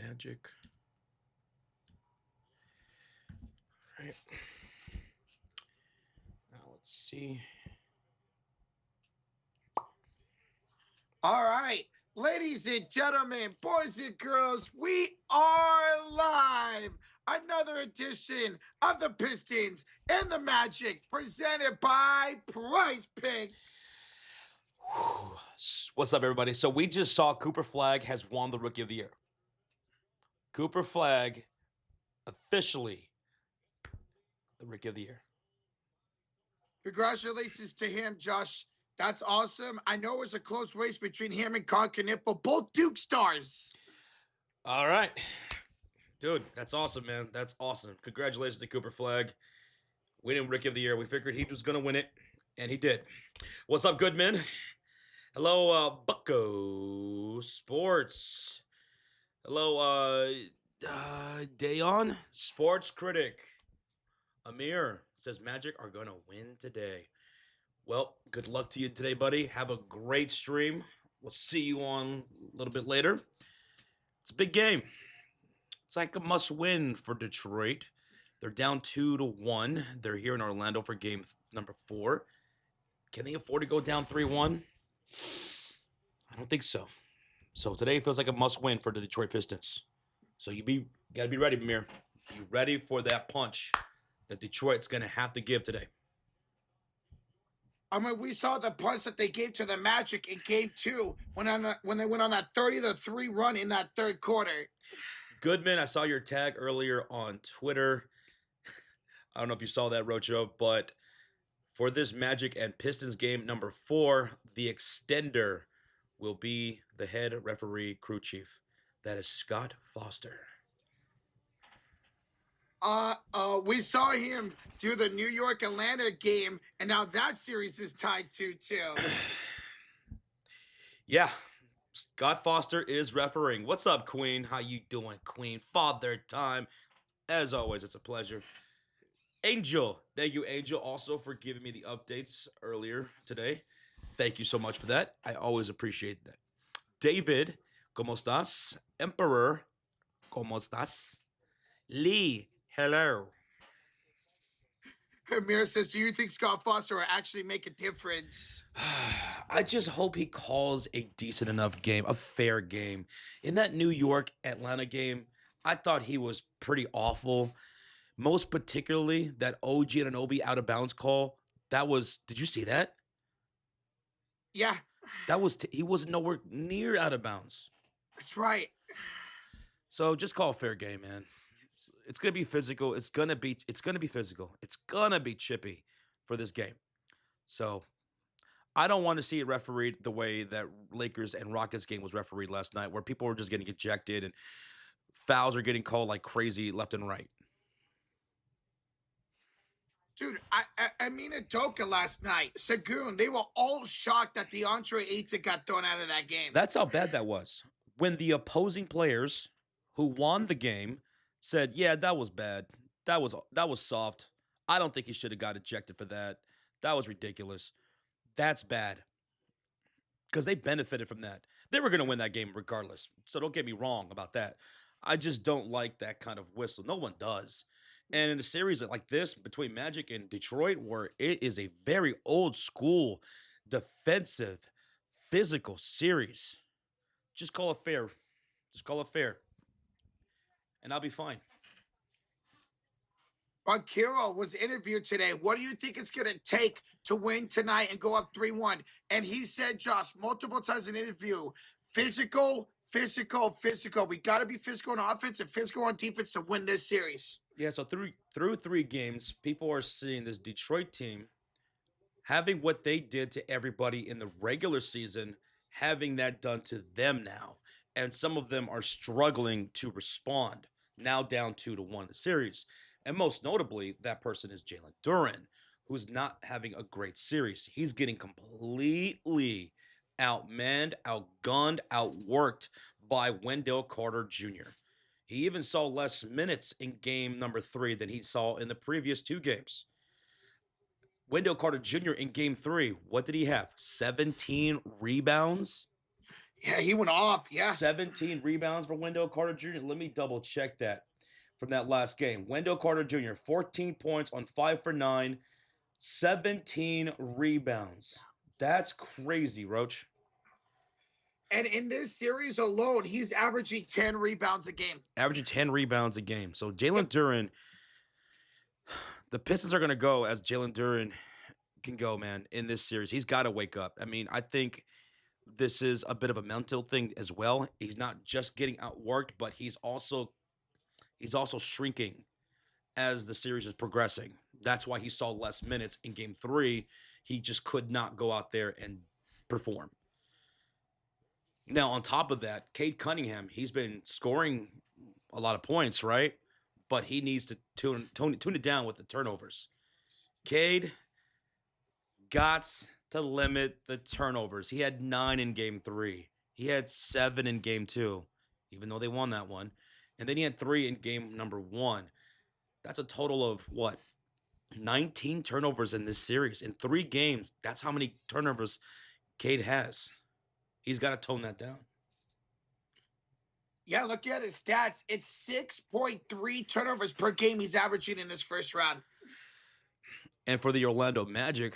Magic. All right. Now let's see. All right, ladies and gentlemen, boys and girls, we are live. Another edition of the Pistons and the Magic presented by PrizePicks. What's up, everybody? So we just saw Cooper Flagg has won the Rookie of the Year. Cooper Flagg officially the Rookie of the Year. Congratulations to him, Josh. That's awesome. I know it was a close race between him and Con Knipple, both Duke stars. All right. Dude, that's awesome, man. That's awesome. Congratulations to Cooper Flagg. Winning Rookie of the Year. We figured he was going to win it, and he did. What's up, Goodman? Hello, Bucko Sports. Hello, Dayon, Sports Critic. Amir says Magic are going to win today. Well, good luck to you today, buddy. Have a great stream. We'll see you on a little bit later. It's a big game. It's like a must-win for Detroit. They're down 2-1. They're here in Orlando for game number 4. Can they afford to go down 3-1? I don't think so. So today feels like a must-win for the Detroit Pistons. So you gotta be ready, Amir. Be ready for that punch that Detroit's gonna have to give today. I mean, we saw the punch that they gave to the Magic in Game 2 when they went on that 30-3 run in that third quarter. Goodman, I saw your tag earlier on Twitter. I don't know if you saw that, Rocho, but for this Magic and Pistons game number 4, the extender will be the head referee crew chief. That is Scott Foster. We saw him do the New York Atlanta game, and now that series is tied 2-2. Yeah, Scott Foster is refereeing. What's up, Queen? How you doing, Queen? Father time. As always, it's a pleasure. Angel, thank you, Angel, also for giving me the updates earlier today. Thank you so much for that. I always appreciate that. David, ¿cómo estás? Emperor, ¿cómo estás? Lee, hello. Amir says, do you think Scott Foster will actually make a difference? I just hope he calls a decent enough game, a fair game. In that New York Atlanta game, I thought he was pretty awful. Most particularly that OG Anunoby out of bounds call. That was, did you see that? Yeah. That was, he was nowhere near out of bounds. That's right. So just call a fair game, man. It's gonna be physical. It's gonna be physical. It's gonna be chippy for this game. So I don't want to see it refereed the way that Lakers and Rockets game was refereed last night, where people were just getting ejected and fouls are getting called like crazy left and right. Dude, I mean, Udoka last night, Sagoon, they were all shocked that DeAndre Ayton got thrown out of that game. That's how bad that was. When the opposing players who won the game said, "Yeah, that was bad. That was soft. I don't think he should have got ejected for that. That was ridiculous." That's bad. Because they benefited from that. They were going to win that game regardless. So don't get me wrong about that. I just don't like that kind of whistle. No one does. And in a series like this between Magic and Detroit, where it is a very old school, defensive, physical series, just call it fair. Just call it fair. And I'll be fine. Banchero was interviewed today. What do you think it's going to take to win tonight and go up 3-1? And he said, Josh, multiple times in interview, physical, physical, physical. We got to be physical on offense and physical on defense to win this series. Yeah, so through 3 games, people are seeing this Detroit team having what they did to everybody in the regular season, having that done to them now. And some of them are struggling to respond, now down 2-1 the series. And most notably, that person is Jalen Duren, who's not having a great series. He's getting completely outmanned, outgunned, outworked by Wendell Carter Jr. He even saw less minutes in game number 3 than he saw in the previous 2 games. Wendell Carter Jr. in game 3, what did he have? 17 rebounds? Yeah, he went off. Yeah. 17 rebounds for Wendell Carter Jr. Let me double check that from that last game. Wendell Carter Jr., 14 points on 5 for 9, 17 rebounds. That's crazy, Roach. And in this series alone, he's averaging 10 rebounds a game. Averaging 10 rebounds a game. So Jalen Yep. Duren, the Pistons are going to go as Jalen Duren can go, man, in this series. He's got to wake up. I mean, I think this is a bit of a mental thing as well. He's not just getting outworked, but he's also shrinking as the series is progressing. That's why he saw less minutes in game 3. He just could not go out there and perform. Now, on top of that, Cade Cunningham, he's been scoring a lot of points, right? But he needs to tune it down with the turnovers. Cade got to limit the turnovers. He had 9 in game 3. He had 7 in game 2, even though they won that one. And then he had 3 in game number 1. That's a total of what? 19 turnovers in this series. In 3 games, that's how many turnovers Cade has. He's got to tone that down. Yeah, look at his stats. It's 6.3 turnovers per game he's averaging in this first round. And for the Orlando Magic,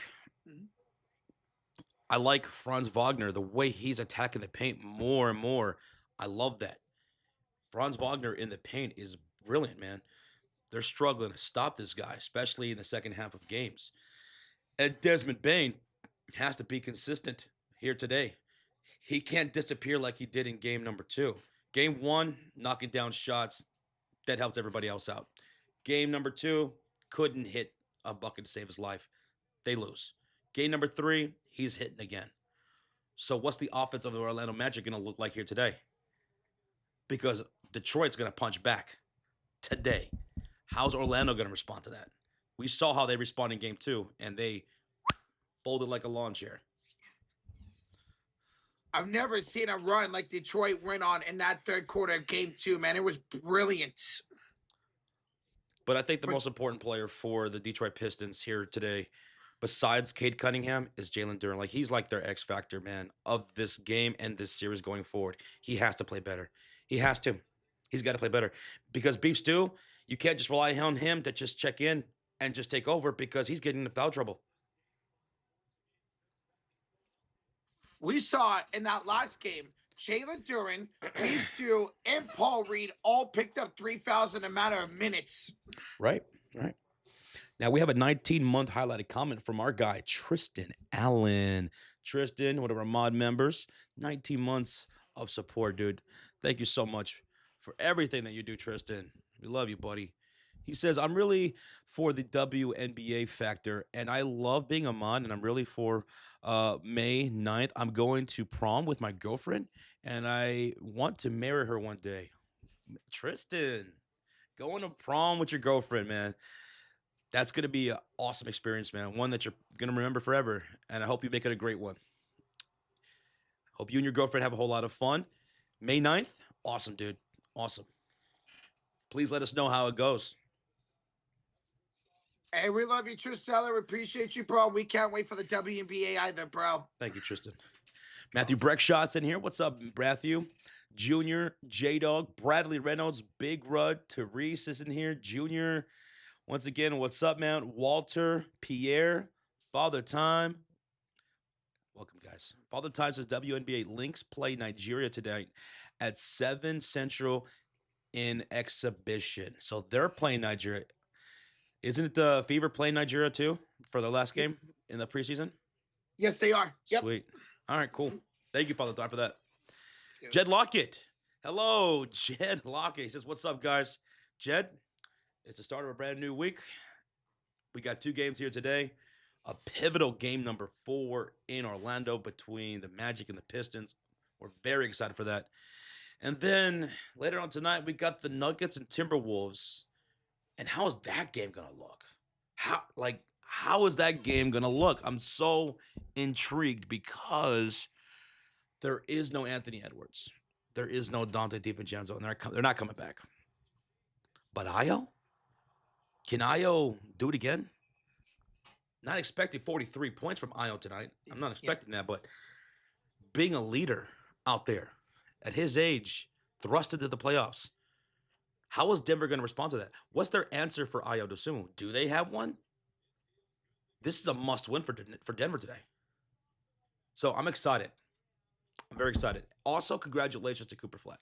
I like Franz Wagner, the way he's attacking the paint more and more. I love that. Franz Wagner in the paint is brilliant, man. They're struggling to stop this guy, especially in the second half of games. And Desmond Bane has to be consistent here today. He can't disappear like he did in game number 2. Game 1, knocking down shots, that helped everybody else out. Game number 2, couldn't hit a bucket to save his life. They lose. Game number 3, he's hitting again. So what's the offense of the Orlando Magic going to look like here today? Because Detroit's going to punch back today. How's Orlando going to respond to that? We saw how they responded in game 2, and they folded like a lawn chair. I've never seen a run like Detroit went on in that third quarter of game 2, man. It was brilliant. But I think the most important player for the Detroit Pistons here today, besides Cade Cunningham, is Jalen Duren. Like, he's like their X factor, man, of this game and this series going forward. He has to play better. He has to. He's got to play better. Because Beef Stew, you can't just rely on him to just check in and just take over because he's getting into foul trouble. We saw it in that last game. Jalen Duren, Beef Stew, and Paul Reed all picked up 3 fouls in a matter of minutes. Right. Now, we have a 19-month highlighted comment from our guy, Tristan Allen. Tristan, one of our mod members, 19 months of support, dude. Thank you so much for everything that you do, Tristan. We love you, buddy. He says, I'm really for the WNBA factor, and I love being a mod, and I'm really for May 9th. I'm going to prom with my girlfriend, and I want to marry her one day. Tristan, going to prom with your girlfriend, man. That's going to be an awesome experience, man. One that you're going to remember forever, and I hope you make it a great one. Hope you and your girlfriend have a whole lot of fun. May 9th, awesome, dude. Awesome. Please let us know how it goes. Hey, we love you, True Seller. We appreciate you, bro. We can't wait for the WNBA either, bro. Thank you, Tristan. Matthew Breckshot's in here. What's up, Matthew? Junior, J-Dog, Bradley Reynolds, Big Rud, Therese is in here. Junior, once again, what's up, man? Walter, Pierre, Father Time. Welcome, guys. Father Time says WNBA Lynx play Nigeria today at 7 Central in exhibition. So they're playing Nigeria. Isn't it the Fever playing Nigeria too for the last game in the preseason? Yes, they are. Yep. Sweet. All right, cool. Thank you, Father Time, for that. Yep. Jed Lockett. Hello, Jed Lockett. He says, what's up, guys? Jed, it's the start of a brand new week. We got 2 games here today. A pivotal game number 4 in Orlando between the Magic and the Pistons. We're very excited for that. And then later on tonight, we got the Nuggets and Timberwolves. And how is that game going to look? How is that game going to look? I'm so intrigued because there is no Anthony Edwards. There is no Dante DiVincenzo, and they're not coming back. But Ayo? Can Ayo do it again? Not expecting 43 points from Ayo tonight. I'm not expecting that, but being a leader, out there at his age, thrust into the playoffs. How is Denver going to respond to that? What's their answer for Ayo Dosunmu? Do they have one? This is a must-win for Denver today. So I'm excited. I'm very excited. Also, congratulations to Cooper Flag.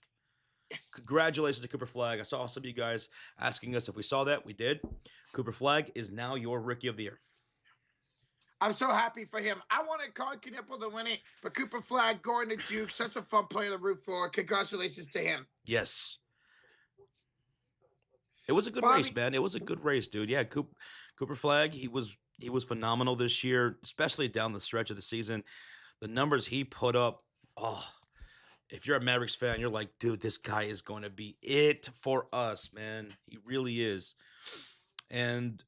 Yes. Congratulations to Cooper Flag. I saw some of you guys asking us if we saw that. We did. Cooper Flag is now your Rookie of the Year. I'm so happy for him. I wanted Colin Knipple to win it, but Cooper Flag going to Duke, such a fun player to root for. Congratulations to him. Yes. It was a good race, man. It was a good race, dude. Yeah, Cooper Flag, he was phenomenal this year, especially down the stretch of the season. The numbers he put up, if you're a Mavericks fan, you're like, dude, this guy is going to be it for us, man. He really is. And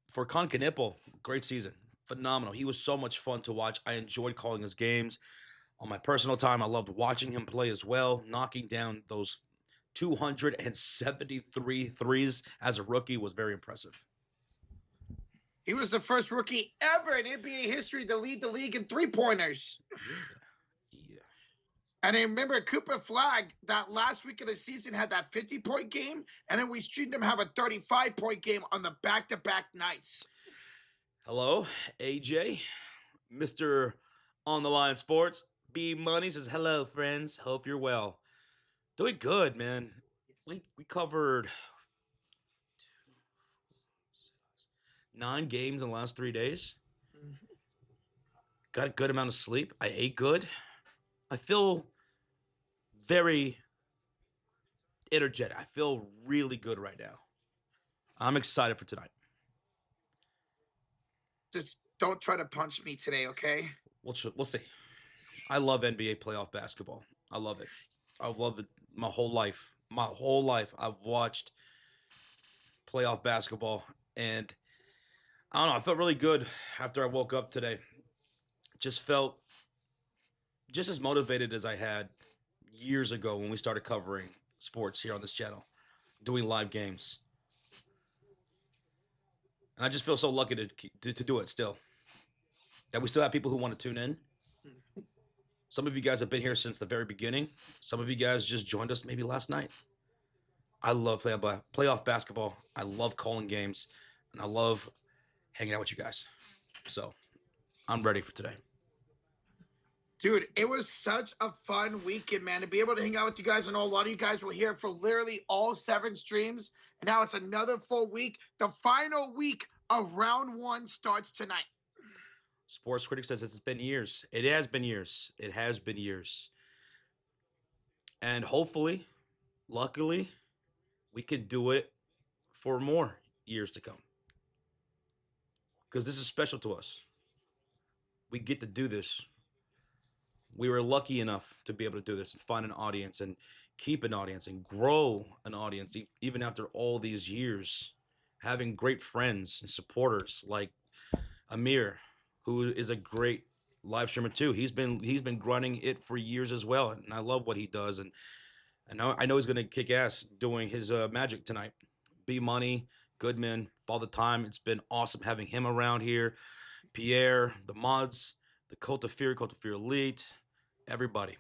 for Colin Knipple, great season. Phenomenal. He was so much fun to watch. I enjoyed calling his games. On my personal time, I loved watching him play as well. Knocking down those 273 threes as a rookie was very impressive. He was the first rookie ever in NBA history to lead the league in three-pointers. Yeah. And I remember Cooper Flag, that last week of the season, had that 50-point game, and then we streamed him have a 35-point game on the back-to-back nights. Hello, AJ, Mr. On the Line Sports. B Money says, hello, friends. Hope you're well. Doing good, man. We covered 9 games in the last 3 days. Got a good amount of sleep. I ate good. I feel very energetic. I feel really good right now. I'm excited for tonight. Just don't try to punch me today, okay? We'll see. I love NBA playoff basketball. I love it. I've loved it my whole life. My whole life, I've watched playoff basketball, and I don't know. I felt really good after I woke up today. Just felt just as motivated as I had years ago when we started covering sports here on this channel, doing live games. And I just feel so lucky to do it still. That we still have people who want to tune in. Some of you guys have been here since the very beginning. Some of you guys just joined us maybe last night. I love playoff basketball. I love calling games. And I love hanging out with you guys. So I'm ready for today. Dude, it was such a fun weekend, man, to be able to hang out with you guys. I know a lot of you guys were here for literally all 7 streams. And now it's another full week. The final week of round 1 starts tonight. Sports Critic says it's been years. It has been years. It has been years. And hopefully, luckily, we can do it for more years to come. Because this is special to us. We get to do this. We were lucky enough to be able to do this and find an audience and keep an audience and grow an audience even after all these years. Having great friends and supporters like Amir, who is a great live streamer too. He's been running it for years as well, and I love what he does. And I know he's gonna kick ass doing his Magic tonight. B Money, Goodman, Father Time. It's been awesome having him around here. Pierre, the mods, the Cult of Fear Elite, everybody.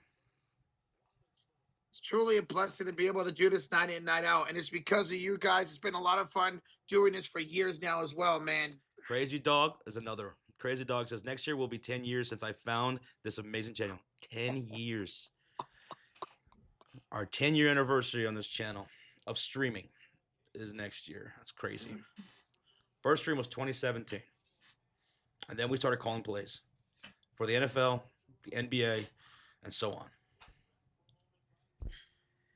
It's truly a blessing to be able to do this night in, night out. And it's because of you guys. It's been a lot of fun doing this for years now as well, man. Crazy Dog is another. Crazy Dog says, next year will be 10 years since I found this amazing channel. 10 years. Our 10-year anniversary on this channel of streaming is next year. That's crazy. First stream was 2017. And then we started calling plays for the NFL, the NBA, and so on.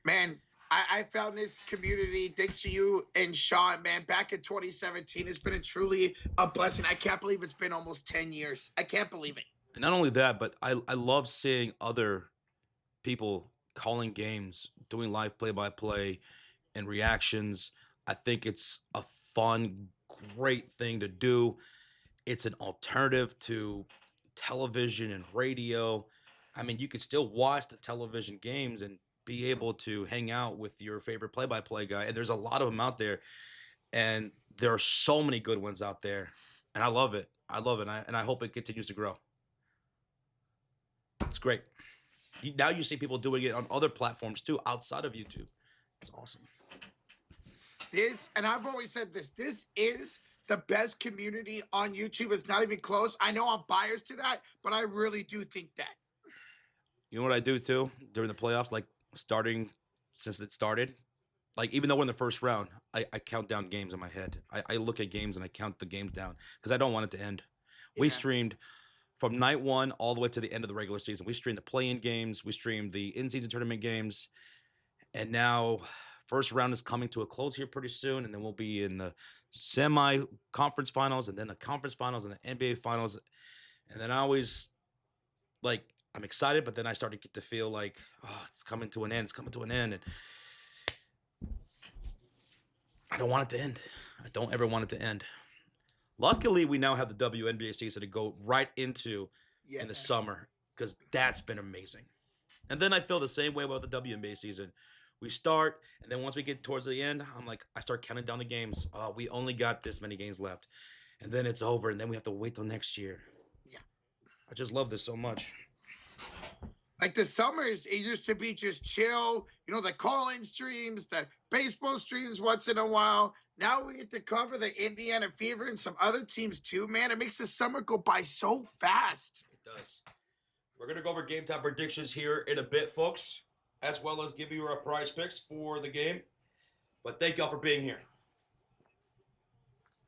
Man, I found this community thanks to you and Sean, man, back in 2017. It's been truly a blessing. I can't believe it's been almost 10 years. I can't believe it. And not only that, but I love seeing other people calling games, doing live play-by-play and reactions. I think it's a fun, great thing to do. It's an alternative to television and radio. I mean, you can still watch the television games and be able to hang out with your favorite play-by-play guy. And there's a lot of them out there. And there are so many good ones out there. And I love it. I love it. And I hope it continues to grow. It's great. Now you see people doing it on other platforms too, outside of YouTube. It's awesome. This, and I've always said this is the best community on YouTube. It's not even close. I know I'm biased to that, but I really do think that. You know what I do too during the playoffs, like starting since it started? Like, even though we're in the first round, I count down games in my head. I look at games and I count the games down because I don't want it to end. We Yeah. streamed from night one all the way to the end of the regular season. We streamed the play-in games, we streamed the in-season tournament games, and now first round is coming to a close here pretty soon, and then we'll be in the semi-conference finals, and then the conference finals, and the NBA finals, and then I always like I'm excited, but then I start to get to feel like, oh, it's coming to an end. It's coming to an end, and I don't want it to end. I don't ever want it to end. Luckily, we now have the WNBA season to go right into Yeah. in the summer because that's been amazing. And then I feel the same way about the WNBA season. We start, and then once we get towards the end, I'm like, I start counting down the games. We only got this many games left, and then it's over, and then we have to wait till next year. Yeah. I just love this so much. Like the summers, it used to be just chill, you know, the call-in streams, the baseball streams once in a while. Now we get to cover the Indiana Fever and some other teams too, man. It makes the summer go by so fast. It does. We're going to go over game time predictions here in a bit, folks, as well as give you our prize picks for the game. But thank y'all for being here.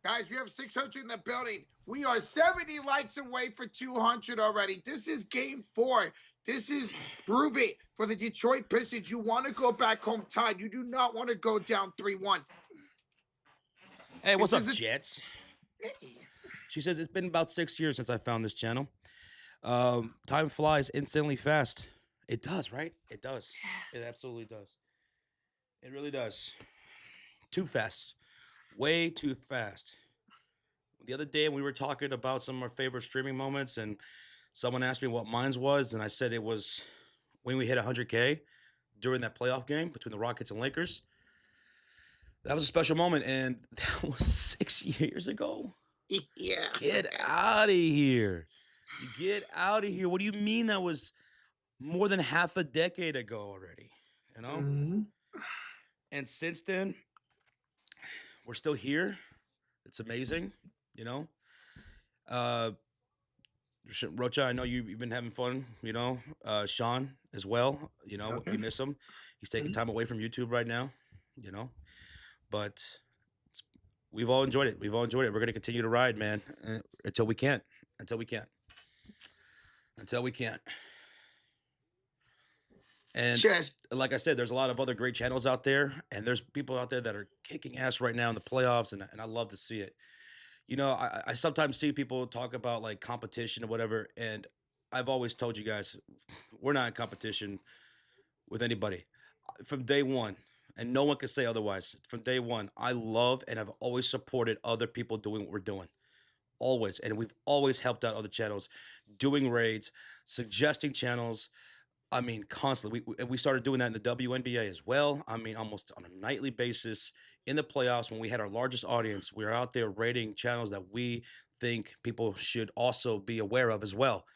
Guys, we have 600 in the building. We are 70 likes away for 200 already. This is game 4. This is prove it for the Detroit Pistons. You want to go back home tied. You do not want to go down 3-1. Hey, what's This up, is a- Jets? She says, it's been about 6 years since I found this channel. Time flies instantly fast. It does, right? It does. It absolutely does. It really does. Too fast. Way too fast. The other day we were talking about some of our favorite streaming moments, and someone asked me what mine was, and I said it was when we hit 100K during that playoff game between the Rockets and Lakers. That was a special moment, and that was 6 years ago. Yeah. Get out of here. Get out of here. What do you mean that was more than half a decade ago already? You know? Mhm. And since then, we're still here. It's amazing, you know? Rocha, I know you've been having fun, you know? Sean as well, you know, Okay. we miss him. He's taking Mhm. time away from YouTube right now, you know? But we've all enjoyed it. We've all enjoyed it. We're going to continue to ride, man, until we can't. Until we can't. Until we can't. And Just like I said, there's a lot of other great channels out there, and there's people out there that are kicking ass right now in the playoffs, and I love to see it. You know, I sometimes see people talk about like competition or whatever, and I've always told you guys, we're not in competition with anybody from day one, and no one can say otherwise. From day one, I love and have always supported other people doing what we're doing. Always. And we've always helped out other channels, doing raids, suggesting channels. I mean, constantly. We started doing that in the WNBA as well. I mean, almost on a nightly basis in the playoffs when we had our largest audience. We were out there rating channels that we think people should also be aware of as well.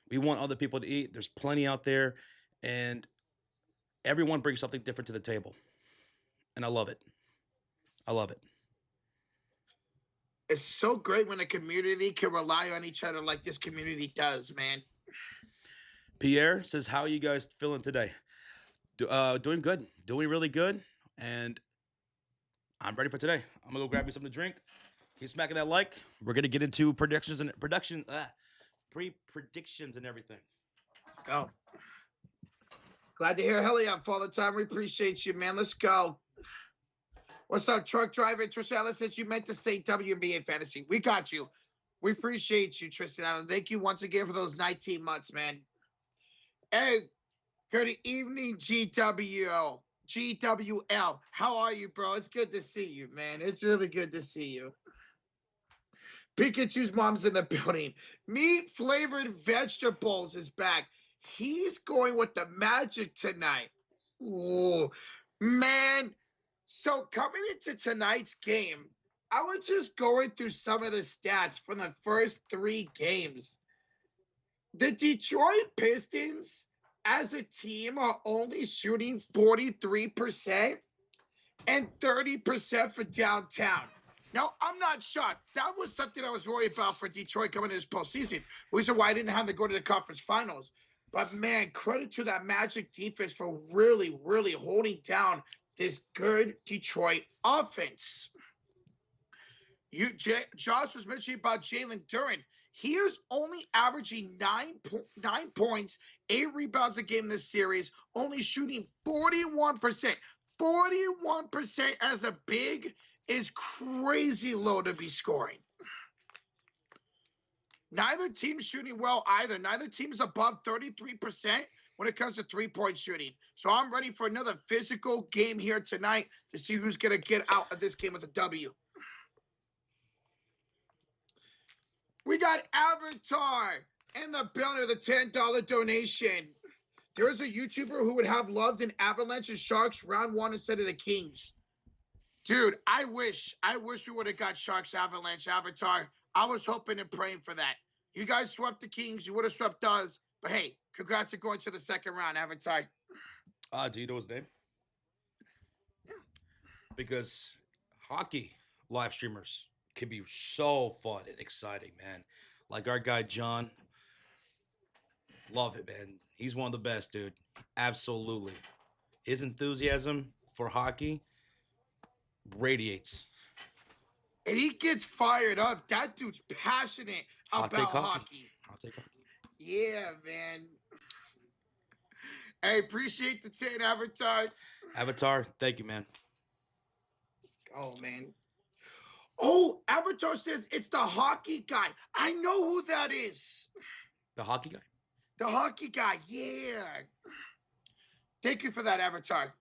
We want other people to eat. There's plenty out there, and everyone brings something different to the table. And I love it. I love it. it's so great when a community can rely on each other like this community does, man. Pierre says, how are you guys feeling today? Doing good. Doing really good. And I'm ready for today. I'm gonna go grab me something to drink. Keep smacking that like. We're gonna get into predictions and pre-predictions and everything. Let's go. Glad to hear Helly on Father Time. We appreciate you, man. Let's go. What's up, truck driver? Tristan Allen said you meant to say WNBA fantasy. We got you. We appreciate you, Tristan Allen. Thank you once again for those 19 months, man. Hey, good evening, GWL. How are you, bro? It's good to see you, man. It's really good to see you. Pikachu's mom's in the building. Meat flavored vegetables is back. He's going with the Magic tonight. Ooh, man. So coming into tonight's game, I was just going through some of the stats from the first 3 games. The Detroit Pistons as a team are only shooting 43% and 30% for downtown. Now, I'm not shocked. That was something I was worried about for Detroit coming into this postseason. Reason why I didn't have to go to the conference finals. But man, credit to that Magic defense for really, really holding down this good Detroit offense. Josh was mentioning about Jalen Duren. He is only averaging 9 points, 8 rebounds a game this series, only shooting 41%. 41% as a big is crazy low to be scoring. Neither team's shooting well either. Neither team is above 33% when it comes to three-point shooting. So I'm ready for another physical game here tonight to see who's going to get out of this game with a W. We got Avatar in the building of the $10 donation. There is a YouTuber who would have loved an Avalanche and Sharks round one instead of the Kings. Dude, I wish we would have got Sharks Avalanche Avatar. I was hoping and praying for that. You guys swept the Kings. You would have swept us. But hey, congrats on going to the second round, Avatar. Do you know his name? Yeah. Because hockey live streamers can be so fun and exciting, man. Like our guy John. Love it, man. He's one of the best, dude. Absolutely. His enthusiasm for hockey radiates. And he gets fired up. That dude's passionate about hockey. I'll take hockey. Yeah, man. Hey, appreciate the 10, Avatar. Avatar, thank you, man. Let's go, man. Oh, Avatar says it's the hockey guy. I know who that is. The hockey guy? The hockey guy, yeah. Thank you for that, Avatar.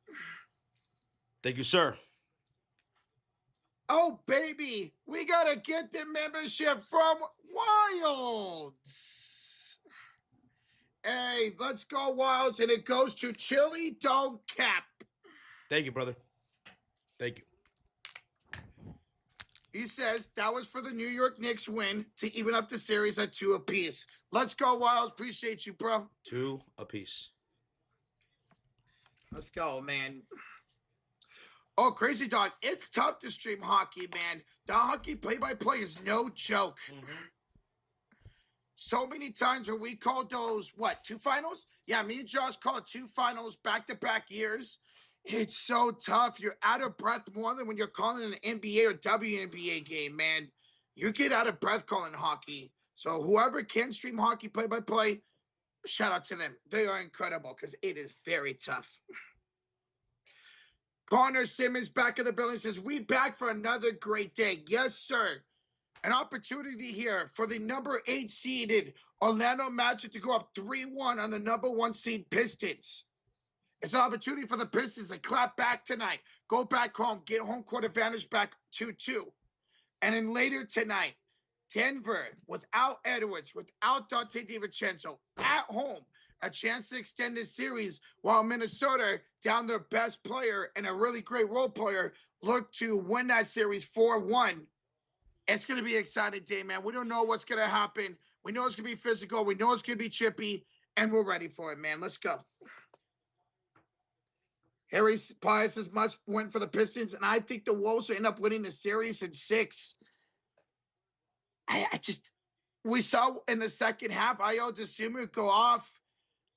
Thank you, sir. Oh, baby, we got to get the membership from Wilds. Hey, let's go, Wilds. And it goes to Chili Don't Cap. Thank you, brother. Thank you. He says that was for the New York Knicks win to even up the series at 2 apiece. Let's go, Wilds. Appreciate you, bro. 2 apiece. Let's go, man. Oh, Crazy Dog. It's tough to stream hockey, man. The hockey play-by-play is no joke. Mm-hmm. So many times when we called those, 2 finals? Yeah, me and Josh called 2 finals back-to-back years. It's so tough. You're out of breath more than when you're calling an NBA or WNBA game, man. You get out of breath calling hockey. So whoever can stream hockey play-by-play, shout out to them. They are incredible because it is very tough. Connor Simmons back in the building says, we back for another great day. Yes, sir. An opportunity here for the number 8 seeded Orlando Magic to go up 3-1 on the number 1 seed Pistons. It's an opportunity for the Pistons to clap back tonight, go back home, get home court advantage back 2-2. And then later tonight, Denver, without Edwards, without Dante DiVincenzo, at home, a chance to extend this series, while Minnesota, down their best player and a really great role player, look to win that series 4-1. It's going to be an exciting day, man. We don't know what's going to happen. We know it's going to be physical. We know it's going to be chippy, and we're ready for it, man. Let's go. Harry Pius says much went for the Pistons, and I think the Wolves will end up winning the series in 6. We saw in the second half, Ayo Dosunmu go off.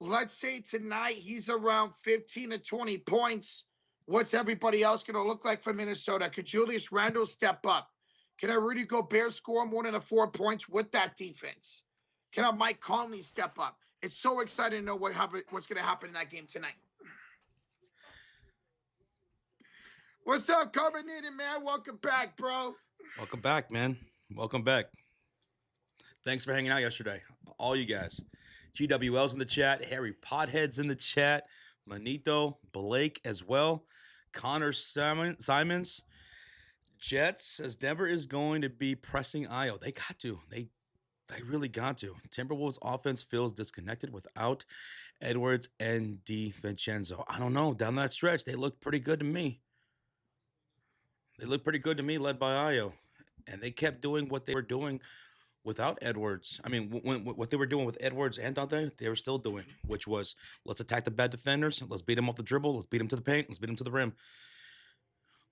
Let's say tonight he's around 15 to 20 points. What's everybody else going to look like for Minnesota? Could Julius Randle step up? Can a Rudy Gobert score more than 4 points with that defense? Can a Mike Conley step up? It's so exciting to know what's going to happen in that game tonight. What's up, Carbonated, man? Welcome back, bro. Welcome back, man. Welcome back. Thanks for hanging out yesterday. All you guys. GWL's in the chat. Harry Pothead's in the chat. Manito, Blake as well. Connor Simons. Jets says Denver is going to be pressing Ayo. They got to. They really got to. Timberwolves offense feels disconnected without Edwards and DiVincenzo. I don't know. Down that stretch, they look pretty good to me. Led by Ayo. And they kept doing what they were doing without Edwards, I mean, what they were doing with Edwards and Dante, they were still doing, which was let's attack the bad defenders, let's beat them off the dribble, let's beat them to the paint, let's beat them to the rim,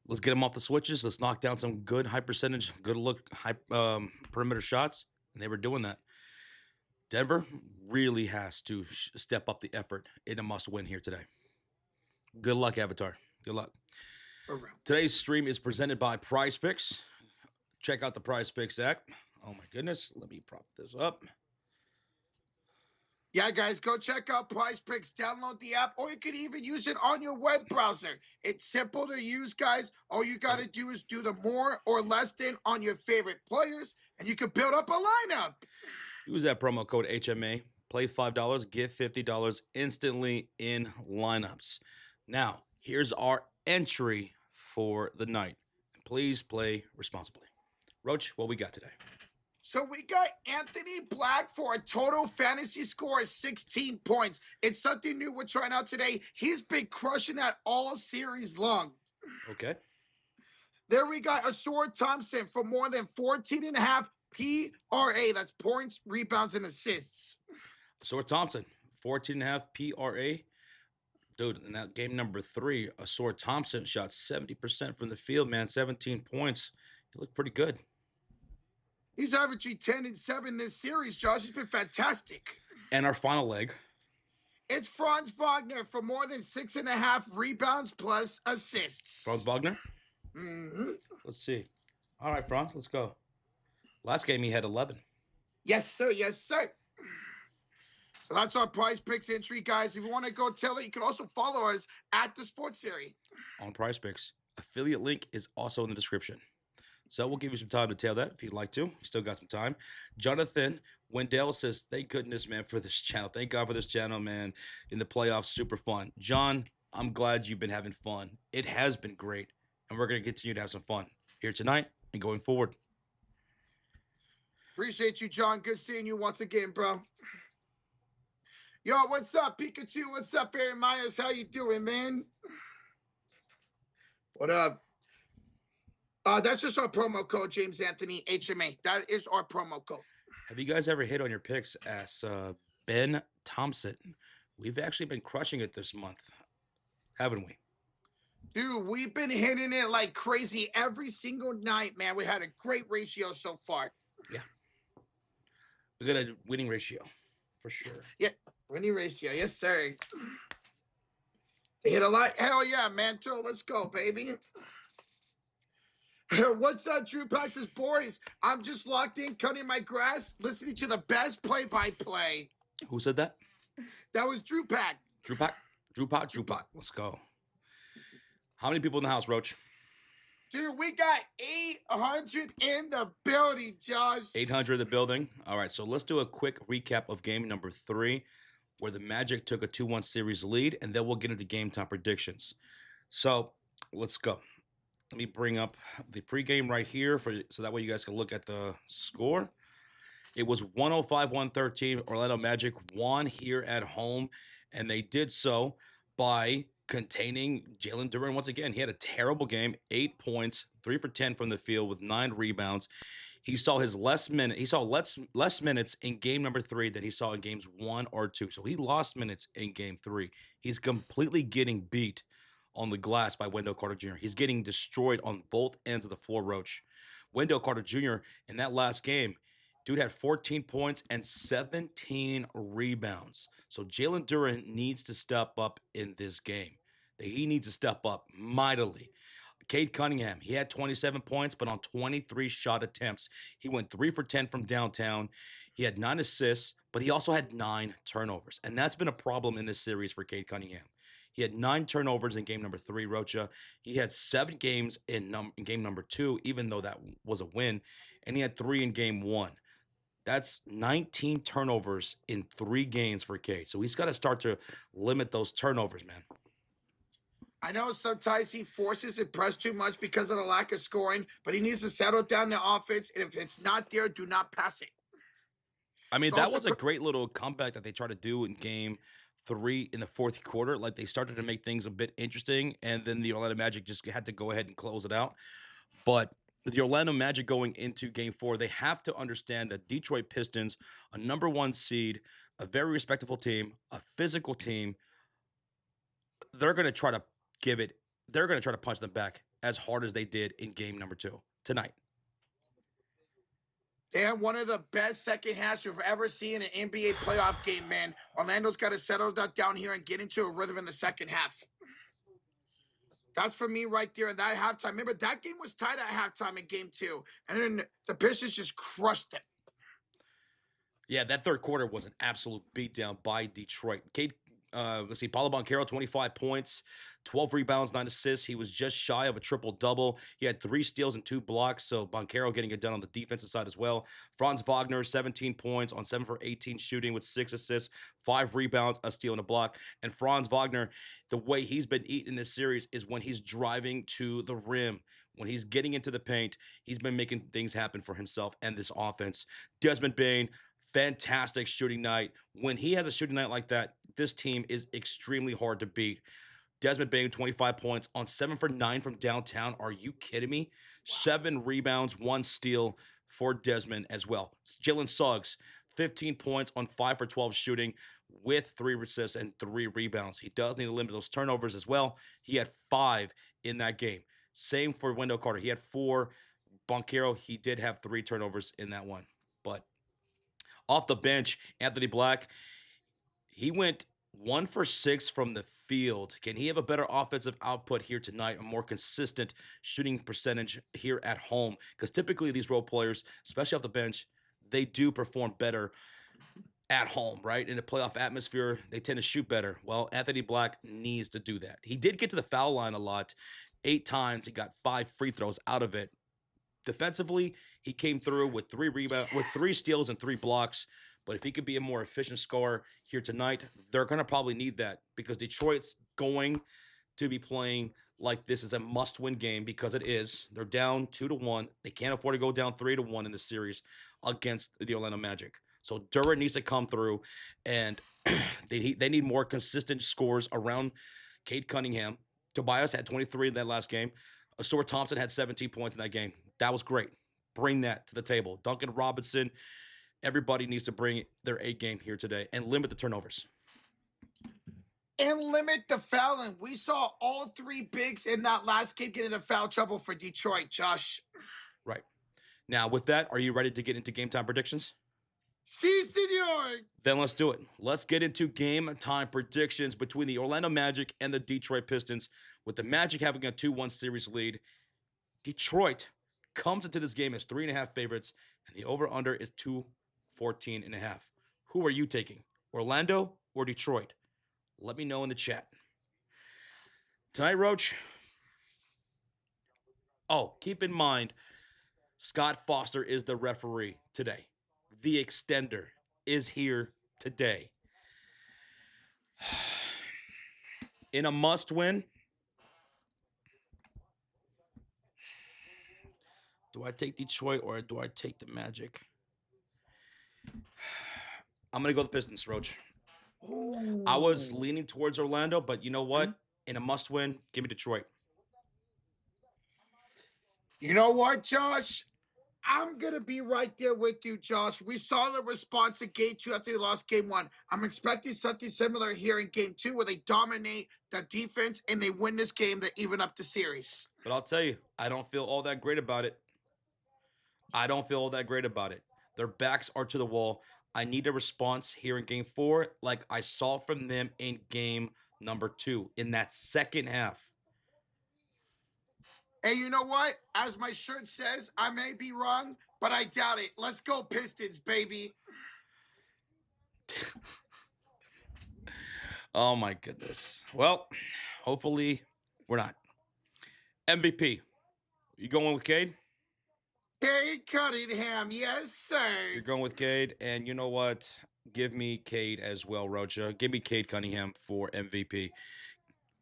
let's get them off the switches, let's knock down some good high percentage, good look high perimeter shots, and they were doing that. Denver really has to step up the effort in a must win here today. Good luck, Avatar. Good luck. Today's stream is presented by PrizePicks. Check out the PrizePicks app. Oh my goodness. Let me prop this up. Yeah, guys, go check out PrizePicks. Download the app, or you can even use it on your web browser. It's simple to use, guys. All you got to do is do the more or less than on your favorite players, and you can build up a lineup. Use that promo code HMA. Play $5, get $50 instantly in lineups. Now, here's our entry for the night. Please play responsibly. Roach, what we got today? So we got Anthony Black for a total fantasy score of 16 points. It's something new we're trying out today. He's been crushing that all series long. Okay. There we got Asor Thompson for more than 14.5 PRA. That's points, rebounds, and assists. Asor Thompson, 14.5 PRA. Dude, in that game number 3, Asor Thompson shot 70% from the field, man. 17 points. He looked pretty good. He's averaging 10 and 7 this series, Josh. He's been fantastic. And our final leg. It's Franz Wagner for more than 6.5 rebounds plus assists. Franz Wagner? Mm-hmm. Let's see. All right, Franz, let's go. Last game, he had 11. Yes, sir. Yes, sir. So that's our PrizePicks entry, guys. If you want to go tell it, you can also follow us at the Sports Series. On PrizePicks. Affiliate link is also in the description. So we'll give you some time to tail that if you'd like to. You still got some time. Jonathan Wendell says, thank goodness, man, for this channel. Thank God for this channel, man. In the playoffs, super fun. John, I'm glad you've been having fun. It has been great. And we're going to continue to have some fun here tonight and going forward. Appreciate you, John. Good seeing you once again, bro. Yo, what's up, Pikachu? What's up, Aaron Myers? How you doing, man? What up? That's just our promo code, James Anthony HMA. That is our promo code. Have you guys ever hit on your picks as Ben Thompson? We've actually been crushing it this month, haven't we? Dude, we've been hitting it like crazy every single night, man. We had a great ratio so far. Yeah. We got a winning ratio, for sure. Yeah, winning ratio. Yes, sir. They hit a lot. Hell yeah, Manto. Let's go, baby. What's up, Drew Pax's boys? I'm just locked in, cutting my grass, listening to the best play-by-play. Who said that? That was Drew Pack. Drew Pack? Drew Pack? Drew Pack. Let's go. How many people in the house, Roach? Dude, we got 800 in the building, Josh. 800 in the building. All right, so let's do a quick recap of game number 3, where the Magic took a 2-1 series lead, and then we'll get into game time predictions. So let's go. Let me bring up the pregame right here so that way you guys can look at the score. It was 105-113. Orlando Magic won here at home, and they did so by containing Jalen Duren once again. He had a terrible game, 8 points, 3 for 10 from the field with 9 rebounds. He saw less minutes in game number 3 than he saw in games 1 or 2. So he lost minutes in game 3. He's completely getting beat on the glass by Wendell Carter Jr. He's getting destroyed on both ends of the floor, Roach. Wendell Carter Jr. in that last game, dude had 14 points and 17 rebounds. So Jalen Duren needs to step up in this game. He needs to step up mightily. Cade Cunningham, he had 27 points, but on 23 shot attempts. He went 3 for 10 from downtown. He had 9 assists, but he also had 9 turnovers. And that's been a problem in this series for Cade Cunningham. He had 9 turnovers in game number 3, Rocha. He had 7 games in game number 2, even though that was a win. And he had 3 in game 1. That's 19 turnovers in 3 games for Cade. So he's got to start to limit those turnovers, man. I know sometimes he forces it press too much because of the lack of scoring, but he needs to settle down the offense. And if it's not there, do not pass it. I mean, that was a great little comeback that they tried to do in game 3 in the 4th quarter. Like, they started to make things a bit interesting, and then the Orlando Magic just had to go ahead and close it out. But the Orlando Magic going into game 4, they have to understand that Detroit Pistons, a number 1 seed, a very respectable team, a physical team, they're going to try to give it they're going to try to punch them back as hard as they did in game number 2 tonight. They have one of the best second halves we've ever seen in an NBA playoff game, man. Orlando's got to settle that down here and get into a rhythm in the second half. That's for me right there in that halftime. Remember, that game was tied at halftime in game 2, and then the Pistons just crushed them. Yeah, that third quarter was an absolute beatdown by Detroit. Let's see, Paulo Banchero, 25 points, 12 rebounds, 9 assists. He was just shy of a triple-double. He had 3 steals and 2 blocks, so Banchero getting it done on the defensive side as well. Franz Wagner, 17 points on 7 for 18 shooting with 6 assists, 5 rebounds, a steal, and a block. And Franz Wagner, the way he's been eating this series is when he's driving to the rim. When he's getting into the paint, he's been making things happen for himself and this offense. Desmond Bane, fantastic shooting night. When he has a shooting night like that, this team is extremely hard to beat. Desmond Bane, 25 points on 7 for 9 from downtown. Are you kidding me? 7 rebounds, 1 steal for Desmond as well. Jalen Suggs, 15 points on 5 for 12 shooting with 3 assists and 3 rebounds. He does need to limit those turnovers as well. He had 5 in that game. Same for Wendell Carter. He had 4. Banchero, he did have 3 turnovers in that one. But off the bench, Anthony Black, he went 1 for 6 from the field. Can he have a better offensive output here tonight? A more consistent shooting percentage here at home? Because typically these role players, especially off the bench, they do perform better at home, right? In a playoff atmosphere, they tend to shoot better. Well, Anthony Black needs to do that. He did get to the foul line a lot. 8 times. He got 5 free throws out of it. Defensively, he came through with 3 rebounds, with 3 steals and 3 blocks. But if he could be a more efficient scorer here tonight, they're going to probably need that because Detroit's going to be playing like this is a must-win game because it is. They're down 2-1. They can't afford to go down 3-1 in the series against the Orlando Magic. So Durant needs to come through, and they need more consistent scores around Cade Cunningham. Tobias had 23 in that last game. Asor Thompson had 17 points in that game. That was great. Bring that to the table. Duncan Robinson, everybody needs to bring their A game here today and limit the turnovers. And limit the fouling. We saw all 3 bigs in that last game get into foul trouble for Detroit, Josh. Right. Now, with that, are you ready to get into game time predictions? Si, senor. Then let's do it. Let's get into game time predictions between the Orlando Magic and the Detroit Pistons. With the Magic having a 2-1 series lead, Detroit comes into this game as 3.5 favorites, and the over-under is 214.5. Who are you taking, Orlando or Detroit? Let me know in the chat. Tonight, Roach. Oh, keep in mind, Scott Foster is the referee today. The extender is here today. In a must-win, do I take Detroit or do I take the Magic? I'm going to go the Pistons, Roach. Ooh. I was leaning towards Orlando, but you know what? In a must-win, give me Detroit. You know what, Josh? I'm going to be right there with you, Josh. We saw the response in game 2 after they lost game 1. I'm expecting something similar here in game 2 where they dominate the defense and they win this game to even up the series. But I'll tell you, I don't feel all that great about it. Their backs are to the wall. I need a response here in game 4 like I saw from them in game number 2 in that second half. And you know what? As my shirt says, I may be wrong, but I doubt it. Let's go Pistons, baby. Oh, my goodness. Well, hopefully we're not. MVP. You going with Cade? Cade Cunningham, yes, sir. You're going with Cade, and you know what? Give me Cade as well, Rocha. Give me Cade Cunningham for MVP.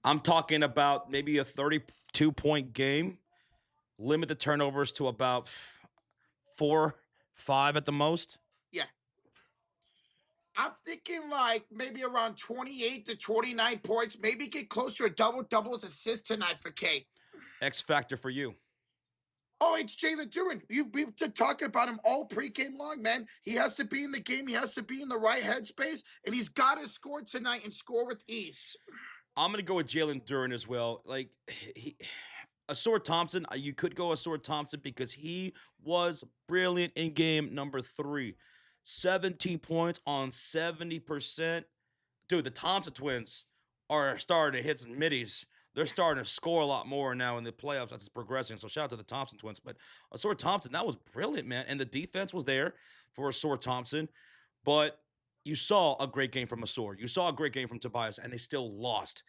I'm talking about maybe a 32-point game. Limit the turnovers to about 4-5 at the most. Yeah. I'm thinking like maybe around 28 to 29 points. Maybe get close to a double-double with assists tonight for Cade. X factor for you. Oh, it's Jalen Duren. We've been talking about him all pregame long, man. He has to be in the game. He has to be in the right headspace, and he's got to score tonight and score with ease. I'm gonna go with Jalen Duren as well. Like Asor Thompson, you could go Asor Thompson because he was brilliant in game number 3. 17 points on 70%. Dude, the Thompson twins are starting to hit some middies. They're starting to score a lot more now in the playoffs as it's progressing. So shout out to the Thompson twins. But Asor Thompson, that was brilliant, man. And the defense was there for Asor Thompson. But you saw a great game from Asor. You saw a great game from Tobias, and they still lost.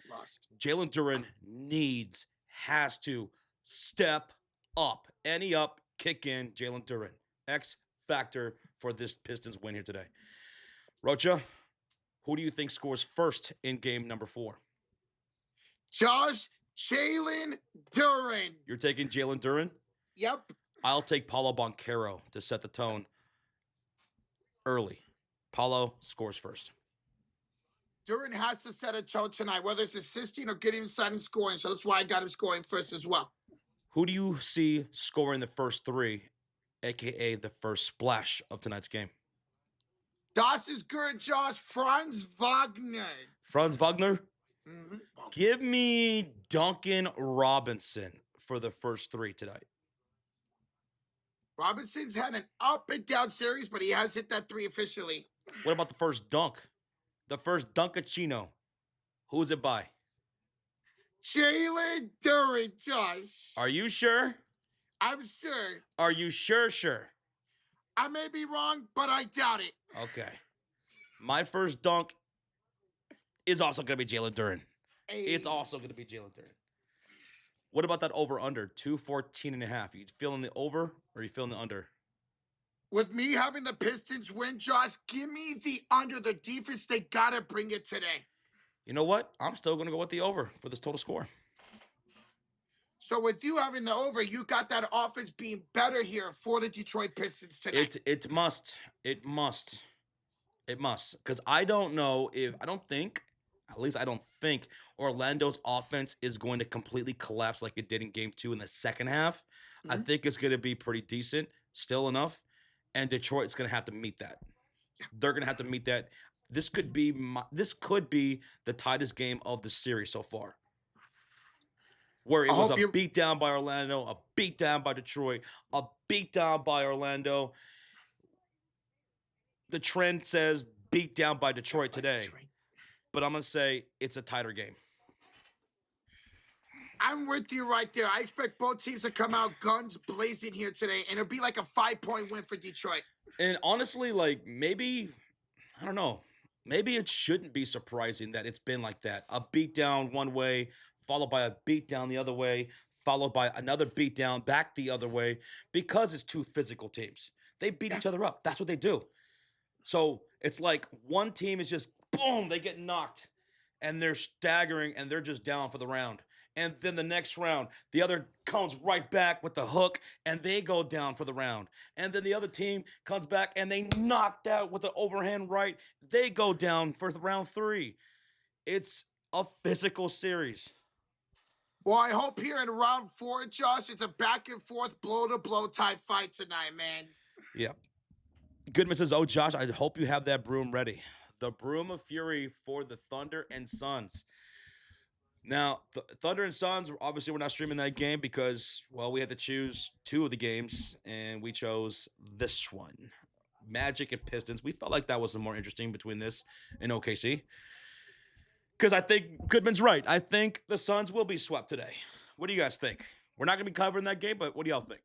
Jalen Duren has to step up. Any up, kick in, Jalen Duren. X factor for this Pistons win here today. Rocha, who do you think scores first in game number 4? Josh, Jalen Duren. You're taking Jalen Duren? Yep. I'll take Paulo Banchero to set the tone early. Paulo scores first. Duren has to set a tone tonight, whether it's assisting or getting inside and scoring. So that's why I got him scoring first as well. Who do you see scoring the first 3, a.k.a. the first splash of tonight's game? Das is good, Josh. Franz Wagner. Franz Wagner? Mm-hmm. Give me Duncan Robinson for the first 3 tonight. Robinson's had an up and down series, but he has hit that 3 officially. What about the first dunk? The first Dunkachino. Who is it by? Jalen Duren, Josh. Are you sure? I'm sure. Are you sure? I may be wrong, but I doubt it. Okay. My first dunk is also going to be Jalen Duren. Hey. It's also going to be Jalen Duren. What about that over-under? 214.5. You feeling the over or are you feeling the under? With me having the Pistons win, Josh, give me the under. The defense, they got to bring it today. You know what? I'm still going to go with the over for this total score. So with you having the over, you got that offense being better here for the Detroit Pistons tonight. It must. Because I don't think Orlando's offense is going to completely collapse like it did in game 2 in the second half. Mm-hmm. I think it's going to be pretty decent, still enough. And Detroit's going to have to meet that. They're going to have to meet that. This could be the tightest game of the series so far. Where it was a beatdown by Orlando, a beatdown by Detroit, a beatdown by Orlando. The trend says beatdown by Detroit today. But I'm going to say it's a tighter game. I'm with you right there. I expect both teams to come out guns blazing here today, and it'll be like a 5-point win for Detroit. And honestly, like maybe it shouldn't be surprising that it's been like that. A beatdown one way, followed by a beatdown the other way, followed by another beatdown back the other way, because it's 2 physical teams. They beat each other up. That's what they do. So it's like one team is just, boom, they get knocked, and they're staggering, and they're just down for the round. And then the next round, the other comes right back with the hook, and they go down for the round. And then the other team comes back, and they knocked out with the overhand right. They go down for round 3. It's a physical series. Well, I hope here in round 4, Josh, it's a back-and-forth, blow-to-blow type fight tonight, man. Yeah. Goodman says, oh, Josh, I hope you have that broom ready. The broom of fury for the Thunder and Suns. Now, Thunder and Suns, obviously we're not streaming that game because, well, we had to choose 2 of the games, and we chose this one. Magic and Pistons. We felt like that was the more interesting between this and OKC. Because I think Goodman's right. I think the Suns will be swept today. What do you guys think? We're not going to be covering that game, but what do y'all think?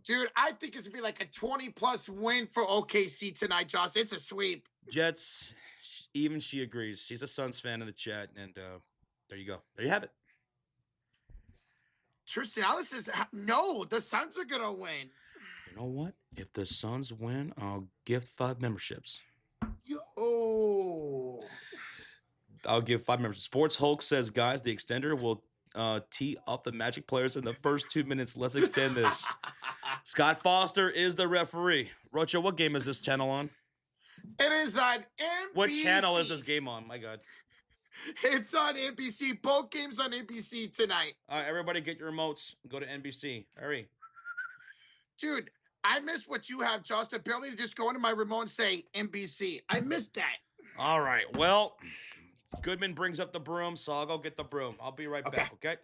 Dude, I think it's going to be like a 20-plus win for OKC tonight, Josh. It's a sweep. Jets, even she agrees. She's a Suns fan in the chat, and there you go. There you have it. Tristan Ellis says, no, the Suns are going to win. You know what? If the Suns win, I'll gift 5 memberships. Yo. I'll give 5 memberships. Sports Hulk says, guys, the extender will tee up the Magic players in the first 2 minutes. Let's extend this. Scott Foster is the referee. Rocha, what game is this channel on? It is on NBC. What channel is this game on? My God. It's on NBC. Both games on NBC tonight. All right, everybody get your remotes. Go to NBC. Hurry. Dude, I miss what you have, Josh. The ability to just go into my remote and say NBC. I missed that. All right. Well, Goodman brings up the broom, so I'll go get the broom. I'll be right Okay. back, okay?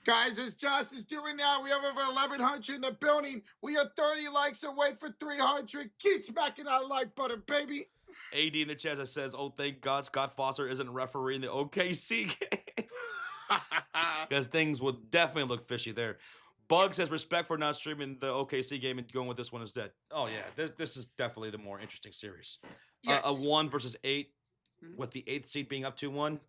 Guys, as Josh is doing now, we have over 1,100 in the building. We are 30 likes away for 300. Keep smacking that like button, baby. AD in the chat says, oh, thank God Scott Foster isn't refereeing the OKC game. Because things would definitely look fishy there. Bug says, respect for not streaming the OKC game and going with this one instead. Oh, yeah. This is definitely the more interesting series. Yes. A 1 versus 8, with the 8th seed being up 2-1.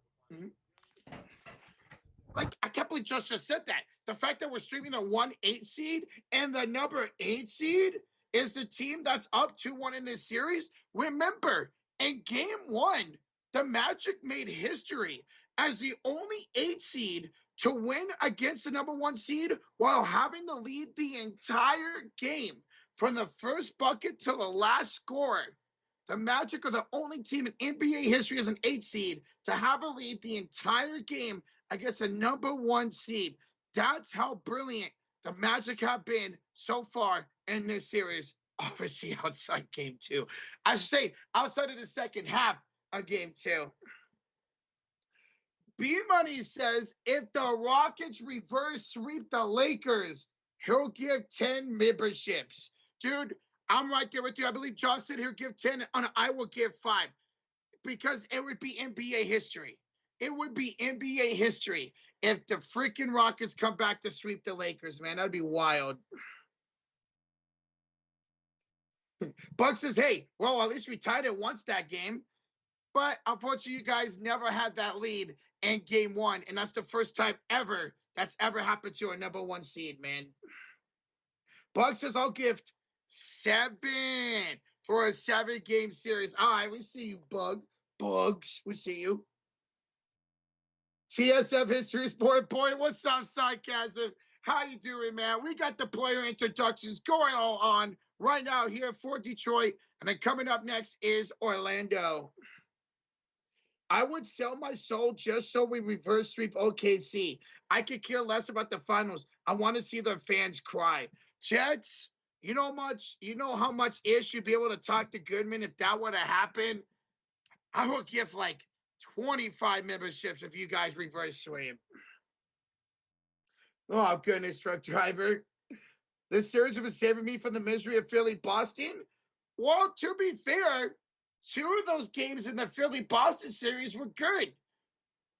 Like, I can't believe Josh just said that. The fact that we're streaming a 1-8 seed and the number 8 seed is the team that's up 2-1 in this series. Remember, in game 1, the Magic made history as the only 8 seed to win against the number 1 seed while having the lead the entire game from the first bucket to the last scorer. The Magic are the only team in NBA history as an 8 seed to have a lead the entire game against a number 1 seed. That's how brilliant the Magic have been so far in this series. Obviously, outside game 2. I should say outside of the second half of game 2. B-Money says if the Rockets reverse sweep the Lakers, he'll give 10 memberships. Dude, I'm right there with you. I believe Josh said he'll give 10, and I will give 5 because it would be NBA history. It would be NBA history if the freaking Rockets come back to sweep the Lakers, man. That'd be wild. Buck says, hey, well, at least we tied it once that game. But unfortunately, you guys never had that lead in game 1. And that's the first time ever that's ever happened to a number 1 seed, man. Buck says, I'll gift 7 for a 7-game series. All right, we see you, Bugs, we see you. TSF History Sport Boy, what's up, Sarcasm? How you doing, man? We got the player introductions going on right now here for Detroit. And then coming up next is Orlando. I would sell my soul just so we reverse sweep OKC. I could care less about the finals. I want to see the fans cry. Jets, you know how much ish you'd be able to talk to Goodman if that were to happen? I will give like 25 memberships if you guys reverse sweep. Oh, goodness, truck driver. This series was saving me from the misery of Philly Boston. Well, to be fair, 2 of those games in the Philly-Boston series were good.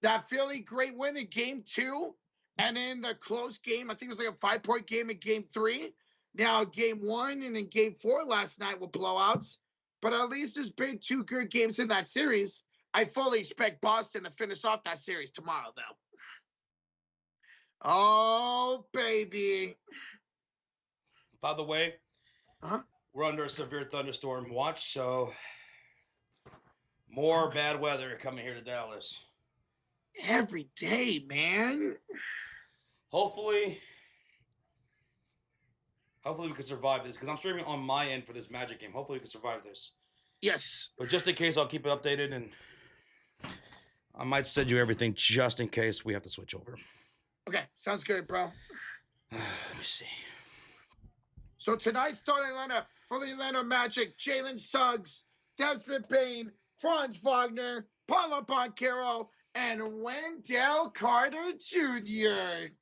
That Philly great win in game 2, and in the close game, I think it was like a 5-point game in game 3. Now, game 1 and in game 4 last night were blowouts, but at least there's been 2 good games in that series. I fully expect Boston to finish off that series tomorrow, though. Oh, baby. By the way, we're under a severe thunderstorm watch, so more bad weather coming here to Dallas. Every day, man. Hopefully we can survive this, because I'm streaming on my end for this Magic game. Hopefully we can survive this. Yes. But just in case, I'll keep it updated, and I might send you everything just in case we have to switch over. Okay, sounds good, bro. Let me see. So tonight's starting lineup for the Orlando Magic: Jalen Suggs, Desmond Bain, Franz Wagner, Paulo Banchero, and Wendell Carter Jr.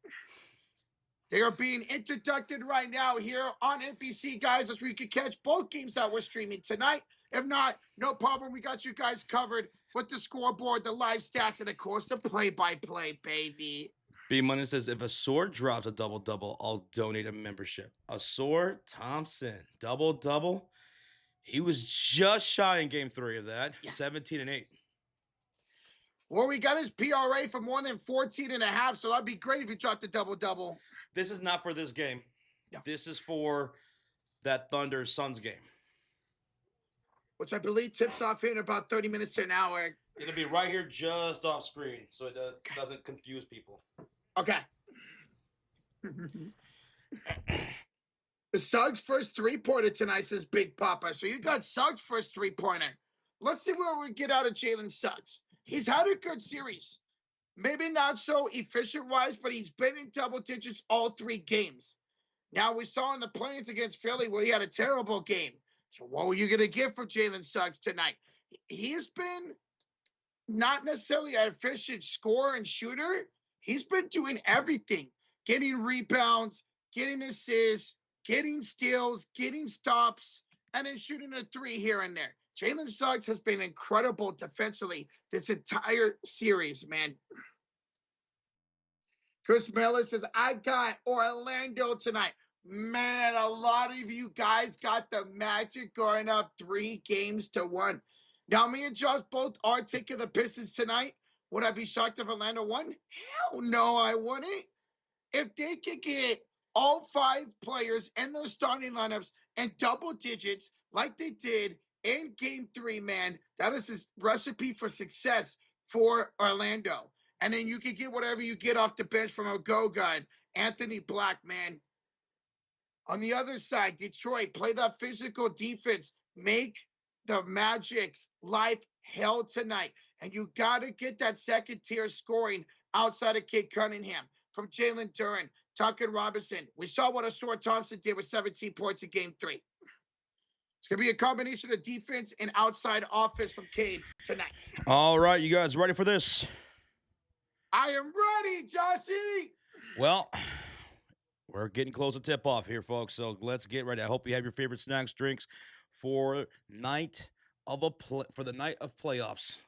They are being introduced right now here on NBC, guys, as we can catch both games that we're streaming tonight. If not, no problem. We got you guys covered with the scoreboard, the live stats, and, of course, the play-by-play, baby. B-Money says, if a sword drops a double-double, I'll donate a membership. A sword Thompson, double-double. He was just shy in game 3 of that, 17-8. Well, we got his PRA for more than 14.5, so that'd be great if he dropped a double-double. This is not for this game. Yeah. This is for that Thunder Suns game, which I believe tips off in about 30 minutes to an hour. It'll be right here just off screen, so it doesn't confuse people. Okay. The Suggs' first 3-pointer tonight, says Big Papa. So you got Suggs' first 3-pointer. Let's see what we get out of Jalen Suggs. He's had a good series. Maybe not so efficient-wise, but he's been in double digits all 3 games. Now we saw in the Plains against Philly where he had a terrible game. So what were you going to get for Jalen Suggs tonight? He has been not necessarily an efficient scorer and shooter. He's been doing everything, getting rebounds, getting assists, getting steals, getting stops, and then shooting a three here and there. Jalen Suggs has been incredible defensively this entire series, man. Chris Miller says, I got Orlando tonight. Man, a lot of you guys got the Magic going up 3-1. Now, me and Josh both are taking the Pistons tonight. Would I be shocked if Orlando won? Hell no, I wouldn't. If they could get all 5 players in their starting lineups in double digits like they did in Game 3, man, that is a recipe for success for Orlando. And then you can get whatever you get off the bench from a go-gun. Anthony Black, man. On the other side, Detroit, play that physical defense. Make the Magic's life hell tonight. And you got to get that second-tier scoring outside of Kate Cunningham from Jalen Duren, Duncan Robinson. We saw what Asor Thompson did with 17 points in Game 3. It's going to be a combination of defense and outside offense from Cade tonight. All right, you guys ready for this? I am ready, Joshy. Well, we're getting close to tip-off here, folks, so let's get ready. I hope you have your favorite snacks, drinks for the night of playoffs.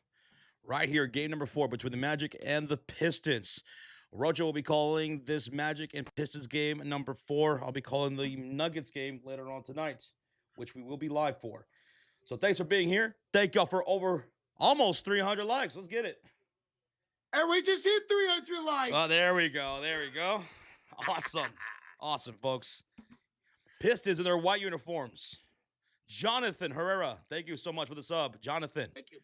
Right here, game number 4 between the Magic and the Pistons. Rojo will be calling this Magic and Pistons game number 4. I'll be calling the Nuggets game later on tonight, which we will be live for. So thanks for being here. Thank y'all for over almost 300 likes. Let's get it. And we just hit 300 likes. Oh, there we go. There we go. Awesome. Awesome, folks. Pistons in their white uniforms. Jonathan Herrera. Thank you so much for the sub, Jonathan. Thank you.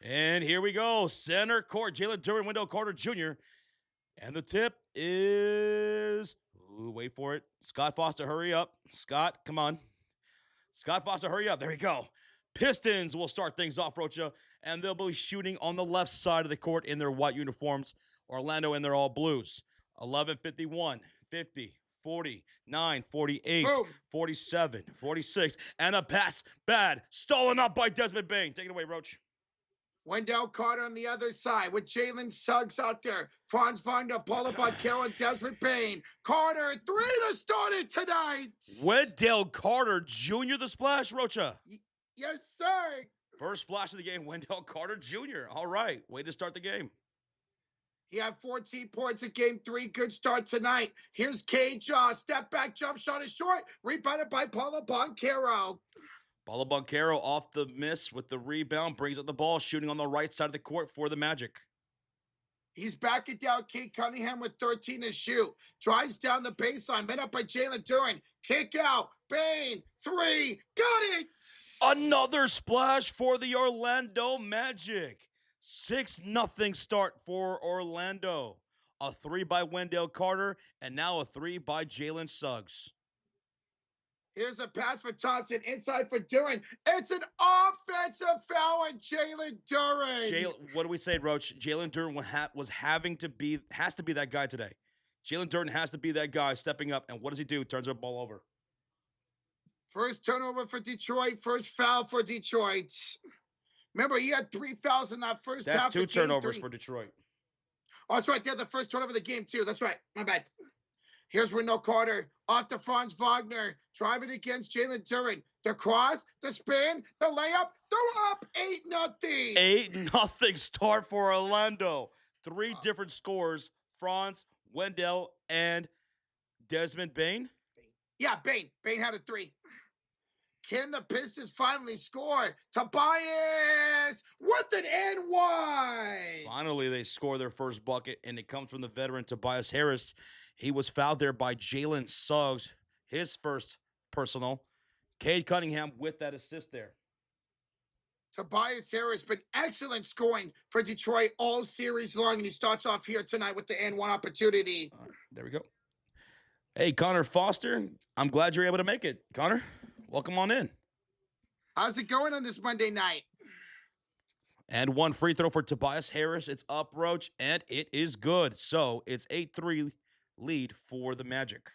And here we go. Center court, Jalen Duren, Wendell Carter Jr. And the tip is, wait for it. Scott Foster, hurry up. Scott, come on. Scott Foster, hurry up. There we go. Pistons will start things off, Rocha, and they'll be shooting on the left side of the court in their white uniforms. Orlando in their all blues. 11:51, 50, 49, 48, Boom. 47, 46, and a pass bad. Stolen up by Desmond Bane. Take it away, Roach. Wendell Carter on the other side with Jalen Suggs out there. Franz Wagner, Paula Banchero, and Desmond Bane. Carter, 3 to start it tonight. Wendell Carter Jr. the splash, Rocha. Yes, sir. First splash of the game, Wendell Carter Jr. All right, way to start the game. He had 14 points in Game 3. Good start tonight. Here's Cade Jaw. Step back, jump shot is short. Rebounded by Paula Banchero. Paula Banchero off the miss with the rebound. Brings up the ball, shooting on the right side of the court for the Magic. He's backing down Kate Cunningham with 13 to shoot. Drives down the baseline. Met up by Jalen Duren. Kick out. Bane. 3. Got it. Another splash for the Orlando Magic. 6-0 start for Orlando. A 3 by Wendell Carter, and now a 3 by Jalen Suggs. Here's a pass for Thompson. Inside for Duren. It's an offensive foul on Jalen Duren. What do we say, Roach? Jalen Duren has to be that guy today. Jalen Duren has to be that guy stepping up, and what does he do? Turns the ball over. First turnover for Detroit. First foul for Detroit. Remember, he had 3 fouls in that first half. That's 2 turnovers for Detroit. Oh, that's right. They had the first turnover of the game, too. That's right. My bad. Here's Wendell Carter off to Franz Wagner. Driving against Jalen Duren. The cross, the spin, the layup. They're up 8-0. 8-0 start for Orlando. 3 different scores. Franz, Wendell, and Desmond Bane. Yeah, Bane. Bane had a 3. Can the Pistons finally score? Tobias with an N1. Finally, they score their first bucket, and it comes from the veteran Tobias Harris. He was fouled there by Jalen Suggs, his first personal. Cade Cunningham with that assist there. Tobias Harris been excellent scoring for Detroit all series long, and he starts off here tonight with the N1 opportunity. There we go. Hey, Connor Foster, I'm glad you're able to make it. Connor, welcome on in. How's it going on this Monday night? And 1 free throw for Tobias Harris. It's up, Roach, and it is good. So it's 8-3 lead for the Magic.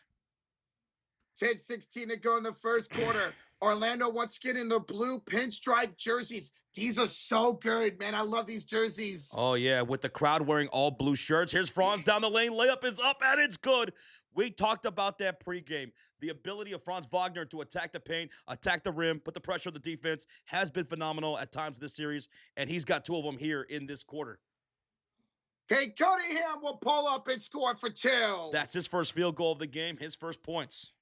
10:16 to go in the first quarter. Orlando once again in the blue pinstripe jerseys. These are so good, man. I love these jerseys. Oh, yeah, with the crowd wearing all blue shirts. Here's Franz down the lane. Layup is up, and it's good. We talked about that pregame. The ability of Franz Wagner to attack the paint, attack the rim, put the pressure on the defense has been phenomenal at times this series, and he's got 2 of them here in this quarter. Okay, Cunningham will pull up and score for 2. That's his first field goal of the game, his first points.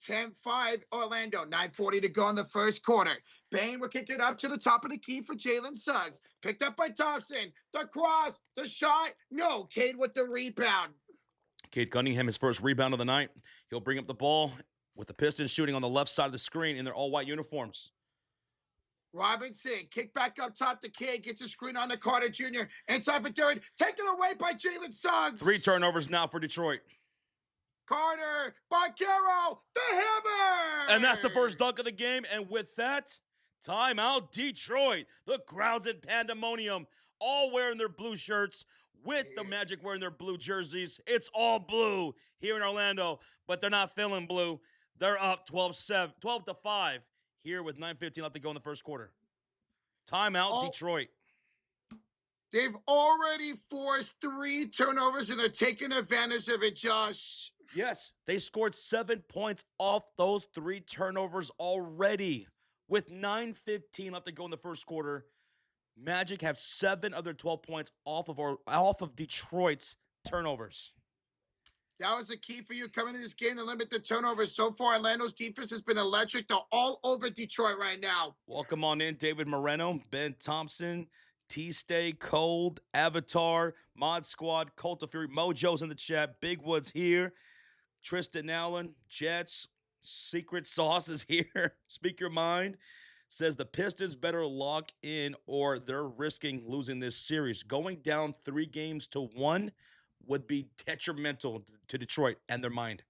10-5 Orlando. 9:40 to go in the first quarter. Bane will kick it up to the top of the key for Jalen Suggs. Picked up by Thompson. The cross, the shot. No, Cade with the rebound. Cade Cunningham, his first rebound of the night. He'll bring up the ball with the Pistons shooting on the left side of the screen in their all-white uniforms. Robinson, kick back up top to Cade. Gets a screen on the Carter Jr. Inside for third. Taken away by Jalen Suggs. 3 turnovers now for Detroit. Carter, Banchero, the hammer! And that's the first dunk of the game. And with that, timeout Detroit. The crowd's in pandemonium, all wearing their blue shirts with the Magic wearing their blue jerseys. It's all blue here in Orlando, but they're not feeling blue. They're up 12-5 here with 9:15 left to go in the first quarter. Timeout Detroit. They've already forced 3 turnovers, and they're taking advantage of it, Josh. Yes, they scored 7 points off those 3 turnovers already. With 9:15 left to go in the first quarter, Magic have 7 of their 12 points off of Detroit's turnovers. That was the key for you coming to this game to limit the turnovers. So far, Orlando's defense has been electric. They're all over Detroit right now. Welcome on in, David Moreno, Ben Thompson, T-Stay, Cold, Avatar, Mod Squad, Cult of Fury, Mojo's in the chat, Big Woods here, Tristan Allen, Jets, Secret Sauce is here. Speak your mind. Says the Pistons better lock in or they're risking losing this series. Going down 3-1 would be detrimental to Detroit and their mind.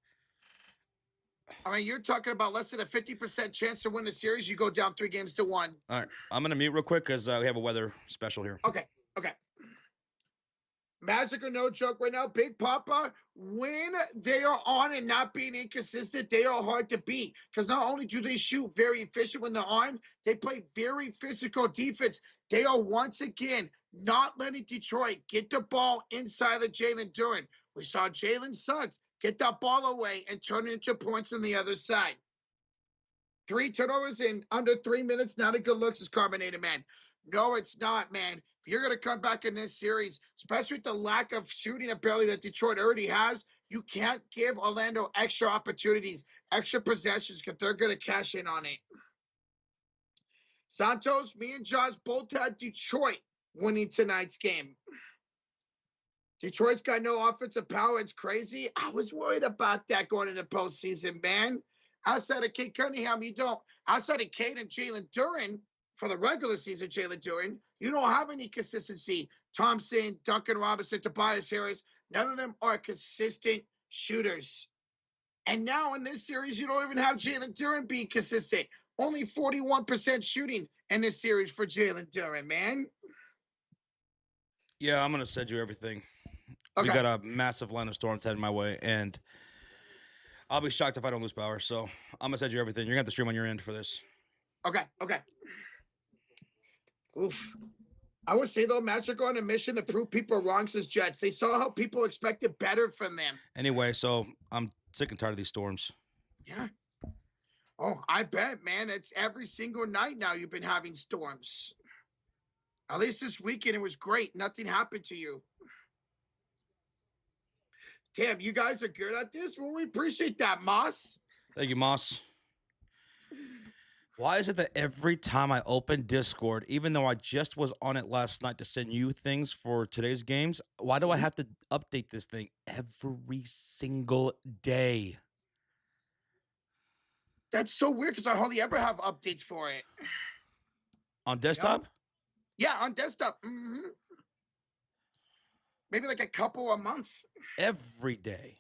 I mean, you're talking about less than a 50% chance to win the series. You go down 3-1. All right, I'm going to mute real quick because we have a weather special here. Okay. Magic are no joke right now. Big Papa, when they are on and not being inconsistent, they are hard to beat. Because not only do they shoot very efficient when they're on, they play very physical defense. They are once again not letting Detroit get the ball inside of Jalen Duren. We saw Jalen Suggs get that ball away and turn it into points on the other side. 3 turnovers in under 3 minutes. Not a good look, as Carbonated Man. No, it's not, man. If you're going to come back in this series, especially with the lack of shooting ability that Detroit already has, you can't give Orlando extra opportunities, extra possessions, because they're going to cash in on it. Santos, me and Josh both had Detroit winning tonight's game. Detroit's got no offensive power. It's crazy. I was worried about that going into postseason, man. Outside of Cade Cunningham, you don't. Outside of Cade and Jalen Duren, for the regular season, Jalen Duren, you don't have any consistency. Thompson, Duncan Robinson, Tobias Harris, none of them are consistent shooters. And now in this series, you don't even have Jalen Duren being consistent. Only 41% shooting in this series for Jalen Duren, man. Yeah, I'm going to send you everything. Okay. We got a massive line of storms heading my way, and I'll be shocked if I don't lose power. So I'm going to send you everything. You're going to have to stream on your end for this. Okay. Oof. I would say, though, Magic are on a mission to prove people wrong, says Jets. They saw how people expected better from them. Anyway, so I'm sick and tired of these storms. Yeah. Oh, I bet, man. It's every single night now you've been having storms. At least this weekend, it was great. Nothing happened to you. Damn, you guys are good at this? Well, we appreciate that, Moss. Thank you, Moss. Why is it that every time I open Discord, even though I just was on it last night to send you things for today's games, why do I have to update this thing every single day? That's so weird because I hardly ever have updates for it. On desktop? Yeah, on desktop. Mm-hmm. Maybe like a couple a month. Every day.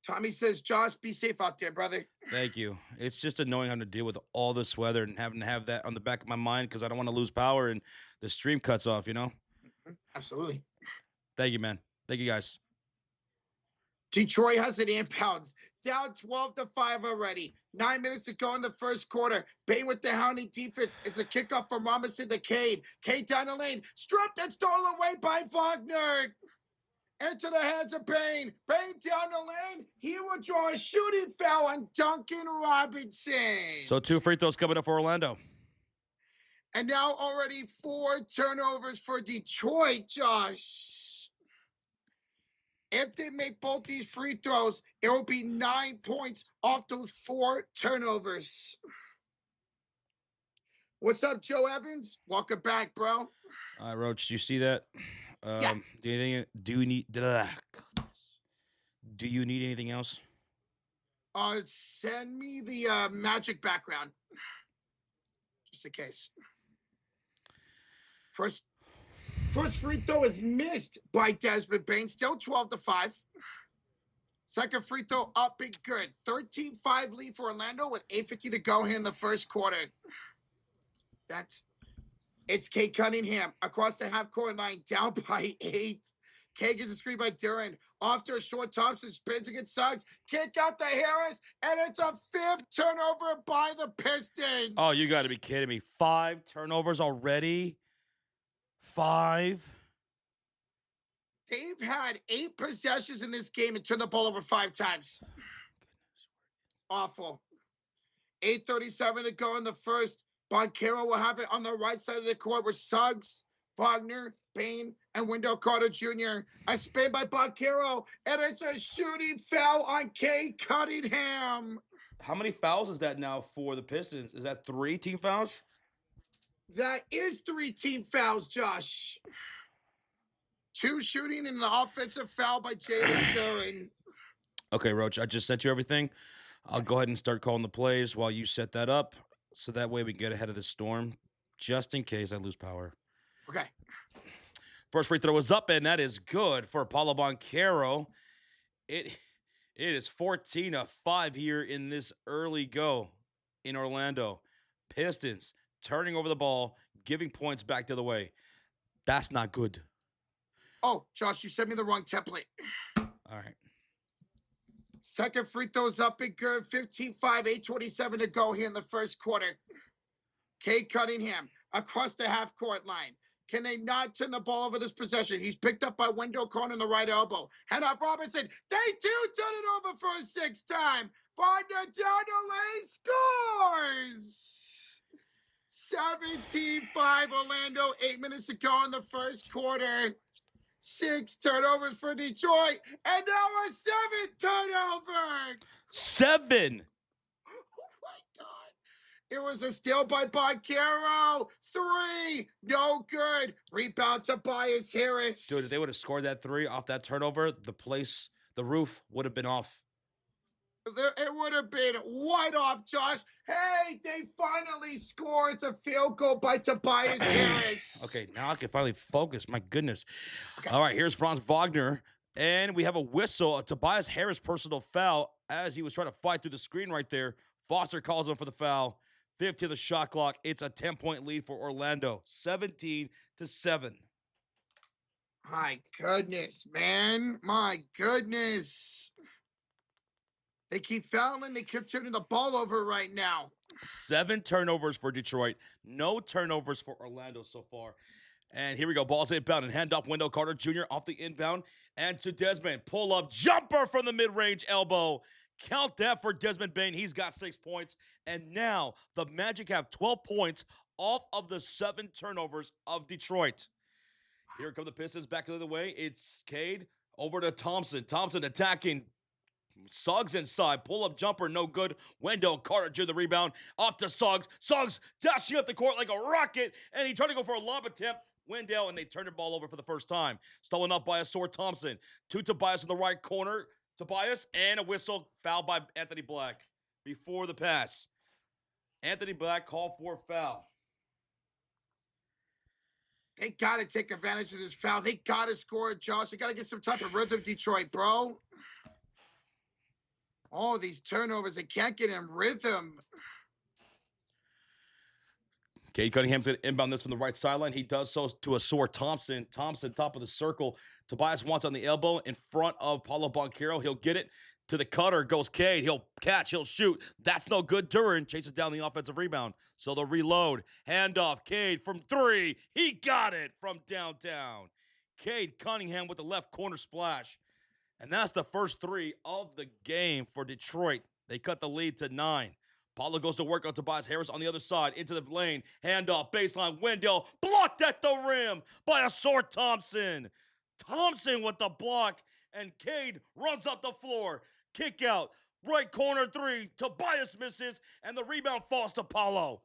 Tommy says, Josh, be safe out there, brother. Thank you. It's just annoying having to deal with all this weather and having to have that on the back of my mind because I don't want to lose power and the stream cuts off, you know? Absolutely. Thank you, man. Thank you, guys. Detroit has an inbounds. Down 12-5 already. 9 minutes to go in the first quarter. Bain with the hounding defense. It's a kickoff from Robinson to Cade. Cade down the lane. Stripped and stolen away by Wagner. Into the hands of Bain. Bain down the lane. He will draw a shooting foul on Duncan Robinson. So 2 free throws coming up for Orlando. And now already 4 turnovers for Detroit, Josh. If they make both these free throws, it will be 9 points off those 4 turnovers. What's up, Joe Evans? Welcome back, bro. All right, Roach, do you see that? Yeah. Do you need anything else? Send me the Magic background. Just in case. First free throw is missed by Desmond Bain. Still 12-5. Second free throw up and good. 13-5 lead for Orlando with 8:50 to go here in the first quarter. It's Cade Cunningham across the half-court line, down by 8. Cade gets a screen by Duran. Off to a short Thompson, spins against Suggs. Kick out to Harris, and it's a 5th turnover by the Pistons. Oh, you got to be kidding me. 5 turnovers already? 5? They've had 8 possessions in this game and turned the ball over 5 times. Awful. 8:37 to go in the first. Boncaro will have it on the right side of the court with Suggs, Wagner, Bain, and Wendell Carter Jr. A spin by Boncaro, and it's a shooting foul on Cade Cunningham. How many fouls is that now for the Pistons? Is that 3 team fouls? That is 3 team fouls, Josh. 2 shooting and an offensive foul by Jalen Duran. Okay, Roach, I just sent you everything. I'll go ahead and start calling the plays while you set that up, so that way we get ahead of the storm, just in case I lose power. Okay. First free throw is up, and that is good for Paulo Boncaro. It is 14-5 here in this early go in Orlando. Pistons turning over the ball, giving points back the other way. That's not good. Oh, Josh, you sent me the wrong template. All right. Second free throws up and good. 15-5, 8:27 to go here in the first quarter. Cade Cunningham across the half-court line. Can they not turn the ball over this possession? He's picked up by Wendell Carter in the right elbow. Hand off Robinson. They do turn it over for a 6th time. Wagner down the lane, scores! 17-5 Orlando. 8 minutes to go in the first quarter. 6 turnovers for Detroit, and now a 7th turnover. 7. Oh my God! It was a steal by Boncaro. 3, no good. Rebound to Tobias Harris. Dude, if they would have scored that 3 off that turnover, the roof would have been off. It would have been white off, Josh. Hey, they finally scored. It's a field goal by Tobias Harris. Okay, now I can finally focus. My goodness. Okay. All right, here's Franz Wagner, and we have a whistle, a Tobias Harris personal foul as he was trying to fight through the screen right there. Foster calls him for the foul. 15 the shot clock. It's a 10-point lead for Orlando, 17-7. My goodness, man. My goodness. They keep fouling. They keep turning the ball over right now. 7 turnovers for Detroit. No turnovers for Orlando so far. And here we go. Ball's inbound and handoff. Wendell Carter Jr. off the inbound. And to Desmond. Pull-up jumper from the mid-range elbow. Count that for Desmond Bain. He's got 6 points. And now the Magic have 12 points off of the 7 turnovers of Detroit. Here come the Pistons back the other way. It's Cade over to Thompson. Thompson attacking. Suggs inside. Pull-up jumper, no good. Wendell Carter Jr. the rebound. Off to Suggs. Suggs dashing up the court like a rocket. And he tried to go for a lob attempt. Wendell, and they turned the ball over for the first time. Stolen up by a sore Thompson. To Tobias in the right corner. Tobias, and a whistle. Foul by Anthony Black before the pass. Anthony Black called for a foul. They got to take advantage of this foul. They got to score, Josh. They got to get some type of rhythm, Detroit, bro. Oh, these turnovers, they can't get in rhythm. Cade Cunningham's going to inbound this from the right sideline. He does so to a sore Thompson. Thompson, top of the circle. Tobias wants on the elbow in front of Paulo Banchero. He'll get it to the cutter. Goes Cade. He'll catch. He'll shoot. That's no good. Duran chases down the offensive rebound. So they'll reload. Handoff. Cade from 3. He got it from downtown. Cade Cunningham with the left corner splash. And that's the first 3 of the game for Detroit. They cut the lead to 9. Paulo goes to work on Tobias Harris on the other side, into the lane, handoff, baseline, Wendell, blocked at the rim by a sore Thompson. Thompson with the block, and Cade runs up the floor. Kick out, right corner 3, Tobias misses, and the rebound falls to Paulo.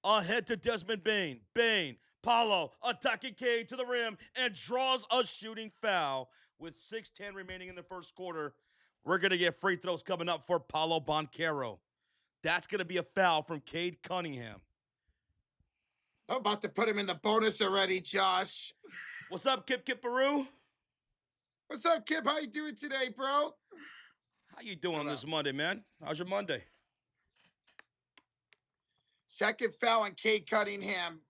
Ahead to Desmond Bane. Paulo attacking Cade to the rim and draws a shooting foul with 6:10 remaining in the first quarter. We're going to get free throws coming up for Paulo Banchero. That's going to be a foul from Cade Cunningham. I'm about to put him in the bonus already, Josh. What's up, Kip Peru? What's up, Kip? How you doing today, bro? How you doing on this Monday, man? How's your Monday? Second foul on Cade Cunningham.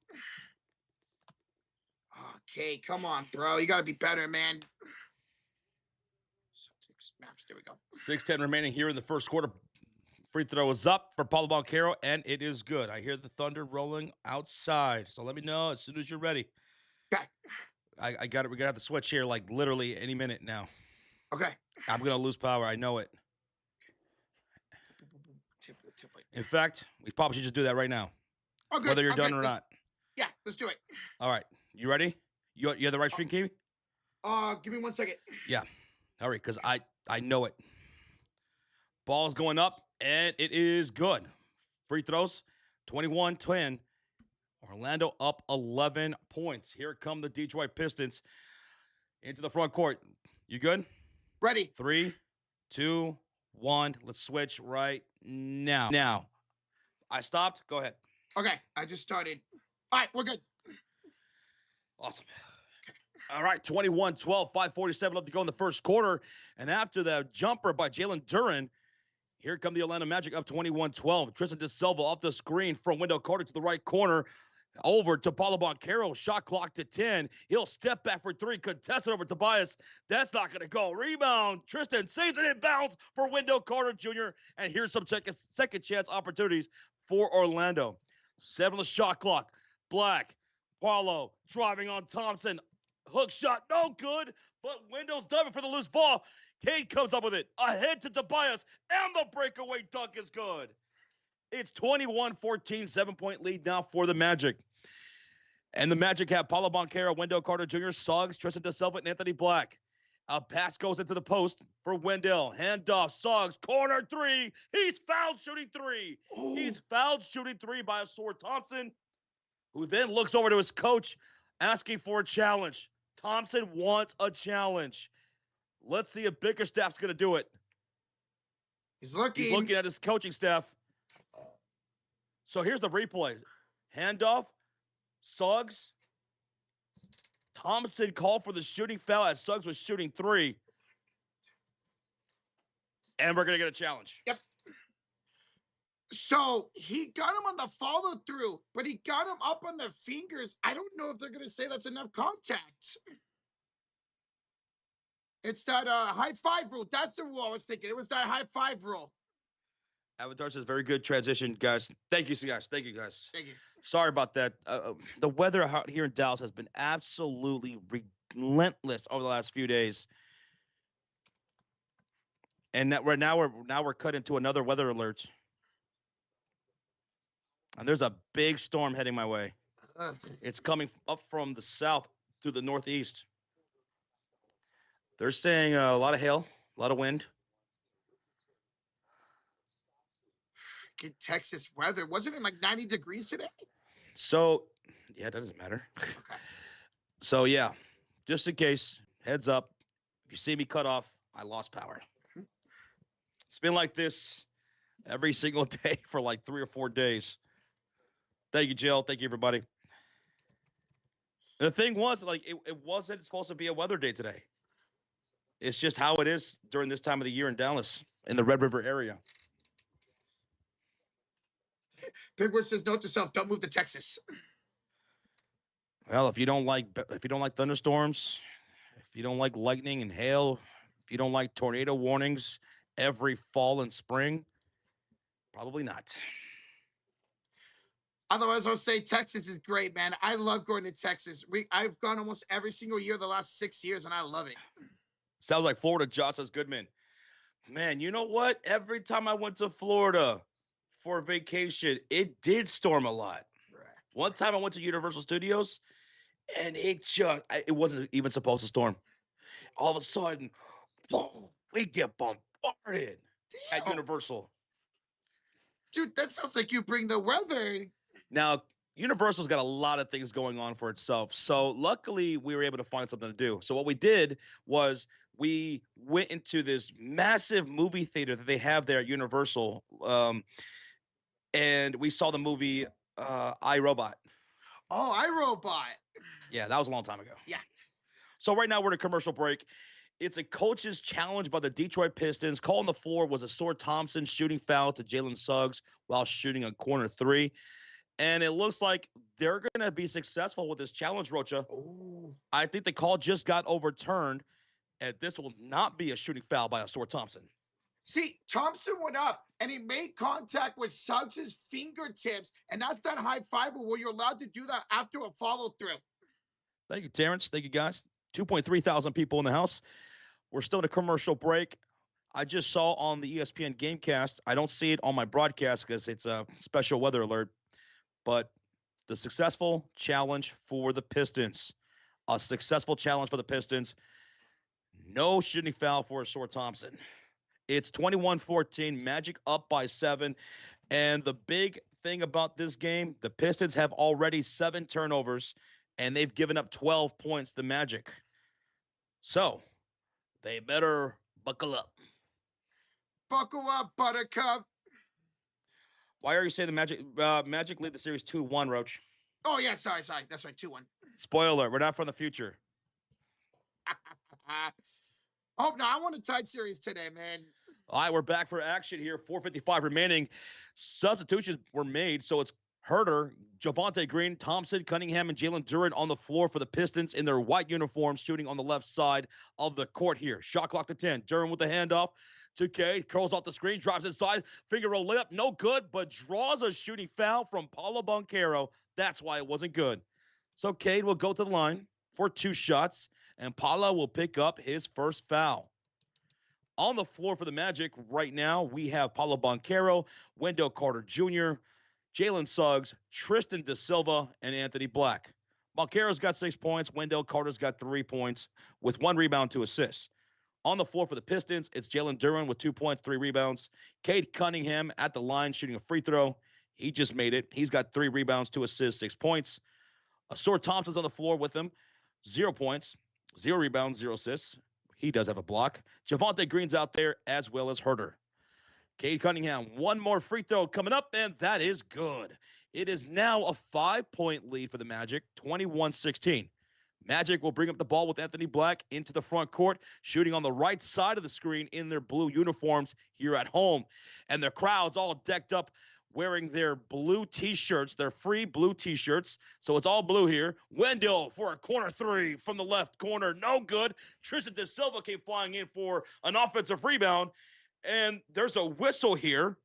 Okay, come on, bro. You got to be better, man. Maps, there we go. 6:10 remaining here in the first quarter. Free throw is up for Paulo Banchero, and it is good. I hear the thunder rolling outside, so let me know as soon as you're ready. Okay. I got it. We're going to have to switch here like literally any minute now. Okay. I'm going to lose power. I know it. In fact, we probably should just do that right now. Okay. Whether you're done or not. Yeah, let's do it. All right. You ready? You have the right stream key? Give me 1 second. Yeah. All right, because I know it. Ball's going up, and it is good. Free throws, 21-10. Orlando up 11 points. Here come the Detroit Pistons into the front court. You good? Ready. 3, 2, 1. Let's switch right now. Now, I stopped. Go ahead. Okay, I just started. All right, we're good. Awesome. All right, 21-12, 5:47 left to go in the first quarter. And after the jumper by Jalen Duran, here come the Orlando Magic up 21-12. Tristan DeSilva off the screen from Wendell Carter to the right corner. Over to Paulo Banchero. Shot clock to 10. He'll step back for 3. Contested over Tobias. That's not going to go. Rebound. Tristan saves it in bounds for Wendell Carter Jr. And here's some second chance opportunities for Orlando. 7 on the shot clock. Black. Paulo driving on Thompson. Hook shot, no good, but Wendell's diving for the loose ball. Cade comes up with it. Ahead to Tobias, and the breakaway dunk is good. It's 21-14, 7-point lead now for the Magic. And the Magic have Paulo Banchero, Wendell Carter Jr., Suggs, Tristan DeSilva, and Anthony Black. A pass goes into the post for Wendell. Handoff, Suggs, corner 3. He's fouled shooting 3. Ooh. He's fouled shooting 3 by a sore Thompson, who then looks over to his coach asking for a challenge. Thompson wants a challenge. Let's see if Bickerstaff's going to do it. He's looking at his coaching staff. So here's the replay. Handoff, Suggs. Thompson called for the shooting foul as Suggs was shooting 3. And we're going to get a challenge. Yep. So he got him on the follow through, but he got him up on the fingers. I don't know if they're going to say that's enough contact. It's that high five rule. That's the rule I was thinking. It was that high five rule. Avatar says very good transition, guys. Thank you, guys. Thank you, guys. Thank you. Sorry about that. The weather out here in Dallas has been absolutely relentless over the last few days. And that right now we're cut into another weather alert. And there's a big storm heading my way. It's coming up from the south through the northeast. They're saying a lot of hail, a lot of wind. Good Texas weather. Wasn't it like 90 degrees today? So, yeah, that doesn't matter. Okay. So, yeah, just in case, heads up. If you see me cut off, I lost power. It's been like this every single day for like 3 or 4 days. Thank you, Jill. Thank you, everybody. And the thing was, like, it wasn't supposed to be a weather day today. It's just how it is during this time of the year in Dallas, in the Red River area. Big Word says note to self: don't move to Texas. Well, if you don't like thunderstorms, if you don't like lightning and hail, if you don't like tornado warnings every fall and spring, probably not. Otherwise, I'll say Texas is great, man. I love going to Texas. I've gone almost every single year the last 6 years, and I love it. Sounds like Florida. Josh says Goodman. Man, you know what? Every time I went to Florida for vacation, it did storm a lot. One time I went to Universal Studios, and it wasn't even supposed to storm. All of a sudden, boom, we get bombarded at Oh, Universal. dude, that sounds like you bring the weather. Now, Universal's got a lot of things going on for itself. So luckily we were able to find something to do. So what we did was we went into this massive movie theater that they have there at Universal. And we saw the movie I, Robot. Oh, iRobot. Yeah, that was a long time ago. Yeah. So right now we're in a commercial break. It's a coach's challenge by the Detroit Pistons. Call on the floor was a Sore Thompson shooting foul to Jalen Suggs while shooting a corner three. And it looks like they're going to be successful with this challenge, Rocha. Oh. I think the call just got overturned, and this will not be a shooting foul by a Sore Thompson. See, Thompson went up and he made contact with Suggs' fingertips, and that's that high fiber where you're allowed to do that after a follow through. Thank you, Terrence. Thank you, guys. 2.3 thousand people in the house. We're still in a commercial break. I just saw on the ESPN Gamecast. I don't see it on my broadcast because it's a special weather alert. But the successful challenge for the Pistons. A successful challenge for the Pistons. No shooting foul for a Sore Thompson. It's 21-14, Magic up by 7. And the big thing about this game, the Pistons have already 7 turnovers, and they've given up 12 points to Magic. So, they better buckle up. Buckle up, Buttercup. Why are you saying the Magic lead the series 2-1, Roach? Oh, yeah, sorry. That's right, 2-1. Spoiler, we're not from the future. Oh, no, I want a tight series today, man. All right, we're back for action here. 4:55 remaining. Substitutions were made, so it's Herter, Javonte Green, Thompson, Cunningham, and Jalen Duren on the floor for the Pistons in their white uniforms, shooting on the left side of the court here. Shot clock to 10. Duren with the handoff to Cade, curls off the screen, drives inside. Finger roll layup, no good, but draws a shooting foul from Paulo Banchero. That's why it wasn't good. So Cade will go to the line for 2 shots, and Paulo will pick up his first foul. On the floor for the Magic right now, we have Paulo Banchero, Wendell Carter Jr., Jalen Suggs, Tristan Da Silva, and Anthony Black. Banchero's got 6 points. Wendell Carter's got 3 points with 1 rebound, 2 assists. On the floor for the Pistons, it's Jalen Duren with 2 points, 3 rebounds. Cade Cunningham at the line shooting a free throw. He just made it. He's got 3 rebounds, 2 assists, 6 points. Sore Thompson's on the floor with him. 0 points, 0 rebounds, 0 assists. He does have a block. Javonte Green's out there as well as Herter. Cade Cunningham, 1 more free throw coming up, and that is good. It is now a 5-point lead for the Magic, 21-16. Magic will bring up the ball with Anthony Black into the front court, shooting on the right side of the screen in their blue uniforms here at home. And their crowd's all decked up wearing their blue T-shirts, their free blue T-shirts. So it's all blue here. Wendell for a corner 3 from the left corner. No good. Tristan Da Silva came flying in for an offensive rebound. And there's a whistle here.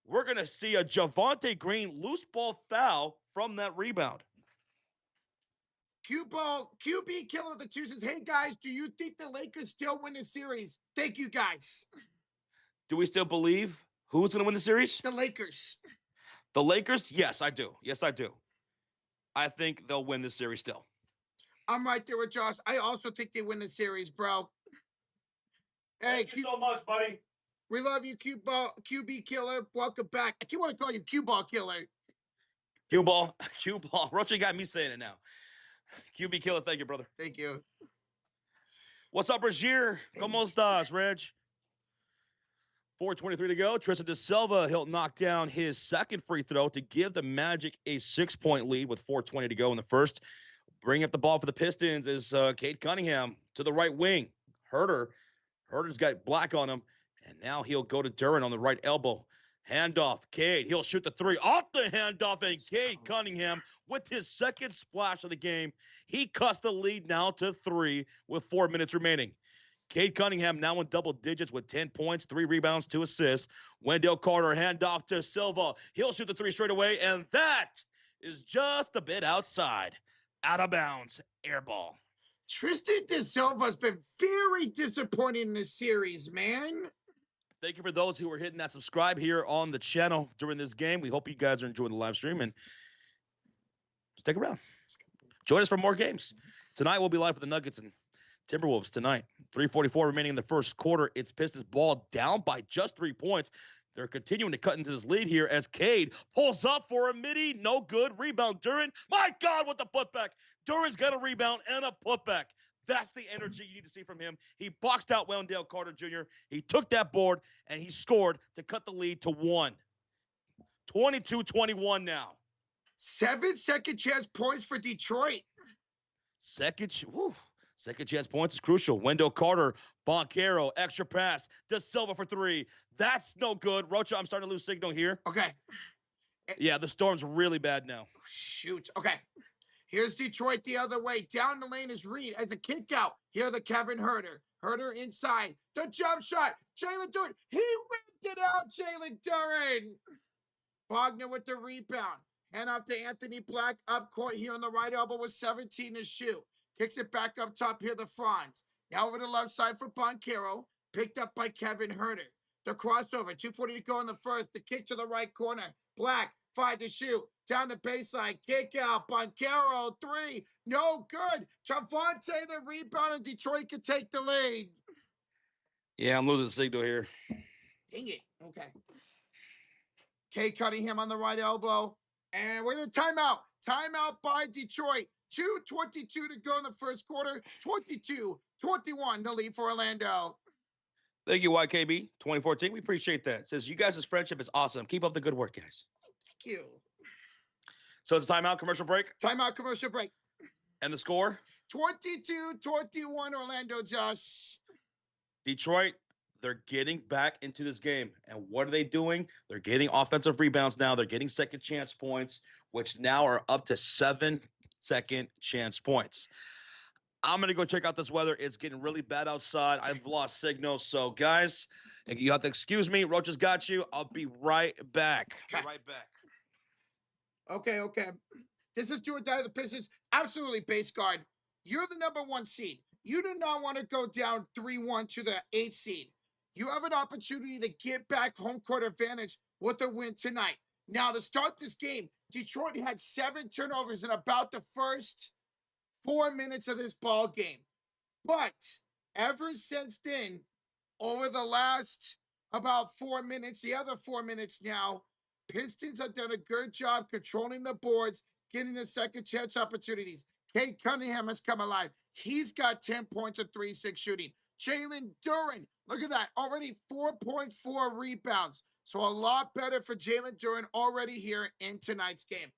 We're going to see a Javonte Green loose ball foul from that rebound. QB Killer of the Two says, hey, guys, do you think the Lakers still win the series? Thank you, guys. Do we still believe who's going to win the series? The Lakers. The Lakers? Yes, I do. Yes, I do. I think they'll win this series still. I'm right there with Josh. I also think they win the series, bro. Hey, Thank you so much, buddy. We love you, QB Killer. Welcome back. I keep want to call you Q-Ball Killer. Q-Ball. Rocha got me saying it now. QB Killer, thank you, brother. Thank you. What's up, Rajier? ¿Cómo estás, Reg? 4:23 to go. Tristan Da Silva, he'll knock down his second free throw to give the Magic a 6-point lead with 4:20 to go in the first. Bringing up the ball for the Pistons is Cade Cunningham to the right wing. Herter's got Black on him, and now he'll go to Duren on the right elbow. Handoff, Cade. He'll shoot the three off the handoff, and Cade Cunningham with his second splash of the game. He cuts the lead now to 3 with 4 minutes remaining. Cade Cunningham now in double digits with 10 points, 3 rebounds, 2 assists. Wendell Carter handoff to Silva. He'll shoot the three straight away, and that is just a bit outside. Out of bounds, air ball. Tristan De Silva's been very disappointing in this series, man. Thank you for those who are hitting that subscribe here on the channel during this game. We hope you guys are enjoying the live stream, and stick around. Join us for more games. Tonight we'll be live for the Nuggets and Timberwolves tonight. 3:44 remaining in the first quarter. It's Pistons ball down by just 3 points. They're continuing to cut into this lead here as Cade pulls up for a midi. No good. Rebound, Duren. My God, what the putback. Duren's got a rebound and a putback. That's the energy you need to see from him. He boxed out Wendell Carter Jr. He took that board, and he scored to cut the lead to 1. 22-21 now. 7 second chance points for Detroit. Second chance points is crucial. Wendell Carter, Boncaro, extra pass. De Silva for 3. That's no good. Rocha, I'm starting to lose signal here. Okay. Yeah, the storm's really bad now. Shoot. Okay. Here's Detroit the other way. Down the lane is Reed as a kick out. Here the Kevin Huerter. Huerter inside. The jump shot. Jalen Duren. He whipped it out, Jalen Duren. Wagner with the rebound. Hand off to Anthony Black up court here on the right elbow with 17 to shoot. Kicks it back up top here, the Franz. Now over the left side for Boncaro. Picked up by Kevin Huerter. The crossover. 2:40 to go in the first. The kick to the right corner. Black. 5 to shoot. Down the baseline. Kick out. Boncaro. 3. No good. Javonte the rebound, and Detroit can take the lead. Yeah, I'm losing signal here. Dang it. Okay. Cade Cunningham on the right elbow. And we're in a timeout. Timeout by Detroit. 2:22 to go in the first quarter. 22-21 the lead for Orlando. Thank you, YKB 2014. We appreciate that. It says you guys' friendship is awesome. Keep up the good work, guys. Thank you. So it's a timeout, commercial break. Timeout, commercial break. And the score? 22-21 Orlando, Josh. Detroit, they're getting back into this game. And what are they doing? They're getting offensive rebounds now. They're getting second chance points, which now are up to 7 second chance points. I'm going to go check out this weather. It's getting really bad outside. I've lost signal. So, guys, you have to excuse me. Roach has got you. I'll be right back. Okay. Right back. Okay. This is do or die of the Pistons. Absolutely base guard. You're the number 1 seed. You do not want to go down 3-1 to the 8th seed. You have an opportunity to get back home court advantage with a win tonight. Now, to start this game, Detroit had 7 turnovers in about the first 4 minutes of this ball game. But ever since then, over the last about 4 minutes, the other 4 minutes now, Pistons have done a good job controlling the boards, getting the second chance opportunities. Cade Cunningham has come alive. He's got 10 points of 3-6 shooting. Jalen Duren, look at that, already 4.4 rebounds. So a lot better for Jalen Duren already here in tonight's game.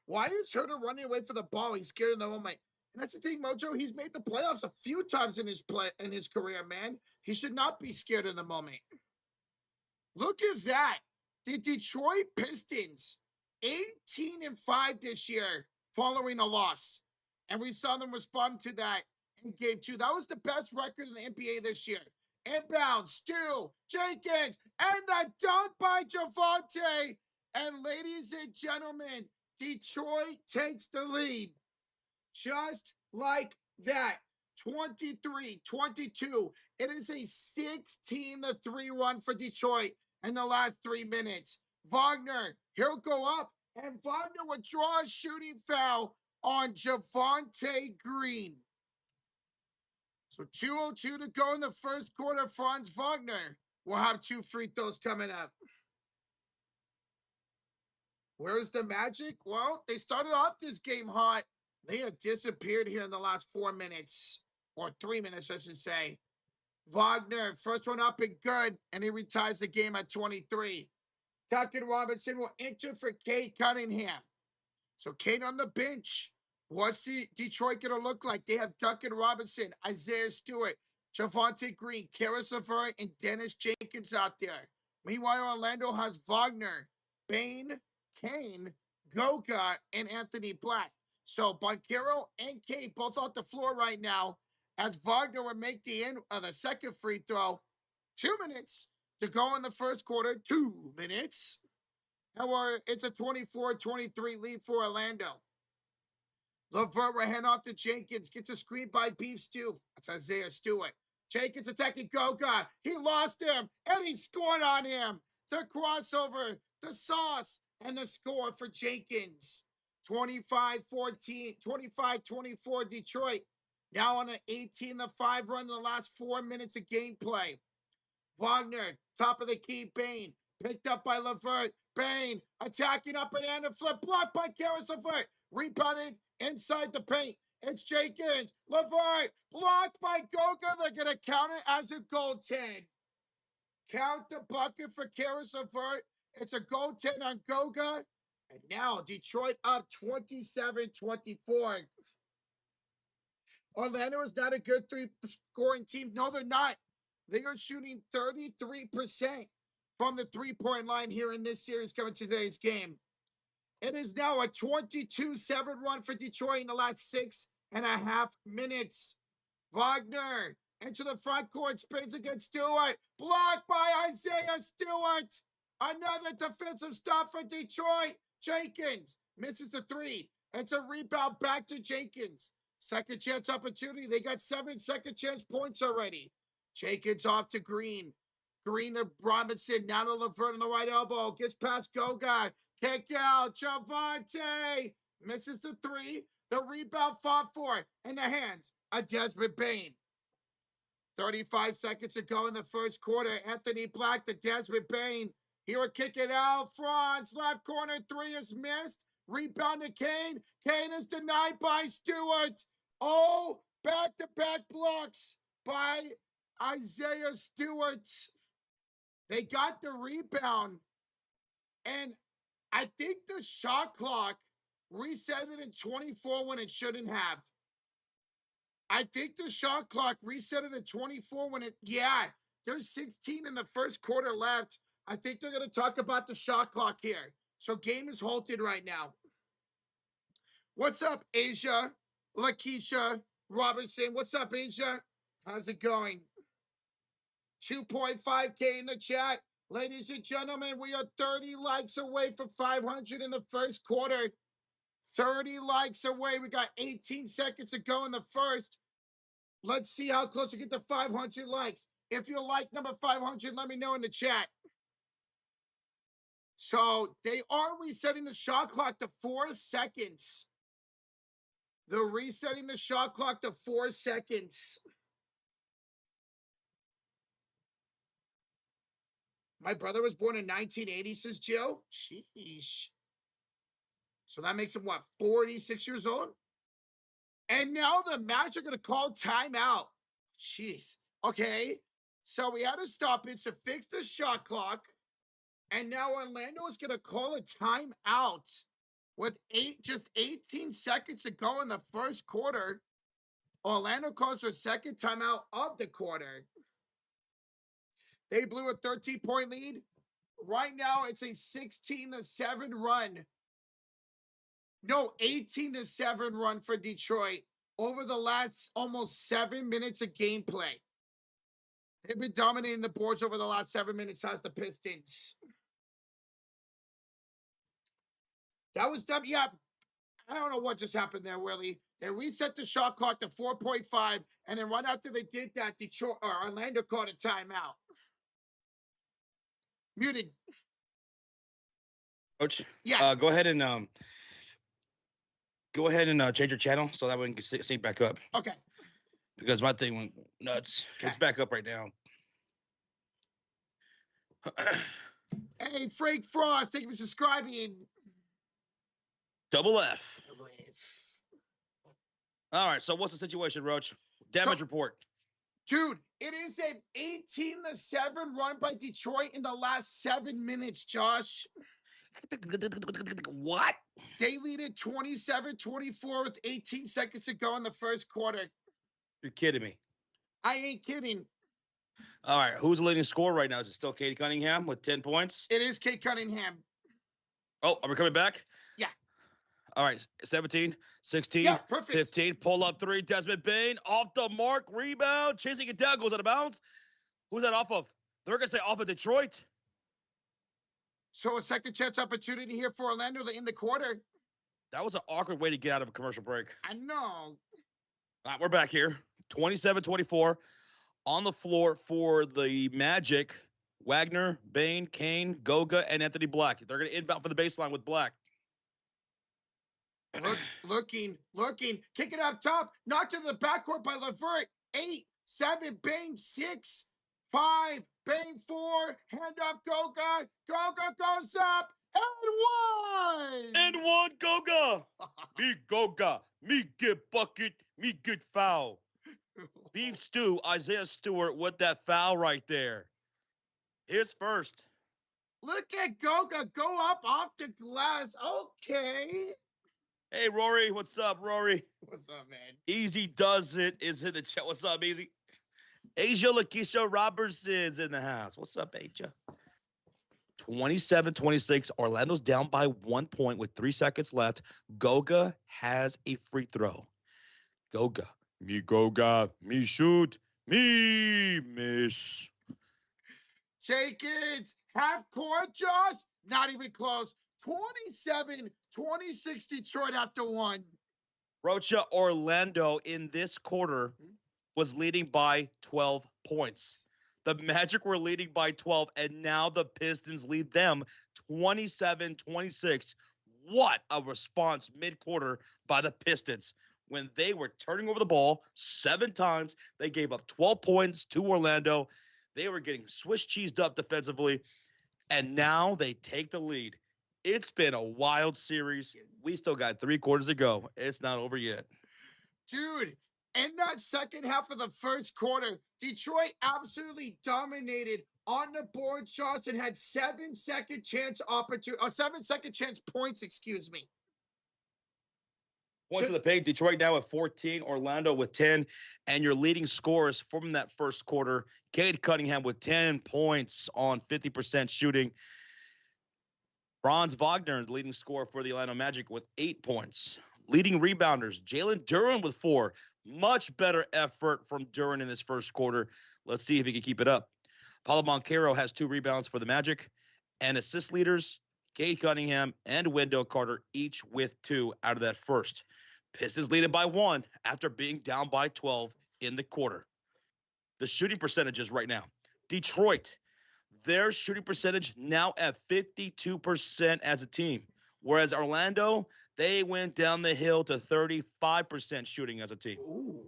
Why is Huerter running away for the ball? He's scared in the moment. And that's the thing, Mojo. He's made the playoffs a few times in his career, man. He should not be scared in the moment. Look at that. The Detroit Pistons, 18-5 this year following a loss. And we saw them respond to that in game 2. That was the best record in the NBA this year. Inbound, Stu, Jenkins, and the dunk by Javonte. And ladies and gentlemen, Detroit takes the lead. Just like that. 23-22. It is a 16-3 run for Detroit in the last 3 minutes. Wagner, he'll go up, and Wagner would draw a shooting foul on Javonte Green. So 2:02 to go in the first quarter. Franz Wagner will have 2 free throws coming up. Where's the Magic? Well, they started off this game hot. They have disappeared here in the last 4 minutes, or 3 minutes, I should say. Wagner, first one up and good, and he retires the game at 23. Duncan Robinson will enter for Cade Cunningham. So Cade on the bench. What's the Detroit going to look like? They have Duncan Robinson, Isaiah Stewart, Javonte Green, Karis LeVert, and Dennis Jenkins out there. Meanwhile, Orlando has Wagner, Bain, Kane, Goga, and Anthony Black. So Banchero and Kane both off the floor right now as Wagner would make the second free throw. 2 minutes to go in the first quarter. 2 minutes. However, it's a 24-23 lead for Orlando. LeVert will hand off to Jenkins. Gets a screen by Beef Stew. That's Isaiah Stewart. Jenkins attacking Goga. He lost him, and he scored on him. The crossover, the sauce, and the score for Jenkins. 25-14, 25-24 Detroit. Now on an 18-5 run in the last 4 minutes of gameplay. Wagner, top of the key, Bain. Picked up by LeVert. Bain attacking up and under flip. Blocked by Karis LeVert. Rebounded inside the paint. It's Jenkins. LeVert blocked by Goga. They're going to count it as a goaltend. Count the bucket for Karis LeVert. It's a goaltend on Goga. And now Detroit up 27-24. Orlando is not a good three-scoring team. No, they're not. They are shooting 33% from the three-point line here in this series coming to today's game. It is now a 22-7 run for Detroit in the last 6.5 minutes. Wagner into the front court, spins against Stewart. Blocked by Isaiah Stewart. Another defensive stop for Detroit. Jenkins misses the three. It's a rebound back to Jenkins. Second chance opportunity. They got 7 second chance points already. Jenkins off to Green. Green to Robinson. Now to LeVert on the right elbow. Gets past Goga. Kick out. Javonte misses the three. The rebound fought for in the hands of Desmond Bain. 35 seconds to go in the first quarter. Anthony Black to Desmond Bain. He will kick it out. Franz, left corner, three is missed. Rebound to Kane. Kane is denied by Stewart. Oh, back-to-back blocks by Isaiah Stewart. They got the rebound. And I think the shot clock reset it in 24 when it shouldn't have. I think the shot clock reset it at 24 when there's 16 in the first quarter left. I think they're going to talk about the shot clock here. So game is halted right now. What's up, Asia? Lakeisha Robinson. What's up, Asia? How's it going? 2.5K in the chat. Ladies and gentlemen, we are 30 likes away from 500 in the first quarter. 30 likes away. We got 18 seconds to go in the first. Let's see how close we get to 500 likes. If you like number 500, let me know in the chat. So they are resetting the shot clock to 4 seconds. They're resetting the shot clock to 4 seconds. My brother was born in 1980, says Joe. Sheesh. So that makes him, what, 46 years old? And now the Magic are going to call timeout. Jeez. Okay. So we had a stoppage to fix the shot clock. And now Orlando is going to call a timeout with just 18 seconds to go in the first quarter. Orlando calls their second timeout of the quarter. They blew a 13-point lead. Right now, it's a 16-7 run. No, 18-7 run for Detroit over the last almost 7 minutes of gameplay. They've been dominating the boards over the last 7 minutes as the Pistons. That was dumb. Yeah, I don't know what just happened there, Willie. They reset the shot clock to 4.5, and then right after they did that, Orlando called a timeout. Muted. Coach, yeah. Go ahead and change your channel so that way we can sync back up. Okay. Because my thing went nuts. Okay. It's back up right now. Hey, Frank Frost, thank you for subscribing. Double F. All right, so what's the situation, Roach? Damage report. Dude, it is an 18-7 run by Detroit in the last 7 minutes, Josh. What? They lead it 27-24 with 18 seconds to go in the first quarter. You're kidding me. I ain't kidding. All right, who's the leading scorer right now? Is it still Katie Cunningham with 10 points? It is Kate Cunningham. Oh, are we coming back? Yeah. All right, 17, 16, Yeah, perfect. 15. Pull up three. Desmond Bain off the mark. Rebound. Chasing it down. Goes out of bounds. Who's that off of? They're going to say off of Detroit. So a second chance opportunity here for Orlando to end the quarter. That was an awkward way to get out of a commercial break. I know. All right, we're back here. 27-24 on the floor for the Magic. Wagner, Bain, Kane, Goga, and Anthony Black. They're going to inbound for the baseline with Black. Looking. Kick it up top. Knocked into the backcourt by Levert. 8, 7, Bain 6, 5, Bain 4. Hand off Goga. Goga goes up. And 1. Goga. Me Goga. Me get bucket. Me get foul. Beef stew, Isaiah Stewart with that foul right there. Here's first. Look at Goga go up off the glass. Okay. Hey, Rory. What's up, Rory? What's up, man? Easy does it is in the chat. What's up, Easy? Asia Lakeisha Robertson's in the house. What's up, Asia? 27-26. Orlando's down by 1 point with 3 seconds left. Goga has a free throw. Goga. Me Goga. Me shoot. Me miss. Jenkins, half court, Josh. Not even close. 27-26 Detroit after 1. Rocha, Orlando in this quarter was leading by 12 points. The Magic were leading by 12, and now the Pistons lead them 27-26. What a response mid-quarter by the Pistons. When they were turning over the ball 7 times, they gave up 12 points to Orlando. They were getting Swiss cheesed up defensively, and now they take the lead. It's been a wild series. We still got 3 quarters to go. It's not over yet. Dude, in that second half of the first quarter, Detroit absolutely dominated on the board shots and had 7 second chance points, excuse me. Points to the paint. Detroit now at 14, Orlando with 10, and your leading scorers from that first quarter, Cade Cunningham with 10 points on 50% shooting. Franz Wagner, the leading scorer for the Orlando Magic with 8 points. Leading rebounders, Jalen Duren with 4. Much better effort from Duren in this first quarter. Let's see if he can keep it up. Paulo Banchero has 2 rebounds for the Magic. And assist leaders, Cade Cunningham and Wendell Carter, each with 2 out of that first. Pistons leading by 1 after being down by 12 in the quarter. The shooting percentages right now. Detroit, their shooting percentage now at 52% as a team. Whereas Orlando, they went down the hill to 35% shooting as a team. Ooh.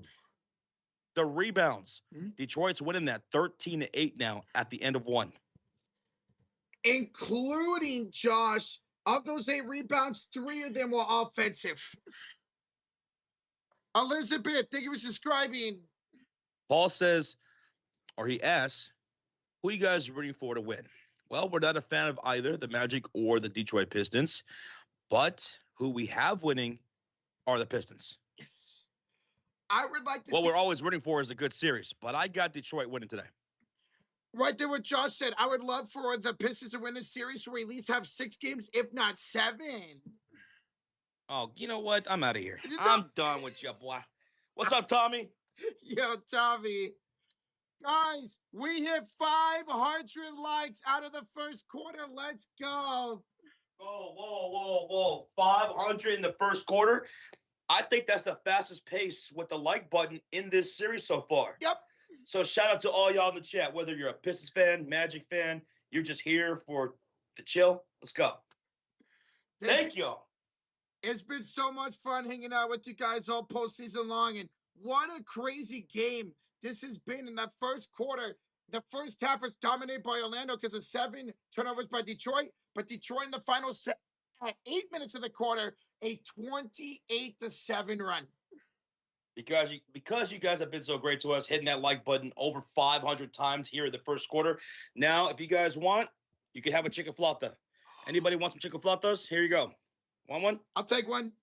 The rebounds, Detroit's winning that 13-8 now at the end of 1. Including, Josh, of those 8 rebounds, 3 of them were offensive. Elizabeth, thank you for subscribing. Paul says, or he asks, who you guys are rooting for to win? Well, we're not a fan of either the Magic or the Detroit Pistons, but who we have winning are the Pistons. Yes. I would like to What we're always rooting for is a good series, but I got Detroit winning today. Right there what Josh said. I would love for the Pistons to win this series so we at least have 6 games, if not 7. Oh, you know what? I'm out of here. I'm done with you, boy. What's up, Tommy? Yo, Tommy. Guys, we hit 500 likes out of the first quarter. Let's go. Whoa. 500 in the first quarter? I think that's the fastest pace with the like button in this series so far. Yep. So shout out to all y'all in the chat, whether you're a Pistons fan, Magic fan, you're just here for the chill. Let's go. Thank y'all. It's been so much fun hanging out with you guys all postseason long, and what a crazy game this has been in that first quarter. The first half was dominated by Orlando because of 7 turnovers by Detroit, but Detroit in the final set at 8 minutes of the quarter, a 28-7 run. Because you guys have been so great to us, hitting that like button over 500 times here in the first quarter. Now, if you guys want, you can have a chicken flauta. Anybody want some chicken flautas? Here you go. Want one? I'll take one.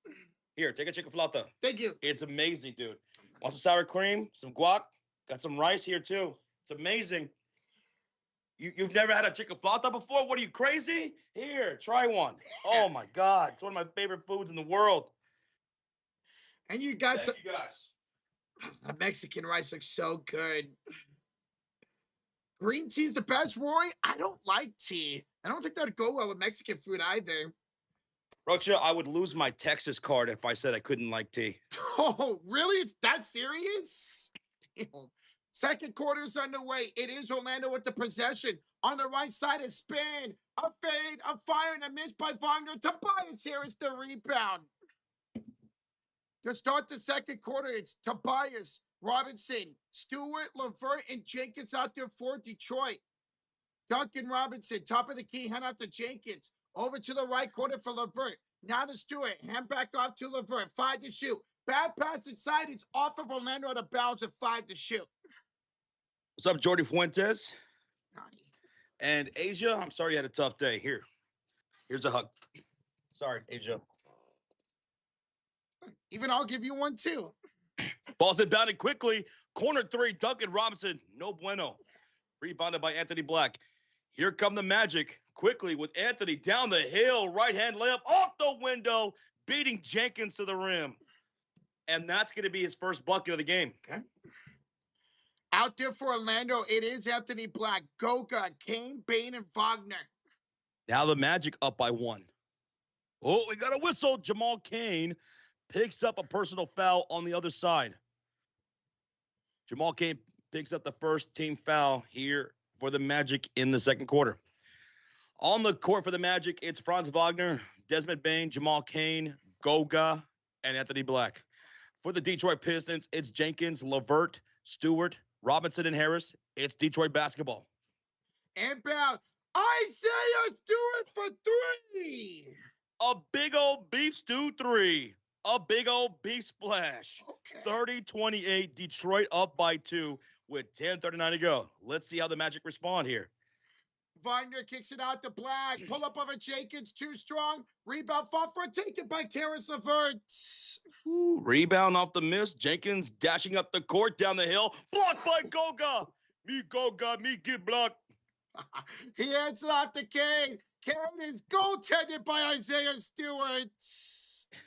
Here, take a chicken flauta. Thank you. It's amazing, dude. Want some sour cream, some guac? Got some rice here too. It's amazing. You've never had a chicken flauta before? What are you, crazy? Here, try one. Oh my God. It's one of my favorite foods in the world. And you got some. Thank you guys. The Mexican rice looks so good. Green tea's the best, Roy. I don't like tea. I don't think that'd go well with Mexican food either. Rocha, I would lose my Texas card if I said I couldn't like tea. Oh, really? It's that serious? Damn. Second quarter is underway. It is Orlando with the possession. On the right side, a spin, a fade, a fire, and a miss by Wagner. Tobias Harris the rebound. To start the second quarter, it's Tobias, Robinson, Stewart, LeVert, and Jenkins out there for Detroit. Duncan Robinson, top of the key, hand off to Jenkins. Over to the right corner for LeVert. Now to Stewart, hand back off to LeVert. 5 to shoot. Bad pass inside. It's off of Orlando out of bounds at 5 to shoot. What's up, Jordi Fuentes? And Asia, I'm sorry you had a tough day. Here's a hug. Sorry, Asia. Even I'll give you one too. Ball's inbounded quickly. Corner three, Duncan Robinson. No bueno. Rebounded by Anthony Black. Here come the Magic. Quickly with Anthony down the hill. Right-hand layup off the window. Beating Jenkins to the rim. And that's going to be his first bucket of the game. Okay. Out there for Orlando, it is Anthony Black, Goga, Kane, Bain, and Wagner. Now the Magic up by 1. Oh, we got a whistle. Jamal Kane picks up a personal foul on the other side. Jamal Kane picks up the first team foul here for the Magic in the second quarter. On the court for the Magic, it's Franz Wagner, Desmond Bain, Jamal Kane, Goga, and Anthony Black. For the Detroit Pistons, it's Jenkins, LeVert, Stewart, Robinson, and Harris. It's Detroit basketball. Inbound. Isaiah Stewart for 3. A big old beef stew 3. A big old beef splash. Okay. 30-28, Detroit up by 2 with 10:39 to go. Let's see how the Magic respond here. Wagner kicks it out to Black. Pull up of a Jenkins, too strong. Rebound fought for, taken by Karis LeVert. Rebound off the miss. Jenkins dashing up the court down the hill. Blocked by Goga. Me Goga, me get blocked. He hands it off to Kane. Kane is goaltended by Isaiah Stewart.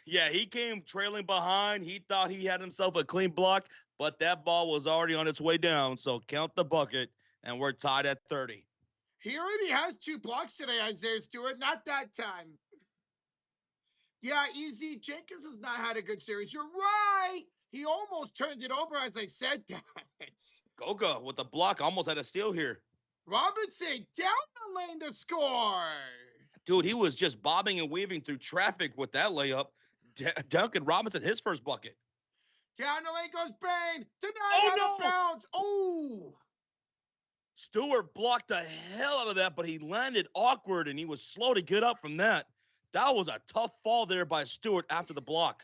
Yeah, he came trailing behind. He thought he had himself a clean block, but that ball was already on its way down. So count the bucket, and we're tied at 30. He already has 2 blocks today, Isaiah Stewart. Not that time. Yeah, easy. Jenkins has not had a good series. You're right. He almost turned it over as I said that. Goga with the block almost had a steal here. Robinson down the lane to score. Dude, he was just bobbing and weaving through traffic with that layup. Duncan Robinson, his first bucket. Down the lane goes Bain. Denied out of bounds. Oh. Stewart blocked the hell out of that, but he landed awkward, and he was slow to get up from that. That was a tough fall there by Stewart after the block.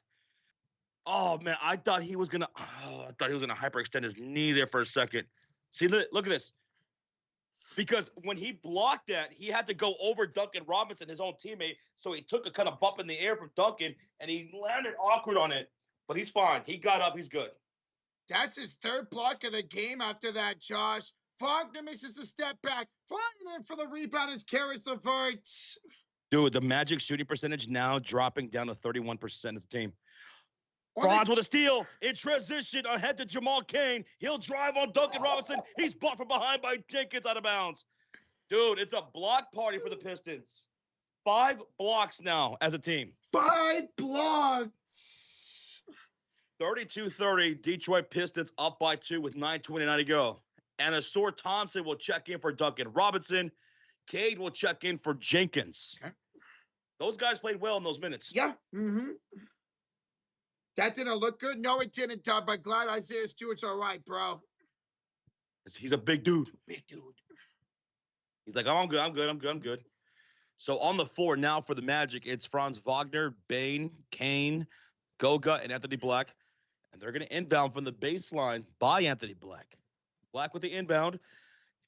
Oh, man, I thought he was going to hyperextend his knee there for a second. See, look at this. Because when he blocked that, he had to go over Duncan Robinson, his own teammate, so he took a kind of bump in the air from Duncan, and he landed awkward on it. But he's fine. He got up. He's good. That's his 3rd block of the game after that, Josh. Wagner misses the step back. Flying in for the rebound is Karis LeVert. Dude, the Magic shooting percentage now dropping down to 31% as a team. Franz with a steal in transition ahead to Jamal Kane. He'll drive on Duncan Robinson. He's blocked from behind by Jenkins out of bounds. Dude, it's a block party for the Pistons. 5 blocks now as a team. 5 blocks. 32-30, Detroit Pistons up by 2 with 9:29 to go. And Asor Thompson will check in for Duncan Robinson. Cade will check in for Jenkins. Okay. Those guys played well in those minutes. Yeah. Mm-hmm. That didn't look good. No, it didn't, Todd, but glad Isaiah Stewart's all right, bro. He's a big dude. Big dude. He's like, oh, I'm good. So on the floor now for the Magic, it's Franz Wagner, Bain, Kane, Goga, and Anthony Black. And they're going to inbound from the baseline by Anthony Black. Black with the inbound.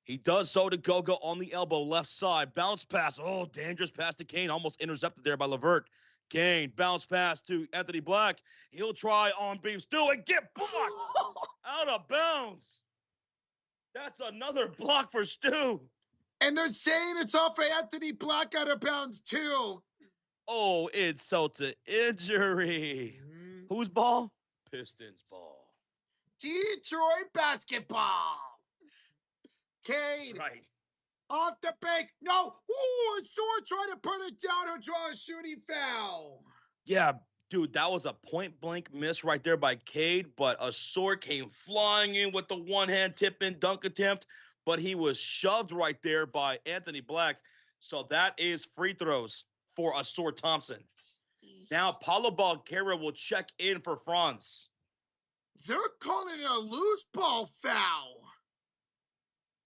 He does so to Goga on the elbow, left side. Bounce pass. Oh, dangerous pass to Kane. Almost intercepted there by LeVert. Kane, bounce pass to Anthony Black. He'll try on beam stew and get blocked out of bounds. That's another block for Stu. And they're saying it's off for Anthony Black out of bounds, too. Oh, insult to injury. Whose ball? Pistons ball. Detroit basketball. Cade. Right. Off the bank. No. Ooh, Sword trying to put it down. He'll draw a shooting foul. Yeah, dude, that was a point-blank miss right there by Cade, but a sword came flying in with the one-hand tip-in dunk attempt, but he was shoved right there by Anthony Black. So that is free throws for Asor Thompson. Now, Paulo Balquera will check in for Franz. They're calling it a loose ball foul.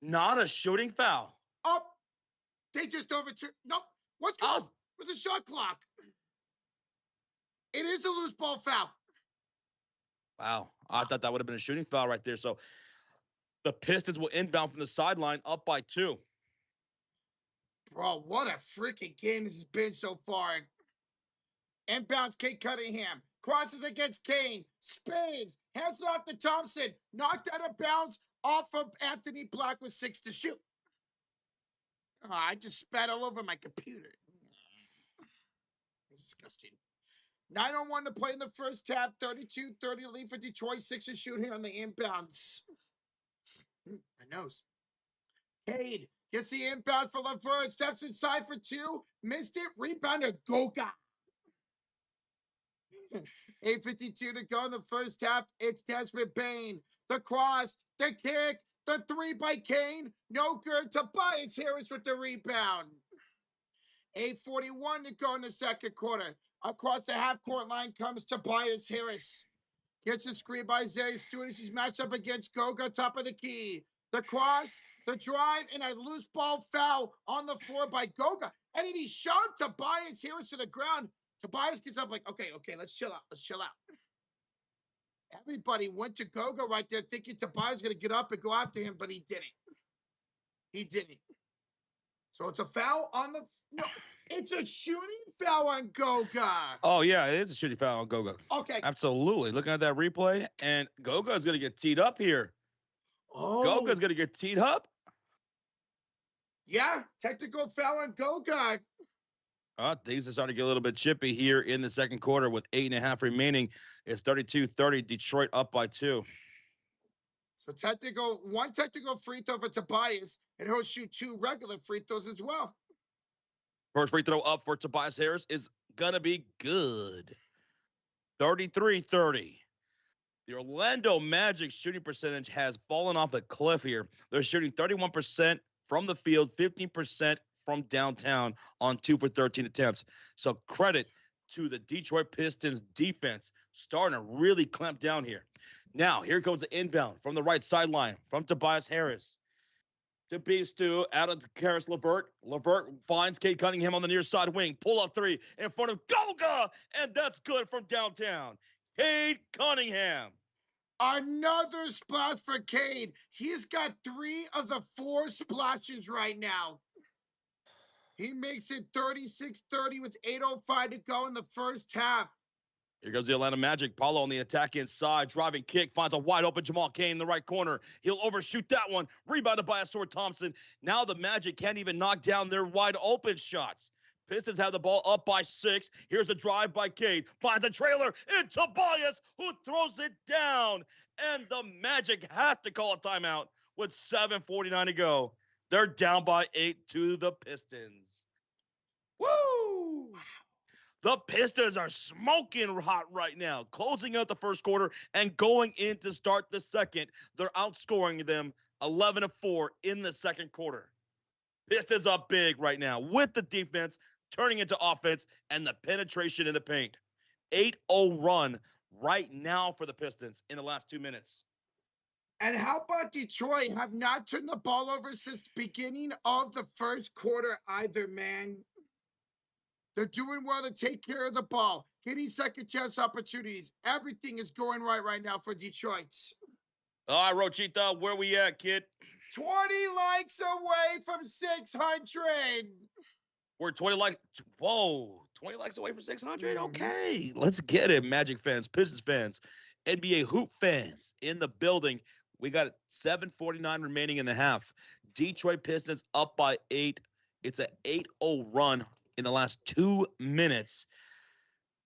Not a shooting foul. Up. They just overturned. Nope. What's going on with the shot clock? It is a loose ball foul. Wow. I thought that would have been a shooting foul right there. So the Pistons will inbound from the sideline up by 2. Bro, what a freaking game this has been so far. Inbounds, Kate Cunningham. Crosses against Kane. Spins. Hands it off to Thompson. Knocked out of bounds off of Anthony Black with 6 to shoot. Oh, I just spat all over my computer. Disgusting. 9-on-1 to play in the first half. 32-30 lead for Detroit. 6 to shoot here on the inbounds. My nose. Cade gets the inbound for LeVert. Steps inside for 2. Missed it. Rebounder. Goga. 8:52 to go in the first half. It's Desmond Bain. The cross. The kick. The 3 by Kane. No good. Tobias Harris with the rebound. 8:41 to go in the second quarter. Across the half-court line comes Tobias Harris. Gets a screen by Isaiah Stewart. He's matched up against Goga, top of the key. The cross, the drive, and a loose ball foul on the floor by Goga. And then he shoved Tobias Harris to the ground. Tobias gets up like, okay, let's chill out. Let's chill out. Everybody went to Goga right there thinking Tobias was going to get up and go after him, but he didn't. He didn't. So it's a foul on the... No. It's a shooting foul on Goga. Oh, yeah, it is a shooting foul on Goga. Okay. Absolutely. Looking at that replay, and Goga is going to get teed up here. Oh. Goga's going to get teed up. Yeah, technical foul on Goga. Things are starting to get a little bit chippy here in the second quarter with 8.5 remaining. It's 32-30, Detroit up by 2. So one technical free throw for Tobias, and he'll shoot 2 regular free throws as well. First free throw up for Tobias Harris is going to be good. 33-30. The Orlando Magic shooting percentage has fallen off the cliff here. They're shooting 31% from the field, 15% from downtown on 2 for 13 attempts. So credit to the Detroit Pistons defense starting to really clamp down here. Now, here comes the inbound from the right sideline from Tobias Harris. To Beast 2, out of Karis LeVert. LeVert finds Cade Cunningham on the near side wing. Pull up 3 in front of Goga, and that's good from downtown. Cade Cunningham. Another splash for Cade. He's got 3 of the 4 splashes right now. He makes it 36-30 with 8:05 to go in the first half. Here goes the Atlanta Magic. Paulo on the attack inside. Driving kick. Finds a wide open Jamal Cain in the right corner. He'll overshoot that one. Rebounded by Asor Thompson. Now the Magic can't even knock down their wide open shots. Pistons have the ball up by 6. Here's a drive by Cade. Finds a trailer in Tobias, who throws it down. And the Magic have to call a timeout with 7:49 to go. They're down by 8 to the Pistons. Woo! The Pistons are smoking hot right now, closing out the first quarter and going in to start the second. They're outscoring them 11-4 in the second quarter. Pistons up big right now with the defense turning into offense and the penetration in the paint. 8-0 run right now for the Pistons in the last 2 minutes. And how about Detroit? Have not turned the ball over since the beginning of the first quarter either, man. They're doing well to take care of the ball, getting second chance opportunities. Everything is going right now for Detroit. All right, Rochita, where we at, kid? 20 likes away from 600. We're 20 likes. Whoa, 20 likes away from 600? Okay, let's get it, Magic fans, Pistons fans, NBA hoop fans in the building. We got 7:49 remaining in the half. Detroit Pistons up by 8. It's an 8-0 run in the last 2 minutes.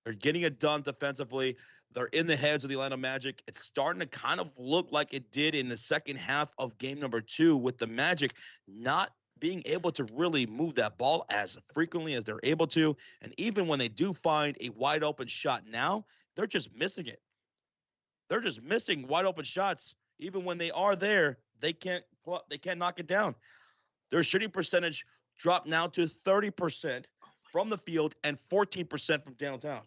They're getting it done defensively. They're in the heads of the Orlando Magic. It's starting to kind of look like it did in the second half of game number 2 with the Magic not being able to really move that ball as frequently as they're able to. And even when they do find a wide open shot now, they're just missing it. They're just missing wide open shots. Even when they are there, they can't knock it down. Their shooting percentage dropped now to 30% from the field and 14% from downtown.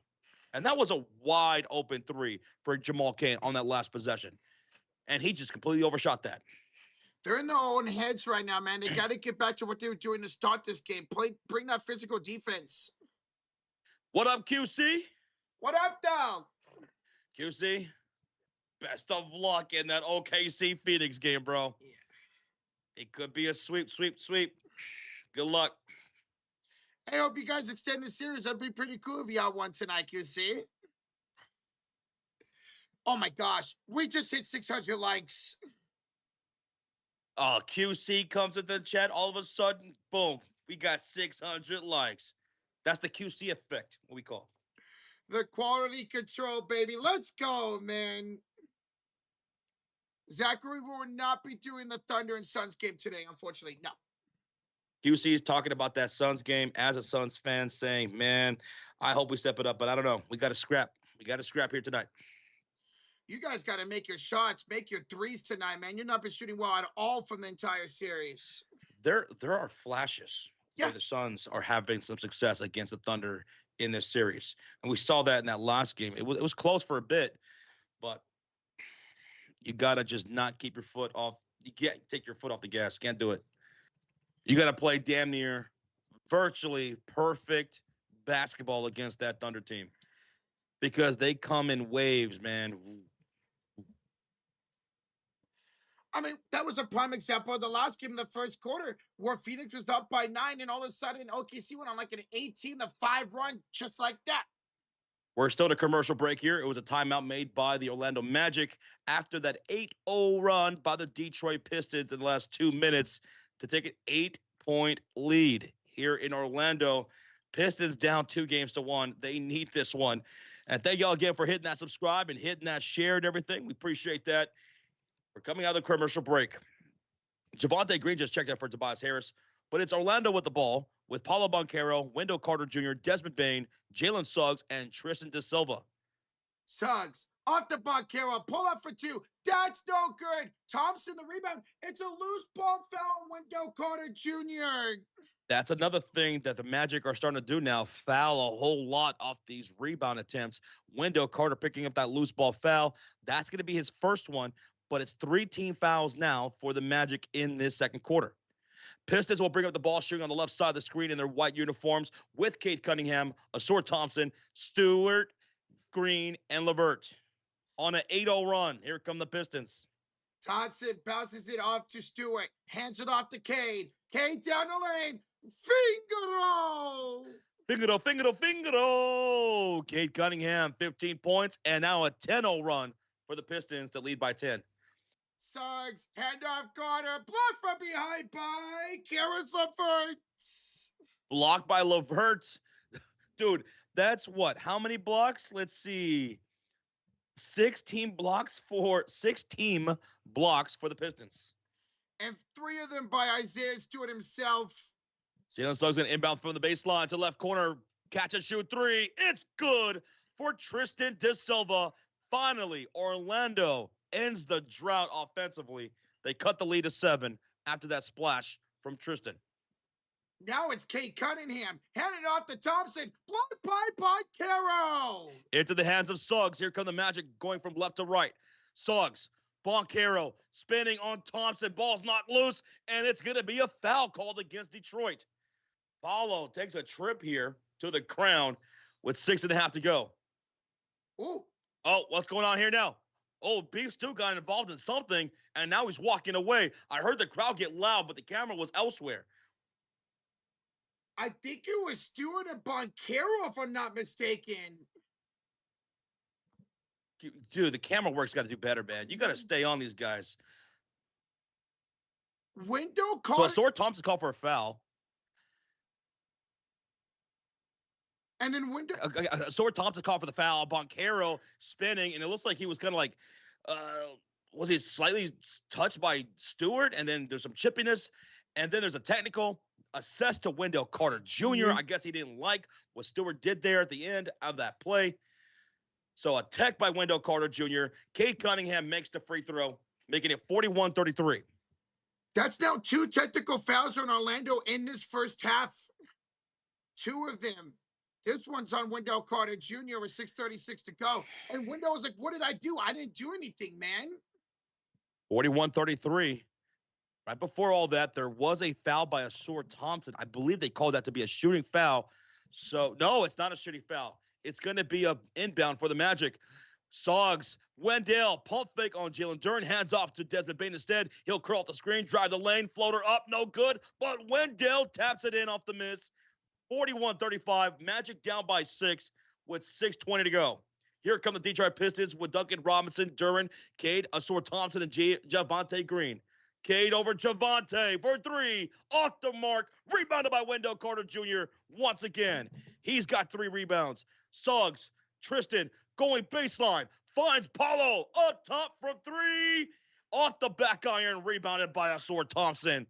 And that was a wide open three for Jamal Cain on that last possession. And he just completely overshot that. They're in their own heads right now, man. They got to get back to what they were doing to start this game. Bring that physical defense. What up, QC? What up, dog? QC, best of luck in that OKC Phoenix game, bro. Yeah. It could be a sweep. Good luck. I hope you guys extend the series. That'd be pretty cool if y'all won tonight, QC. Oh my gosh, we just hit 600 likes. Oh, QC comes into the chat. All of a sudden, boom, we got 600 likes. That's the QC effect, what we call. The quality control, baby. Let's go, man. Zachary will not be doing the Thunder and Suns game today, unfortunately. No. QC is talking about that Suns game as a Suns fan, saying, man, I hope we step it up, but I don't know. We got to scrap. We got to scrap here tonight. You guys got to make your shots, make your threes tonight, man. You're not been shooting well at all from the entire series. There are flashes Yeah. where the Suns are having some success against the Thunder in this series. And we saw that in that last game. It was close for a bit, but you got to just not keep your foot off. You can't take your foot off the gas. Can't do it. You got to play damn near virtually perfect basketball against that Thunder team because they come in waves, man. I mean, that was a prime example of the last game in the first quarter where Phoenix was up by 9 and all of a sudden OKC went on like an 18-5 run just like that. We're still in a commercial break here. It was a timeout made by the Orlando Magic after that 8-0 run by the Detroit Pistons in the last 2 minutes to take an 8-point lead here in Orlando. Pistons down 2-1. They need this one. And thank y'all again for hitting that subscribe and hitting that share and everything. We appreciate that. We're coming out of the commercial break. Javonte Green just checked out for Tobias Harris, but it's Orlando with the ball with Paulo Banchero, Wendell Carter Jr., Desmond Bane, Jalen Suggs, and Tristan De Silva. Suggs off the Banchero, pull up for 2. That's no good. Thompson the rebound. It's a loose ball foul on Wendell Carter Jr. That's another thing that the Magic are starting to do now, foul a whole lot off these rebound attempts. Wendell Carter picking up that loose ball foul. That's going to be his first one, but it's 3 team fouls now for the Magic in this second quarter. Pistons will bring up the ball shooting on the left side of the screen in their white uniforms with Cade Cunningham, Asur Thompson, Stewart, Green, and LeVert. On an 8-0 run, here come the Pistons. Thompson bounces it off to Stewart, hands it off to Cade. Cade down the lane, Fingero. Cade Cunningham, 15 points, and now a 10-0 run for the Pistons to lead by 10. Suggs, handoff Carter, blocked from behind by Karis LeVert. Blocked by LeVert. Dude, that's what? How many blocks? Let's see. 16 blocks for the Pistons. And 3 of them by Isaiah Stewart himself. Jalen Suggs going to inbound from the baseline to left corner. Catch and shoot 3. It's good for Tristan De Silva. Finally, Orlando ends the drought offensively. They cut the lead to 7 after that splash from Tristan. Now it's Cade Cunningham. Handed off to Thompson. Blocked by Banchero. Into the hands of Suggs. Here come the Magic going from left to right. Suggs, Banchero, spinning on Thompson. Ball's knocked loose, and it's going to be a foul called against Detroit. Paulo takes a trip here to the crown with 6.5 to go. Ooh. Oh, what's going on here now? Oh, Beef Stew got involved in something, and now he's walking away. I heard the crowd get loud, but the camera was elsewhere. I think it was Stewart and Banchero, if I'm not mistaken. Dude, the camera work's got to do better, man. You got to stay on these guys. Wendell So caught Asor Thompson called for a foul. and then Wendell. Asor Thompson called for the foul. Boncaro spinning, and it looks like he was kind of like, was he slightly touched by Stewart? And then there's some chippiness, and then there's a technical assessed to Wendell Carter Jr. I guess he didn't like what Stewart did there at the end of that play. So a tech by Wendell Carter Jr. Cade Cunningham makes the free throw, making it 41-33. That's now 2 technical fouls on Orlando in this first half. 2 of them. This one's on Wendell Carter Jr. with 6:36 to go. And Wendell was like, what did I do? I didn't do anything, man. 41-33. Right before all that, there was a foul by Asor Thompson. I believe they called that to be a shooting foul. So, no, it's not a shooting foul. It's going to be an inbound for the Magic. Soggs, Wendell, pump fake on Jalen Duren, hands off to Desmond Bane instead. He'll curl off the screen, drive the lane, floater up, no good. But Wendell taps it in off the miss. 41-35, Magic down by 6 with 6:20 to go. Here come the Detroit Pistons with Duncan Robinson, Duren, Cade, Asor Thompson, and Javonte Green. Cade over Javonte for 3, off the mark, rebounded by Wendell Carter Jr. once again. He's got 3 rebounds. Suggs, Tristan, going baseline, finds Paulo up top from 3, off the back iron, rebounded by Asor Thompson.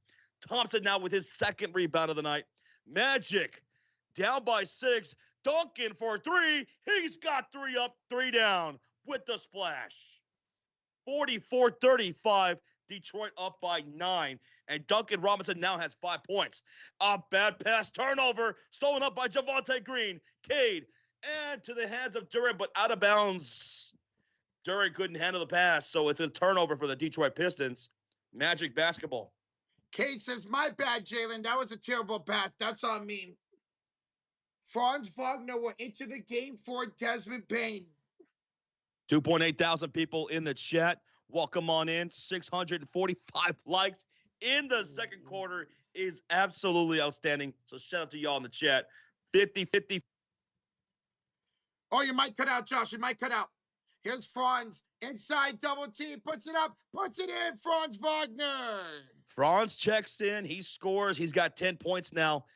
Thompson now with his 2nd rebound of the night. Magic down by 6, Duncan for 3, he's got 3 up, 3 down with the splash. 44-35, Detroit up by 9, and Duncan Robinson now has 5 points. A bad pass turnover, stolen up by Javonte Green. Cade, and to the hands of Duren, but out of bounds. Duren couldn't handle the pass, so it's a turnover for the Detroit Pistons. Magic basketball. Cade says, my bad, Jalen. That was a terrible pass. That's on me. Franz Wagner will enter the game for Desmond Bane. 2.8 thousand people in the chat. Welcome on in. 645 likes in the second quarter is absolutely outstanding. So shout out to y'all in the chat. 50-50. Oh, you might cut out, Josh. You might cut out. Here's Franz. Inside double team. Puts it up. Puts it in. Franz Wagner. Franz checks in. He scores. He's got 10 points now.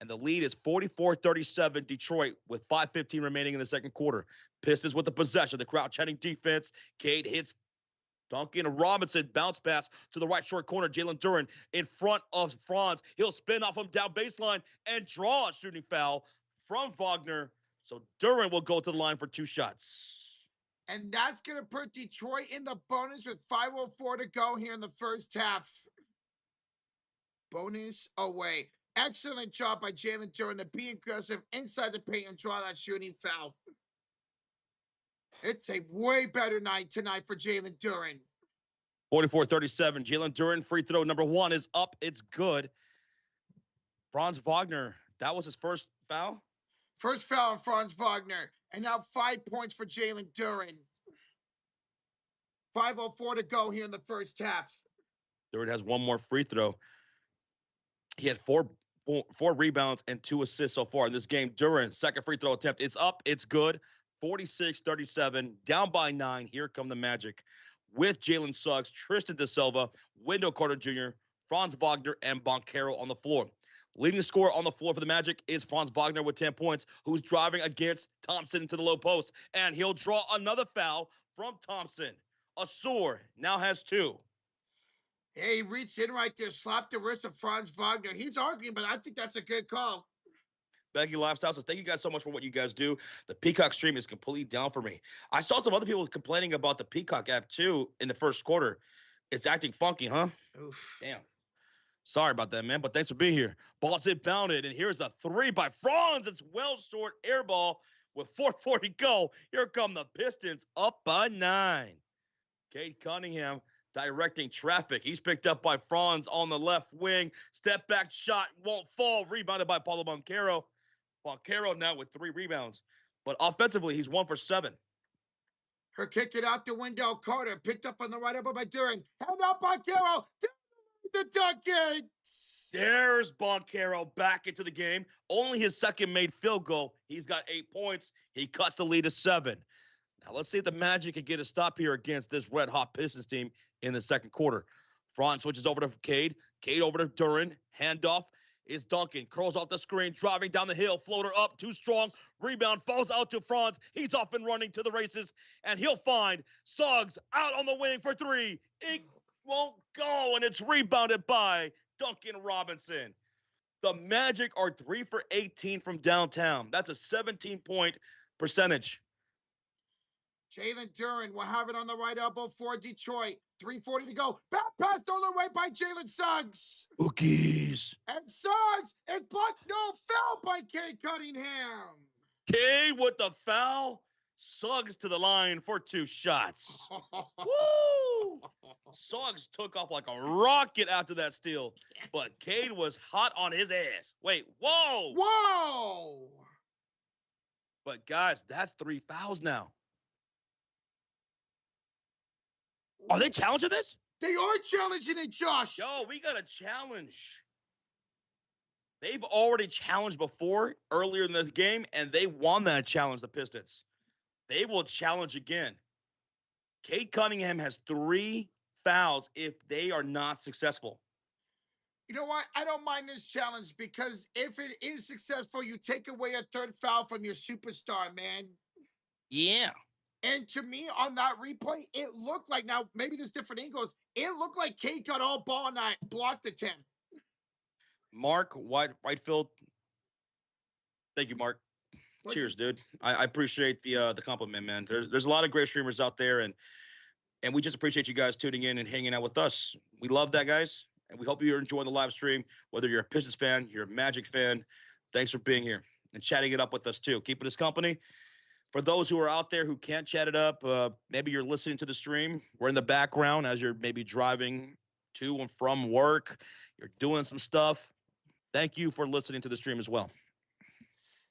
And the lead is 44-37 Detroit with 5:15 remaining in the second quarter. Pistons with the possession. The crowd chanting defense. Cade hits Duncan Robinson. Bounce pass to the right short corner. Jalen Duren in front of Franz. He'll spin off him down baseline and draw a shooting foul from Wagner. So Duren will go to the line for 2 shots. And that's going to put Detroit in the bonus with 5:04 to go here in the first half. Bonus away. Excellent job by Jalen Duren to be aggressive inside the paint and draw that shooting foul. It's a way better night tonight for Jalen Duren. 44-37. Jalen Duren free throw number 1 is up. It's good. Franz Wagner, that was his first foul? First foul on Franz Wagner. And now 5 points for Jalen Duren. 5:04 to go here in the first half. Duren has 1 more free throw. He had four rebounds and 2 assists so far in this game. Duren, second free throw attempt. It's up. It's good. 46-37. Down by 9. Here come the Magic with Jalen Suggs, Tristan De Silva, Wendell Carter Jr., Franz Wagner, and Boncaro on the floor. Leading scorer on the floor for the Magic is Franz Wagner with 10 points, who's driving against Thompson into the low post. And he'll draw another foul from Thompson. Asor now has 2. Hey, he reached in right there, slapped the wrist of Franz Wagner. He's arguing, but I think that's a good call. Becky Lifestyle says, thank you guys so much for what you guys do. The Peacock stream is completely down for me. I saw some other people complaining about the Peacock app, too, in the first quarter. It's acting funky, huh? Oof. Damn. Sorry about that, man, but thanks for being here. Ball's inbounded, and here's a 3 by Franz. It's well short air ball with 4:40 to go. Here come the Pistons up by 9. Cade Cunningham directing traffic. He's picked up by Franz on the left wing. Step back shot won't fall. Rebounded by Paulo Boncaro. Boncaro now with 3 rebounds. But offensively, he's 1 for 7. Her kick it out to Wendell Carter. Picked up on the right elbow by Duren. Held out Boncaro. The Duncan. There's Boncaro back into the game. Only his second made field goal. He's got 8 points. He cuts the lead to 7. Now let's see if the Magic can get a stop here against this red-hot Pistons team in the second quarter. Franz switches over to Cade. Cade over to Duran. Handoff is Duncan. Curls off the screen, driving down the hill. Floater up, too strong. Rebound falls out to Franz. He's off and running to the races, and he'll find Suggs out on the wing for three. It won't go, and it's rebounded by Duncan Robinson. The Magic are 3 for 18 from downtown. That's a 17-point percentage. Jalen Duran will have it on the right elbow for Detroit. 3:40 to go. Back pass stolen away by Jalen Suggs. Cookies. And Suggs is blocked. No, foul by Cade Cunningham. Cade with the foul. Suggs to the line for 2 shots. Woo! Suggs took off like a rocket after that steal, but Cade was hot on his ass. Wait, whoa! Whoa! But guys, that's 3 fouls now. Are they challenging this? They are challenging it, Josh. Yo, we got a challenge. They've already challenged before earlier in the game, and they won that challenge, the Pistons. They will challenge again. Cade Cunningham has 3 fouls if they are not successful. You know what? I don't mind this challenge because if it is successful, you take away a 3rd foul from your superstar, man. Yeah. And to me, on that replay, it looked like, now maybe there's different angles, it looked like Cade got all ball on that blocked attempt. Mark Whitefield. Thank you, Mark. Cheers, dude. I appreciate the compliment, man. There's a lot of great streamers out there, and we just appreciate you guys tuning in and hanging out with us. We love that, guys, and we hope you're enjoying the live stream. Whether you're a Pistons fan, you're a Magic fan, thanks for being here and chatting it up with us too. Keeping us company. For those who are out there who can't chat it up, maybe you're listening to the stream. We're in the background as you're maybe driving to and from work. You're doing some stuff. Thank you for listening to the stream as well.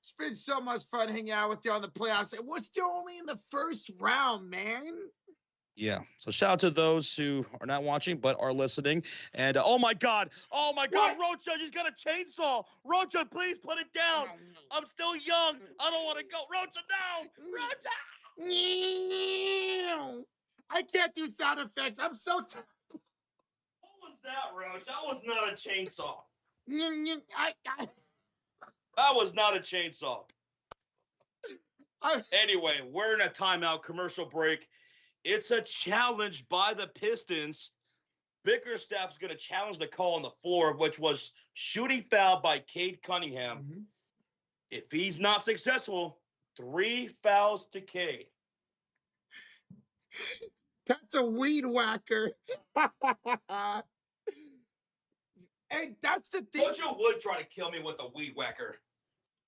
It's been so much fun hanging out with you on the playoffs. And we're still only in the first round, man. Yeah. So shout out to those who are not watching but are listening. And oh my God, Rocha just got a chainsaw. Rocha, please put it down. I'm still young. I don't want to go. Rocha, no. Rocha. I can't do sound effects. I'm so tired. What was that, Roach? That was not a chainsaw. That was not a chainsaw. Anyway, we're in a timeout commercial break. It's a challenge by the Pistons. Bickerstaff's going to challenge the call on the floor, which was shooting foul by Cade Cunningham. Mm-hmm. If he's not successful, 3 fouls to Cade. That's a weed whacker. And that's the thing. Rocha would try to kill me with a weed whacker.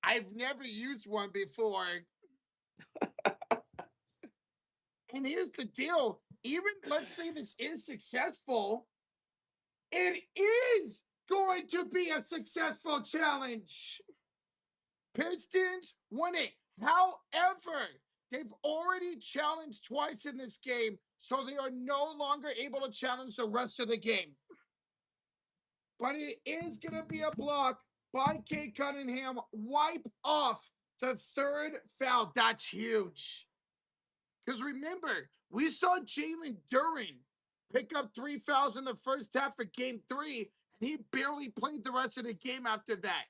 I've never used one before. And here's the deal. Even let's say this is successful, it is going to be a successful challenge. Pistons won it. However, they've already challenged twice in this game, so they are no longer able to challenge the rest of the game. But it is going to be a block by Cade Cunningham. Wipe off the 3rd foul. That's huge. Because remember, we saw Jalen Duran pick up 3 fouls in the first half of game 3, and he barely played the rest of the game after that.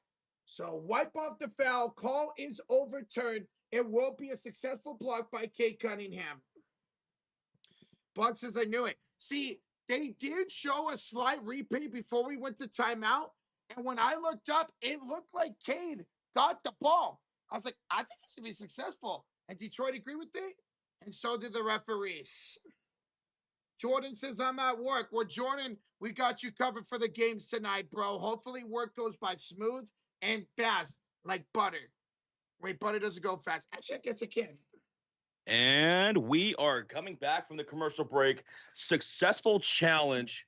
So wipe off the foul. Call is overturned. It will be a successful block by Cade Cunningham. Buck says, I knew it. See, they did show a slight replay before we went to timeout, and when I looked up, it looked like Cade got the ball. I was like, I think this should be successful. And Detroit agreed with me, and so did the referees. Jordan says, I'm at work. Well, Jordan, we got you covered for the games tonight, bro. Hopefully work goes by smooth and fast, like butter. Wait, butter doesn't go fast. Actually, I guess it can. And we are coming back from the commercial break. Successful challenge.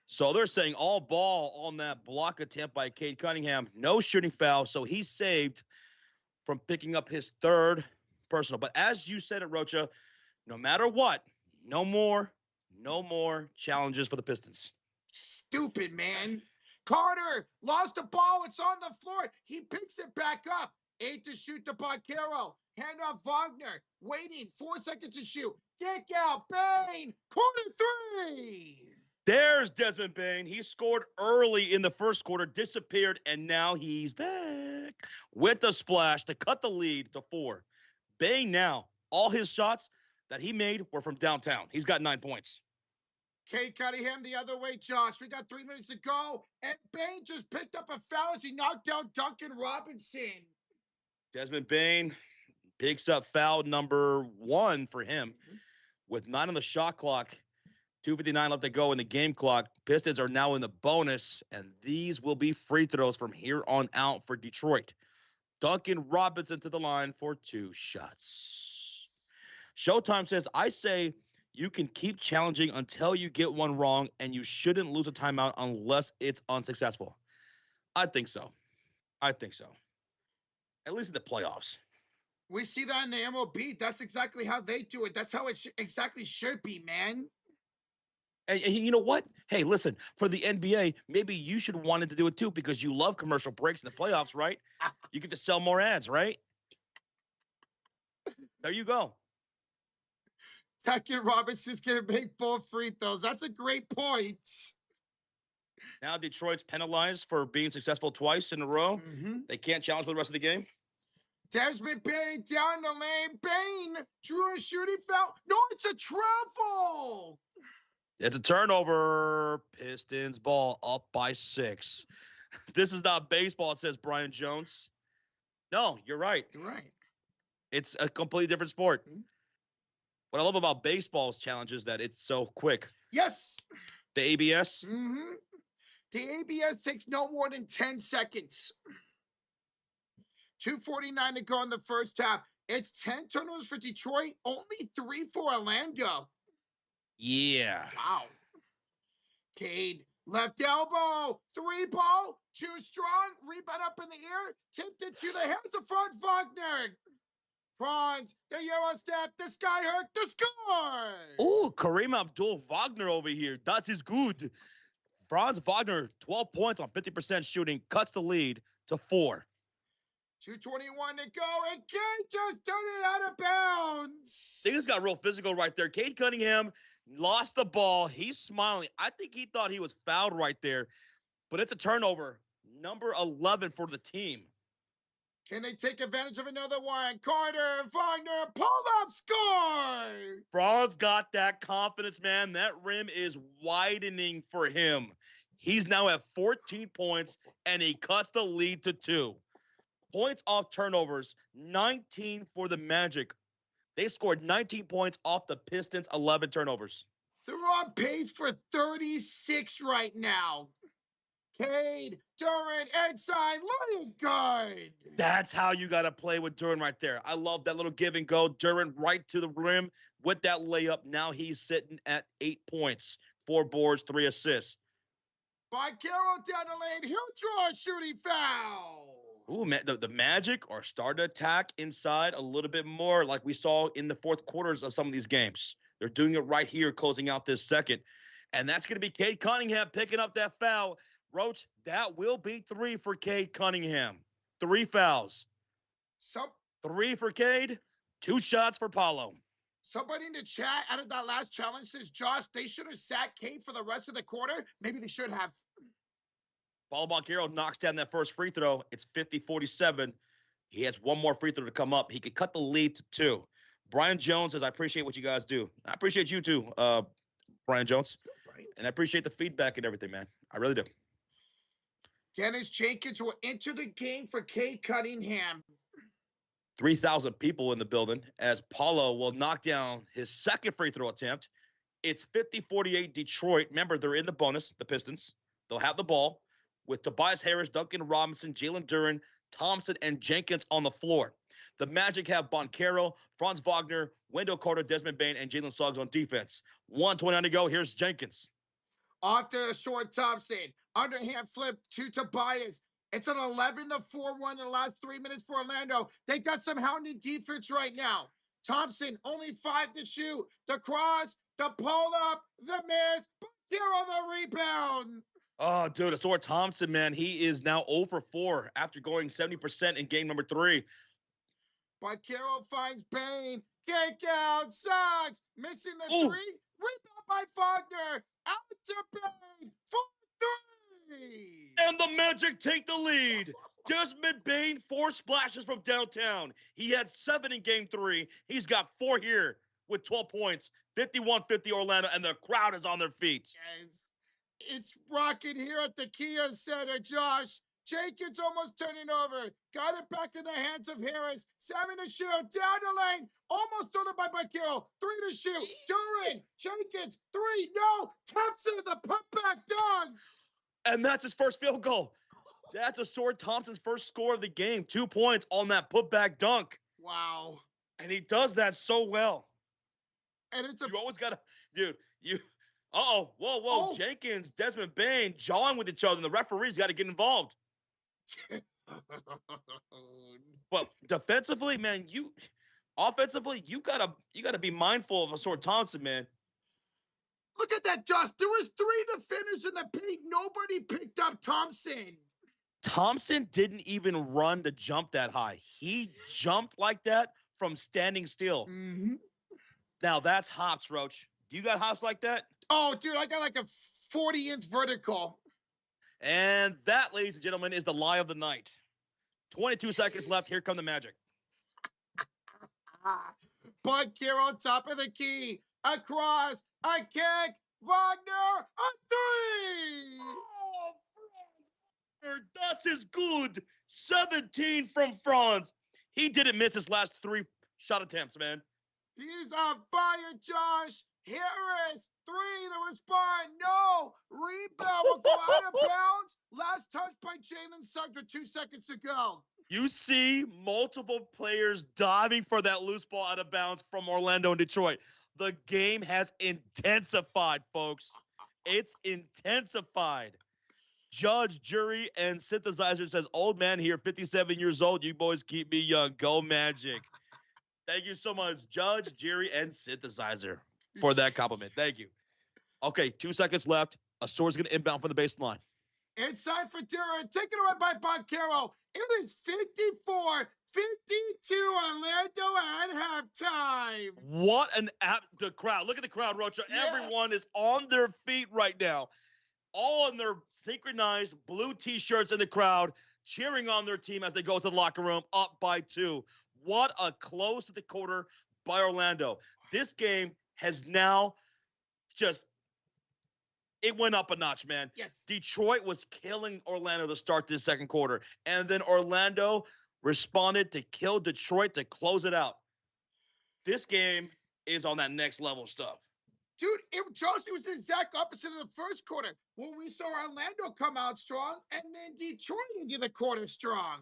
So they're saying all ball on that block attempt by Cade Cunningham. No shooting foul, so he's saved from picking up his 3rd personal. But as you said it, Rocha, no matter what, no more challenges for the Pistons. Stupid, man. Carter lost the ball. It's on the floor. He picks it back up. 8 to shoot to Boncaro. Hand off Wagner. Waiting. 4 seconds to shoot. Kick out. Bane. Corner 3. There's Desmond Bane. He scored early in the first quarter, disappeared, and now he's back with the splash to cut the lead to 4. Bane now, all his shots that he made were from downtown. He's got 9 points. Cade Cunningham the other way, Josh. We got 3 minutes to go, and Bane just picked up a foul as he knocked out Duncan Robinson. Desmond Bane picks up foul number 1 for him with 9 on the shot clock. 2:59 left to go in the game clock. Pistons are now in the bonus, and these will be free throws from here on out for Detroit. Duncan Robinson to the line for 2 shots. Showtime says, I say you can keep challenging until you get one wrong, and you shouldn't lose a timeout unless it's unsuccessful. I think so. At least in the playoffs. We see that in the MLB. That's exactly how they do it. That's how it exactly should be, man. And you know what? Hey, listen, for the NBA, maybe you should want to do it too because you love commercial breaks in the playoffs, right? You get to sell more ads, right? There you go. Duncan Robinson's going to make both free throws. That's a great point. Now Detroit's penalized for being successful twice in a row. They can't challenge for the rest of the game. Desmond Bane down the lane. Bane drew a shooting foul. No, it's a travel. It's a turnover. Pistons ball up by 6. This is not baseball, says Brian Jones. No, you're right. You're right. It's a completely different sport. What I love about baseball's challenge is that it's so quick. Yes. The ABS? The ABS takes no more than 10 seconds. 2:49 to go in the first half. It's 10 turnovers for Detroit, only 3 for Orlando. Yeah. Wow. Cade, left elbow, 3 ball, too strong, rebound up in the air, tipped it to the hands of Franz Wagner. Franz, the Euro step, the sky hook, the score. Ooh, Kareem Abdul-Wagner over here. That is good. Franz Wagner, 12 points on 50% shooting, cuts the lead to 4. 2:21 to go, and Cade just turned it out of bounds. Things got real physical right there. Cade Cunningham lost the ball. He's smiling. I think he thought he was fouled right there, but it's a turnover. Number 11 for the team. Can they take advantage of another one? Carter, Wagner, pull-up, score! Franz got that confidence, man. That rim is widening for him. He's now at 14 points, and he cuts the lead to 2. Points off turnovers, 19 for the Magic. They scored 19 points off the Pistons' 11 turnovers. They're on pace for 36 right now. Cade, Duran, Ensign, looking good. That's how you got to play with Duran right there. I love that little give and go. Duran right to the rim with that layup. Now he's sitting at 8 points, 4 boards, 3 assists. Carroll down the lane. He'll draw a shooting foul. Ooh, man, the Magic are starting to attack inside a little bit more like we saw in the fourth quarters of some of these games. They're doing it right here, closing out this second. And that's going to be Cade Cunningham picking up that foul. Roach, that will be 3 for Cade Cunningham. 3 fouls. 3 for Cade, 2 shots for Paulo. Somebody in the chat out of that last challenge says, Josh, they should have sat Cade for the rest of the quarter. Maybe they should have. Paulo Banchero knocks down that first free throw. It's 50-47. He has one more free throw to come up. He could cut the lead to 2. Brian Jones says, I appreciate what you guys do. I appreciate you too, Brian Jones. And I appreciate the feedback and everything, man. I really do. Dennis Jenkins will enter the game for Cade Cunningham. 3,000 people in the building as Paulo will knock down his second free throw attempt. It's 50-48 Detroit. Remember, they're in the bonus, the Pistons. They'll have the ball with Tobias Harris, Duncan Robinson, Jalen Duren, Thompson, and Jenkins on the floor. The Magic have Banchero, Franz Wagner, Wendell Carter, Desmond Bane, and Jalen Suggs on defense. 1:29 to go. Here's Jenkins. Off to a short Thompson. Underhand flip to Tobias. It's an 11-4 in the last 3 minutes for Orlando. They got some hounding defense right now. Thompson, only 5 to shoot. The cross, the pull-up, the miss. Banchero, the rebound. Oh, dude, Asor Thompson, man, he is now 0 for 4 after going 70% in game number 3. But Carroll finds Bane. Kick out, sucks. Missing the Ooh. three. Rebound by Wagner. Out to Bane. 4-3. And the Magic take the lead. Desmond Bane, 4 splashes from downtown. He had 7 in game 3. He's got 4 here with 12 points. 51-50 Orlando, and the crowd is on their feet. Yes. It's rocking here at the Kia Center, Josh. Jenkins almost turning over. Got it back in the hands of Harris. 7 to shoot. Down the lane. Almost thrown it by Carroll. 3 to shoot. Duran. Jenkins. 3. No. Taps in the putback done. And that's his first field goal. That's Asord Thompson's first score of the game. 2 points on that putback dunk. Wow. And he does that so well. And it's you always got to, dude, whoa. Oh. Jenkins, Desmond Bane, jawing with each other, and the referee's got to get involved. But defensively, man, offensively, you gotta be mindful of Asord Thompson, man. Look at that, Josh. There was 3 defenders in the paint. Nobody picked up Thompson. Thompson didn't even run to jump that high. He jumped like that from standing still. Mm-hmm. Now that's hops, Roach. Do you got hops like that? Oh, dude, I got like a 40-inch vertical. And that, ladies and gentlemen, is the lie of the night. 22 seconds left. Here come the Magic. Bud Carroll, top of the key. Across. A kick. Wagner. A 3. Oh, das is good. 17 from Franz. He didn't miss his last 3 shot attempts, man. He's on fire, Josh. Harris, 3 to respond. No. Rebound will go out of bounds. Last touch by Jalen Suggs with 2 seconds to go. You see multiple players diving for that loose ball out of bounds from Orlando and Detroit. The game has intensified, folks. It's intensified. Judge, jury, and synthesizer says, old man here, 57 years old. You boys keep me young. Go Magic. Thank you so much, Judge, jury, and synthesizer, for that compliment. Thank you. Okay, 2 seconds left. Asord's going to inbound from the baseline. Inside for Duran. Taken away by Boncaro. It is 54-52 Orlando at halftime. What an the crowd. Look at the crowd, Rocha. Yeah. Everyone is on their feet right now. All in their synchronized blue T-shirts in the crowd, cheering on their team as they go to the locker room, up by 2. What a close to the quarter by Orlando. This game has now it went up a notch, man. Yes. Detroit was killing Orlando to start this second quarter, and then Orlando responded to kill Detroit to close it out. This game is on that next level stuff. Dude, Chelsea was the exact opposite of the first quarter, when we saw Orlando come out strong and then Detroit into the quarter strong.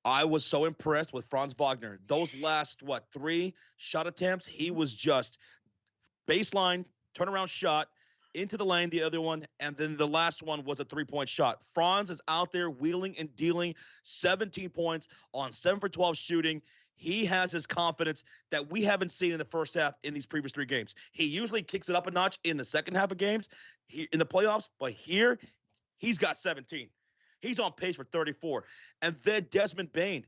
I was so impressed with Franz Wagner. Those last, 3 shot attempts, he was just baseline, turnaround shot, into the lane, the other one, and then the last one was a 3-point shot. Franz is out there wheeling and dealing, 17 points on 7 for 12 shooting. He has his confidence that we haven't seen in the first half in these previous 3 games. He usually kicks it up a notch in the second half of games in the playoffs, but here he's got 17. He's on pace for 34. And then Desmond Bane.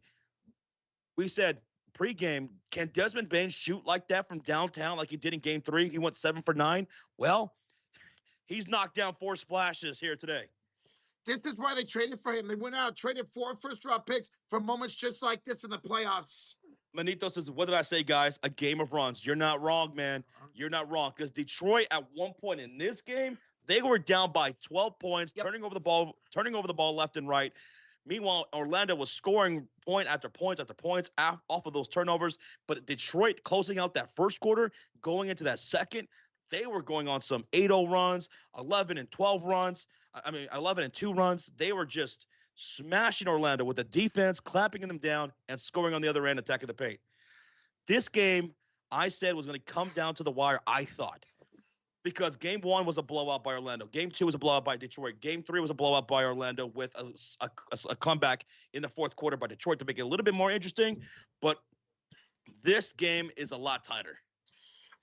We said pregame, can Desmond Bane shoot like that from downtown like he did in game 3? He went 7 for 9. Well, he's knocked down 4 splashes here today. This is why they traded for him. They went out, traded 4 first-round picks for moments just like this in the playoffs. Manito says, what did I say, guys? A game of runs. You're not wrong, man. You're not wrong. Because Detroit, at one point in this game, they were down by 12 points, turning over the ball left and right. Meanwhile, Orlando was scoring point after point after points off of those turnovers. But Detroit closing out that first quarter, going into that second, they were going on some 8-0 runs, 11 and 12 runs. 11 and 2 runs. They were just smashing Orlando with the defense, clamping them down, and scoring on the other end, attacking the paint. This game, I said, was going to come down to the wire, I thought. Because game 1 was a blowout by Orlando. Game 2 was a blowout by Detroit. Game 3 was a blowout by Orlando with a comeback in the fourth quarter by Detroit to make it a little bit more interesting. But this game is a lot tighter.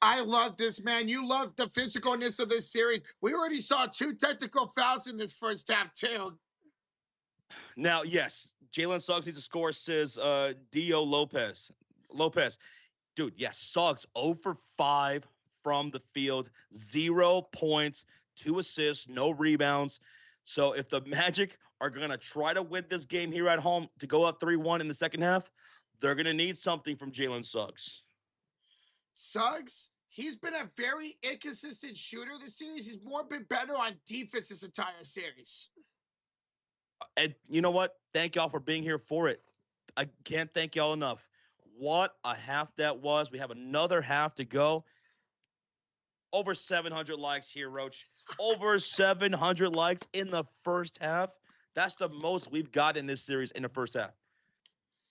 I love this, man. You love the physicalness of this series. We already saw 2 technical fouls in this first half, too. Now, yes, Jalen Suggs needs to score, says Dio Lopez. Lopez, dude, yes, Suggs 0 for 5 from the field, 0 points, 2 assists, no rebounds. So if the Magic are going to try to win this game here at home to go up 3-1 in the second half, they're going to need something from Jalen Suggs. Suggs, he's been a very inconsistent shooter this series. He's more been better on defense this entire series. And you know what? Thank y'all for being here for it. I can't thank y'all enough. What a half that was. We have another half to go. Over 700 likes here, Roach. Over 700 likes in the first half. That's the most we've got in this series in the first half.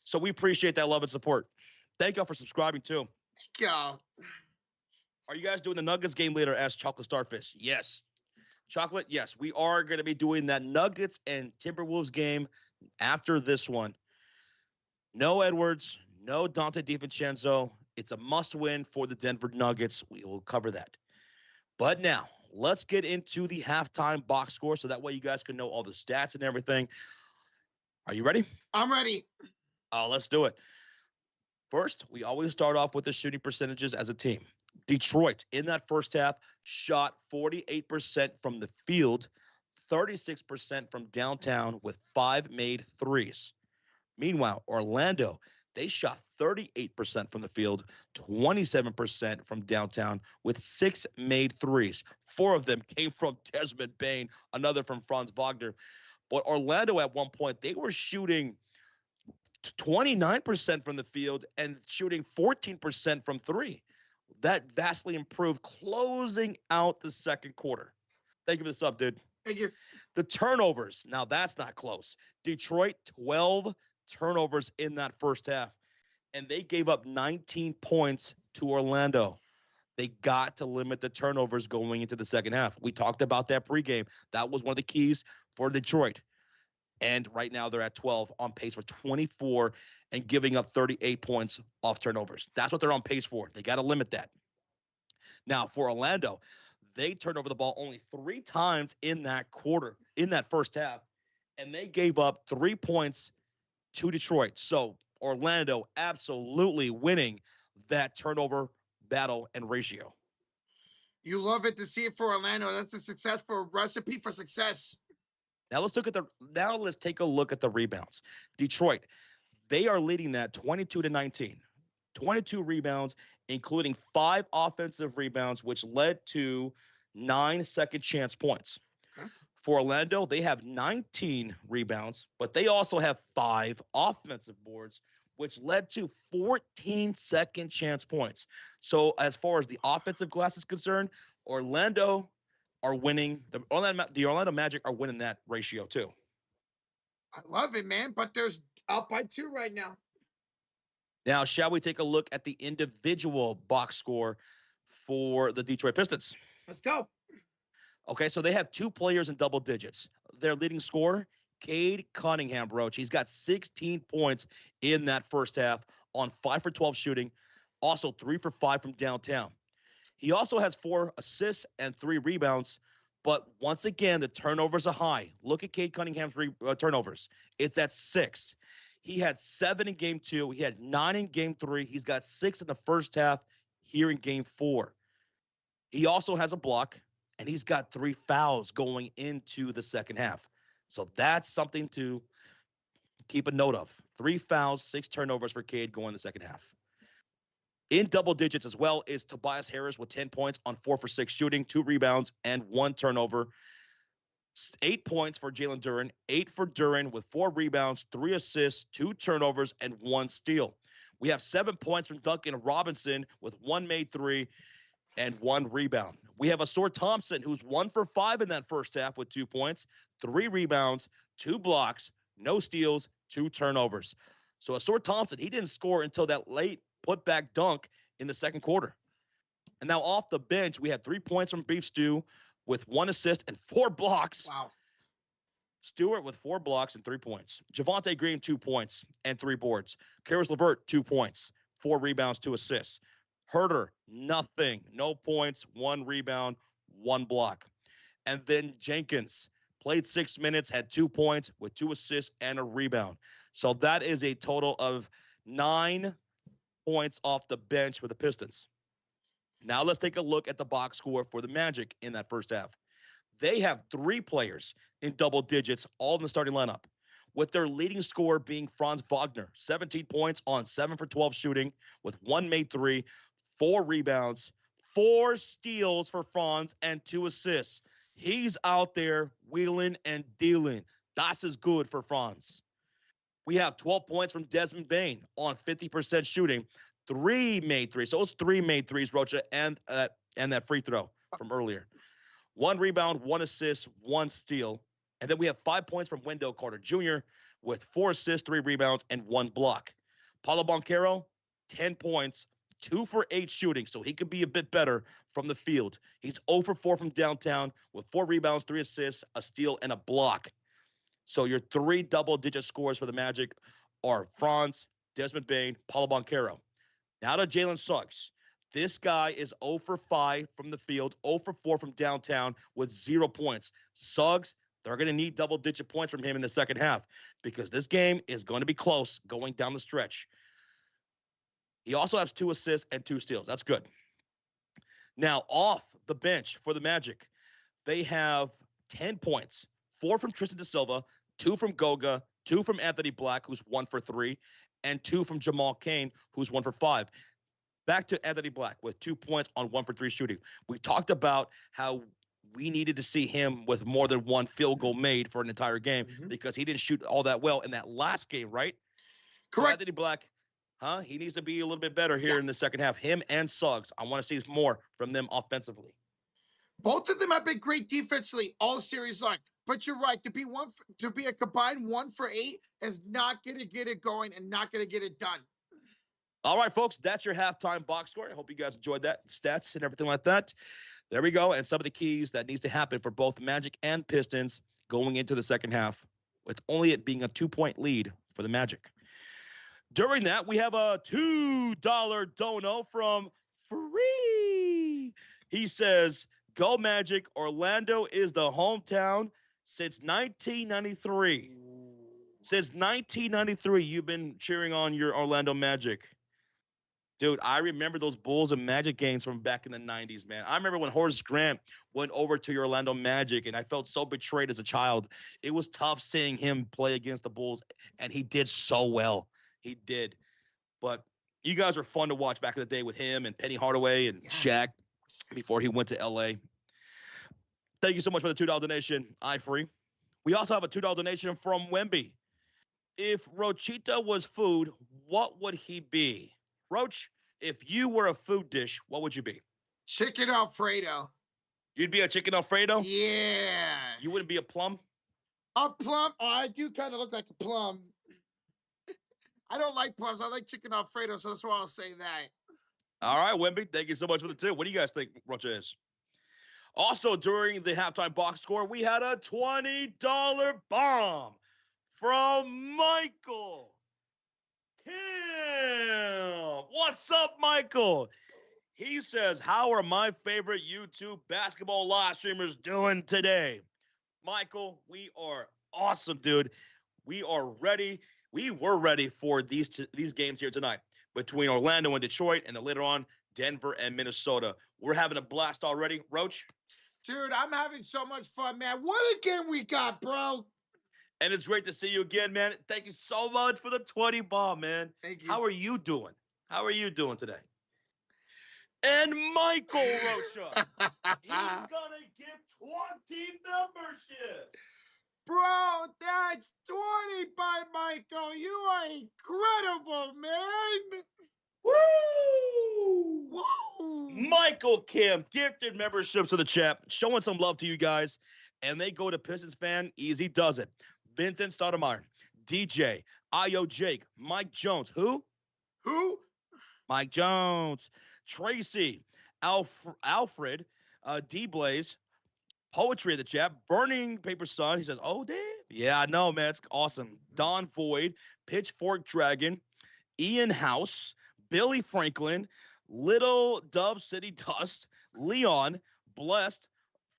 So we appreciate that love and support. Thank y'all for subscribing too. Thank y'all. Are you guys doing the Nuggets game later? Asked Chocolate Starfish. Yes. Chocolate, yes. We are going to be doing that Nuggets and Timberwolves game after this one. No Edwards, no Dante DiVincenzo. It's a must-win for the Denver Nuggets. We will cover that. But now, let's get into the halftime box score so that way you guys can know all the stats and everything. Are you ready? I'm ready. Let's do it. First, we always start off with the shooting percentages as a team. Detroit, in that first half, shot 48% from the field, 36% from downtown with 5 made threes. Meanwhile, Orlando, they shot 38% from the field, 27% from downtown with 6 made threes. 4 of them came from Desmond Bane, another from Franz Wagner. But Orlando at one point, they were shooting 29% from the field and shooting 14% from 3. That vastly improved closing out the second quarter. Thank you for the sub, dude. Thank you. The turnovers, now that's not close. Detroit, 12 turnovers in that first half, and they gave up 19 points to Orlando. They got to limit the turnovers going into the second half. We talked about that pregame. That was one of the keys for Detroit. And right now they're at 12, on pace for 24 and giving up 38 points off turnovers. That's what they're on pace for. They got to limit that. Now, for Orlando, they turned over the ball only 3 times in that quarter, in that first half, and they gave up 3 points to Detroit. So Orlando absolutely winning that turnover battle and ratio. You love it to see it for Orlando. That's a successful recipe for success. Now let's take a look at the rebounds. Detroit, they are leading that 22-19. 22 rebounds, including 5 offensive rebounds, which led to 9 second chance points. Okay. For Orlando, they have 19 rebounds, but they also have 5 offensive boards, which led to 14 second chance points. So as far as the offensive glass is concerned, Orlando are winning. The Orlando Magic are winning that ratio too. I love it, man. But there's up by 2 right now. Now, shall we take a look at the individual box score for the Detroit Pistons? Let's go. Okay, so they have 2 players in double digits. Their leading scorer, Cade Cunningham, Roach. He's got 16 points in that first half on 5 for 12 shooting, also 3 for 5 from downtown. He also has 4 assists and 3 rebounds, but once again, the turnovers are high. Look at Cade Cunningham's turnovers. It's at 6. He had 7 in game 2. He had 9 in game 3. He's got 6 in the first half here in game 4. He also has a block, and he's got 3 fouls going into the second half. So that's something to keep a note of. 3 fouls, 6 turnovers for Cade going in the second half. In double digits as well is Tobias Harris with 10 points on 4 for 6 shooting, 2 rebounds, and 1 turnover. 8 points for Jalen Duren, 8 for Duren with 4 rebounds, 3 assists, 2 turnovers, and 1 steal. We have 7 points from Duncan Robinson with 1 made 3 and 1 rebound. We have Asor Thompson, who's 1 for 5 in that first half with 2 points, 3 rebounds, 2 blocks, no steals, 2 turnovers. So Asor Thompson, he didn't score until that late putback dunk in the second quarter. And now off the bench, we had 3 points from Beef Stew with 1 assist and 4 blocks. Wow. Stewart with 4 blocks and 3 points. Javonte Green, 2 points and 3 boards. Karis LeVert, 2 points, 4 rebounds, 2 assists. Herter, nothing. No points, 1 rebound, 1 block. And then Jenkins played 6 minutes, had 2 points with 2 assists and a rebound. So that is a total of 9 points off the bench for the Pistons. Now let's take a look at the box score for the Magic in that first half. They have 3 players in double digits, all in the starting lineup, with their leading scorer being Franz Wagner, 17 points on 7 for 12 shooting, with 1 made 3, 4 rebounds, 4 steals for Franz, and 2 assists. He's out there wheeling and dealing. That's as good for Franz. We have 12 points from Desmond Bain on 50% shooting, 3 made 3. So it was 3 made 3s, Rocha, and that free throw from earlier. 1 rebound, 1 assist, 1 steal. And then we have 5 points from Wendell Carter Jr. with 4 assists, 3 rebounds, and 1 block. Paulo Banchero, 10 points, 2 for 8 shooting, so he could be a bit better from the field. He's 0 for 4 from downtown with 4 rebounds, 3 assists, a steal, and a block. So your 3 double-digit scores for the Magic are Franz, Desmond Bain, Paulo Banchero. Now to Jalen Suggs. This guy is 0 for 5 from the field, 0 for 4 from downtown with 0 points. Suggs, they're going to need double-digit points from him in the second half because this game is going to be close going down the stretch. He also has 2 assists and 2 steals. That's good. Now, off the bench for the Magic, they have 10 points, 4 from Tristan da Silva, 2 from Goga, 2 from Anthony Black, who's 1 for 3, and 2 from Jamal Cain, who's 1 for 5. Back to Anthony Black with 2 points on 1 for 3 shooting. We talked about how we needed to see him with more than 1 field goal made for an entire game because he didn't shoot all that well in that last game, right? Correct. So Anthony Black, he needs to be a little bit better here in the second half. Him and Suggs, I want to see more from them offensively. Both of them have been great defensively all series long. But you're right, to be a combined 1 for 8 is not going to get it going and not going to get it done. All right, folks, that's your halftime box score. I hope you guys enjoyed that, stats and everything like that. There we go, and some of the keys that needs to happen for both Magic and Pistons going into the second half, with only it being a 2-point lead for the Magic. During that, we have a $2 dono from Free. He says, "Go Magic, Orlando is the hometown since 1993. Since 1993, you've been cheering on your Orlando Magic." Dude, I remember those Bulls and Magic games from back in the 90s, man. I remember when Horace Grant went over to your Orlando Magic, and I felt so betrayed as a child. It was tough seeing him play against the Bulls, and he did so well. He did. But you guys were fun to watch back in the day with him and Penny Hardaway and Shaq before he went to L.A. Thank you so much for the $2 donation, iFree. We also have a $2 donation from Wemby. If Rochita was food, what would he be? Roach, if you were a food dish, what would you be? Chicken Alfredo. You'd be a chicken Alfredo? Yeah. You wouldn't be a plum? A plum? Oh, I do kind of look like a plum. I don't like plums. I like chicken Alfredo, so that's why I'll say that. All right, Wemby, thank you so much for the tip. What do you guys think Rocha is? Also, during the halftime box score, we had a $20 bomb from Michael Kim. What's up, Michael? He says, "How are my favorite YouTube basketball live streamers doing today?" Michael, we are awesome, dude. We are ready. We were ready for these games here tonight between Orlando and Detroit, and then later on Denver and Minnesota. We're having a blast already, Roach. Dude, I'm having so much fun, man. What a game we got, bro. And it's great to see you again, man. Thank you so much for the 20 bomb, man. Thank you. How are you doing? How are you doing today? And Michael Rocha, he's gonna give 20 memberships. Bro, that's 20 by Michael. You are incredible, man. Woo! Woo! Michael Kim gifted memberships to the chat, showing some love to you guys. And they go to Pistons fan, easy does it. Vincent Stoudemire, DJ, Io Jake, Mike Jones. Who? Mike Jones. Tracy, Alfred, D-Blaze, Poetry in the chat, Burning Paper Sun. He says, "Oh, damn." Yeah, I know, man. It's awesome. Don Void, Pitchfork Dragon, Ian House, Billy Franklin, Little Dove City Dust, Leon, Blessed,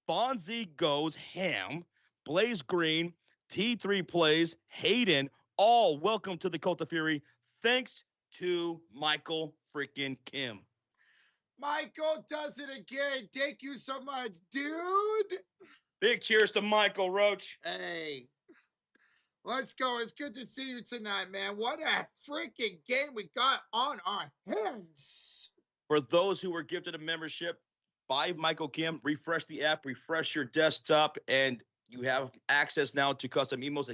Fonzie Goes Ham, Blaze Green, T3 Plays, Hayden, all welcome to the Cult of Fury. Thanks to Michael freaking Kim. Michael does it again. Thank you so much, dude. Big cheers to Michael Roach. Hey, let's go. It's good to see you tonight, man. What a freaking game we got on our hands. For those who were gifted a membership by Michael Kim, refresh the app, refresh your desktop, and you have access now to custom emails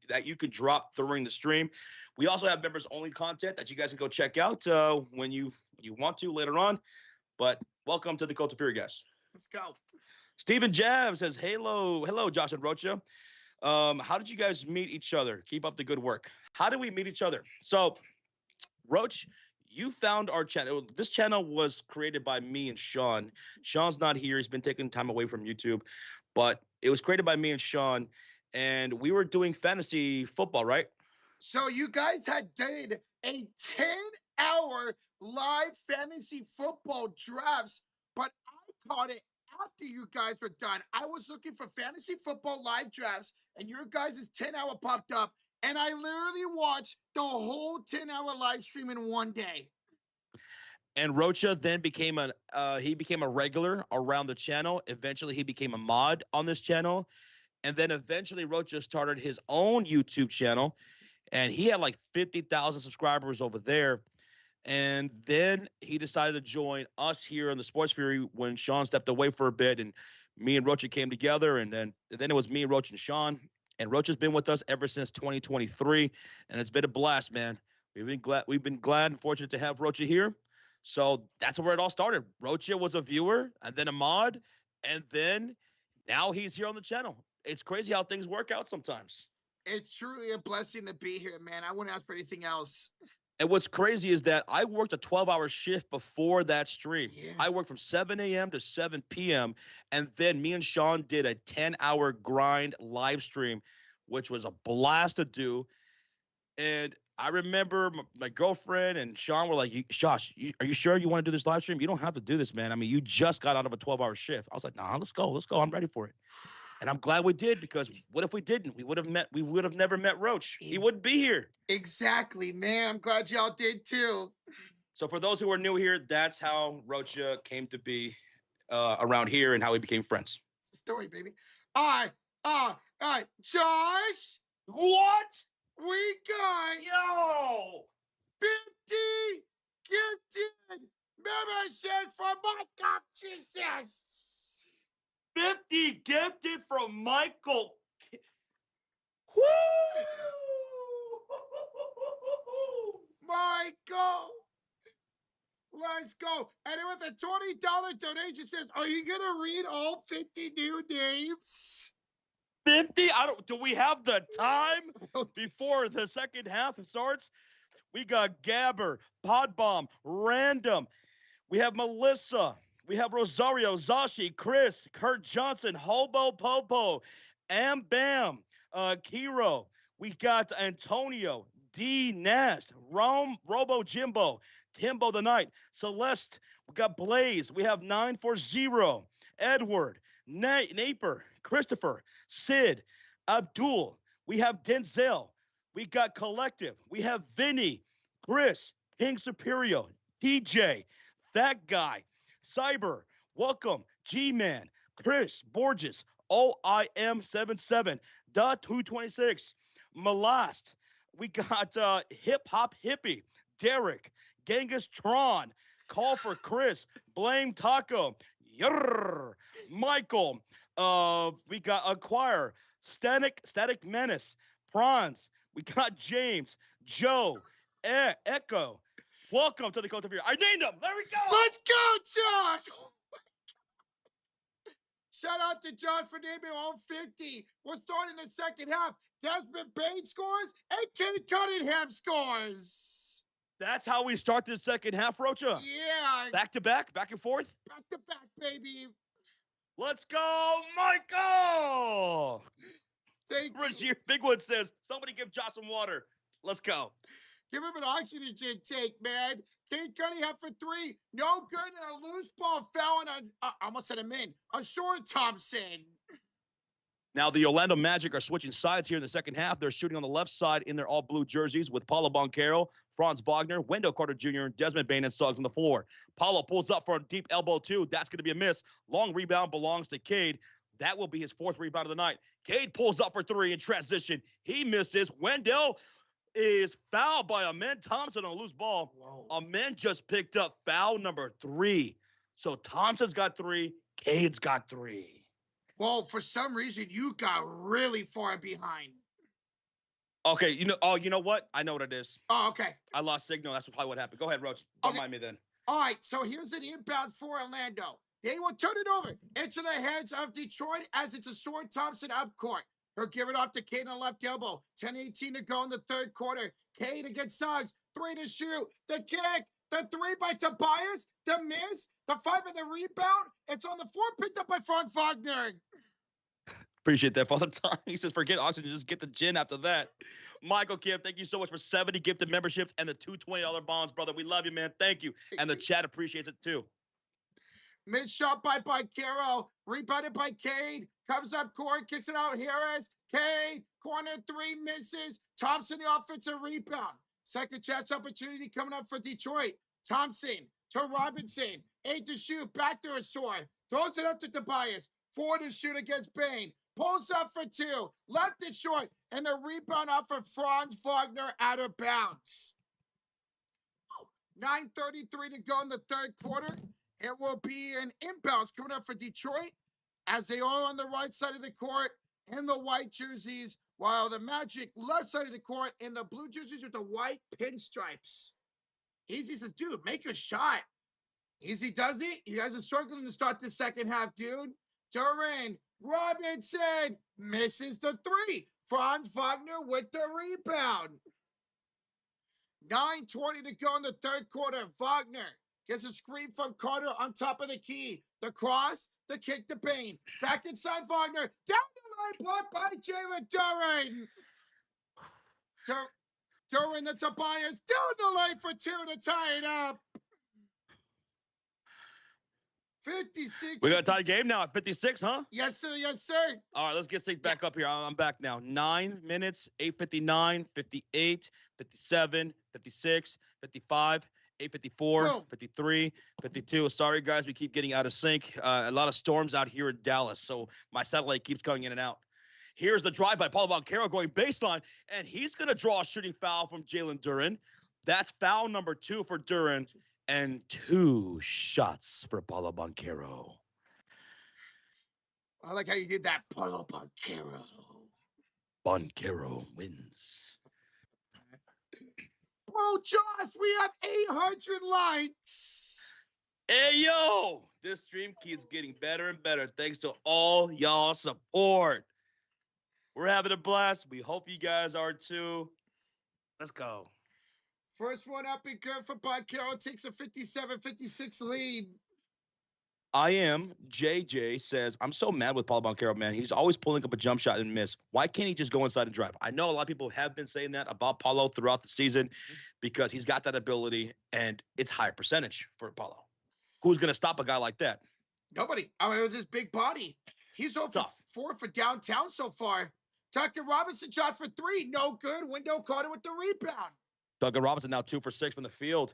that you could drop during the stream. We also have members-only content that you guys can go check out when you want to later on. But welcome to the Cult of Fury, guys. Let's go. Stephen Jab says, hello, Josh and Rocha. How did you guys meet each other? Keep up the good work. How did we meet each other? So, Roach, you found our channel. This channel was created by me and Sean. Sean's not here. He's been taking time away from YouTube. But it was created by me and Sean. And we were doing fantasy football, right? So you guys had did a 10-hour live fantasy football drafts, but I caught it after you guys were done. I was looking for fantasy football live drafts, and your guys' 10-hour popped up, and I literally watched the whole 10-hour live stream in one day. And Rocha then became a regular around the channel. Eventually, he became a mod on this channel. And then eventually, Rocha started his own YouTube channel. And he had like 50,000 subscribers over there. And then he decided to join us here on the Sports Fury when Sean stepped away for a bit. And me and Rocha came together. And then it was me, Rocha, and Sean. And Rocha's been with us ever since 2023. And it's been a blast, man. We've been glad and fortunate to have Rocha here. So that's where it all started. Rocha was a viewer and then a mod. And then now he's here on the channel. It's crazy how things work out sometimes. It's truly a blessing to be here, man. I wouldn't ask for anything else. And what's crazy is that I worked a 12-hour shift before that stream. Yeah. I worked from 7 a.m. to 7 p.m. And then me and Sean did a 10-hour grind live stream, which was a blast to do. And I remember my girlfriend and Sean were like, Josh, are you sure you want to do this live stream? You don't have to do this, man. I mean, you just got out of a 12-hour shift. I was like, nah, let's go. I'm ready for it. And I'm glad we did, because what if we didn't? We would have never met Roach. He wouldn't be here. Exactly, man. I'm glad y'all did too. So for those who are new here, that's how Rocha came to be around here and how we became friends. It's a story, baby. All right. Josh, What? we got Yo! 50 gifted memberships from Michael Jesus. 50 gifted from Michael. Woo! Michael, let's go. And with a $20 donation says, are you going to read all 50 new names? 50? Do we have the time before the second half starts? We got Gabber, Podbomb, Random. We have Melissa. We have Rosario, Zashi, Chris, Kurt Johnson, Hobo Popo, Am Bam, Kiro. We got Antonio, D Nast, Robo Jimbo, Timbo the Knight, Celeste. We got Blaze. We have 940, Edward, Naper, Christopher, Sid, Abdul. We have Denzel. We got Collective. We have Vinny, Chris, King Superior, DJ, That Guy, Cyber, Welcome, G-Man, Chris, Borges, OIM77, .226, Malast. We got Hip Hop Hippie, Derek, Genghis Tron, Call for Chris, Blame Taco, Yurr, Michael. We got Acquire, Static Menace, Prawns. We got James, Joe, Echo. Welcome to the Cult of Fury. I named them. There we go. Let's go, Josh. Oh my God. Shout out to Josh for naming all 50. We're starting the second half. Desmond Bain scores and Kenny Cunningham scores. That's how we start this second half, Rocha. Yeah. Back to back, back and forth. Back to back, baby. Let's go, Michael. Thank you. Rajir Bigwood says, somebody give Josh some water. Let's go. Give him an oxygen take, man. Kenny Cunningham for 3. No good, and a loose ball fell on I almost said him in. A short Thompson. Now, the Orlando Magic are switching sides here in the second half. They're shooting on the left side in their all-blue jerseys with Paulo Banchero, Franz Wagner, Wendell Carter Jr., Desmond Bane, and Suggs on the floor. Paulo pulls up for a deep elbow, too. That's going to be a miss. Long rebound belongs to Cade. That will be his fourth rebound of the night. Cade pulls up for three in transition. He misses. Wendell is fouled by Amen Thompson on a loose ball. Whoa. Amen just picked up foul number 3. So Thompson's got 3. Cade's got 3. Well, for some reason, you got really far behind. Okay, you know what? I know what it is. Oh, okay. I lost signal. That's probably what happened. Go ahead, Roach. Don't mind me then. All right, so here's an inbound for Orlando. They will turn it over into the hands of Detroit as it's a Sword Thompson up court. He'll give it off to Cade on the left elbow. 10:18 to go in the third quarter. Cade against Suggs. 3 to shoot. The kick. The 3 by Tobias. The miss. The 5 of the rebound. It's on the floor, picked up by Franz Wagner. Appreciate that, Father Time. He says, forget oxygen, just get the gin after that. Michael Kim, thank you so much for 70 gifted memberships and the $2 $20 bonds, brother. We love you, man. Thank you. And the chat appreciates it, too. Mid shot by Banchero. Rebounded by Cade. Comes up court, kicks it out. Harris. Cade. Corner 3 misses. Thompson, the offensive rebound. Second chance opportunity coming up for Detroit. Thompson to Robinson. 8 to shoot. Back to a sword. Throws it up to Tobias. 4 to shoot against Bane. Pulls up for 2. Left it short. And the rebound out for Franz Wagner out of bounds. 9:33 to go in the third quarter. It will be an inbounds coming up for Detroit as they are on the right side of the court in the white jerseys, while the Magic left side of the court in the blue jerseys with the white pinstripes. Easy says, dude, make a shot. Easy does it. You guys are struggling to start the second half, dude. Duran Robinson misses the 3. Franz Wagner with the rebound. 9:20 to go in the third quarter. Wagner gets a screen from Carter on top of the key. The cross, the kick to Bane. Back inside Wagner. Down the line, blocked by Jalen Duran. Duran to Tobias. Down the line for 2 to tie it up. 56. We got a tie game now at 56, huh? Yes, sir. Yes, sir. All right, let's get things back up here. I'm back now. 9 minutes, 8:59, 58, 57, 56, 55, 8:54, Boom. 53, 52. Sorry, guys, we keep getting out of sync. A lot of storms out here in Dallas, so my satellite keeps going in and out. Here's the drive by Paulo Banchero going baseline, and he's going to draw a shooting foul from Jalen Duran. That's foul number 2 for Duran, and 2 shots for Paulo Banchero. I like how you did that, Paulo Banchero. Banchero wins. Bro, Josh, we have 800 likes. Hey, yo! This stream keeps getting better and better thanks to all y'all support. We're having a blast. We hope you guys are too. Let's go. First one up and good for Banchero. Takes a 57-56 lead. I am. JJ says, I'm so mad with Paulo Banchero, man. He's always pulling up a jump shot and miss. Why can't he just go inside and drive? I know a lot of people have been saying that about Paulo throughout the season because he's got that ability and it's higher percentage for Paulo. Who's going to stop a guy like that? Nobody. I mean, with his big body. He's over 4 for downtown so far. Tucker Robinson shot for 3. No good. Wendell Carter with the rebound. Duncan Robinson now 2 for 6 from the field.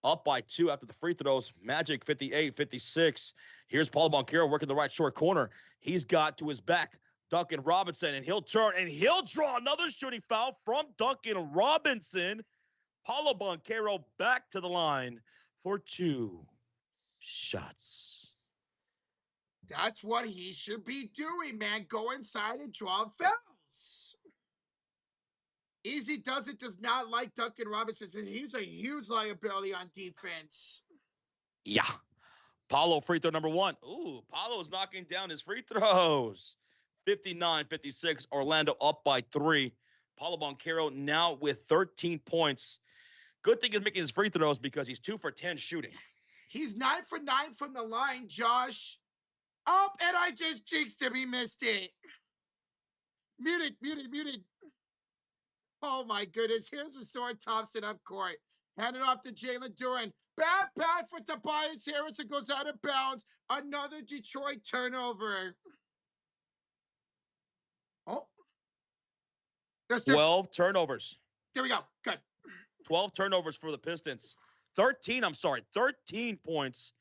Up by 2 after the free throws. Magic 58-56. Here's Paulo Banchero working the right short corner. He's got to his back Duncan Robinson, and he'll turn, and he'll draw another shooting foul from Duncan Robinson. Paulo Banchero back to the line for 2 shots. That's what he should be doing, man. Go inside and draw fouls. Easy does it, does not like Duncan Robinson. He's a huge liability on defense. Yeah. Paulo free throw number 1. Ooh, Paulo's knocking down his free throws. 59-56. Orlando up by 3. Paulo Banchero now with 13 points. Good thing he's making his free throws because he's 2 for 10 shooting. He's 9 for 9 from the line, Josh. Oh, and I just jinxed him. He missed it. Muted. Oh, my goodness. Here's a Sword Thompson up court. Handed off to Jalen Duran. Bad pass for Tobias Harris. It goes out of bounds. Another Detroit turnover. Oh, that's 12 turnovers. there we go. Good. 12 turnovers for the Pistons. 13 points.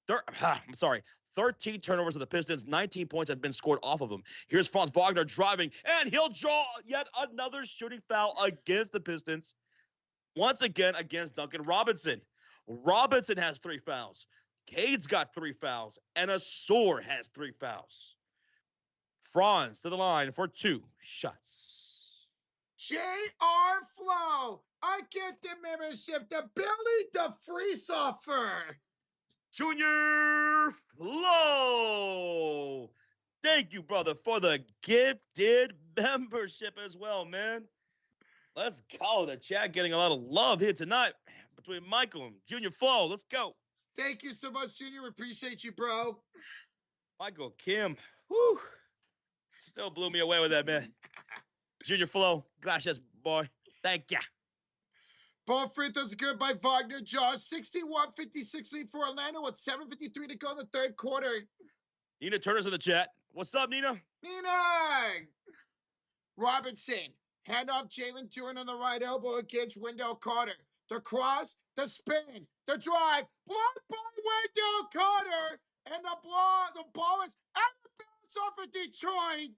I'm sorry. 13 turnovers of the Pistons. 19 points have been scored off of them. Here's Franz Wagner driving, and he'll draw yet another shooting foul against the Pistons. Once again against Duncan Robinson. Robinson has 3 fouls. Cade's got 3 fouls. And Asur has 3 fouls. Franz to the line for 2 shots. J.R. Flow. I get the membership. The Billy the free offer. Junior Flo. Thank you, brother, for the gifted membership as well, man. Let's go. The chat getting a lot of love here tonight between Michael and Junior Flo. Let's go. Thank you so much, Junior. We appreciate you, bro. Michael Kim. Whew. Still blew me away with that, man. Junior Flo. Gracias, boy. Thank ya. Ball free throws good by Wagner. Josh, 61-56 lead for Orlando with 7:53 to go in the third quarter. Nina Turner's in the chat. What's up, Nina? Nina! Robinson. Hand off Jalen Duren on the right elbow against Wendell Carter. The cross, the spin, the drive. Blocked by Wendell Carter. And the ball is out of bounds off of Detroit.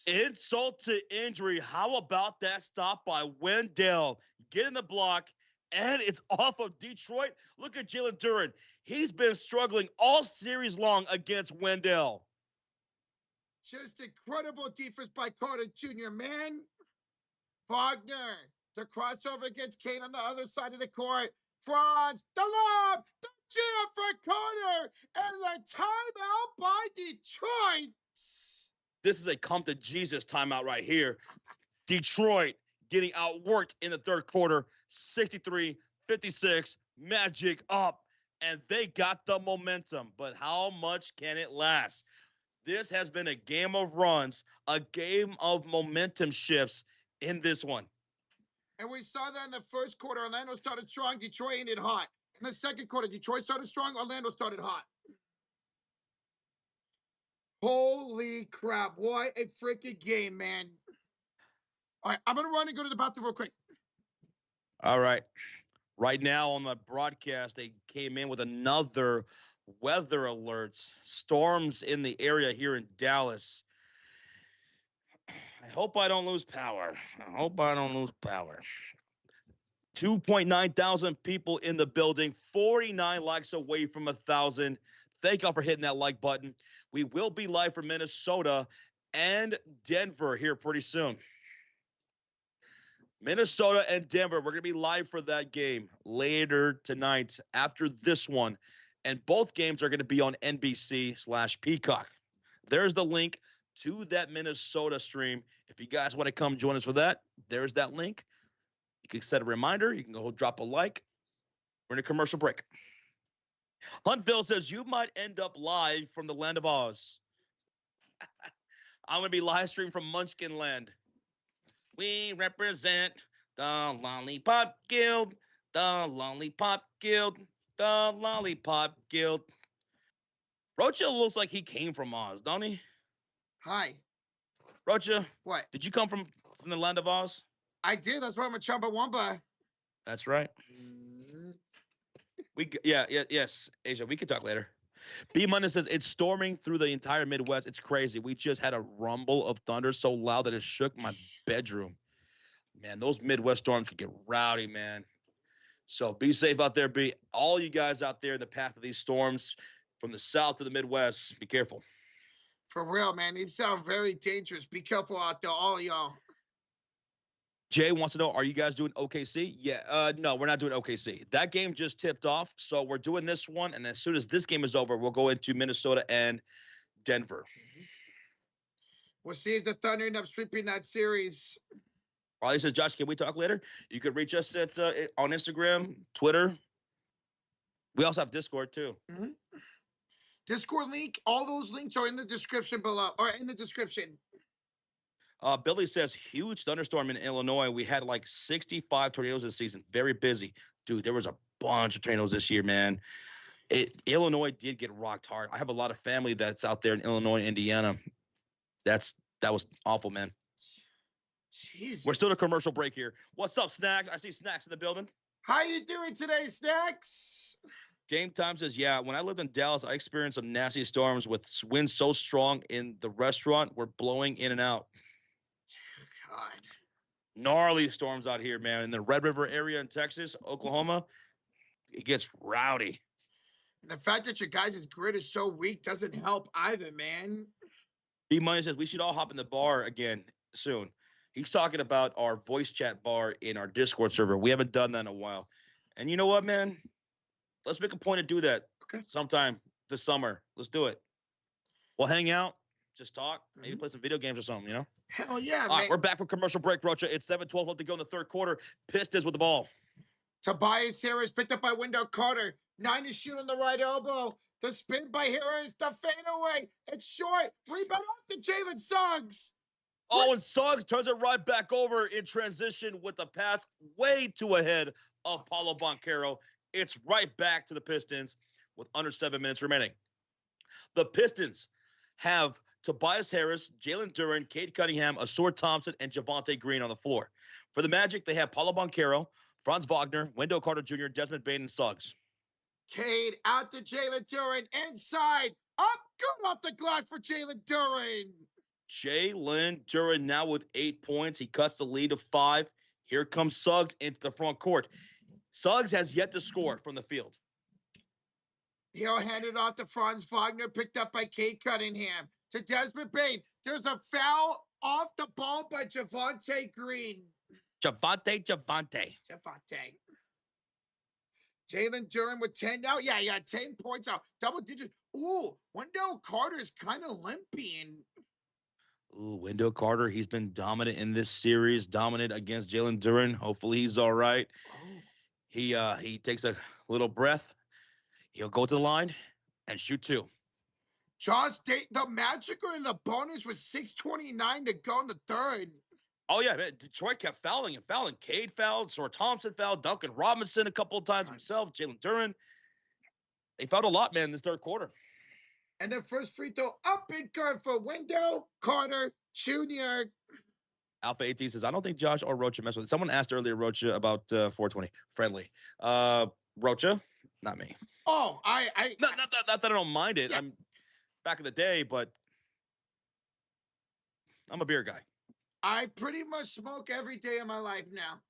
Insult to injury. How about that stop by Wendell? Get in the block, and it's off of Detroit. Look at Jalen Duren. He's been struggling all series long against Wendell. Just incredible defense by Carter Jr., man. Wagner, the crossover against Kane on the other side of the court. Franz, the lob, the jam for Carter, and the timeout by Detroit. This is a come to Jesus timeout right here. Detroit getting outworked in the third quarter, 63-56, Magic up, and they got the momentum. But how much can it last? This has been a game of runs, a game of momentum shifts in this one. And we saw that in the first quarter. Orlando started strong, Detroit ended hot. In the second quarter, Detroit started strong, Orlando started hot. Holy crap. What a freaking game, man. All right, I'm going to run and go to the bathroom real quick. All right. Right now on the broadcast, they came in with another weather alerts. Storms in the area here in Dallas. I hope I don't lose power. 2.9 thousand people in the building, 49 likes away from 1,000. Thank y'all for hitting that like button. We will be live from Minnesota and Denver here pretty soon. Minnesota and Denver, we're going to be live for that game later tonight after this one. And both games are going to be on NBC/Peacock. There's the link to that Minnesota stream. If you guys want to come join us for that, there's that link. You can set a reminder. You can go drop a like. We're in a commercial break. Huntville says you might end up live from the land of Oz. I'm going to be live streaming from Munchkin Land. We represent the Lollipop Guild, the Lollipop Guild, the Lollipop Guild. Rocha looks like he came from Oz, don't he? Hi. Rocha, What? did you come from the land of Oz? I did. That's why I'm a Chumbawamba. That's right. Yes, Asia. We can talk later. B Monday says it's storming through the entire Midwest. It's crazy. We just had a rumble of thunder so loud that it shook my bedroom. Man, those Midwest storms could get rowdy, man. So be safe out there. Be all you guys out there in the path of these storms from the south to the Midwest. Be careful. For real, man. These sound very dangerous. Be careful out there, all y'all. Jay wants to know, are you guys doing OKC? Yeah, no, we're not doing OKC. That game just tipped off, so we're doing this one, and as soon as this game is over, we'll go into Minnesota and Denver. We'll see if the Thunder end up sweeping that series. Riley says, Josh, can we talk later? You could reach us at on Instagram, Twitter. We also have Discord, too. Mm-hmm. Discord link, all those links are in the description below, or in the description. Billy says, huge thunderstorm in Illinois. We had like 65 tornadoes this season. Very busy. Dude, there was a bunch of tornadoes this year, man. Illinois did get rocked hard. I have a lot of family that's out there in Illinois, Indiana. That was awful, man. Jesus. We're still in a commercial break here. What's up, Snacks? I see Snacks in the building. How you doing today, Snacks? Game Time says, yeah, when I lived in Dallas, I experienced some nasty storms with winds so strong in the restaurant, we're blowing in and out. God. Gnarly storms out here, man. In the Red River area in Texas, Oklahoma, it gets rowdy. And the fact that your guys' grid is so weak doesn't help either, man. B-Money says, we should all hop in the bar again soon. He's talking about our voice chat bar in our Discord server. We haven't done that in a while. And you know what, man? Let's make a point to do that sometime this summer. Let's do it. We'll hang out, just talk, maybe play some video games or something, you know? Hell yeah, All man. right, we're back from commercial break, Rocha. It's 7:12 left to go in the third quarter. Pistons with the ball. Tobias Harris picked up by Wendell Carter. 9 to shoot on the right elbow. The spin by Harris. The fadeaway. It's short. Rebound off to Jalen Suggs. Oh, and Suggs turns it right back over in transition with a pass way too ahead of Paulo Banchero. It's right back to the Pistons with under 7 minutes remaining. The Pistons have Tobias Harris, Jalen Duren, Cade Cunningham, Asur Thompson, and Javonte Green on the floor. For the Magic, they have Paulo Banchero, Franz Wagner, Wendell Carter Jr., Desmond Bane, and Suggs. Cade out to Jalen Duren. Inside. Up. Good off the glass for Jalen Duren. Jalen Duren now with 8 points. He cuts the lead to 5. Here comes Suggs into the front court. Suggs has yet to score from the field. He'll hand it off to Franz Wagner, picked up by Cade Cunningham. To Desmond Bane. There's a foul off the ball by Javonte Green. Javonte. Jalen Duren with 10 now. Yeah, 10 points out. Double digits. Ooh, Wendell Carter's kind of limping. Ooh, Wendell Carter, he's been dominant in this series, dominant against Jalen Duren. Hopefully he's all right. Oh. He takes a little breath. He'll go to the line and shoot 2. Josh, the Magic are in the bonus with 6:29 to go in the third. Oh, yeah, man. Detroit kept fouling and fouling. Cade fouled, Asur Thompson fouled, Duncan Robinson a couple of times himself, Jalen Duren. They fouled a lot, man, in this third quarter. And the first free throw up and good for Wendell Carter Jr. Alpha 18 says, I don't think Josh or Rocha mess with it. Someone asked earlier, Rocha, about 420. Friendly. Rocha, not me. Oh, Not that I don't mind it. Yeah. I'm back in the day, but I'm a beer guy. I pretty much smoke every day of my life now.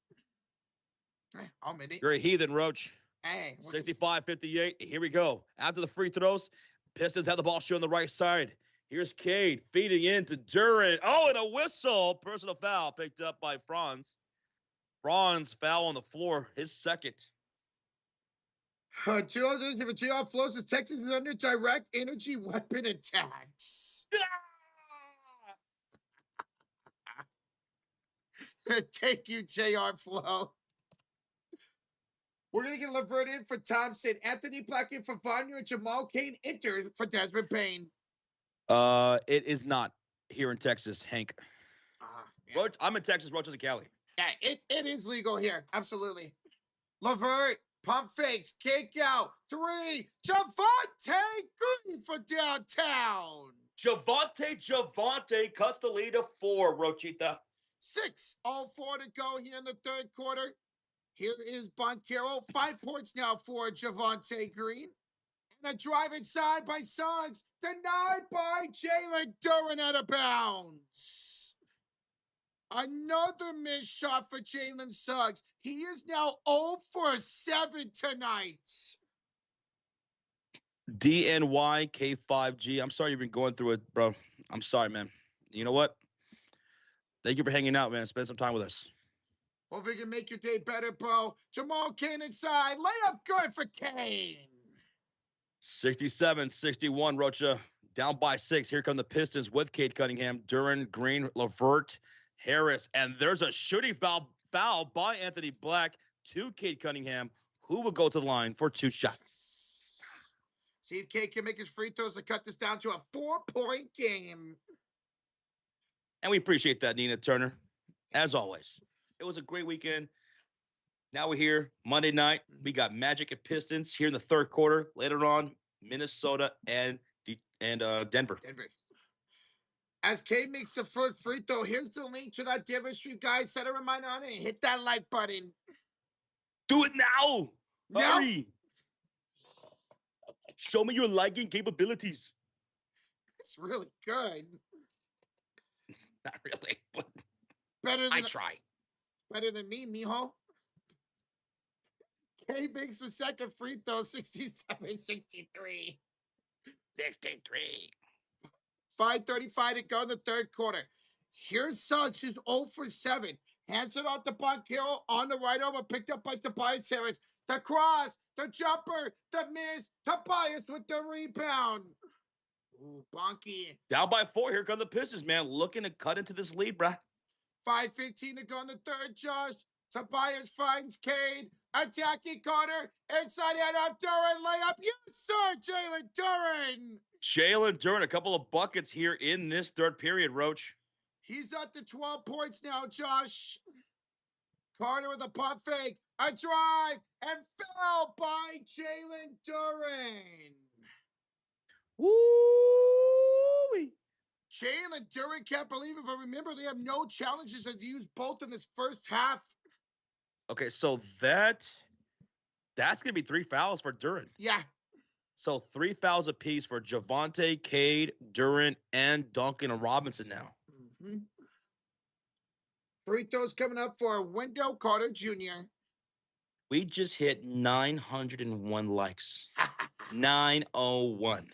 I'll admit it. You're a heathen, Roach. Hey, 65-58. Here we go. After the free throws, Pistons have the ball shown on the right side. Here's Cade feeding into Duren. Oh, and a whistle. Personal foul picked up by Franz. Franz foul on the floor, his second. GR flows as Texas is under direct energy weapon attacks. Take you, JR Flow. We're going to get LeVert in for Thompson. Anthony Black in for Wagner and Jamal Cain enter for Desmond Bane. It is not here in Texas, Hank. Yeah. Roach, I'm in Texas, Roach is in Cali. Yeah, it is legal here. Absolutely. LeVert, pump fakes, kick out. 3, Javonte Green for downtown. Javonte cuts the lead to 4, Rochita. 6:04 to go here in the third quarter. Here is Banchero. 5 points now for Javonte Green. And a drive inside by Suggs. Denied by Jalen Duren out of bounds. Another missed shot for Jalen Suggs. He is now 0 for 7 tonight. DNYK5G. I'm sorry you've been going through it, bro. I'm sorry, man. You know what? Thank you for hanging out, man. Spend some time with us. Hope we can make your day better, bro. Jamal Cain inside. Layup good for Cain. 67-61, Rocha. Down by 6. Here come the Pistons with Cade Cunningham, Duren, Green, LeVert, Harris. And there's a shooting foul by Anthony Black to Cade Cunningham, who will go to the line for 2 shots. See if Cade can make his free throws to cut this down to a 4-point game. And we appreciate that, Nina Turner, as always. It was a great weekend. Now we're here Monday night. We got Magic and Pistons here in the third quarter. Later on, Minnesota and Denver. As K makes the first free throw, here's the link to that demonstration, guys. Set a reminder on it and hit that like button. Do it now. Now, Hurry. Show me your liking capabilities. it's really good. Not really, but Better I than try. better than me, mijo. K makes the second free throw, 67-63. 63. 5:35 to go in the third quarter. Here's Suggs, who's 0 for 7. Hands it off to Boncaro on the right over, picked up by Tobias Harris. The cross, the jumper, the miss. Tobias with the rebound. Ooh, Bonky. Down by 4. Here come the Pistons, man. Looking to cut into this lead, bruh. 5:15 to go in the third, Josh. Tobias finds Cade. Attacking Carter. Inside head up, Duran layup. Yes, sir, Jalen Duran. Jalen Duran, a couple of buckets here in this third period, Roach. He's up to 12 points now, Josh. Carter with a pump fake. A drive and foul by Jalen Duran. Woo! Jalen Duran can't believe it, but remember, they have no challenges to use both in this first half. Okay, so that's going to be 3 fouls for Duran. Yeah. So 3 fouls apiece for Javonte, Cade, Duran, and Duncan and Robinson now. Mm-hmm. Free throws coming up for Wendell Carter Jr. We just hit 901 likes. 901.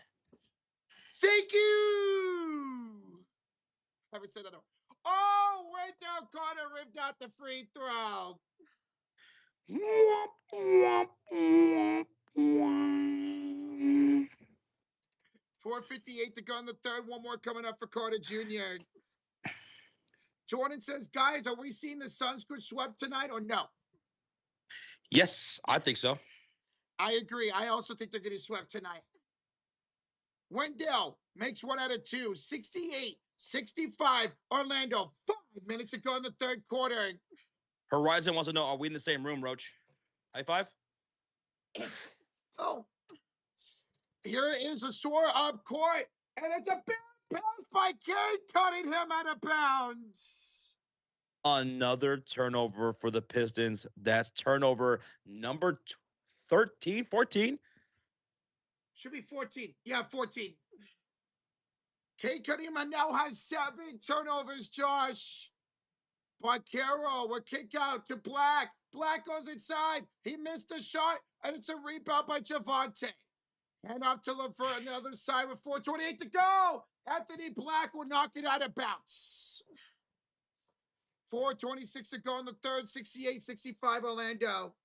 Thank you. Haven't said that. Oh, Wendell Carter ripped out the free throw. 4:58 to go in the third. One more coming up for Carter Jr. Jordan says, guys, are we seeing the Suns get swept tonight or no? Yes, I think so. I agree. I also think they're getting swept tonight. Wendell makes 1 out of 2. 68-65. Orlando. 5 minutes to go in the third quarter. Horizon wants to know, are we in the same room, Roach? High five? Oh. Here is a soar up court. And it's a big pass by Cade, cutting him out of bounds. Another turnover for the Pistons. That's turnover number 13, 14. Should be 14. Yeah, 14. Cade Cunningham now has 7 turnovers, Josh. Boncaro will kick out to Black. Black goes inside. He missed a shot, and it's a rebound by Javonte. And up to LeVert on the other side with 4:28 to go. Anthony Black will knock it out of bounds. 4:26 to go in the third. 68-65 Orlando.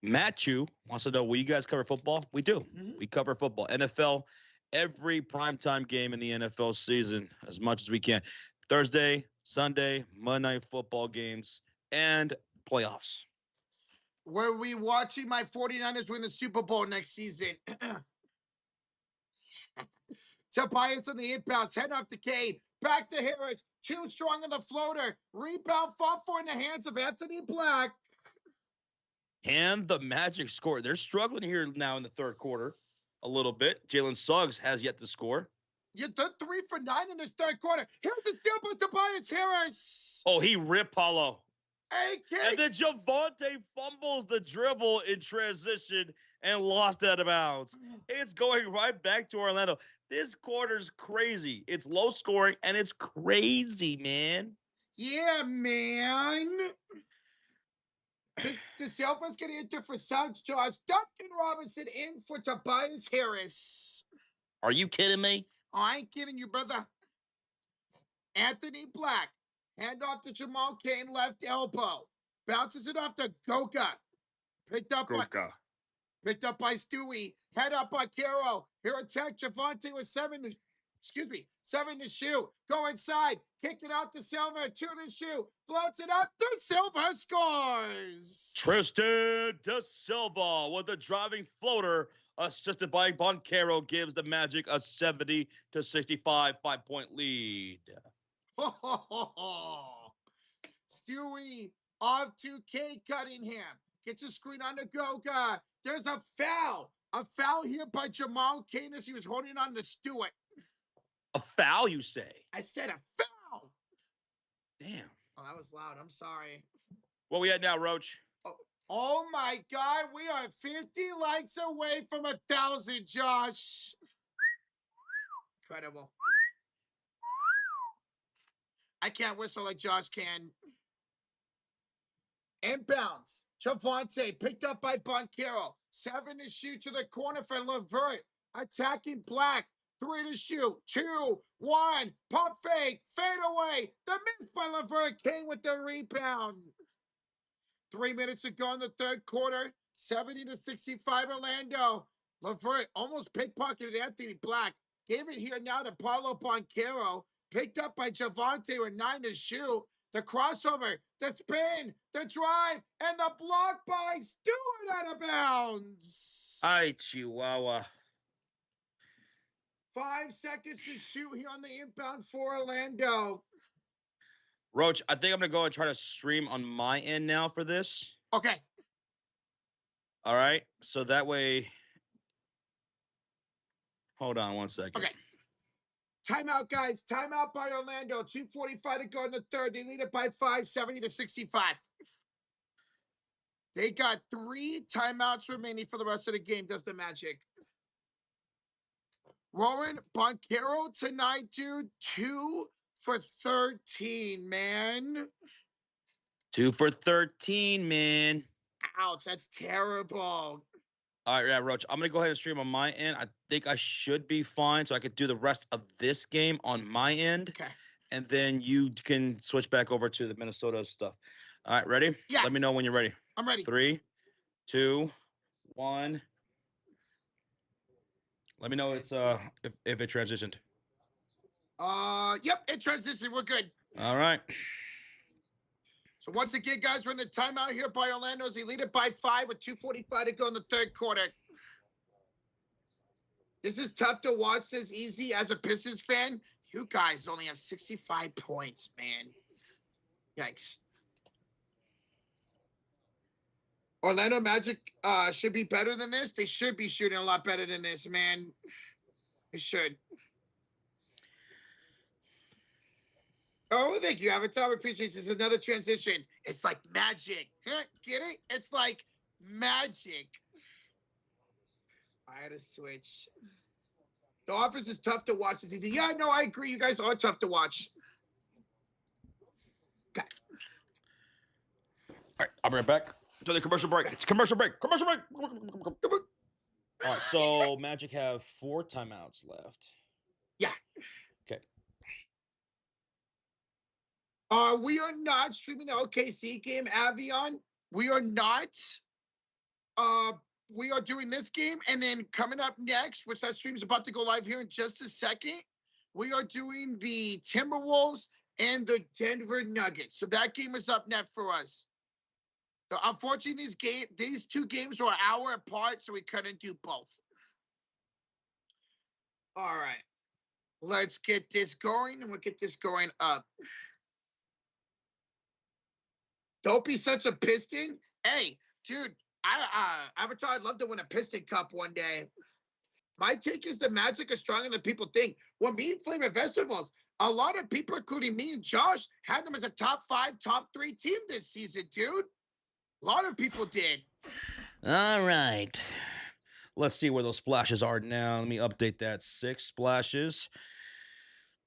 Matt Chu wants to know, will you guys cover football? We do. Mhm. We cover football. NFL, every primetime game in the NFL season as much as we can. Thursday, Sunday, Monday Night Football games, and playoffs. Were we watching my 49ers win the Super Bowl next season? Tobias on the inbounds, head off to Cade. Back to Harris. Too strong on the floater. Rebound fought for in the hands of Anthony Black. And the Magic score. They're struggling here now in the third quarter a little bit. Jalen Suggs has yet to score. You did 3 for 9 in this third quarter. Here's the steal by Tobias Harris. Oh, he ripped Paulo. Hey, And Cade. then Javonte fumbles the dribble in transition and lost out of bounds. It's going right back to Orlando. This quarter's crazy. It's low scoring and it's crazy, man. Yeah, man. The Silva's getting into for Suggs, Josh. Duncan Robinson in for Tobias Harris. Are you kidding me? Oh, I ain't kidding you, brother. Anthony Black. Hand off to Jamal Cain, left elbow. Bounces it off to Goga. Picked up by Stewie. Head up by Caro. Here attack Javonte with 7 to shoot. Go inside. Kick it out to Silva. 2 to shoot. Floats it up. To Silva scores. Tristan De Silva with a driving floater, assisted by Boncaro, gives the Magic a 70-65 5-point lead. Stewie off to Cade Cunningham. Gets a screen on the Goga. There's a foul. A foul here by Jamal Cain as he was holding on to Stewart. A foul, you say? I said a foul. Damn. Oh, that was loud. I'm sorry. What we at now, Roach? Oh my God, we are 50 likes away from 1,000, Josh. Incredible. I can't whistle like Josh can. Inbounds. Javante picked up by Boncaro. 7 to shoot to the corner for LeVert. Attacking Black. 3 to shoot. 2, 1. Pump fake. Fade away. The miss by LeVert. King with the rebound. 3 minutes to go in the third quarter. 70-65 Orlando. LeVert almost pickpocketed Anthony Black. Gave it here now to Paulo Boncaro. Picked up by Javante with 9 to shoot. The crossover, the spin, the drive, and the block by Stewart out of bounds. Ay, Chihuahua. 5 seconds to shoot here on the inbound for Orlando. Roach, I think I'm going to go and try to stream on my end now for this. Okay. All right. So that way. Hold on 1 second. Okay. Timeout, guys. Timeout by Orlando. 2:45 to go in the third. They lead it by 5, 70-65. They got 3 timeouts remaining for the rest of the game, does the Magic. Rowan Boncaro tonight, dude. 2 for 13, man. 2 for 13, man. Ouch, that's terrible. All right, yeah, Roach. I'm going to go ahead and stream on my end. I think I should be fine, so I could do the rest of this game on my end. Okay. And then you can switch back over to the Minnesota stuff. All right, ready? Yeah. Let me know when you're ready. I'm ready. 3, 2, 1. Let me know it's if it transitioned. Yep, it transitioned. We're good. All right. So once again, guys, we're in the timeout here by Orlando. They lead it by 5 with 2:45 to go in the third quarter. This is tough to watch this easy as a Pistons fan. You guys only have 65 points, man. Yikes. Orlando Magic should be better than this. They should be shooting a lot better than this, man. They should. Oh, thank you, Avatar. We appreciate this. Another transition. It's like magic. Get it? It's like magic. I had to switch. The Office is tough to watch. It's easy. Yeah, no, I agree. You guys are tough to watch. Okay. All right, I'll be right back to the commercial break. It's commercial break. Commercial break. All right, so Magic have 4 timeouts left. Yeah. Okay. We are not streaming the OKC game, Avion. We are not. We are doing this game, and then coming up next, which that stream is about to go live here in just a second, we are doing the Timberwolves and the Denver Nuggets. So that game is up next for us. So unfortunately, these 2 games are an hour apart, so we couldn't do both. All right. Let's get this going, and we'll get this going up. Don't be such a Piston. Hey, dude, Avatar, I'd love to win a Piston Cup one day. My take is the Magic are stronger than people think. When me and Flavor Festivals, a lot of people, including me and Josh, had them as a top 5, top 3 team this season, dude. A lot of people did. All right. Let's see where those splashes are now. Let me update that. 6 splashes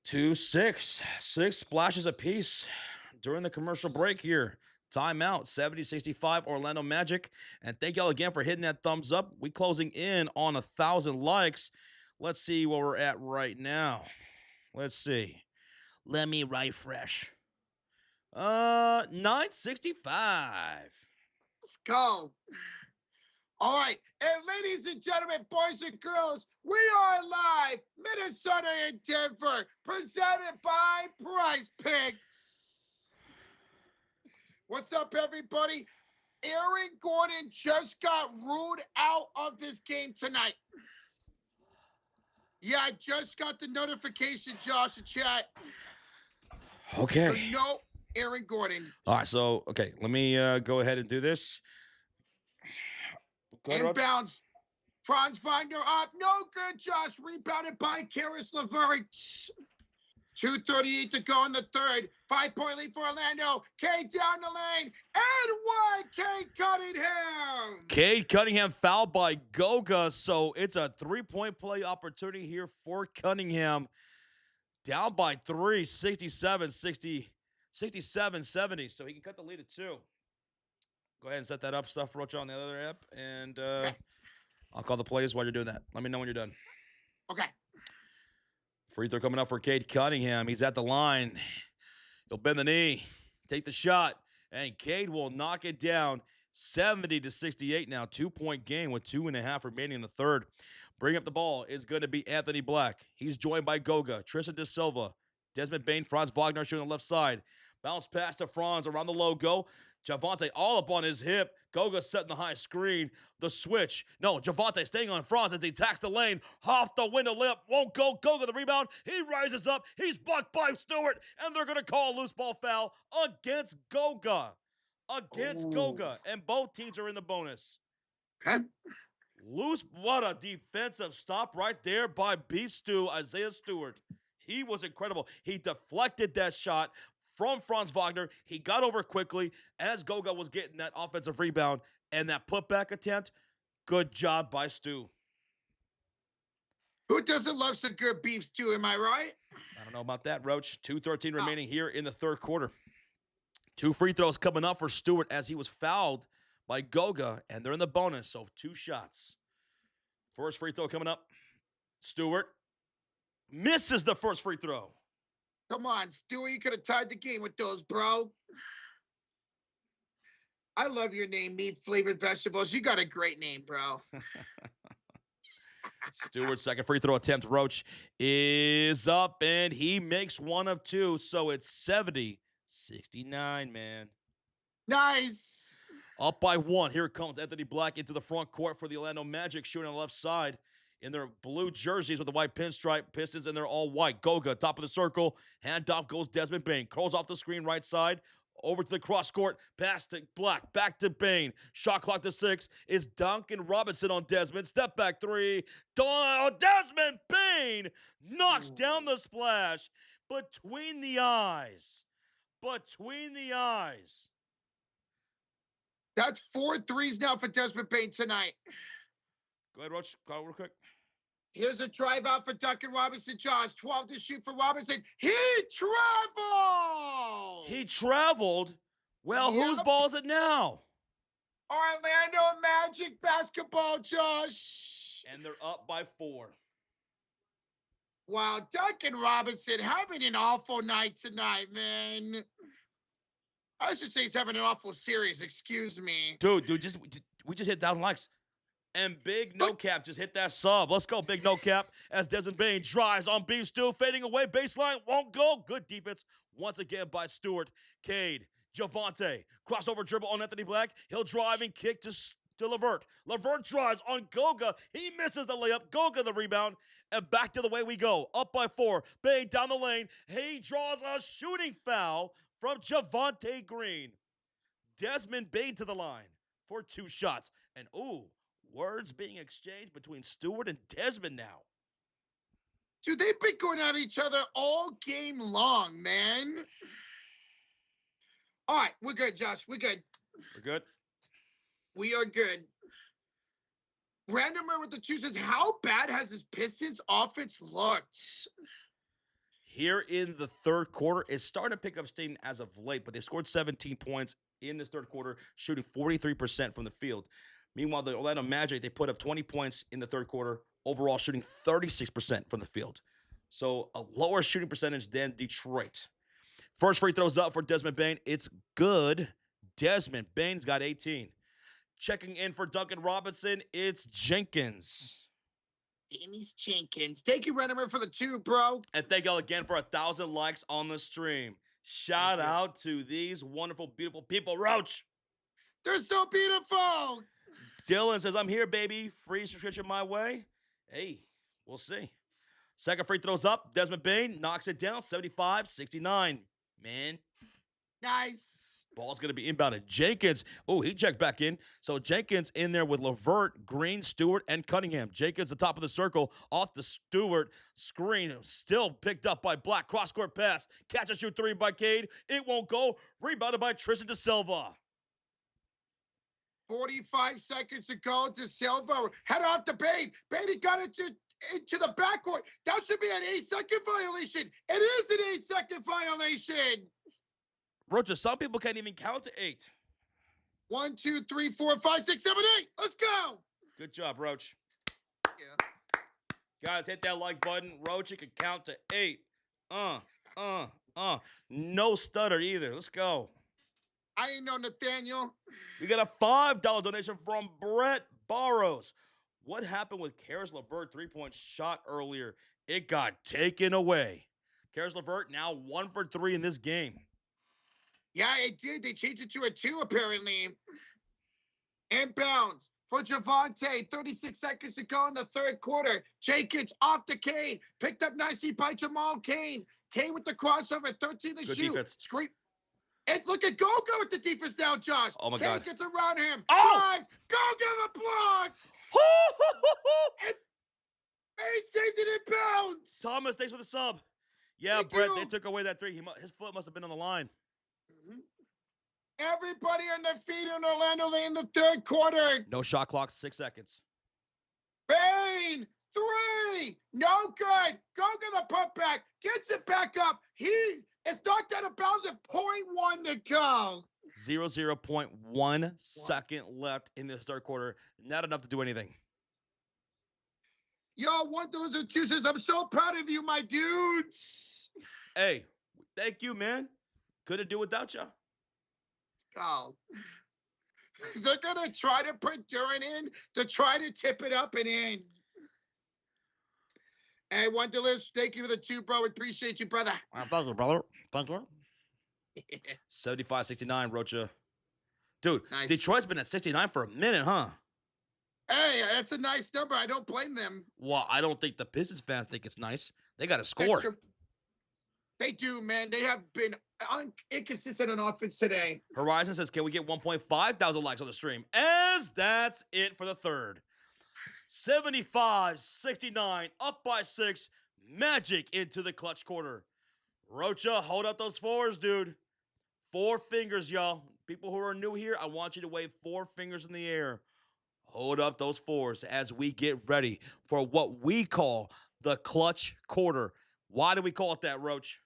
to 6. 6 splashes apiece during the commercial break here. Timeout, 70-65 Orlando Magic. And thank y'all again for hitting that thumbs up. We closing in on 1,000 likes. Let's see where we're at right now. Let's see. Let me refresh. 965. Let's go. All right. And ladies and gentlemen, boys and girls, we are live, Minnesota and Denver, presented by PrizePicks. What's up, everybody? Aaron Gordon just got ruled out of this game tonight. Yeah, I just got the notification, Josh, in chat. Okay. So no Aaron Gordon. All right, so, okay, let me go ahead and do this. Go ahead, Roach. Inbounds Franz Wagner up. No good, Josh. Rebounded by Karis LeVert. 2:38 to go in the third. 5-point lead for Orlando. Cade down the lane. And one, Cade Cunningham. Cade Cunningham fouled by Goga, so it's a 3-point play opportunity here for Cunningham. Down by 3, 67-70, so he can cut the lead at 2. Go ahead and set that up, stuff, Roach, on the other app, and Okay. I'll call the plays while you're doing that. Let me know when you're done. Okay. Free throw coming up for Cade Cunningham. He's at the line. He'll bend the knee, take the shot, and Cade will knock it down. 70-68 now. 2-point game with 2.5 remaining in the third. Bring up the ball is going to be Anthony Black. He's joined by Goga, Tristan De Silva, Desmond Bane, Franz Wagner shooting on the left side. Bounce pass to Franz around the logo. Javante all up on his hip. Goga setting the high screen. The switch. No, Javante staying on Franz as he attacks the lane. Off the window layup. Won't go. Goga the rebound. He rises up. He's blocked by Stewart. And they're going to call a loose ball foul against Goga. Goga. And both teams are in the bonus. Okay. Loose. What a defensive stop right there by Beast-Stew, Isaiah Stewart. He was incredible. He deflected that shot from Franz Wagner. He got over quickly as Goga was getting that offensive rebound and that putback attempt. Good job by Stu. Who doesn't love some good beef stew, am I right? I don't know about that, Roach. 2:13 remaining here in the third quarter. 2 free throws coming up for Stewart as he was fouled by Goga, and they're in the bonus, so 2 shots. First free throw coming up. Stewart misses the first free throw. Come on, Stewie, you could have tied the game with those, bro. I love your name, Meat Flavored Vegetables. You got a great name, bro. Stewart's second free throw attempt, Roach, is up, and he makes 1 of 2, so it's 70-69, man. Nice. Up by 1. Here comes Anthony Black into the front court for the Orlando Magic, shooting on the left side in their blue jerseys with the white pinstripe. Pistons, and they're all white. Goga, top of the circle. Handoff goes Desmond Bane. Curls off the screen right side. Over to the cross court. Pass to Black. Back to Bane. Shot clock to 6. It's Duncan Robinson on Desmond. Step back 3. Desmond Bane knocks down the splash. Between the eyes. That's 4 threes now for Desmond Bane tonight. Go ahead, Roach. Call it real quick. Here's a drive out for Duncan Robinson. Josh, 12 to shoot for Robinson. He traveled. Well, Yep. whose ball is it now? Orlando Magic basketball, Josh. And they're up by 4. Wow, Duncan Robinson having an awful night tonight, man. I should say he's having an awful series, excuse me. Dude, we just hit 1,000 likes. And Big No Cap just hit that sub. Let's go, Big No Cap, as Desmond Bane drives on Beef-Stew, fading away, baseline, won't go. Good defense once again by Stewart. Cade, Javante, crossover dribble on Anthony Black. He'll drive and kick to LeVert. LeVert drives on Goga. He misses the layup. Goga the rebound. And back to the way we go. Up by 4. Bane down the lane. He draws a shooting foul from Javante Green. Desmond Bane to the line for 2 shots. And words being exchanged between Stewart and Desmond now. Dude, they've been going at each other all game long, man. All right, we're good, Josh. We're good. We're good? We are good. Randomer with the chooses. How bad has this Pistons offense looked? Here in the third quarter, it's starting to pick up steam as of late, but they scored 17 points in this third quarter, shooting 43% from the field. Meanwhile, the Orlando Magic, they put up 20 points in the third quarter, overall shooting 36% from the field. So a lower shooting percentage than Detroit. First free throws up for Desmond Bane. It's good. Desmond Bane's got 18. Checking in for Duncan Robinson, it's Jenkins. Dennis Jenkins. Thank you, Randomer, for the 2, bro. And thank y'all again for 1,000 likes on the stream. Shout out to these wonderful, beautiful people. Roach. They're so beautiful. Dylan says, I'm here, baby. Free subscription my way. Hey, we'll see. Second free throws up. Desmond Bane knocks it down. 75-69. Man. Nice. Ball's going to be inbounded. Jenkins, oh, he checked back in. So Jenkins in there with LeVert, Green, Stewart, and Cunningham. Jenkins, the top of the circle, off the Stewart screen, still picked up by Black. Cross-court pass. Catch and shoot three by Cade. It won't go. Rebounded by Tristan De Silva. 45 seconds to go. De Silva head off the Bade. Bade got it into the backcourt. That should be an 8-second violation. It is an 8-second violation. Rocha, some people can't even count to 8. 1, 2, 3, 4, 5, 6, 7, 8. Let's go. Good job, Roach. Yeah. Guys, hit that like button. Roach, you can count to 8. No stutter either. Let's go. I ain't no Nathaniel. We got a $5 donation from Brett Barrows. What happened with Karis LeVert 3-point shot earlier? It got taken away. Karis LeVert now 1 for 3 in this game. Yeah, it did. They changed it to a 2, apparently. Inbounds for Javonte. 36 seconds to go in the third quarter. Jenkins off the Kane. Picked up nicely by Jamal Kane. Kane with the crossover. 13 to Good shoot. defense. Scream. And look at Goga with the defense now, Josh. Oh, my Kane God. gets around him. Oh! Drives. Goga the block. And Kane saved it in bounds. Thomas, thanks for the sub. Yeah, Thank Brett, you. they took away that 3. His foot must have been on the line. Everybody on their feet in Orlando in the third quarter. No shot clock, 6 seconds. Bain, 3, no good. Goga the putback, gets it back up. It's knocked out of bounds at 0.1 to go. 0.1 second left in this third quarter. Not enough to do anything. Yo, 1 to lose and 2 says, I'm so proud of you, my dudes. Hey, thank you, man. Couldn't do without you. Let's go. They're going to try to put Duran in to try to tip it up and in. Hey, 1 to lose. Thank you for the 2, bro. Appreciate you, brother. Thank you, brother. Thank you. 75-69, Rocha. Dude, Nice. Detroit's been at 69 for a minute, huh? Hey, that's a nice number. I don't blame them. Well, I don't think the Pistons fans think it's nice. They got to That's score. true. They do, man. They have been inconsistent on offense today. Horizon says, can we get 1.5 thousand likes on the stream? As that's it for the third. 75-69, up by 6. Magic into the clutch quarter. Rocha, hold up those 4s, dude. 4 fingers, y'all. People who are new here, I want you to wave 4 fingers in the air. Hold up those 4s as we get ready for what we call the clutch quarter. Why do we call it that, Roach?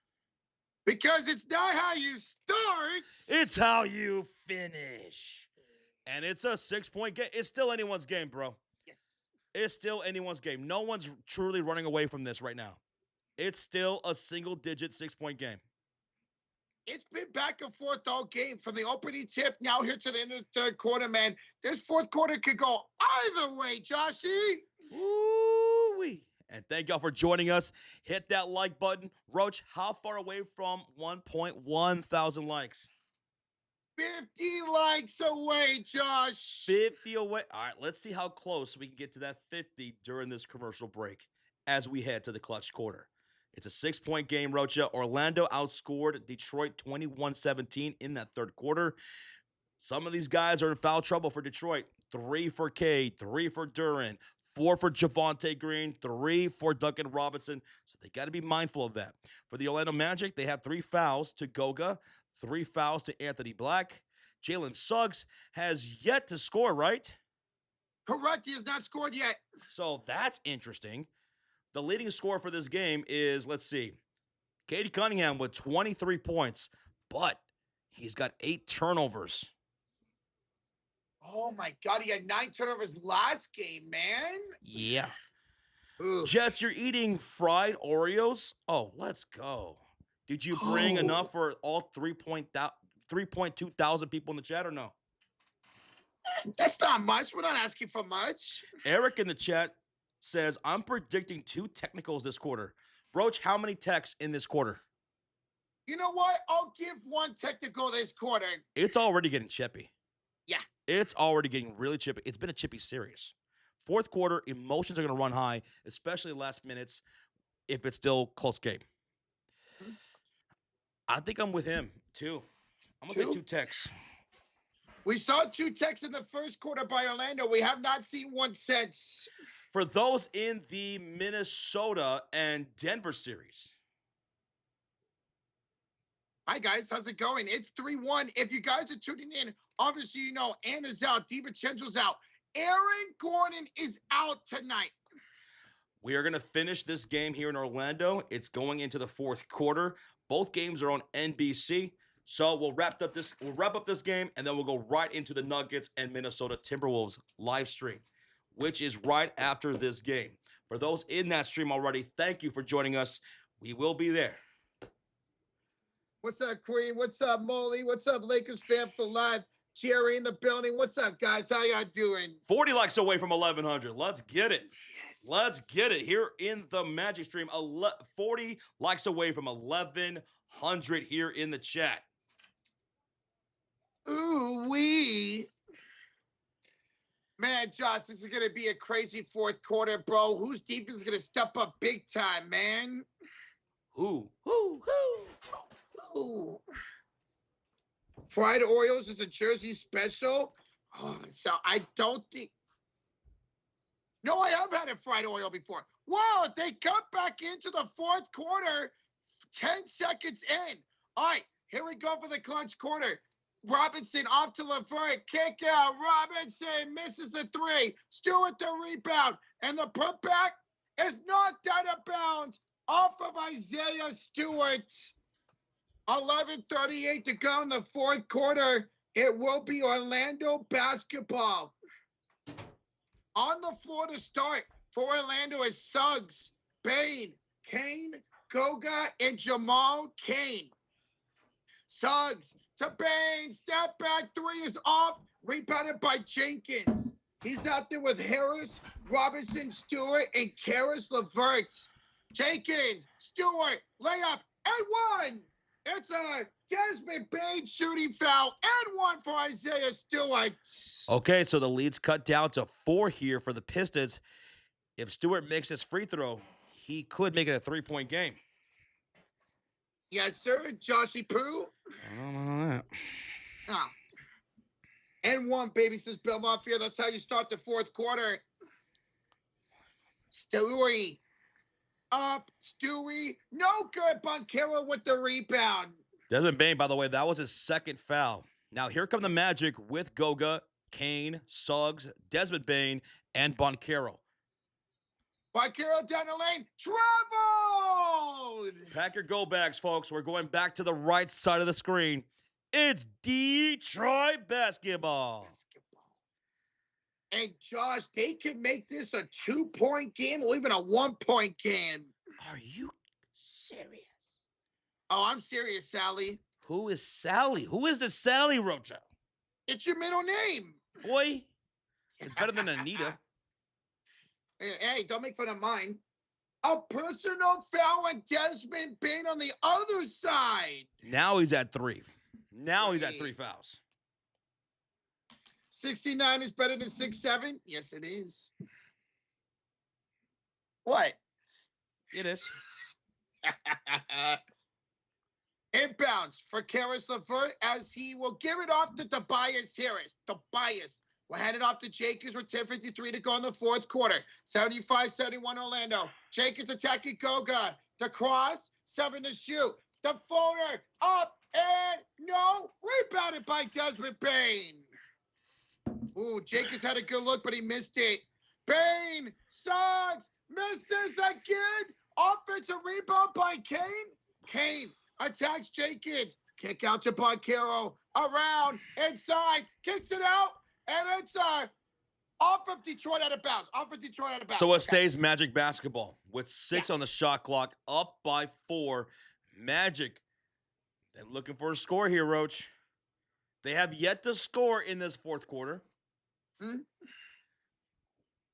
Because it's not how you start. It's how you finish. And it's a 6-point game. It's still anyone's game, bro. Yes. It's still anyone's game. No one's truly running away from this right now. It's still a single-digit 6-point game. It's been back and forth all game from the opening tip now here to the end of the third quarter, man. This fourth quarter could go either way, Joshy. Woo-wee. And thank y'all for joining us. Hit that like button. Roach, how far away from 1.1 thousand likes? 50 likes away, Josh. 50 away. All right, let's see how close we can get to that 50 during this commercial break as we head to the clutch quarter. It's a 6-point game, Rocha. Orlando outscored Detroit 21-17 in that third quarter. Some of these guys are in foul trouble for Detroit. 3 for Cade, 3 for Duran, 4 for Javonte Green, 3 for Duncan Robinson. So they got to be mindful of that. For the Orlando Magic, they have 3 fouls to Goga, 3 fouls to Anthony Black. Jalen Suggs has yet to score, right? Correct. He has not scored yet. So that's interesting. The leading scorer for this game is, let's see, Katie Cunningham with 23 points, but he's got 8 turnovers. Oh, my God. He had 9 turnovers last game, man. Yeah. Ooh. Jets, you're eating fried Oreos? Oh, let's go. Did you bring enough for all 3.2 thousand people in the chat or no? That's not much. We're not asking for much. Eric in the chat says, I'm predicting 2 technicals this quarter. Roach, how many techs in this quarter? You know what? I'll give 1 technical this quarter. It's already getting chippy. Yeah. It's already getting really chippy. It's been a chippy series. Fourth quarter, emotions are going to run high, especially last minutes if it's still close game. I think I'm with him, too. I'm going to say 2 techs. We saw 2 techs in the first quarter by Orlando. We have not seen one since. For those in the Minnesota and Denver series. Hi, guys. How's it going? It's 3-1. If you guys are tuning in, obviously you know Anna's out. DiVincenzo's out. Aaron Gordon is out tonight. We are going to finish this game here in Orlando. It's going into the fourth quarter. Both games are on NBC. So we'll wrap up this game, and then we'll go right into the Nuggets and Minnesota Timberwolves live stream, which is right after this game. For those in that stream already, thank you for joining us. We will be there. What's up, Queen? What's up, Molly? What's up, Lakers fan for life? Jerry in the building. What's up, guys? How y'all doing? 40 likes away from 1,100. Let's get it. Yes. Let's get it here in the Magic stream. 40 likes away from 1,100 here in the chat. Ooh, wee. Man, Josh, this is going to be a crazy fourth quarter, bro. Whose defense is going to step up big time, man? Who? Ooh. Fried Oreos is a Jersey special. Oh, so I don't think. No, I have had a fried Oreo before. Whoa, they cut back into the fourth quarter, 10 seconds in. All right, here we go for the clutch quarter. Robinson off to LeVert, kick out. Robinson misses the 3. Stewart the rebound, and the putback is knocked out of bounds off of Isaiah Stewart. 11:38 to go in the fourth quarter. It will be Orlando basketball. On the floor to start for Orlando is Suggs, Bane, Kane, Goga, and Jamal Kane. Suggs to Bane, step back 3 is off, rebounded by Jenkins. He's out there with Harris, Robinson, Stewart, and Karis LeVert. Jenkins, Stewart, layup, and 1. It's a Desmond Bane shooting foul, and 1 for Isaiah Stewart. Okay, so the lead's cut down to 4 here for the Pistons. If Stewart makes his free throw, he could make it a 3-point game. Yes, sir, Joshy Poo. I don't know that. Oh. And 1, baby, says Bill Mafia. That's how you start the fourth quarter. Stewie. Up, Stewie. No good. Banchero with the rebound. Desmond Bane, by the way, that was his second foul. Now, here come the Magic with Goga, Kane, Suggs, Desmond Bane, and Banchero. Banchero down the lane. Traveled! Pack your go bags, folks. We're going back to the right side of the screen. It's Detroit basketball. And Josh, they can make this a 2-point game or even a 1-point game. Are you serious? Oh, I'm serious, Sally. Who is Sally? Who is this Sally, Rocha? It's your middle name. Boy, it's better than Anita. Hey, don't make fun of mine. A personal foul on Desmond Bane on the other side. Now he's at 3. Now he's at 3 fouls. 69 is better than 6'7"? Yes, it is. What? It is. Inbounds for Karis LeVert as he will give it off to Tobias Harris. Tobias will hand it off to Jenkins with 10:53 to go in the fourth quarter. 75-71 Orlando. Jenkins attacking Goga. The cross, 7 to shoot. The floater, up, and no. Rebounded by Desmond Bane. Ooh, Jenkins had a good look, but he missed it. Bane, Suggs, misses again. Offensive rebound by Kane. Kane attacks Jenkins. Kick out to Banchero. Around, inside, kicks it out, and it's off of Detroit out of bounds. So it stays Magic basketball with 6 on the shot clock, up by 4. Magic, they're looking for a score here, Roach. They have yet to score in this fourth quarter.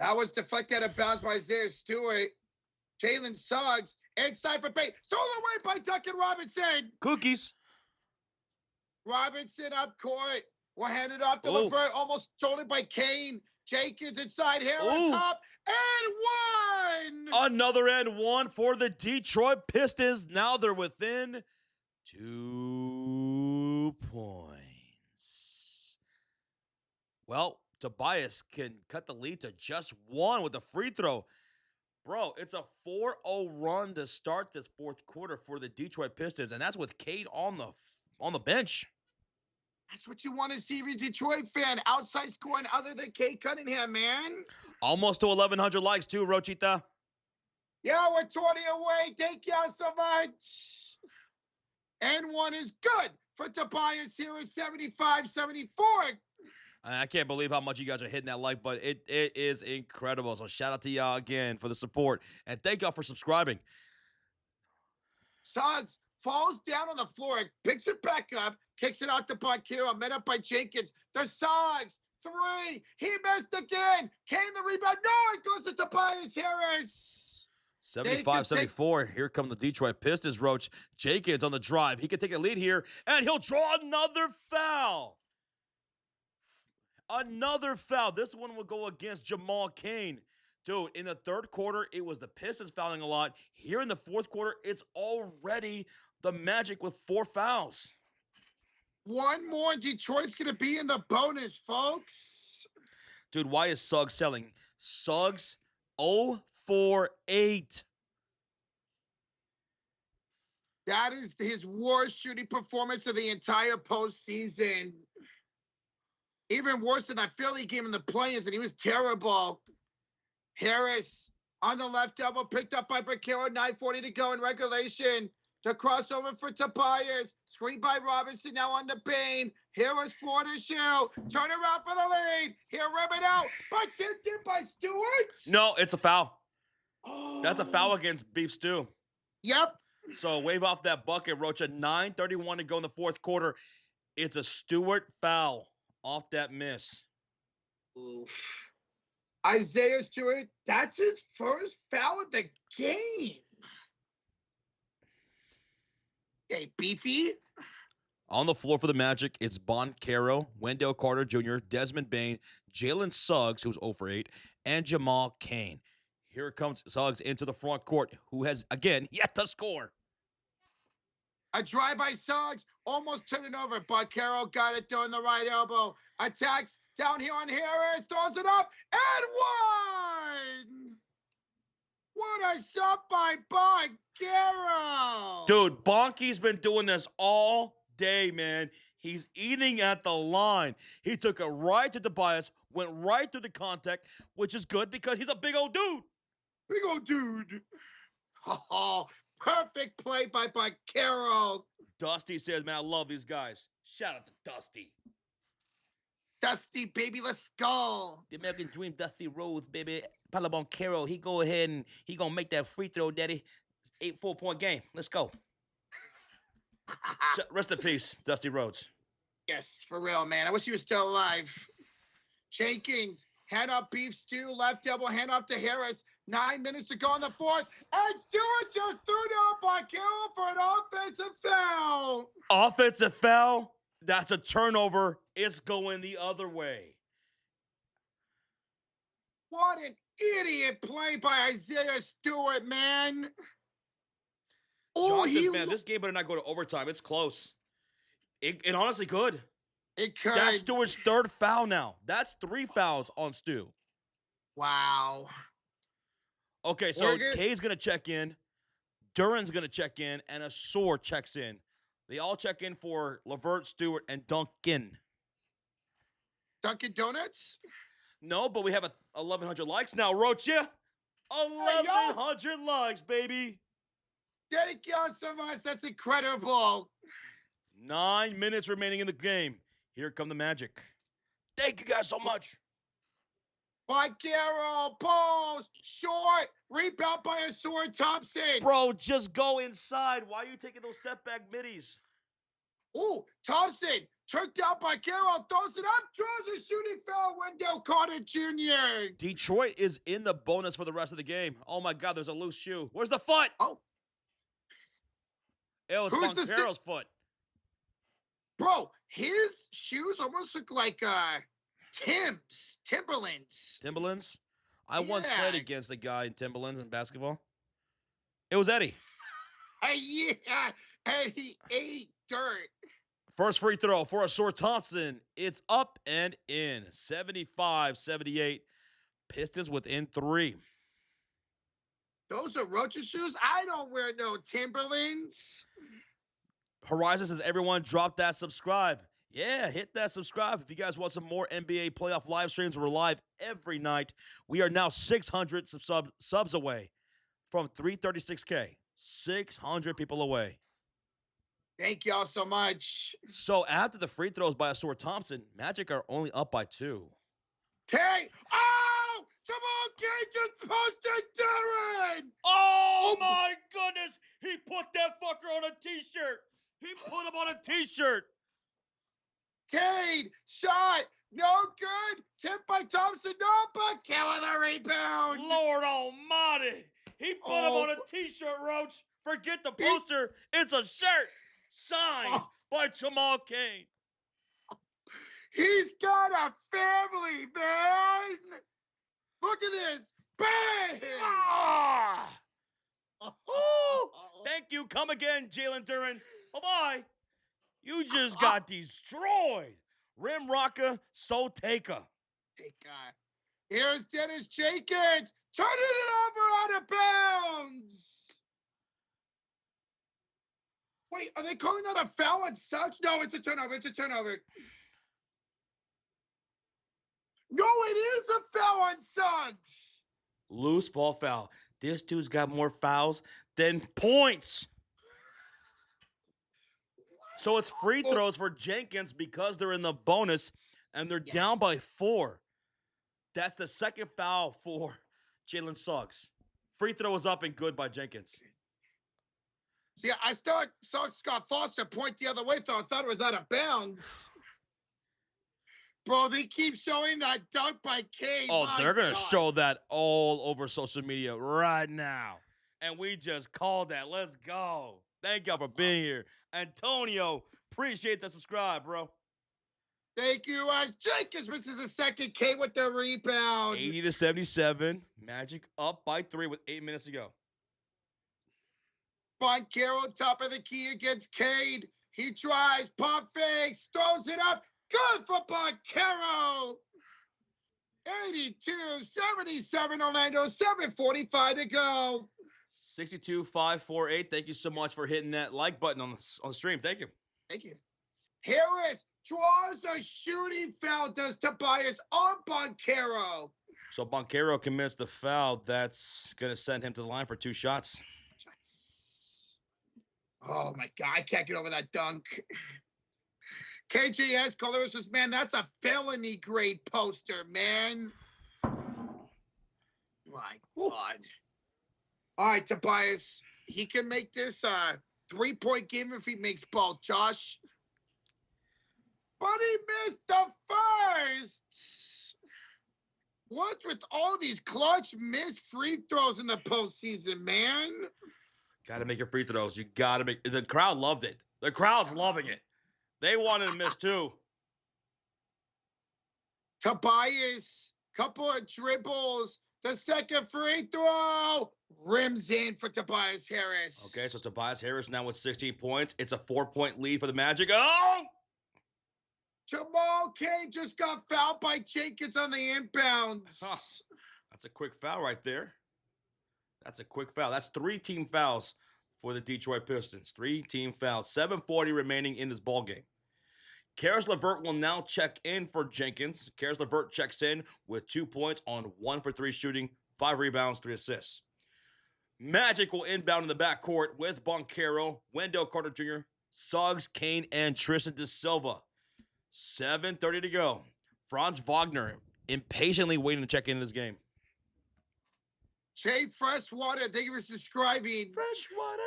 That was deflected out of bounds by Isaiah Stewart. Jalen Suggs inside for Bane. Stolen away by Duncan Robinson. Cookies. Robinson up court. We'll hand it off to LeVert. Almost stolen by Kane. Jenkins inside. Harris up. And 1. Another and 1 for the Detroit Pistons. Now they're within 2 2 points. Well, Tobias can cut the lead to just 1 with a free throw. Bro, it's a 4-0 run to start this fourth quarter for the Detroit Pistons, and that's with Cade on the bench. That's what you want to see if you're a Detroit fan. Outside scoring other than Kate Cunningham, man. Almost to 1,100 likes too, Rochita. Yeah, we're 20 away. Thank you so much. And 1 is good for Tobias here is 75-74. I can't believe how much you guys are hitting that like button. It is incredible. So shout out to y'all again for the support. And thank y'all for subscribing. Suggs falls down on the floor, picks it back up, kicks it out to Boncaro, met up by Jenkins. The Suggs, 3. He missed again. Came the rebound. No, it goes to Tobias Harris. 75-74. Here come the Detroit Pistons, Roach. Jenkins on the drive. He can take a lead here, and he'll draw another foul. Another foul. This one will go against Jamal Cain. Dude, in the third quarter, it was the Pistons fouling a lot. Here in the fourth quarter, it's already the Magic with 4 fouls. 1 more. Detroit's going to be in the bonus, folks. Dude, why is Suggs selling? Suggs 0-for-8. That is his worst shooting performance of the entire postseason. Even worse than that Philly game in the play-ins, and he was terrible. Harris on the left elbow, picked up by Boncaro, 9:40 to go in regulation. The crossover for Tobias. Screen by Robinson, now on the Bain. Harris for the shoe. Turn around for the lead. Here, rip it out. But tipped in by Stewart. No, it's a foul. Oh. That's a foul against Beef Stew. Yep. So wave off that bucket, Rocha. 9:31 to go in the fourth quarter. It's a Stewart foul off that miss. Oof. Isaiah Stewart, that's his first foul of the game. Hey, Beefy. On the floor for the Magic, it's Boncaro, Wendell Carter Jr., Desmond Bain, Jalen Suggs, who's 0-for-8, and Jamal Cain. Here comes Suggs into the front court, who has, again, yet to score. A drive by Suggs, almost turning over. Boncaro got it doing the right elbow. Attacks down here on Harris, throws it up, and 1! What a shot by Boncaro! Dude, Bonky's been doing this all day, man. He's eating at the line. He took it right to Tobias, went right through the contact, which is good because he's a big old dude. Big old dude. Oh, perfect play by Boncaro. Dusty says, man, I love these guys. Shout out to Dusty. Dusty, baby, let's go. The American Dream, Dusty Rose, baby. Paulo Boncaro, he go ahead and he gonna make that free throw, daddy. 8 4-point game. Let's go. Rest in peace, Dusty Rhodes. Yes, for real, man. I wish he was still alive. Jenkins, hand up Beef Stew, left elbow, hand up to Harris. 9 minutes to go in the fourth. And Stewart just threw down Boncaro for an offensive foul. Offensive foul? That's a turnover. It's going the other way. What an idiot play by Isaiah Stewart, man. Oh, John says, man, this game better not go to overtime. It's close. It honestly could. It could. That's Stewart's 3rd foul now. That's 3 fouls on Stu. Wow. Okay, so Cade's going to check in. Duran's going to check in. And Asor checks in. They all check in for Levert, Stewart, and Duncan. Dunkin' Donuts? No, but we have 1,100 likes now, Rocha. 1,100 likes, baby. Thank you so much. That's incredible. 9 minutes remaining in the game. Here come the Magic. Thank you guys so much. Boncaro, post, short, rebound by Asor Thompson. Bro, just go inside. Why are you taking those step back middies? Ooh, Thompson, turned down Boncaro, throws it up, draws a shooting foul, Wendell Carter Jr. Detroit is in the bonus for the rest of the game. Oh my God, there's a loose shoe. Where's the foot? Oh. Ew, it's Boncaro's foot. Bro, his shoes almost look like Timberlands. Timberlands? I once played against a guy in Timberlands in basketball. It was Eddie. Yeah, and he ate dirt. First free throw for Asor Thompson. It's up and in. 75-78. Pistons within 3. Those are Roach's shoes. I don't wear no Timberlands. Horizon says, everyone drop that subscribe. Yeah, hit that subscribe. If you guys want some more NBA playoff live streams, we're live every night. We are now 600 subs away from 336K. 600 people away. Thank y'all so much. So after the free throws by Asor Thompson, Magic are only up by 2. K. Oh! Jamal K just posted Darren! Oh my goodness! He put that fucker on a t-shirt! He put him on a t-shirt! Cade, shot, no good. Tip by Thompson, no, but kill with a rebound. Lord almighty! He put him on a t-shirt, Roach. Forget the poster. It's a shirt signed by Jamal Cain. He's got a family, man. Look at this. Bang! Ah! Ooh, thank you. Come again, Jalen Duren. Bye-bye. You just got destroyed. Rim Rocker, so taker. Here's Dennis Jenkins. Turning it over out of bounds. Wait, are they calling that a foul and such? No, it's a turnover. It's a turnover. No, it is a foul on Suggs. Loose ball foul. This dude's got more fouls than points. So it's free throws for Jenkins because they're in the bonus and they're down by 4. That's the second foul for Jalen Suggs. Free throw is up and good by Jenkins. See, I saw Scott Foster point the other way, so I thought it was out of bounds. Bro, they keep showing that dunk by Cade. Oh, they're going to show that all over social media right now. And we just called that. Let's go. Thank y'all for being here. Antonio, appreciate the subscribe, bro. Thank you. As Jenkins misses a second, K with the rebound. 80-77. Magic up by 3 with 8 minutes to go. Boncaro top of the key against Cade. He tries, pump fakes, throws it up. Good for Boncaro. 82-77 Orlando, 7:45 to go. 62-548. Thank you so much for hitting that like button on the stream. Thank you. Thank you. Harris draws a shooting foul, does Tobias on Boncaro. So Boncaro commits the foul. That's going to send him to the line for 2 shots. Oh, my God. I can't get over that dunk. KJS Colors says, man, that's a felony grade poster, man. My God. All right, Tobias. He can make this a 3-point game if he makes both, Josh. But he missed the first. What's with all these clutch missed free throws in the postseason, man? Got to make your free throws. You got to make. The crowd loved it. The crowd's loving it. They wanted to miss too. Tobias, couple of dribbles. The second free throw. Rims in for Tobias Harris. Okay, so Tobias Harris now with 16 points. It's a 4-point lead for the Magic. Oh! Jamal Cain just got fouled by Jenkins on the inbounds. Huh. That's a quick foul right there. That's a quick foul. That's 3 team fouls for the Detroit Pistons. 3 team fouls. 7:40 remaining in this ball game. Karis LeVert will now check in for Jenkins. Karis LeVert checks in with 2 points on 1 for 3 shooting, 5 rebounds, 3 assists. Magic will inbound in the backcourt with Boncaro, Wendell Carter Jr., Suggs, Kane, and Tristan De Silva. 7:30 to go. Franz Wagner impatiently waiting to check in this game. Jay Freshwater, thank you for subscribing. Freshwater.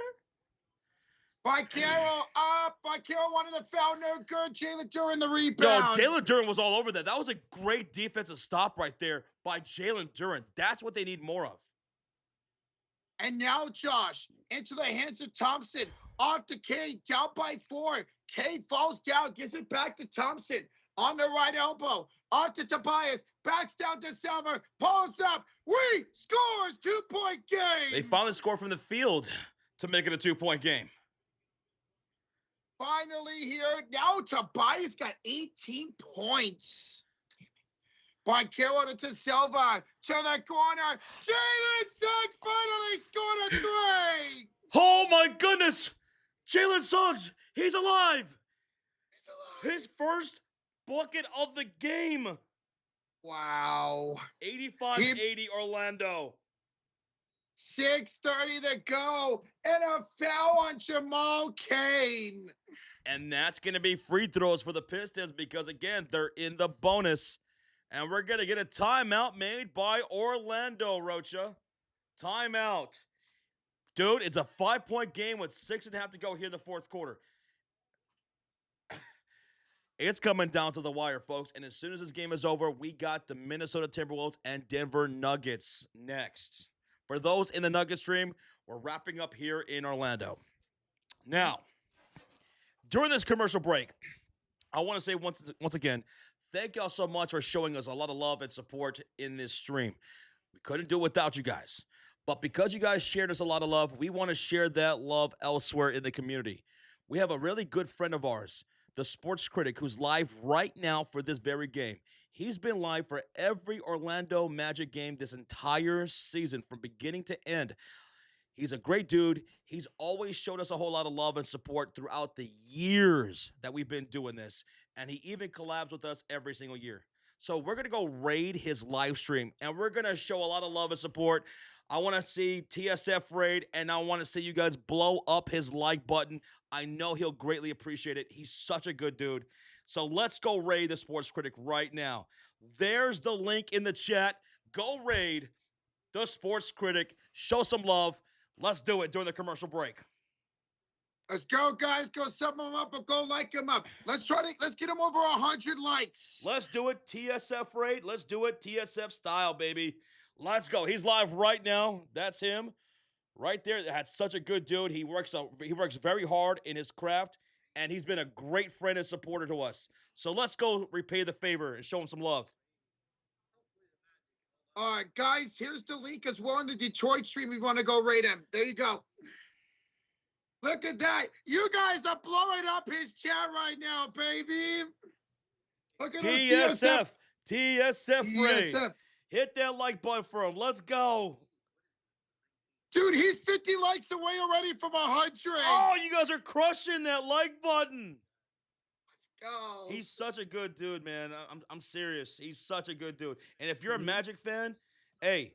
Boncaro up. Boncaro wanted a foul, no good. Jalen Duren the rebound. Yo, Jalen Duren was all over that. That was a great defensive stop right there by Jalen Duren. That's what they need more of. And now, Josh, into the hands of Thompson. Off to K, down by 4. K falls down, gives it back to Thompson. On the right elbow. Off to Tobias. Backs down to Selmer. Pulls up. We scores. 2-point game. They finally scored from the field to make it a 2-point game. finally here. Now Tobias got 18 points. Banquero to Silva. To the corner. Jalen Suggs finally scored a 3. Oh my goodness! Jalen Suggs, he's alive! His first bucket of the game. Wow. 85-80 Orlando. 6:30 to go. And a foul on Jamal Cain. And that's going to be free throws for the Pistons because, again, they're in the bonus. And we're going to get a timeout made by Orlando, Rocha. Timeout. Dude, it's a 5-point game with 6.5 to go here in the fourth quarter. It's coming down to the wire, folks. And as soon as this game is over, we got the Minnesota Timberwolves and Denver Nuggets next. For those in the Nuggets stream, we're wrapping up here in Orlando. Now, during this commercial break, I want to say once again, thank y'all so much for showing us a lot of love and support in this stream. We couldn't do it without you guys. But because you guys shared us a lot of love, we want to share that love elsewhere in the community. We have a really good friend of ours, the Sports Critic, who's live right now for this very game. He's been live for every Orlando Magic game this entire season from beginning to end. He's a great dude. He's always showed us a whole lot of love and support throughout the years that we've been doing this. And he even collabs with us every single year. So we're going to go raid his live stream. And we're going to show a lot of love and support. I want to see TSF raid. And I want to see you guys blow up his like button. I know he'll greatly appreciate it. He's such a good dude. So let's go raid the Sports Critic right now. There's the link in the chat. Go raid the Sports Critic. Show some love. Let's do it during the commercial break. Let's go, guys. Go sub him up or go like him up. Let's get him over 100 likes. Let's do it TSF raid. Let's do it TSF style, baby. Let's go. He's live right now. That's him right there. That's such a good dude. He works very hard in his craft, and he's been a great friend and supporter to us. So let's go repay the favor and show him some love. All right, guys, here's the link as well in the Detroit stream. We want to go rate him. There you go. Look at that. You guys are blowing up his chat right now, baby. Look at TSF. TSF raid. TSF. Hit that like button for him. Let's go. Dude, he's 50 likes away already from 100. Oh, you guys are crushing that like button. Go. He's such a good dude, man. I'm serious. He's such a good dude. And if you're a Magic fan, hey,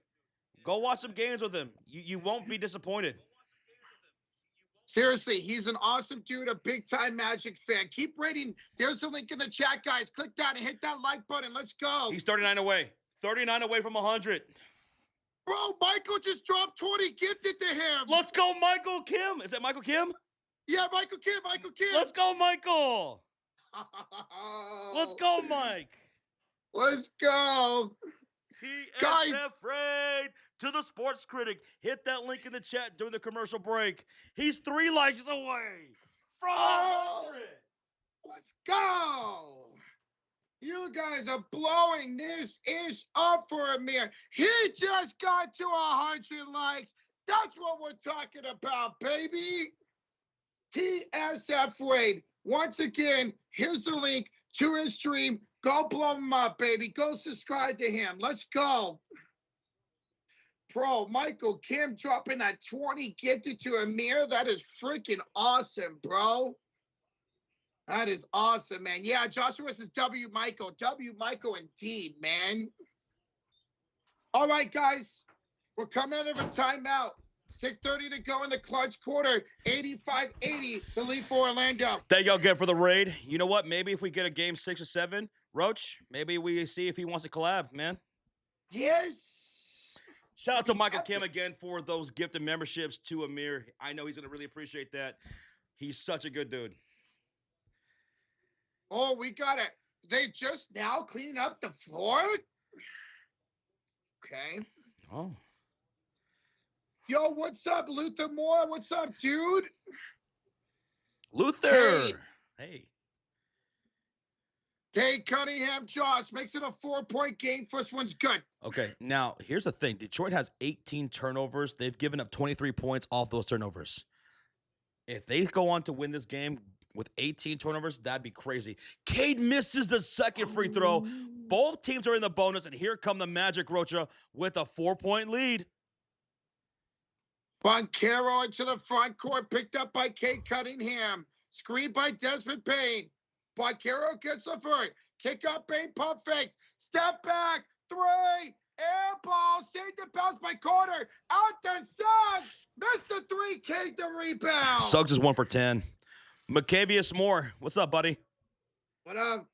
go watch some games with him. You won't be disappointed. Seriously, he's an awesome dude, a big-time Magic fan. Keep rating. There's the link in the chat, guys. Click that and hit that like button. Let's go. He's 39 away. 39 away from 100. Bro, Michael just dropped 20 gifted to him. Let's go, Michael Kim. Is that Michael Kim? Yeah, Michael Kim. Let's go, Michael. Let's go, Mike. Let's go. TSF Guys. raid to the Sports Critic. Hit that link in the chat during the commercial break. He's 3 likes away from 100. Let's go. You guys are blowing this ish up for Amir. He just got to 100 likes. That's what we're talking about, baby. TSF raid. Once again, here's the link to his stream. Go blow him up, baby. Go subscribe to him. Let's go. Bro, Michael Kim dropping that 20 gifted to Amir. That is freaking awesome, bro. That is awesome, man. Yeah, Joshua says W. Michael. W. Michael indeed, man. All right, guys. We're coming out of a timeout. 6:30 to go in the clutch quarter. 85-80, the lead for Orlando. Thank y'all again for the raid. You know what? Maybe if we get a game 6 or 7, Roach, maybe we see if he wants to collab, man. Yes. Shout out to Michael Kim again for those gifted memberships to Amir. I know he's going to really appreciate that. He's such a good dude. Oh, we got it. They just now cleaning up the floor? Okay. Oh. Yo, what's up, Luther Moore? What's up, dude? Luther. Hey. Hey, Cunningham, Josh makes it a 4-point game. First one's good. Okay, now here's the thing. Detroit has 18 turnovers. They've given up 23 points off those turnovers. If they go on to win this game, with 18 turnovers. That'd be crazy. Cade misses the second free throw. Both teams are in the bonus, and here come the Magic, Rocha, with a 4-point lead. Boncaro into the front court, picked up by Kate Cunningham. Screened by Desmond Payne. Boncaro gets the first. Kick up, Payne, pump fakes. Step back, 3. Air ball, saved the bounce by Carter. Out to Suggs. Missed the 3, Kate the rebound. Suggs is 1 for 10. Maccavius Moore, what's up, buddy? What up?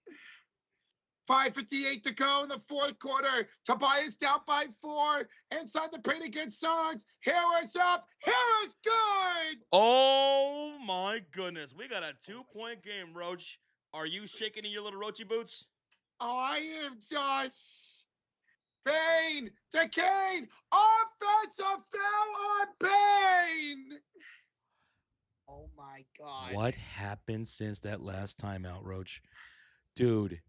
5:58 to go in the fourth quarter. Tobias down by 4. Inside the paint against Suggs. Harris up. Harris good. Oh, my goodness. We got a 2-point game, Roach. Are you shaking in your little Roachy boots? I am just. Payne to Kane. Offensive foul on Payne. Oh, my God. What happened since that last timeout, Roach? Dude,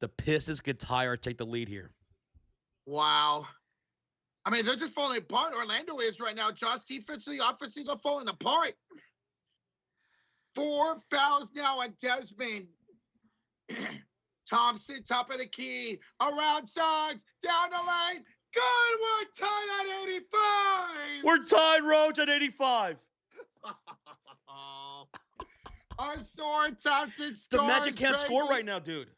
the Pistons get tired, take the lead here. Wow. I mean, they're just falling apart. Orlando is right now. Josh, defensively, offensively, they're falling apart. 4 fouls now on Desmond. Thompson, top of the key. Around Suggs. Down the lane. Good. We're tied at 85. We're tied, Roach, at 85. Our sword Thompson scores. The Magic can't score right now, dude.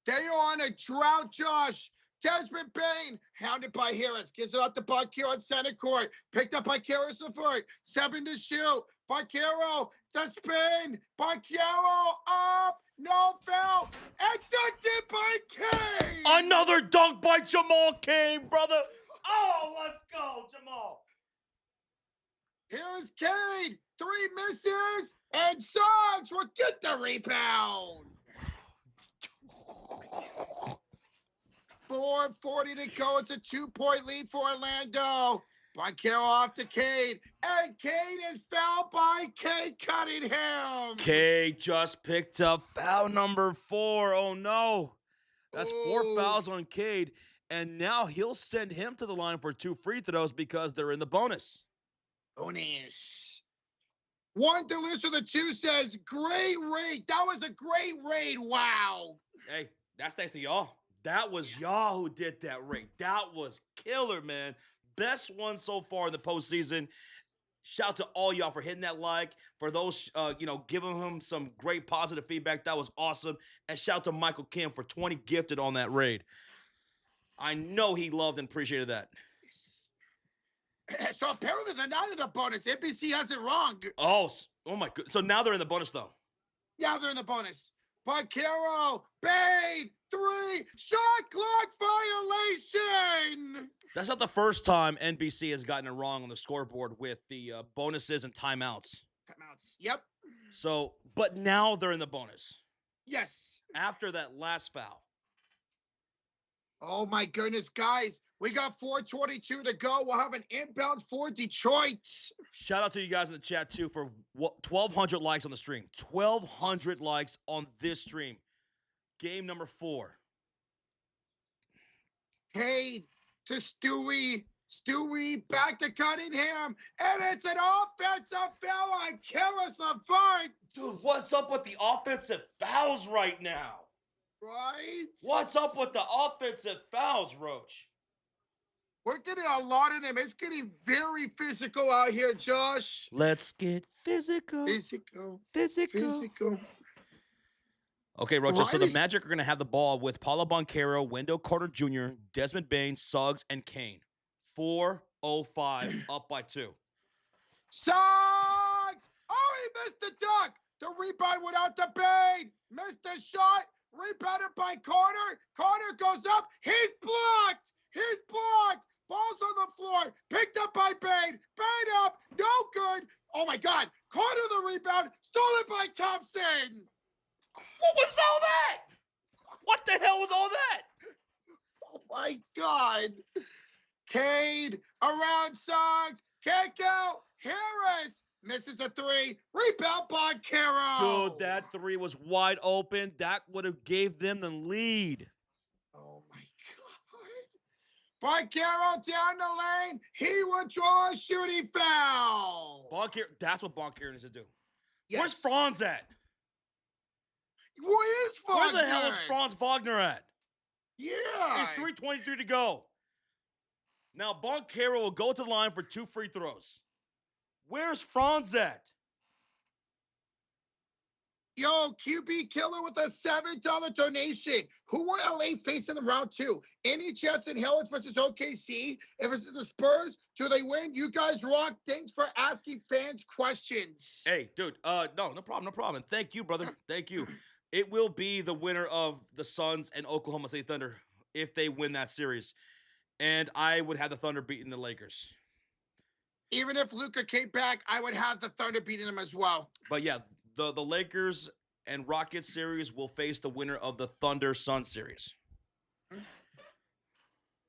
They are on a drought, Josh. Desmond Payne, hounded by Harris, gives it out to Boncaro on center court. Picked up by Harris Levert. 7 to shoot. Boncaro, the spin. Boncaro up. No foul. And dunked it by Kane. Another dunk by Jamal Kane, brother. Oh, let's go, Jamal. Here's Kane. 3 misses. And Suggs will get the rebound. 4:40 to go. It's a 2-point lead for Orlando. Boncaro off to Cade. And Cade is fouled by Cade Cunningham. Cade just picked up foul number 4. Oh, no. That's 4 Ooh. fouls on Cade. And now he'll send him to the line for 2 free throws because they're in the bonus. Bonus. One to listen to 2 says, great raid. That was a great raid. Wow. Hey, that's thanks to y'all. That was y'all who did that raid. That was killer, man. Best one so far in the postseason. Shout out to all y'all for hitting that like. For those, giving him some great positive feedback. That was awesome. And shout out to Michael Kim for 20 gifted on that raid. I know he loved and appreciated that. So apparently they're not in the bonus. NBC has it wrong. Oh my God. So now they're in the bonus, though. Yeah, they're in the bonus. Boncaro, Bane, 3, shot clock violation. That's not the first time NBC has gotten it wrong on the scoreboard with the bonuses and timeouts. Timeouts. Yep. So, but now they're in the bonus. Yes. After that last foul. Oh my goodness, guys. We got 4:22 to go. We'll have an inbound for Detroit. Shout out to you guys in the chat, too, for 1,200 likes on the stream. 1,200 likes on this stream. Game number 4. Hey, to Stewie. Stewie back to Cunningham. And it's an offensive foul on Karis LeVert. Dude, what's up with the offensive fouls right now? Right? What's up with the offensive fouls, Roach? We're getting a lot of them. It's getting very physical out here, Josh. Let's get physical. Physical. Okay, Rocha, so the Right. Magic are going to have the ball with Paulo Boncaro, Wendell Carter Jr., Desmond Bane, Suggs, and Kane. 4:05 up by 2. Suggs! Oh, he missed the dunk. The rebound went out to Bane. Missed the shot. Rebounded by Carter. Carter goes up. He's blocked. Ball's on the floor. Picked up by Bane. Bane up. No good. Oh, my God. Carter the rebound. Stolen by Thompson. What was all that? What the hell was all that? Oh, my God. Cade around Suggs. Can't go. Harris misses a 3. Rebound Boncaro. Dude, that 3 was wide open. That would have gave them the lead. Oh, my God. Boncaro down the lane. He will draw a shooting foul. That's what Boncaro needs to do. Where's Yes. Franz at? Where is Where Wagner? the hell is Franz Wagner at? Yeah. It's 3:23 to go. Now, Boncaro will go to the line for 2 free throws. Where's Franz at? Yo, QB Killer with a $7 donation. Who were LA facing in round 2? Any chance in hell it's versus OKC? If it's the Spurs, do they win? You guys rock. Thanks for asking fans questions. Hey, dude, no problem. And thank you, brother. Thank you. It will be the winner of the Suns and Oklahoma City Thunder if they win that series. And I would have the Thunder beating the Lakers. Even if Luka came back, I would have the Thunder beating them as well. But yeah, the Lakers and Rockets series will face the winner of the Thunder Sun series.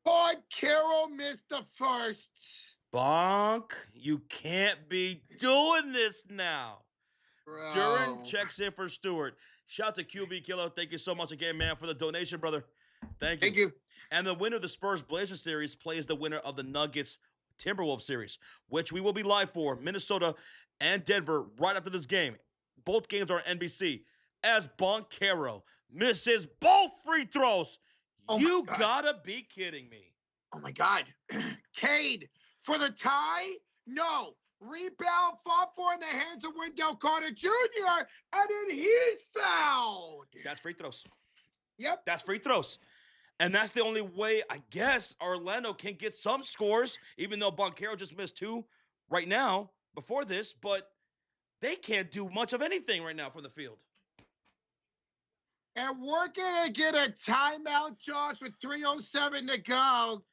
But Carroll missed the first. Bonk, you can't be doing this now. Bro. Duran checks in for Stewart. Shout out to QB Killer. Thank you so much again, man, for the donation, brother. Thank you. Thank you. And the winner of the Spurs Blazers series plays the winner of the Nuggets Timberwolves series, which we will be live for Minnesota and Denver right after this game. Both games are on NBC. As Boncaro misses both free throws. Oh You my God. gotta be kidding me. Oh my God. Cade for the tie? No. Rebound, fought for in the hands of Wendell Carter Jr., and then he's fouled. That's free throws. Yep. That's free throws. And that's the only way, I guess, Orlando can get some scores, even though Boncaro just missed 2 right now before this, but they can't do much of anything right now from the field. And we're going to get a timeout, Josh, with 3:07 to go.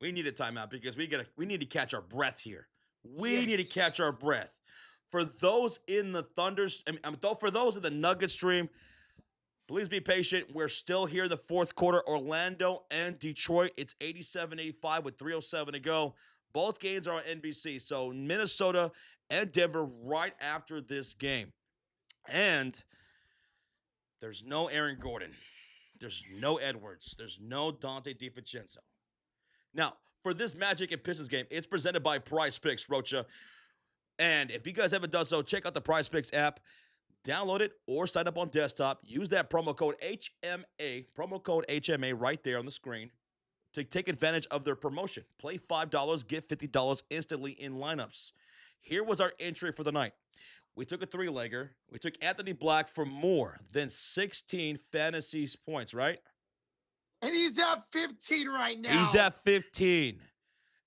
We need a timeout because we need to catch our breath here. We need to Yes. catch our breath. For those in the for those in the Nuggets stream, please be patient. We're still here in the fourth quarter. Orlando and Detroit. It's 87-85 with 3:07 to go. Both games are on NBC. So Minnesota and Denver right after this game. And there's no Aaron Gordon. There's no Edwards. There's no Dante DiVincenzo. Now, for this Magic and Pistons game, it's presented by PrizePicks, Rocha. And if you guys haven't done so, check out the PrizePicks app. Download it or sign up on desktop. Use that promo code HMA right there on the screen to take advantage of their promotion. Play $5, get $50 instantly in lineups. Here was our entry for the night. We took a 3-legger. We took Anthony Black for more than 16 fantasy points, right? And he's at 15 right now. He's at 15.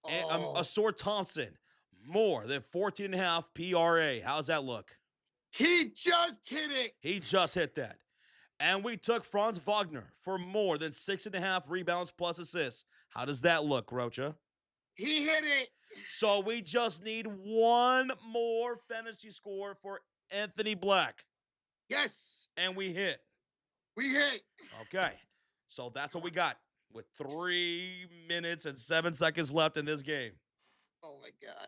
And Oh. Asor Thompson, more than 14.5 PRA. How's that look? He just hit it. He just hit that. And we took Franz Wagner for more than 6.5 rebounds plus assists. How does that look, Rocha? He hit it. So we just need one more fantasy score for Anthony Black. Yes. And we hit. We hit. Okay. So that's what we got with 3 minutes and 7 seconds left in this game. Oh, my God.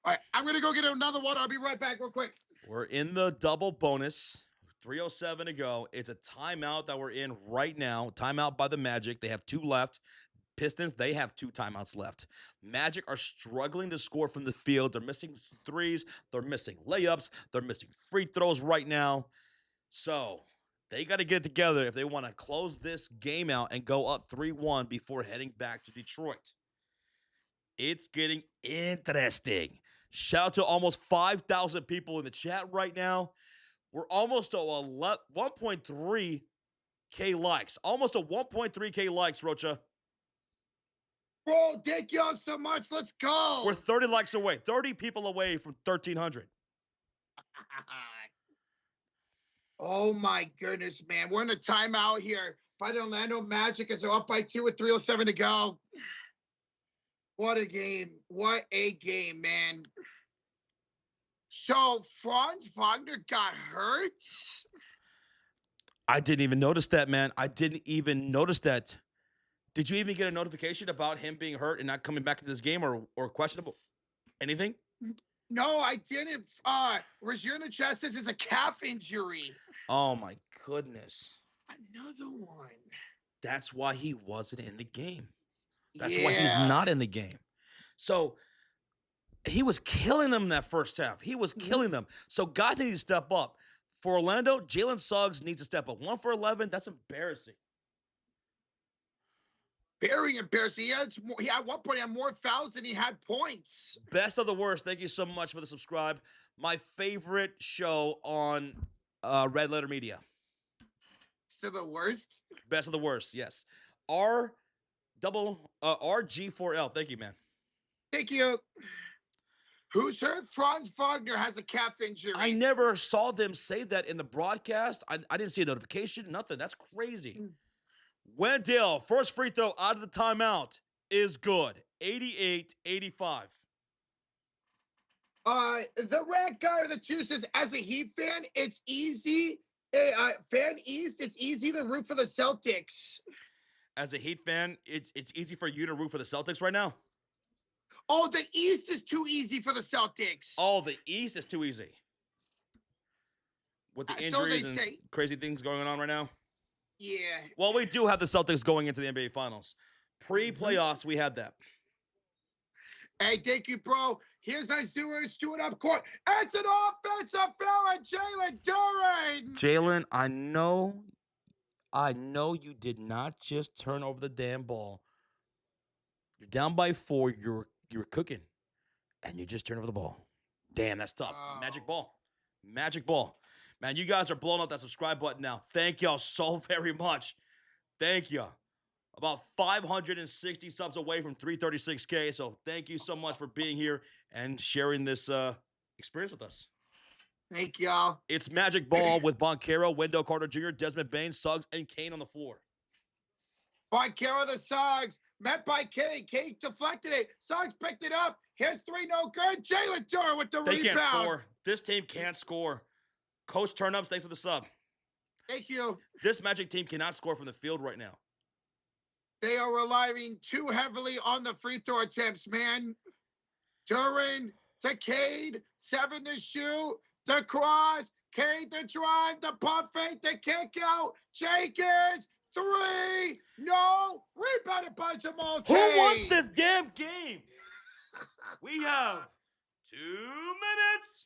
All right, I'm going to go get another one. I'll be right back real quick. We're in the double bonus. 3:07 to go. It's a timeout that we're in right now. Timeout by the Magic. They have 2 left. Pistons, they have 2 timeouts left. Magic are struggling to score from the field. They're missing threes. They're missing layups. They're missing free throws right now. So they got to get together if they want to close this game out and go up 3-1 before heading back to Detroit. It's getting interesting. Shout out to almost 5,000 people in the chat right now. We're almost to 1.3K likes. Almost to 1.3K likes, Rocha. Bro, thank y'all so much. Let's go. We're 30 likes away. 30 people away from 1,300. Oh, my goodness, man. We're in a timeout here by the Orlando Magic as they're up by 2 with 3:07 to go. What a game. What a game, man. So, Franz Wagner got hurt? I didn't even notice that, man. I didn't even notice that. Did you even get a notification about him being hurt and not coming back into this game or questionable? Anything? No, I didn't. Rozier in the chest says it's a calf injury. Oh, my goodness. Another one. That's why he wasn't in the game. That's why he's not in the game. So, he was killing them in that first half. He was killing them. So guys need to step up. For Orlando, Jalen Suggs needs to step up. 1 for 11. That's embarrassing. Very embarrassing. He at one point he had more fouls than he had points. Best of the worst. Thank you so much for the subscribe. My favorite show on Red Letter Media. Still the worst. Best of the worst. Yes. RG4L. Thank you, man. Thank you. Who's heard Franz Wagner has a calf injury? I never saw them say that in the broadcast. I didn't see a notification. Nothing. That's crazy. Wendell, first free throw out of the timeout is good. 88-85. The red guy or the two says, as a Heat fan, it's easy. Fan East, it's easy to root for the Celtics. As a Heat fan, it's easy for you to root for the Celtics right now? Oh, the East is too easy for the Celtics. Oh, the East is too easy. With the injuries and crazy things going on right now? Yeah. Well, we do have the Celtics going into the NBA Finals. Pre-playoffs, we had that. Hey, thank you, bro. Here's Isaiah Stewart up court. It's an offensive foul on Jalen Duren. Jalen, I know you did not just turn over the damn ball. You're down by 4. You were cooking, and you just turned over the ball. Damn, that's tough. Oh. Magic ball. Man, you guys are blowing up that subscribe button now. Thank y'all so very much. Thank you. About 560 subs away from 336K. So thank you so much for being here and sharing this experience with us. Thank y'all. It's Magic Ball with Boncaro, Wendell Carter Jr., Desmond Bain, Suggs, and Kane on the floor. Boncaro the Suggs. Met by Kane. Kane deflected it. Suggs picked it up. Here's 3, no good. Jalen Duren with the rebound. They can't score. This team can't score. Coach Turnups, thanks for the sub. Thank you. This Magic team cannot score from the field right now. They are relying too heavily on the free throw attempts, man. Duren to Cade. 7 to shoot. The cross. Cade to drive. The pump fake. The kick out. Jenkins. 3. No. Rebounded by Jamal Cade. Who wants this damn game? We have 2 minutes.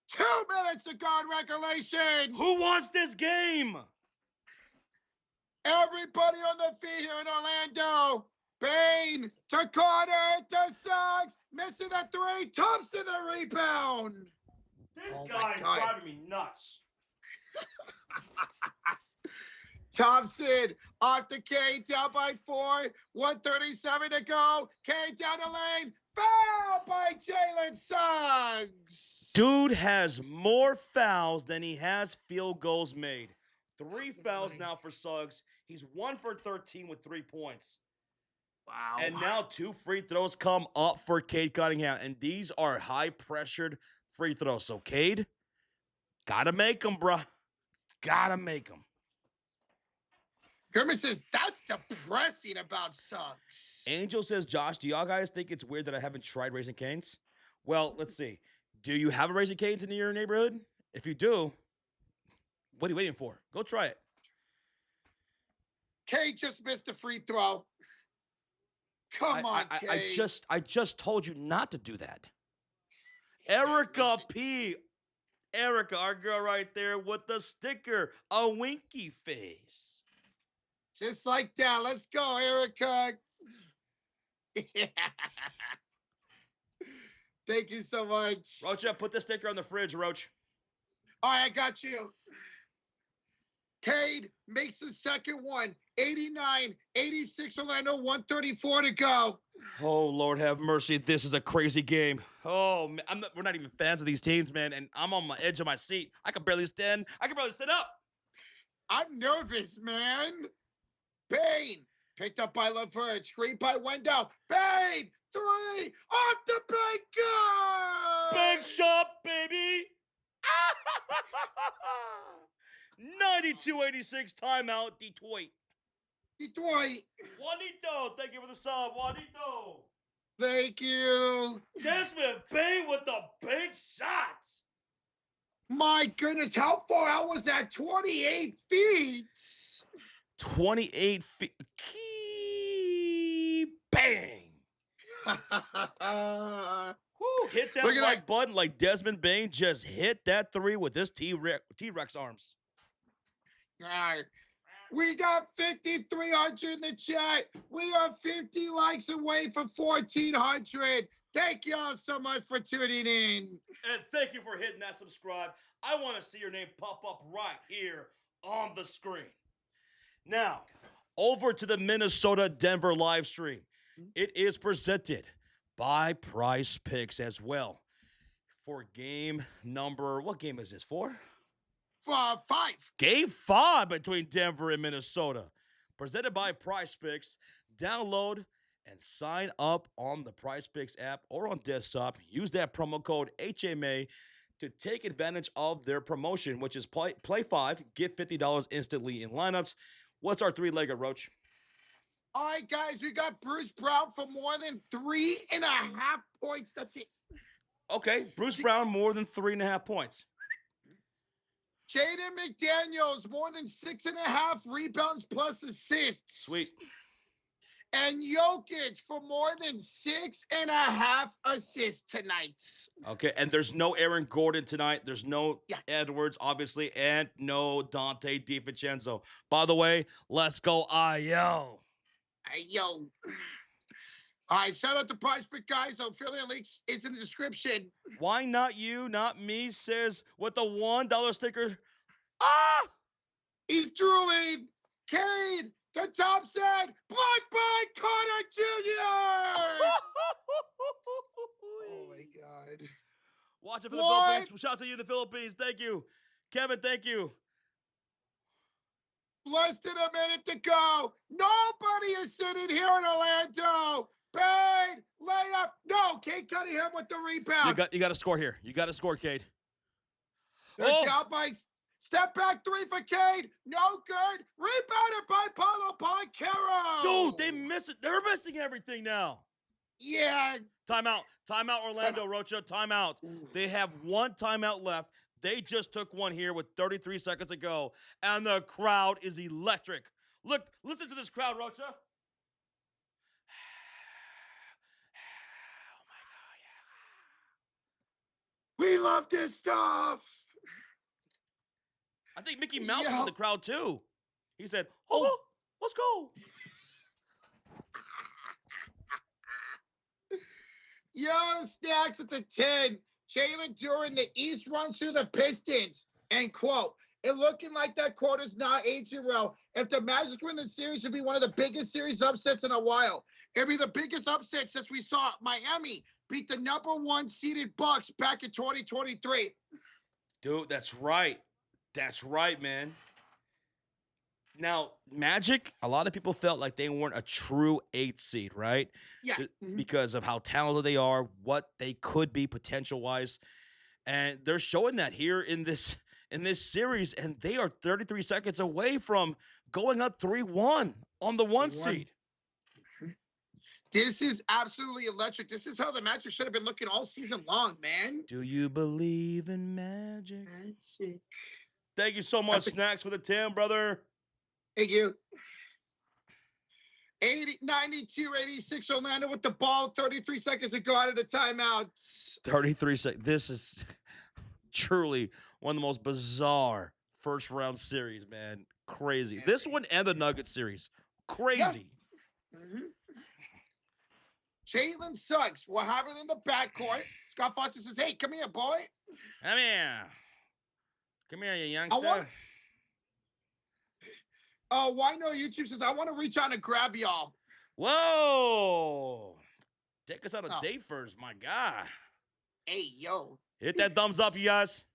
2 minutes to go in regulation. Who wants this game? Everybody on the feet here in Orlando. Bain to Carter to Suggs. Missing the 3. Thompson the rebound. This guy is driving me nuts. Thompson off the Kane, down by 4. 1:37 to go. Kane down the lane. Foul by Jalen Suggs. Dude has more fouls than he has field goals made. 3 fouls now for Suggs. He's 1 for 13 with 3 points. Wow. And now 2 free throws come up for Cade Cunningham. And these are high-pressured free throws. So, Cade, gotta make them, bruh. Gotta make them. Grimace says, that's depressing about Suggs. Angel says, Josh, do y'all guys think it's weird that I haven't tried Raising Cane's? Well, let's see. Do you have a Raising Cane's in your neighborhood? If you do, what are you waiting for? Go try it. Cade just missed a free throw. Come on, Cade. I just told you not to do that. Erica P. Erica, our girl right there with the sticker, a winky face. Just like that. Let's go, Erica. Thank you so much. Roach, put the sticker on the fridge, Roach. All right, I got you. Cade makes the second one. 89-86 Orlando, 134 to go. Oh, Lord have mercy. This is a crazy game. Oh, man, we're not even fans of these teams, man, and I'm on my edge of my seat. I can barely stand. I can barely sit up. I'm nervous, man. Bain picked up by LeVert. Screen by Wendell. Bain, 3, off the bank, good! Big shot, baby. 92-86 timeout, Detroit. Juanito, thank you for the sub, Juanito. Thank you. Desmond Bain with the big shot. My goodness, how far out was that? 28 feet. 28 feet. Key, bang. Whew. Hit that Look at like button like Desmond Bain just hit that 3 with his T-Rex arms. All right. We got 5,300 in the chat. We are 50 likes away from 1,400. Thank y'all so much for tuning in. And thank you for hitting that subscribe. I want to see your name pop up right here on the screen. Now, over to the Minnesota-Denver live stream. It is presented by PrizePicks as well. For game number, what game is this for? 5. Game 5 between Denver and Minnesota. Presented by PrizePicks. Download and sign up on the PrizePicks app or on desktop. Use that promo code HMA to take advantage of their promotion, which is play 5, get $50 instantly in lineups. What's our 3-legger, Roach? All right, guys, we got Bruce Brown for more than 3.5 points. That's it. Okay, Bruce Brown more than 3.5 points. Jaden McDaniels more than 6.5 rebounds plus assists. Sweet. And Jokic for more than 6.5 assists tonight. Okay, and there's no Aaron Gordon tonight. There's no Edwards, obviously, and no Dante DiVincenzo. By the way, let's go Ayo. Yo. All right, shout out to PrizePicks, guys. So affiliate links is in the description. Why not you, not me, says with the $1 sticker. Ah! He's drooling. Cade to Thompson. Blocked by Carter Jr. Oh, my God. Watching for the Philippines. Shout out to you in the Philippines. Thank you. Kevin, thank you. Less than a minute to go. Nobody is sitting here in Orlando. Bang, layup. No, Cade Cunningham with the rebound. You got to score here. You got to score, Cade. They're down by step back 3 for Cade. No good. Rebounded by Paulo Banchero. Dude, they miss it. They're missing everything now. Yeah. Timeout. Timeout, Orlando, Rocha. Timeout. They have one timeout left. They just took one here with 33 seconds to go, and the crowd is electric. Look, listen to this crowd, Rocha. We love this stuff. I think Mickey Mouse is in the crowd, too. He said, oh, let's go. Yo, Snacks at the 10. Jalen during the East run through the Pistons. And quote, it looking like that quarter's not aging well. If the Magic win the series, it'd be one of the biggest series upsets in a while. It'd be the biggest upset since we saw Miami beat the #1 seeded Bucks back in 2023. Dude, that's right. That's right, man. Now, Magic, a lot of people felt like they weren't a true 8th seed, right? Yeah. Because of how talented they are, what they could be potential-wise. And they're showing that here in this series, and they are 33 seconds away from going up 3-1 on the 1 seed. This is absolutely electric. This is how the Magic should have been looking all season long, man. Do you believe in magic? Magic. Thank you so much, Snacks, for the 10, brother. Thank you. 92, 86 Orlando with the ball. 33 seconds to go out of the timeout. 33 seconds. This is truly one of the most bizarre first-round series, man. Crazy. This one and the Nuggets series. Crazy. Yeah. Jalen Suggs will have it in the backcourt. Scott Foster says, hey, come here, boy. Come here. Come here, you youngster. Wino YouTube says, I want to reach out and grab y'all. Whoa. Take us on a date first, my guy. Hey, yo. Hit that thumbs up, you guys.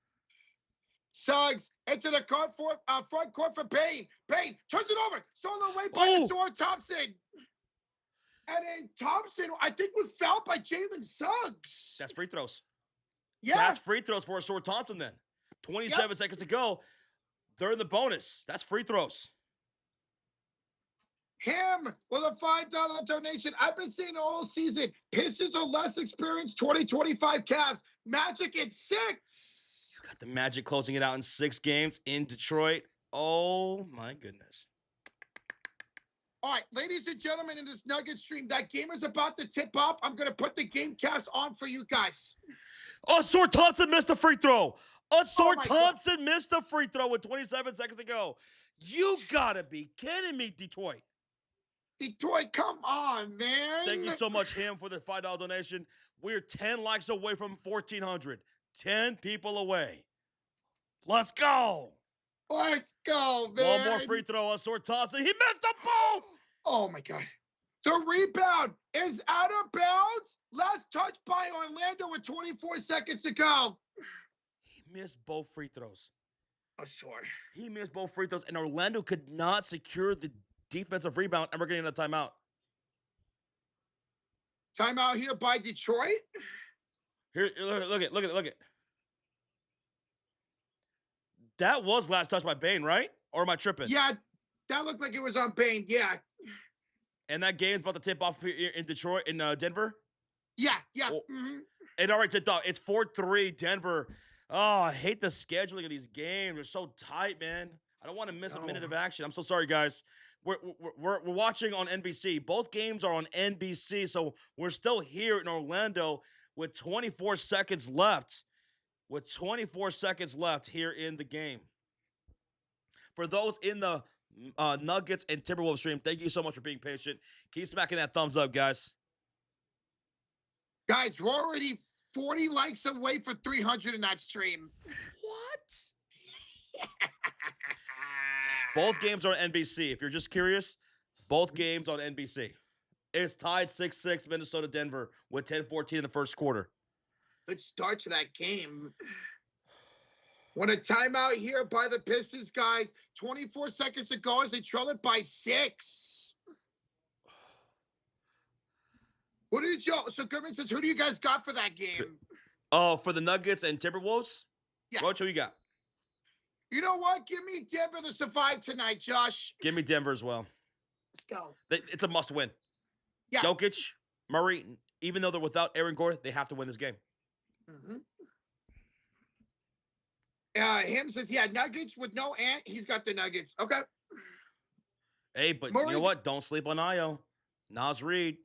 Suggs into the front court for Payne. Payne turns it over. Stolen away by Azor Thompson. And then Thompson, I think, was fouled by Jalen Suggs. That's free throws. Yeah. That's free throws for Azor Thompson then. 27 seconds to go. They're in the bonus. That's free throws. Him with a $5 donation. I've been saying all season, Pistons are less experienced 2025 Cavs. Magic at 6. You got the Magic closing it out in 6 games in Detroit. Oh, my goodness. All right, ladies and gentlemen, in this Nugget stream, that game is about to tip off. I'm going to put the game cast on for you guys. Osor Thompson missed the free throw. Oh Osor my Thompson missed the free throw with 27 seconds to go. You gotta be kidding me, Detroit. Detroit, come on, man. Thank you so much, him, for the $5 donation. We're 10 likes away from 1,400. 10 people away. Let's go. Let's go, man. One more free throw, Osor Thompson. He missed the ball. Oh, my God. The rebound is out of bounds. Last touch by Orlando with 24 seconds to go. He missed both free throws. Osor. He missed both free throws, and Orlando could not secure the defensive rebound, and we're getting a timeout. Timeout here by Detroit. Here, look at. That was last touch by Bane, right? Or am I tripping? Yeah, that looked like it was on Bane. Yeah. And that game's about to tip off here in Detroit, in Denver? Yeah. Oh. Mm-hmm. It already tipped off. It's 4-3 Denver. Oh, I hate the scheduling of these games. They're so tight, man. I don't want to miss a minute of action. I'm so sorry, guys. We're watching on NBC. Both games are on NBC, so we're still here in Orlando with 24 seconds left. With 24 seconds left here in the game. For those in the Nuggets and Timberwolves stream, thank you so much for being patient. Keep smacking that thumbs up, guys. Guys, we're already 40 likes away for 300 in that stream. What? Both games are on NBC. If you're just curious, both games on NBC. It's tied 6-6 Minnesota-Denver with 10-14 in the first quarter. Good start to that game. Want a timeout here by the Pistons, guys. 24 seconds to go as they trail it by 6. What did y'all? So Goodman says, who do you guys got for that game? Oh, for the Nuggets and Timberwolves? Yeah. Roach, who you got? You know what? Give me Denver to survive tonight, Josh. Give me Denver as well. Let's go. It's a must win. Yeah. Jokic, Murray, even though they're without Aaron Gordon, they have to win this game. Mm-hmm. Him says, yeah, Nuggets with no Ant. He's got the Nuggets. Okay. Hey, but Murray, you know what? Don't sleep on Io. Nas Reed.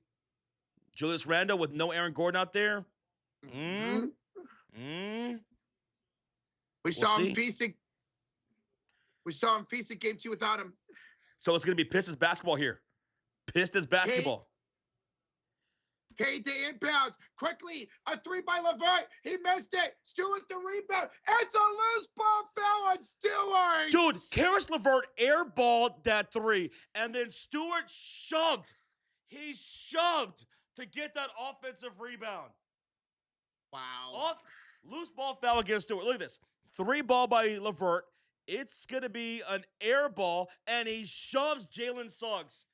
Julius Randle with no Aaron Gordon out there. We We'll saw him see. feasting. We saw him feasting game 2 without him. So it's going to be Pistons basketball here. Pistons basketball. Paid the inbounds. Quickly, a 3 by LeVert. He missed it. Stewart the rebound. It's a loose ball foul on Stewart. Dude, Karis LeVert airballed that 3, and then Stewart shoved. He shoved to get that offensive rebound. Wow. Loose ball foul against Stewart. Look at this. 3 ball by LeVert. It's going to be an air ball, and he shoves Jalen Suggs.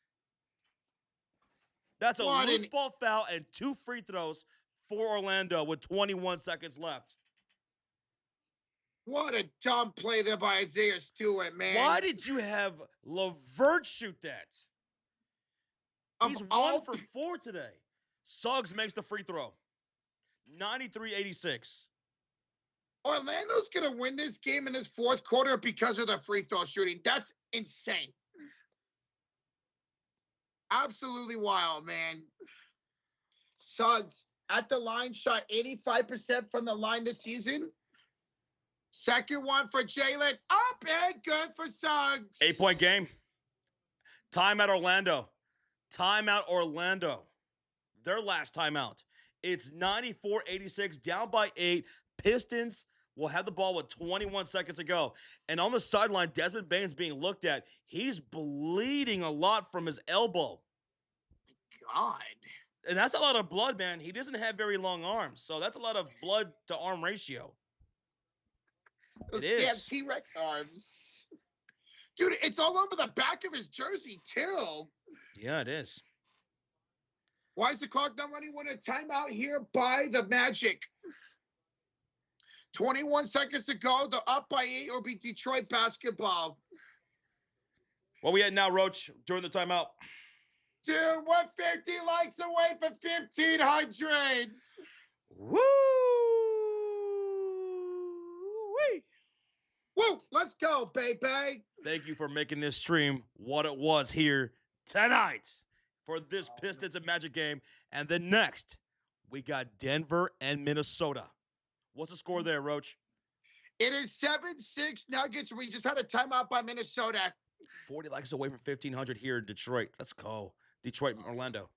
That's a loose ball foul and 2 free throws for Orlando with 21 seconds left. What a dumb play there by Isaiah Stewart, man. Why did you have LeVert shoot that? He's 1 for 4 today. Suggs makes the free throw. 93-86. Orlando's going to win this game in this fourth quarter because of the free throw shooting. That's insane. Absolutely wild, man. Suggs at the line shot 85% from the line this season. Second one for Jalen. Up and good for Suggs. 8-point game. Timeout Orlando. Timeout Orlando. Their last timeout. It's 94-86, down by 8. Pistons will have the ball with 21 seconds to go. And on the sideline, Desmond Bane's being looked at. He's bleeding a lot from his elbow. God. And that's a lot of blood, man. He doesn't have very long arms. So that's a lot of blood to arm ratio. Those it is. damn T-Rex arms. Dude, it's all over the back of his jersey, too. Yeah, it is. Why is the clock not running? What a timeout here by the Magic. 21 seconds to go. They're up by 8. Or be Detroit basketball. Where we at now, Roach, during the timeout? Dude, we're 50 likes away from 1,500. Woo! Woo! Let's go, baby. Thank you for making this stream what it was here tonight for this Pistons and Magic game. And then next, we got Denver and Minnesota. What's the score there, Roach? It is 7-6 Nuggets. We just had a timeout by Minnesota. 40 likes away from 1,500 here in Detroit. Let's go. Detroit and Orlando.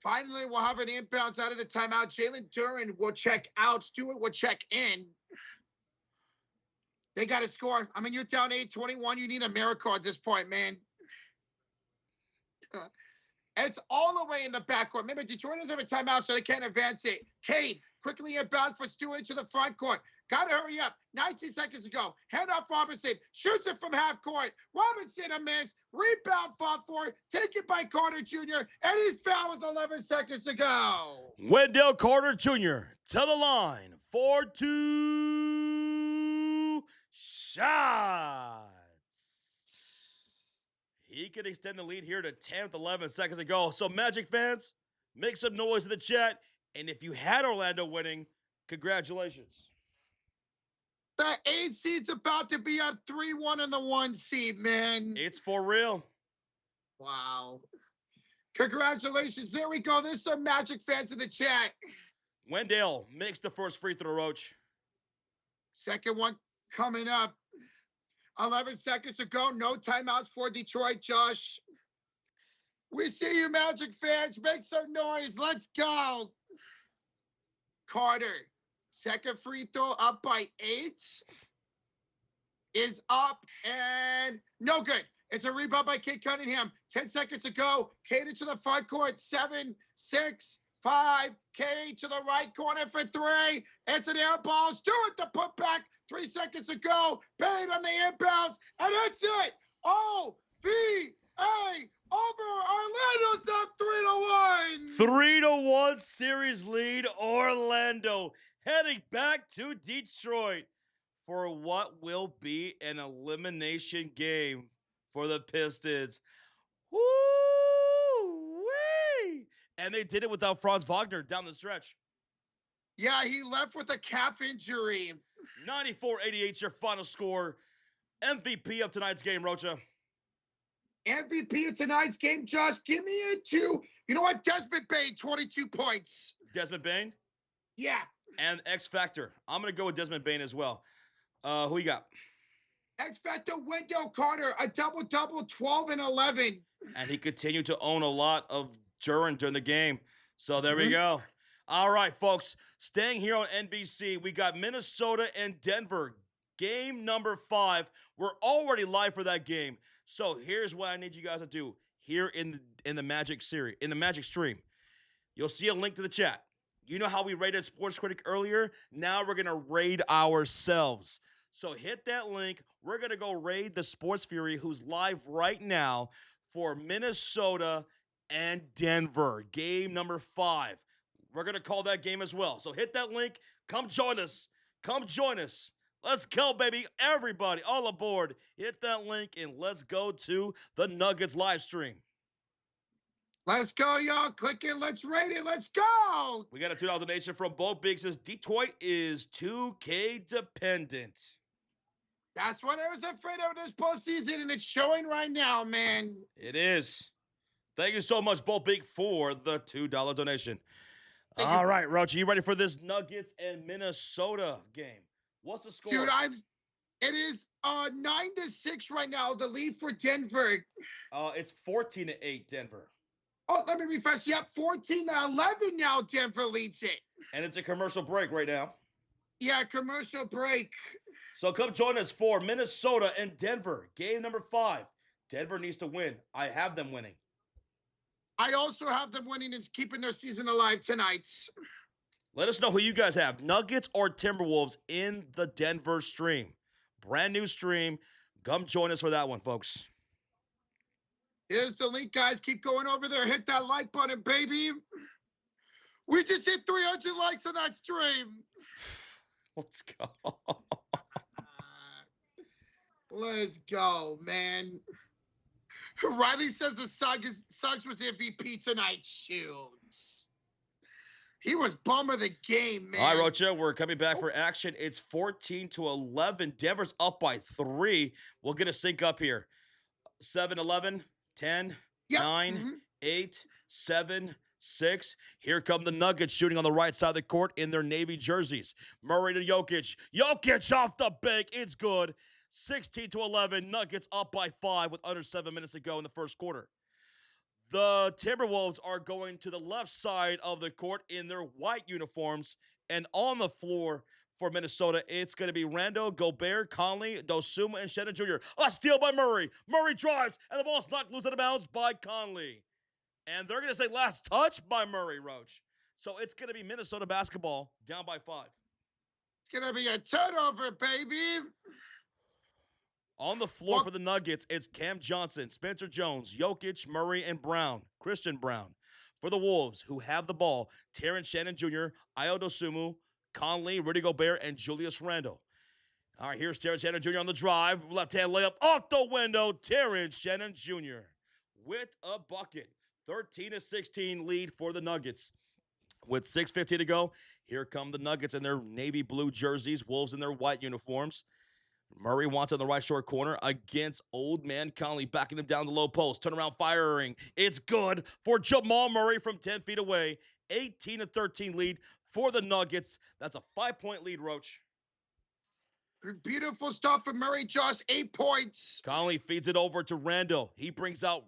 Finally, we'll have an inbounds out of the timeout. Jalen Duren will check out. Stewart will check in. They got to score. I mean, you're down 8-21. You need a miracle at this point, man. It's all the way in the backcourt. Remember, Detroit doesn't have a timeout, so they can't advance it. Cade quickly inbounds for Stewart to the front court. Got to hurry up. 19 seconds to go. Hand off Robinson. Shoots it from half court. Robinson a miss. Rebound fought for. Taken by Carter Jr. And he's fouled with 11 seconds to go. Wendell Carter Jr. to the line for 2 shots. He could extend the lead here to 10 with 11 seconds to go. So, Magic fans, make some noise in the chat. And if you had Orlando winning, congratulations. The 8 seed's about to be up 3-1 in the 1 seed, man. It's for real. Wow. Congratulations. There we go. There's some Magic fans in the chat. Wendell makes the first free throw, Roach. Second one coming up. 11 seconds to go. No timeouts for Detroit, Josh. We see you, Magic fans. Make some noise. Let's go. Carter. Second free throw up by 8. Is up and no good. It's a rebound by Kate Cunningham. 10 seconds to go. Kate to the front court. 7, 6, 5. Kate to the right corner for 3. It's an air ball. Stewart to put back. 3 seconds to go. Paid on the inbounds. And that's it. O-V-A over. Orlando's up 3-1. 3-1 series lead, Orlando. Heading back to Detroit for what will be an elimination game for the Pistons. Woo-wee! And they did it without Franz Wagner down the stretch. Yeah, he left with a calf injury. 94-88 your final score. MVP of tonight's game, Rocha. MVP of tonight's game, Josh. Give me it to, you know what, Desmond Bain, 22 points. Desmond Bain? Yeah. And X Factor. I'm going to go with Desmond Bain as well. Who you got? X Factor, Wendell Carter, a double-double, 12 and 11. And he continued to own a lot of during the game. So there we go. All right, folks. Staying here on NBC, we got Minnesota and Denver. Game number 5. We're already live for that game. So here's what I need you guys to do here in the Magic series, in the Magic stream. You'll see a link to the chat. You know how we rated Sports Critic earlier? Now we're going to raid ourselves. So hit that link. We're going to go raid the Sports Fury, who's live right now for Minnesota and Denver. Game number 5. We're going to call that game as well. So hit that link. Come join us. Come join us. Let's go, baby. Everybody, all aboard. Hit that link and let's go to the Nuggets live stream. Let's go, y'all. Click it. Let's rate it. Let's go. We got a $2 donation from Bo Big. Says Detroit is 2K dependent. That's what I was afraid of this postseason, and it's showing right now, man. It is. Thank you so much, Bo Big, for the $2 donation. All right, Roger, you ready for this Nuggets and Minnesota game? What's the score? Dude, it is 9-6 right now. The lead for Denver. It's 14-8 Denver. Oh, let me refresh. Yep, 14-11 now. Denver leads it. And it's a commercial break right now. Yeah, commercial break. So come join us for Minnesota and Denver. Game number 5. Denver needs to win. I have them winning. I also have them winning and keeping their season alive tonight. Let us know who you guys have, Nuggets or Timberwolves, in the Denver stream. Brand new stream. Come join us for that one, folks. Here's the link, guys. Keep going over there. Hit that like button, baby. We just hit 300 likes on that stream. Let's go. Let's go, man. Riley says the Suggs was MVP tonight. Shoots. He was bum of the game, man. All right, Rocha, we're coming back for action. It's 14-11. Denver's up by 3. We'll get a sync up here. 7, 11, 10, Yep. 9, 8, 7, 6. Here come the Nuggets shooting on the right side of the court in their navy jerseys. Murray to Jokic. Jokic off the bank. It's good. 16-11. Nuggets up by 5 with under 7 minutes to go in the first quarter. The Timberwolves are going to the left side of the court in their white uniforms, and on the floor for Minnesota, it's going to be Randall, Gobert, Conley, Dosuma, and Shannon Jr. A steal by Murray. Murray drives, and the ball's knocked loose out of bounds by Conley. And they're going to say last touch by Murray, Roach. So it's going to be Minnesota basketball down by 5. It's going to be a turnover, baby. On the floor for the Nuggets, it's Cam Johnson, Spencer Jones, Jokic, Murray, and Brown, Christian Brown. For the Wolves, who have the ball, Terrence Shannon Jr., Ayo Dosunmu, Conley, Rudy Gobert, and Julius Randle. All right, here's Terrence Shannon Jr. on the drive. Left-hand layup off the window. Terrence Shannon Jr. with a bucket. 13-16 lead for the Nuggets. With 6:50 to go, here come the Nuggets in their navy blue jerseys, Wolves in their white uniforms. Murray wants on the right short corner against old man Conley, backing him down the low post. Turnaround firing. It's good for Jamal Murray from 10 feet away. 18-13 lead for the Nuggets. That's a 5-point lead, Roach. Beautiful stuff from Murray, Josh. 8 points. Conley feeds it over to Randall. He brings out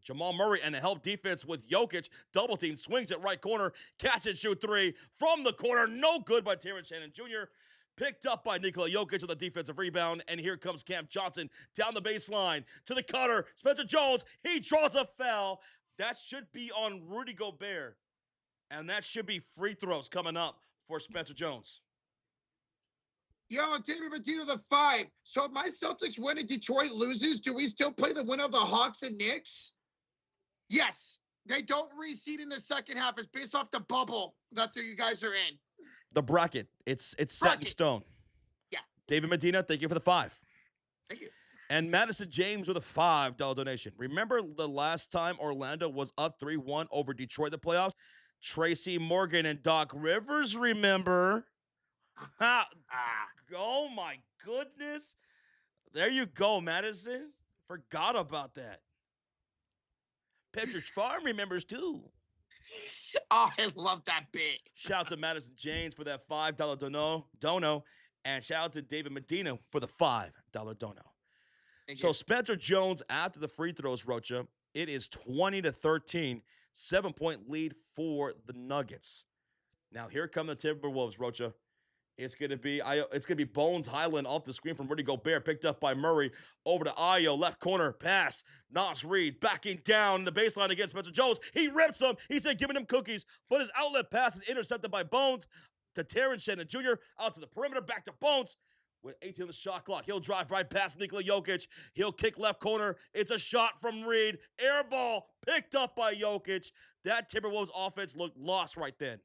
Jamal Murray and a help defense with Jokic. Double team, swings it right corner. Catch and shoot 3 from the corner. No good by Terrence Shannon Jr. Picked up by Nikola Jokic on the defensive rebound. And here comes Cam Johnson down the baseline to the cutter. Spencer Jones, he draws a foul. That should be on Rudy Gobert. And that should be free throws coming up for Spencer Jones. Yo, David Medina, the 5. So if my Celtics win and Detroit loses, do we still play the winner of the Hawks and Knicks? Yes. They don't reseed in the second half. It's based off the bubble that you guys are in. The bracket, it's set in stone. Yeah. David Medina, thank you for the 5. Thank you. And Madison James with a $5 donation. Remember the last time Orlando was up 3-1 over Detroit in the playoffs? Tracy Morgan and Doc Rivers, remember? Oh, my goodness. There you go, Madison. Forgot about that. Petrus Farm remembers, too. Oh, I love that bit. Shout out to Madison James for that $5 dono. And shout out to David Medina for the $5 dono. So Spencer Jones, after the free throws, Rocha, it is 20-13, 7-point lead for the Nuggets. Now here come the Timberwolves, Rocha. It's gonna be Bones Highland off the screen from Rudy Gobert, picked up by Murray over to Ayo, left corner pass. Nas Reed backing down the baseline against Spencer Jones. He rips him. He said giving him cookies, but his outlet pass is intercepted by Bones to Terrence Shannon Jr. out to the perimeter, back to Bones with 18 on the shot clock. He'll drive right past Nikola Jokic. He'll kick left corner. It's a shot from Reed. Air ball picked up by Jokic. That Timberwolves offense looked lost right then.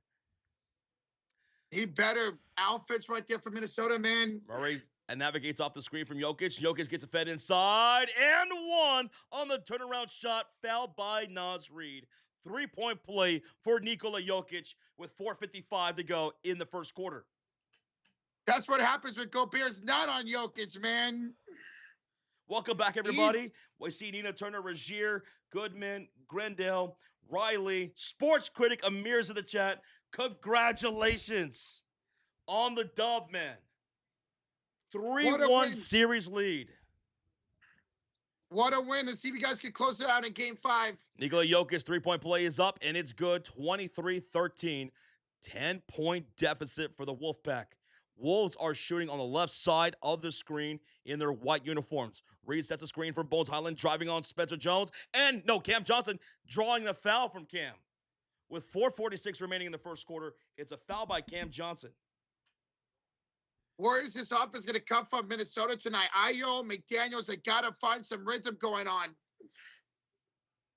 He better outfits right there for Minnesota, man. Murray navigates off the screen from Jokic. Jokic gets a fed inside and 1 on the turnaround shot, fouled by Nas Reed. 3-point play for Nikola Jokic with 4:55 to go in the first quarter. That's what happens when Gobert's not on Jokic, man. Welcome back, everybody. We see Nina Turner, Rajier, Goodman, Grendel, Riley, sports critic Amir's in the chat. Congratulations on the dub, man. 3-1 series lead. What a win. Let's see if you guys can close it out in game 5. Nikola Jokic 3-point play is up, and it's good. 23-13. 10-point deficit for the Wolfpack. Wolves are shooting on the left side of the screen in their white uniforms. Reed sets the screen for Bones Highland, driving on Spencer Jones. Cam Johnson drawing the foul from Cam. With 4:46 remaining in the first quarter, it's a foul by Cam Johnson. Where is this offense going to come from Minnesota tonight? Ayo, McDaniels, they got to find some rhythm going on.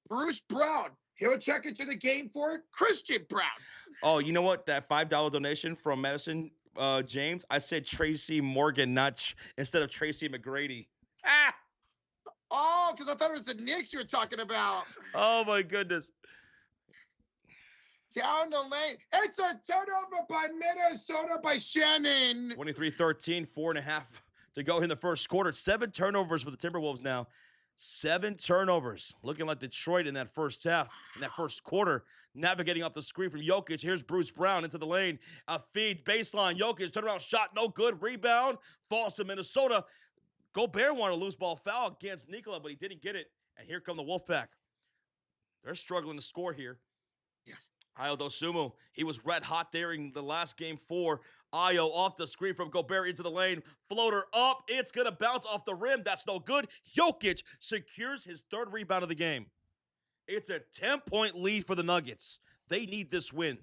Bruce Brown, he'll check into the game for Christian Brown. Oh, you know what? That $5 donation from Madison James, I said Tracy Morgan, instead of Tracy McGrady. Ah! Oh, because I thought it was the Knicks you were talking about. Oh, my goodness. Down the lane. It's a turnover by Minnesota by Shannon. 23-13, 4.5 to go in the first quarter. 7 turnovers for the Timberwolves now. 7 turnovers. Looking like Detroit in that first half, in that first quarter. Navigating off the screen from Jokic. Here's Bruce Brown into the lane. A feed, baseline. Jokic, turnaround shot, no good. Rebound, falls to Minnesota. Gobert wanted a loose ball foul against Nikola, but he didn't get it. And here come the Wolfpack. They're struggling to score here. Yeah. Ayo Dosunmu, he was red hot there in the last game 4. Ayo off the screen from Gobert into the lane. Floater up. It's going to bounce off the rim. That's no good. Jokic secures his 3rd rebound of the game. It's a 10-point lead for the Nuggets. They need this win.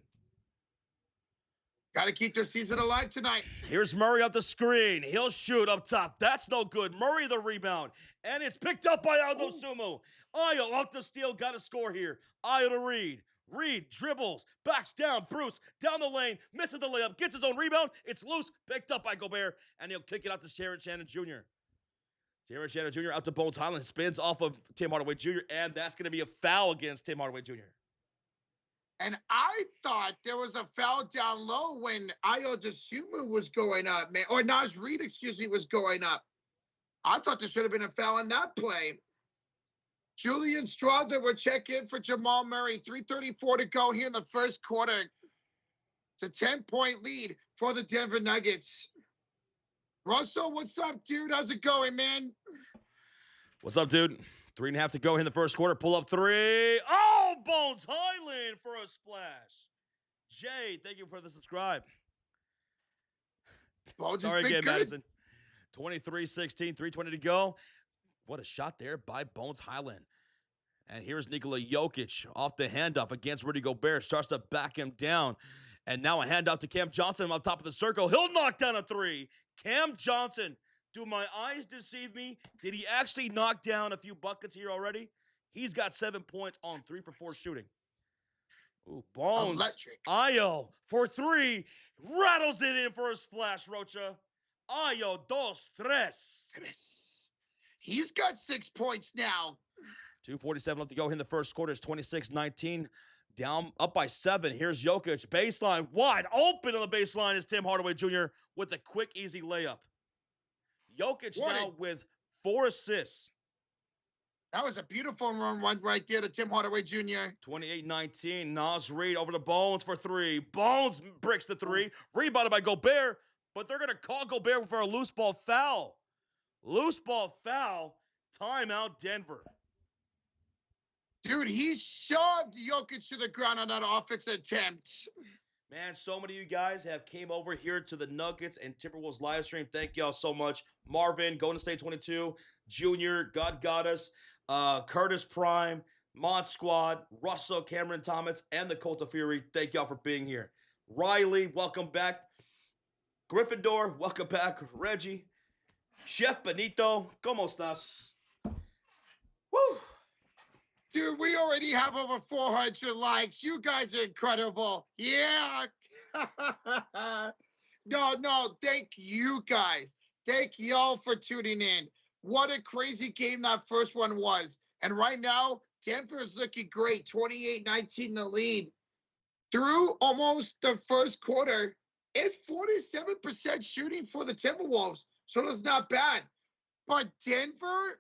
Got to keep their season alive tonight. Here's Murray off the screen. He'll shoot up top. That's no good. Murray the rebound. And it's picked up by Ayo Dosunmu. Ayo off the steal. Got to score here. Ayo to Reed. Reed dribbles, backs down. Bruce down the lane, misses the layup, gets his own rebound. It's loose, picked up by Gobert, and he'll kick it out to Terrence Shannon Jr. Terrence Shannon Jr. out to Bones Highland, spins off of Tim Hardaway Jr., and that's going to be a foul against Tim Hardaway Jr. And I thought there was a foul down low when Ayo Dosunmu was going up, man. Or Naz Reid, was going up. I thought there should have been a foul in that play. Julian Strawther will check in for Jamal Murray. 3:34 to go here in the first quarter. It's a 10-point lead for the Denver Nuggets. Russell, what's up, dude? How's it going, man? What's up, dude? 3.5 to go here in the first quarter. Pull up 3. Oh, Bones Highland for a splash. Jay, thank you for the subscribe. Bones Sorry has been again, good. Madison. 23-16, 3:20 to go. What a shot there by Bones Highland. And here's Nikola Jokic off the handoff against Rudy Gobert. Starts to back him down. And now a handoff to Cam Johnson on top of the circle. He'll knock down a 3. Cam Johnson. Do my eyes deceive me? Did he actually knock down a few buckets here already? He's got 7 points on 3 for 4 shooting. Ooh, Bones. Electric. Ayo for 3. Rattles it in for a splash, Rocha. Ayo dos tres. He's got 6 points now. 2:47 left to go here in the first quarter. It's 26-19. Down, up by 7. Here's Jokic. Baseline, wide open on the baseline is Tim Hardaway Jr. with a quick, easy layup. Jokic now with 4 assists. That was a beautiful run right there to Tim Hardaway Jr. 28-19. Naz Reid over to Bones for 3. Bones bricks the 3. Rebounded by Gobert, but they're going to call Gobert for a loose ball foul. Loose ball foul. Timeout, Denver. Dude, he shoved Jokic to the ground on that offensive attempt. Man, so many of you guys have came over here to the Nuggets and Timberwolves live stream. Thank y'all so much. Marvin, Golden State 22, Junior, God Got Us, Curtis Prime, Mod Squad, Russell, Cameron Thomas, and the Cult of Fury. Thank y'all for being here. Riley, welcome back. Gryffindor, welcome back. Reggie, Chef Benito, ¿cómo estás? Woo! Dude, we already have over 400 likes. You guys are incredible. Yeah. No, thank you guys. Thank y'all for tuning in. What a crazy game that first one was. And right now, Denver is looking great. 28-19 the lead. Through almost the first quarter, it's 47% shooting for the Timberwolves. So that's not bad. But Denver,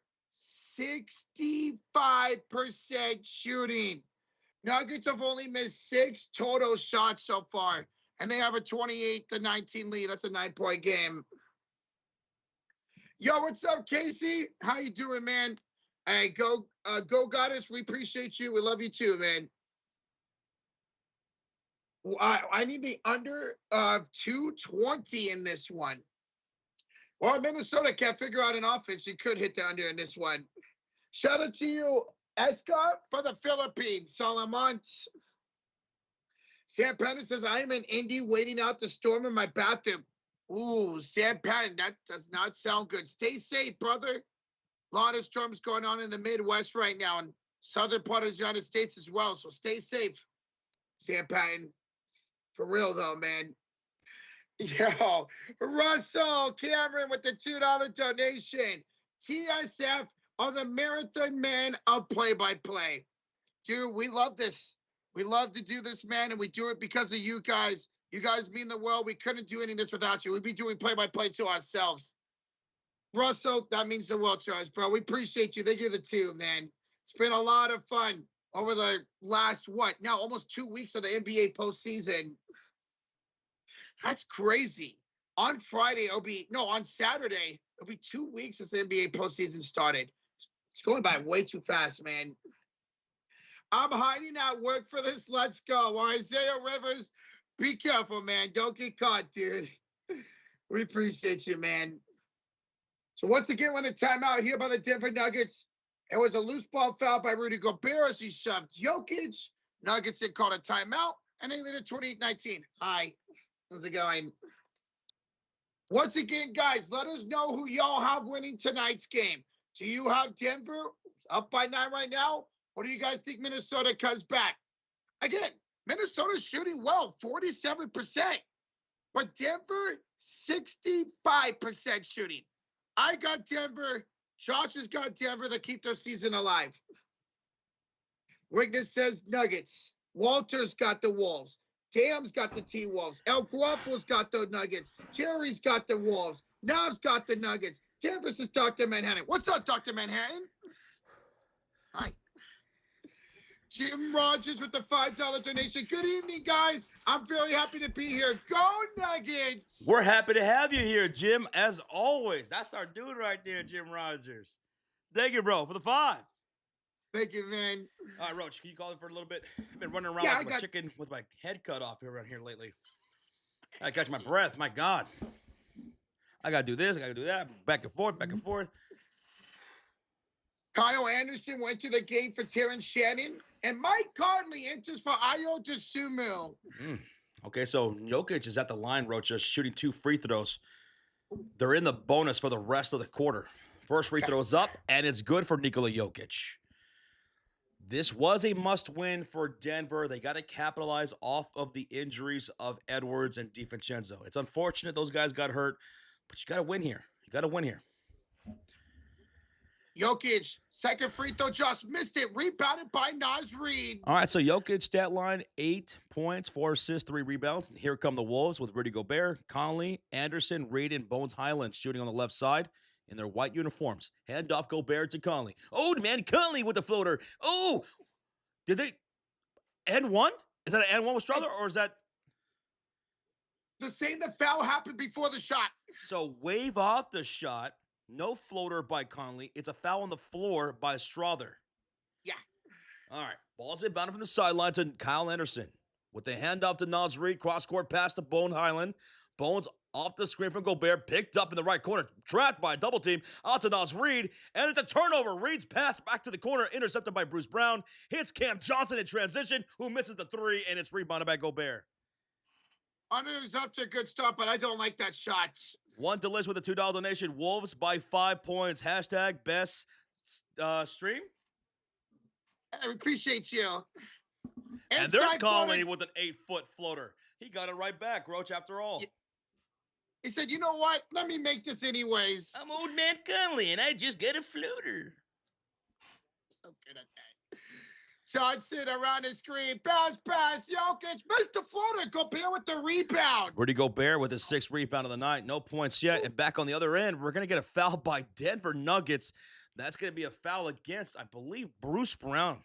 65% shooting. Nuggets have only missed 6 total shots so far. And they have a 28-19 lead. That's a 9-point game. Yo, what's up, Casey? How you doing, man? Hey, go Goddess. We appreciate you. We love you too, man. I need the under 220 in this one. Well, Minnesota can't figure out an offense. You could hit the under in this one. Shout out to you, Esca, for the Philippines. Salamont. Sam Patton says, I am in Indy waiting out the storm in my bathroom. Ooh, Sam Patton, that does not sound good. Stay safe, brother. A lot of storms going on in the Midwest right now and southern part of the United States as well. So stay safe, Sam Patton. For real, though, man. Yo, Russell Cameron with the $2 donation. TSF are the marathon man of play-by-play. Dude, we love this. We love to do this, man, and we do it because of you guys. You guys mean the world. We couldn't do any of this without you. We'd be doing play-by-play to ourselves. Russell, that means the world to us, bro. We appreciate you. Thank you, the two, man. It's been a lot of fun over the last, now almost 2 weeks of the NBA postseason. That's crazy. On Friday, on Saturday, it'll be 2 weeks since the NBA postseason started. It's going by way too fast, man. I'm hiding at work for this. Let's go. Isaiah Rivers, be careful, man. Don't get caught, dude. We appreciate you, man. So once again, when a timeout here by the Denver Nuggets, it was a loose ball foul by Rudy Gobert as he shoved Jokic. Nuggets had called a timeout, and they lead at 28-19. Hi, how's it going? Once again, guys, let us know who y'all have winning tonight's game. Do you have Denver up by 9 right now? Or do you guys think Minnesota comes back? Again, Minnesota's shooting well, 47%. But Denver, 65% shooting. I got Denver. Josh has got Denver to keep their season alive. Witness says Nuggets. Walter's got the Wolves. Tam's got the T-Wolves. El Guapo's got the Nuggets. Jerry's got the Wolves. Nav's got the Nuggets. Denver says Dr. Manhattan. What's up, Dr. Manhattan? Hi. Jim Rogers with the $5 donation. Good evening, guys. I'm very happy to be here. Go Nuggets! We're happy to have you here, Jim, as always. That's our dude right there, Jim Rogers. Thank you, bro, for the 5. Thank you, man. All right, Roach, can you call in for a little bit? I've been running around like a chicken with my head cut off around here lately. I catch my breath. My God. I got to do this. I got to do that. Back and forth, back and forth. Kyle Anderson went to the game for Terrence Shannon, and Mike Conley enters for Ayo Dosunmu. Okay, so Jokic is at the line, Roach, just shooting 2 free throws. They're in the bonus for the rest of the quarter. First free throw is up, and it's good for Nikola Jokic. This was a must-win for Denver. They got to capitalize off of the injuries of Edwards and DiVincenzo. It's unfortunate those guys got hurt, but you got to win here. You got to win here. Jokic, second free throw, just missed it. Rebounded by Naz Reid. All right, so Jokic stat line, 8 points, 4 assists, 3 rebounds. And here come the Wolves with Rudy Gobert, Conley, Anderson, Reid, and Bones Highland shooting on the left side in their white uniforms. Hand off Gobert to Conley. Oh, man, Conley with the floater. Oh, did they end one? Is that an and one with Strother, or is that? The same the foul happened before the shot. So wave off the shot. No floater by Conley. It's a foul on the floor by Strother. Yeah. All right. Ball's inbounded from the sideline to Kyle Anderson. With the handoff to Naz Reid. Cross-court pass to Bones Highland. Bones off the screen from Gobert. Picked up in the right corner. Trapped by a double team. Out to Naz Reid. And it's a turnover. Reid's pass back to the corner. Intercepted by Bruce Brown. Hits Cam Johnson in transition. Who misses the 3. And it's rebounded by Gobert. Under's up to a good start, but I don't like that shot. One to list with a $2 donation. Wolves by 5 points. Hashtag best stream. I appreciate you. And there's Conley with an 8-foot floater. He got it right back, Roach, after all. He said, you know what? Let me make this anyways. I'm old man Conley, and I just got a floater. So good at that. Johnson around the screen. Pass. Jokic missed the floater. Gobert with the rebound. Rudy Gobert with his 6th rebound of the night. No points yet. And back on the other end, we're going to get a foul by Denver Nuggets. That's going to be a foul against, I believe, Bruce Brown.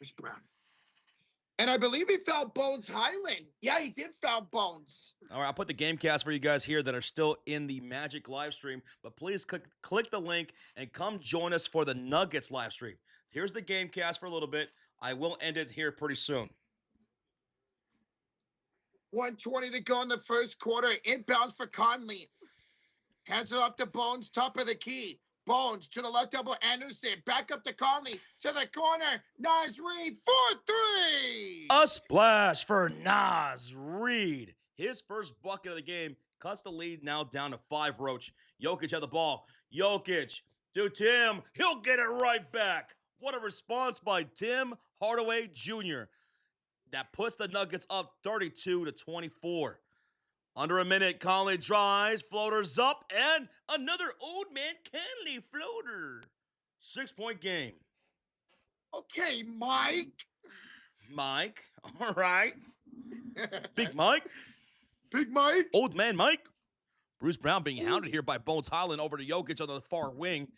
And I believe he fouled Bones Highland. Yeah, he did foul Bones. All right, I'll put the game cast for you guys here that are still in the Magic live stream. But please click the link and come join us for the Nuggets live stream. Here's the game cast for a little bit. I will end it here pretty soon. 1:20 to go in the first quarter. Inbounds for Conley. Hands it off to Bones, top of the key. Bones to the left elbow, Anderson. Back up to Conley. To the corner. Naz Reid, 4-3. A splash for Naz Reid. His first bucket of the game cuts the lead now down to 5, Roach. Jokic had the ball. Jokic to Tim. He'll get it right back. What a response by Tim Hardaway Jr. That puts the Nuggets up 32-24. Under a minute, Conley drives, floaters up, and another old man Conley floater. 6-point game. Okay, Mike. Mike, all right. Big Mike. Big Mike. Old man Mike. Bruce Brown being hounded here by Bones Highland over to Jokic on the far wing.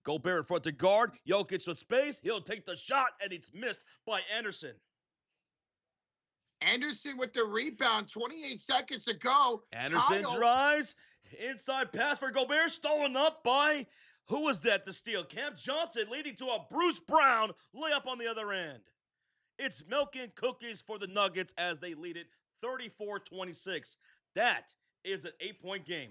Gobert in front to guard. Jokic with space. He'll take the shot, and it's missed by Anderson. Anderson with the rebound, 28 seconds to go. Anderson Kyle drives. Inside pass for Gobert, stolen up by, who was that, the steal? Cam Johnson, leading to a Bruce Brown layup on the other end. It's milk and cookies for the Nuggets as they lead it 34-26. That is an 8-point game.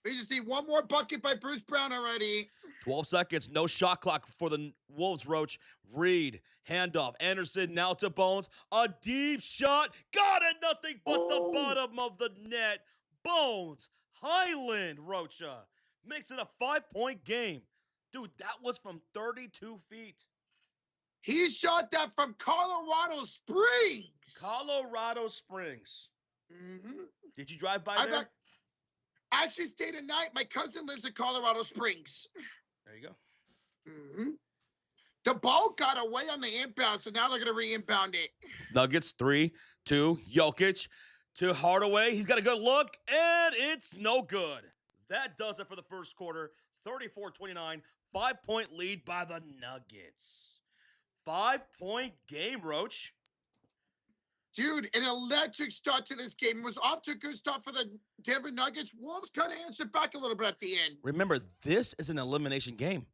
We just need one more bucket by Bruce Brown already. 12 seconds, no shot clock for the Wolves, Roach. Reed, handoff. Anderson now to Bones. A deep shot. Got it, nothing but the bottom of the net. Bones, Highland, Rocha. Makes it a 5-point game. Dude, that was from 32 feet. He shot that from Colorado Springs. Colorado Springs. Mm-hmm. Did you drive by there? I actually stayed a night. My cousin lives in Colorado Springs. There you go. Mm-hmm. The ball got away on the inbound, so now they're going to re-inbound it. Nuggets 3-2. Jokic to Hardaway. He's got a good look, and it's no good. That does it for the first quarter. 34-29. 5-point lead by the Nuggets. 5-point game, Roach. Dude, an electric start to this game. It was off to a good start for the Denver Nuggets. Wolves kind of answered back a little bit at the end. Remember, this is an elimination game.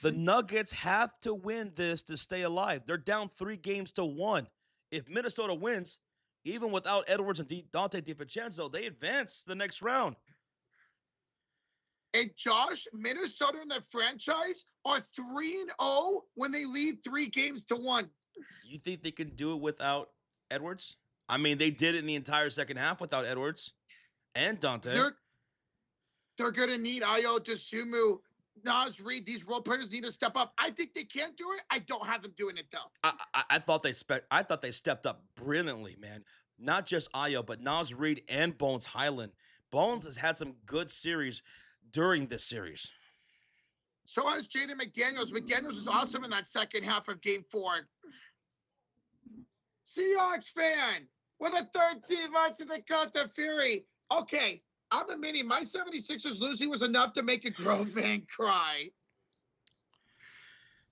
The Nuggets have to win this to stay alive. They're down 3-1. If Minnesota wins, even without Edwards and Dante DiVincenzo, they advance the next round. And Josh, Minnesota and the franchise are 3-0 when they lead 3-1. You think they can do it without Edwards? I mean, they did it in the entire second half without Edwards and Dante. They're going to need Ayo Dosunmu, Naz Reid. These role players need to step up. I think they can do it. I don't have them doing it, though. I thought they stepped up brilliantly, man. Not just Ayo, but Naz Reid and Bones Highland. Bones has had some good series during this series. So has Jaden McDaniels. McDaniels was awesome in that second half of Game 4. Seahawks fan with a third team onto the Cota Fury. Okay, I'm admitting my 76ers losing was enough to make a grown man cry.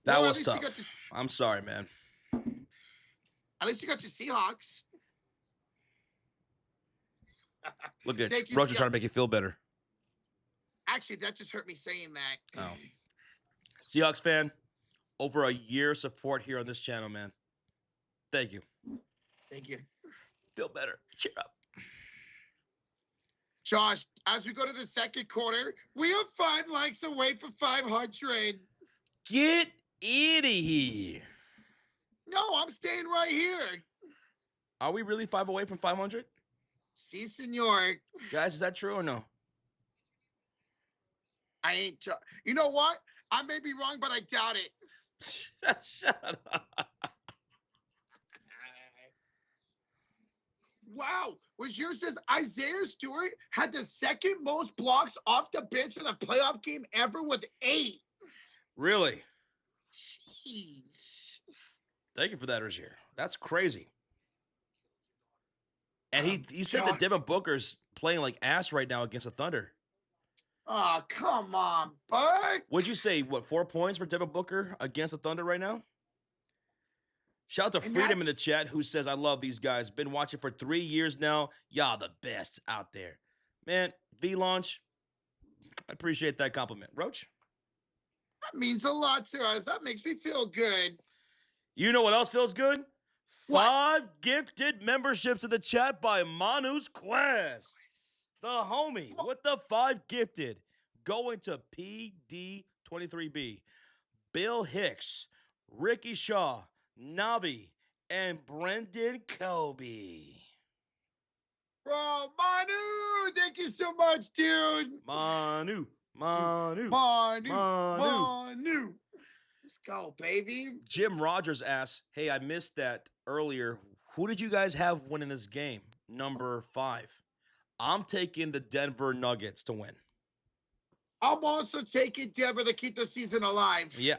That was tough. I'm sorry, man. At least you got your Seahawks. Look at Roger trying to make you feel better. Actually, that just hurt me saying that. Oh. Seahawks fan, over a year support here on this channel, man. Thank you. Thank you. Feel better. Cheer up. Josh, as we go to the second quarter, we are 5 likes away from 500. Get out of here. No, I'm staying right here. Are we really 5 away from 500? Si, senor. Guys, is that true or no? I ain't. You know what? I may be wrong, but I doubt it. Shut up. Wow. Was yours says Isaiah Stewart had the second most blocks off the bench in a playoff game ever with 8. Really? Jeez. Thank you for that, Rozier. That's crazy. And he said that Devin Booker's playing like ass right now against the Thunder. Oh, come on, bud. Would you say, 4 points for Devin Booker against the Thunder right now? Shout out to Freedom in the chat who says, I love these guys. Been watching for 3 years now. Y'all the best out there. Man, V-Launch, I appreciate that compliment. Roach? That means a lot to us. That makes me feel good. You know what else feels good? What? 5 gifted memberships in the chat by Manu's Quest. The homie with the 5 gifted going to PD23B. Bill Hicks, Ricky Shaw, Navi, and Brendan Kobe. Bro, Manu, thank you so much, dude. Manu. Let's go, baby. Jim Rogers asks, hey, I missed that earlier. Who did you guys have winning this game? Number 5. I'm taking the Denver Nuggets to win. I'm also taking Denver to keep the season alive. Yeah.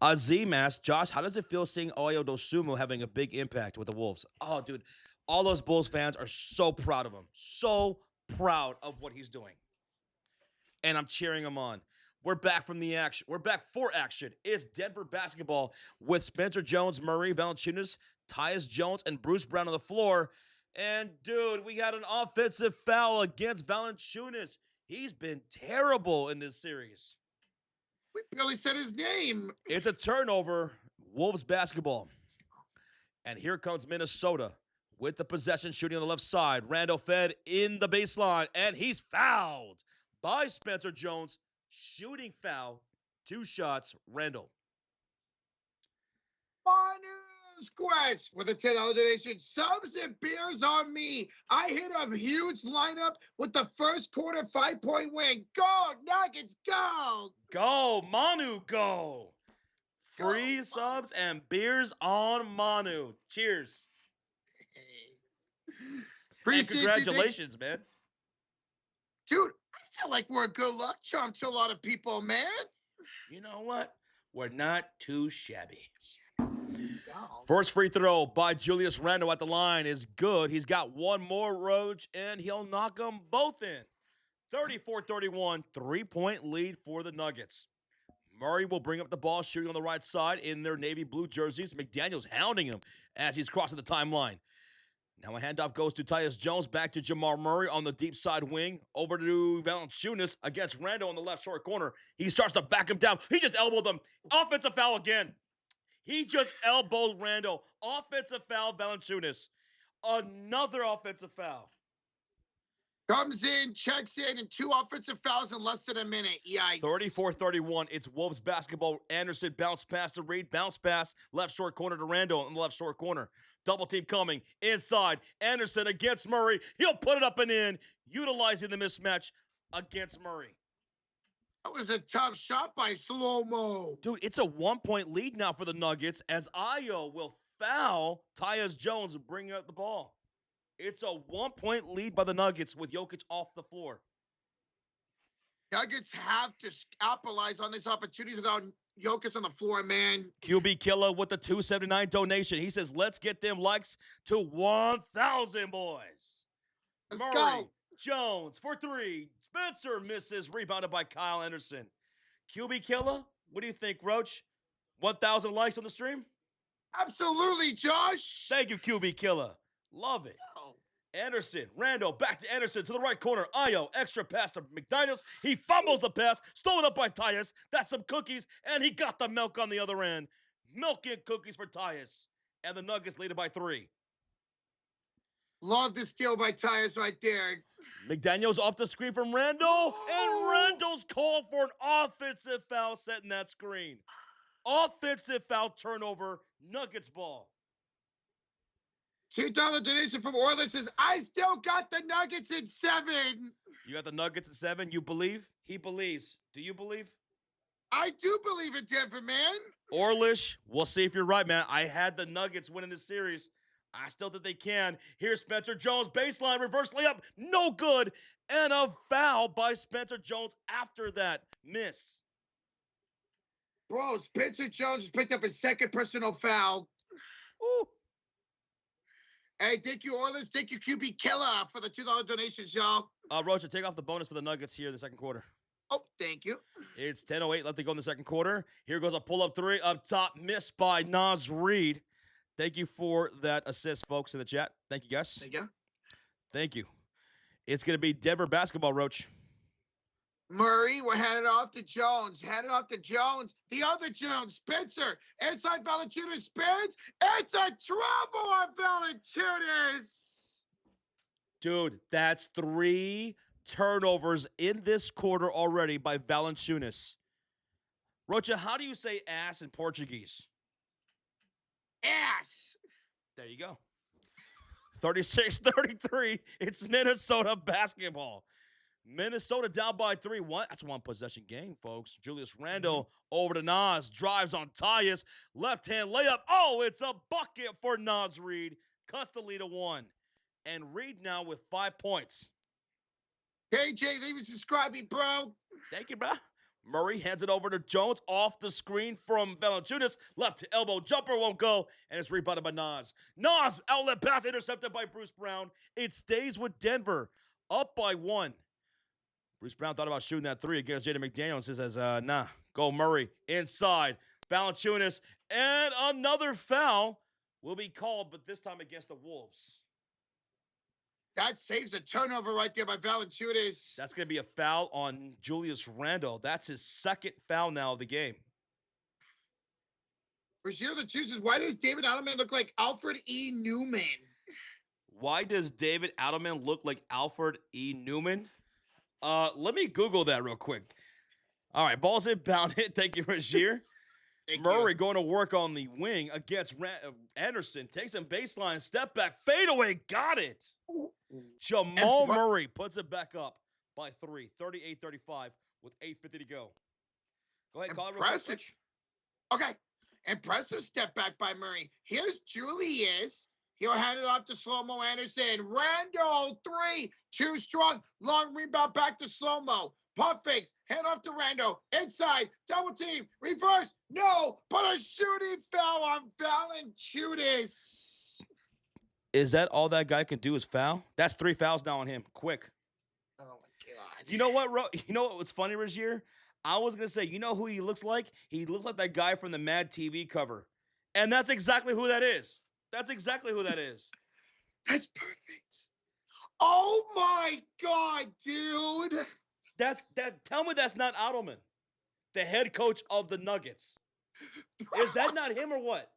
Azim asks, Josh, how does it feel seeing Ayo Dosunmu having a big impact with the Wolves? Oh, dude, all those Bulls fans are so proud of him. So proud of what he's doing. And I'm cheering him on. We're back from the action. We're back for action. It's Denver basketball with Spencer Jones, Murray Valanciunas, Tyus Jones, and Bruce Brown on the floor. And, dude, we got an offensive foul against Valanciunas. He's been terrible in this series. We barely said his name. It's a turnover. Wolves basketball. And here comes Minnesota with the possession, shooting on the left side. Randall fed in the baseline, and he's fouled by Spencer Jones. Shooting foul. 2 shots. Randall. Manu Squash with a $10 donation. Subs and beers on me. I hit a huge lineup with the first quarter 5-point win. Go, Nuggets, go. Go, Manu, go. Go, Free subs and beers on Manu. Cheers. And Appreciate you, congratulations, man. dude. I feel like we're a good luck charm to a lot of people, man. You know what? We're not too shabby. Go. First free throw by Julius Randle at the line is good. He's got one more, Roach, and he'll knock them both in. 34-31, 3-point lead for the Nuggets. Murray will bring up the ball, shooting on the right side in their navy blue jerseys. McDaniels hounding him as he's crossing the timeline. Now a handoff goes to Tyus Jones, back to Jamal Murray on the deep side wing, over to Valanciunas against Randle in the left short corner. He starts to back him down. He just elbowed him. Offensive foul again. He just elbowed Randle. Offensive foul, Valanciunas. Another offensive foul. Comes in, checks in, and 2 offensive fouls in less than a minute. Yikes. 34-31. It's Wolves basketball. Anderson bounce pass to Reed. Bounce pass. Left short corner to Randle in the left short corner. Double team coming. Inside. Anderson against Murray. He'll put it up and in. Utilizing the mismatch against Murray. That was a tough shot by Slow-Mo. Dude, it's a 1-point lead now for the Nuggets as Ayo will foul Tyus Jones bringing up the ball. It's a 1-point lead by the Nuggets with Jokic off the floor. Nuggets have to capitalize on this opportunity without Jokic on the floor, man. QB Killer with the $2.79 donation. He says, let's get them likes to 1,000, boys. Let's Murray, go. Jones for 3. Spencer misses, rebounded by Kyle Anderson. QB Killer, what do you think, Roach? 1,000 likes on the stream? Absolutely, Josh. Thank you, QB Killer. Love it. Anderson, Randall, back to Anderson to the right corner. Ayo, extra pass to McDaniels. He fumbles the pass, stolen up by Tyus. That's some cookies, and he got the milk on the other end. Milk and cookies for Tyus. And the Nuggets lead it by 3. Love the steal by Tyus right there. McDaniels off the screen from Randall, and Randall's called for an offensive foul setting that screen. Offensive foul turnover, Nuggets ball. $2 donation from Orlin says, I still got the Nuggets in 7. You got the Nuggets at 7. You believe? He believes. Do you believe? I do believe in Denver, man. Orlish, we'll see if you're right, man. I had the Nuggets winning this series. I still think they can. Here's Spencer Jones, baseline, reverse layup, no good. And a foul by Spencer Jones after that miss. Bro, Spencer Jones has picked up his 2nd personal foul. Ooh. Hey, thank you, Orleans. Thank you, QB Killer, for the $2 donations, y'all. Rocha, take off the bonus for the Nuggets here in the second quarter. Oh, thank you. It's 10:08 left to go in the second quarter. Here goes a pull-up 3 up top, missed by Naz Reid. Thank you for that assist, folks, in the chat. Thank you, guys. Thank you. Thank you. It's going to be Denver basketball, Roach. Murray, we're handing off to Jones. Hand it off to Jones. The other Jones, Spencer. Inside Valanciunas spins. It's a trouble on Valanciunas. Dude, that's 3 turnovers in this quarter already by Valanciunas. Rocha, how do you say ass in Portuguese? Ass. There you go. 36-33. It's Minnesota basketball. Minnesota down by 3. That's a 1-possession game, folks. Julius Randle over to Naz. Drives on Tyus. Left-hand layup. Oh, it's a bucket for Naz Reid. Cuts the lead to 1. And Reid now with 5 points. KJ, leave us subscribing, bro. Thank you, bro. Murray hands it over to Jones off the screen from Valanciunas. Left to elbow. Jumper won't go. And it's rebounded by Naz. Naz, outlet pass intercepted by Bruce Brown. It stays with Denver. up by 1. Bruce Brown thought about shooting that 3 against Jaden McDaniels. Says, nah, go Murray inside. Valanciunas, and another foul will be called, but this time against the Wolves. That saves a turnover right there by Valanciunas. That's going to be a foul on Julius Randle. That's his second foul now of the game. Rozier the chooses. Why does David Adelman look like Alfred E. Newman? Why does David Adelman look like Alfred E. Newman? Let me Google that real quick. All right, ball's inbound hit. Thank you, Rozier. Murray going to work on the wing against Anderson. Takes him baseline, step back, fadeaway, got it. Jamal Murray puts it back up by 3, 38-35 with 8:50 to go. Go ahead, call it real quick. Okay, impressive step back by Murray. Here's Julius. He'll hand it off to Slow-Mo Anderson. Randall, 3, too strong. Long rebound back to Slow-Mo. Pump fakes, hand off to Randall. Inside, double team, reverse. No, but a shooting foul on Valanciunas. Is that all that guy can do is foul? That's 3 fouls now on him. Quick. Oh, my God. You know what, You know what was funny, Rozier? I was going to say, you know who he looks like? He looks like that guy from the Mad TV cover. And that's exactly who that is. That's exactly who that is. That's perfect. Oh, my God, dude. Tell me that's not Adelman, the head coach of the Nuggets. Is that not him or what?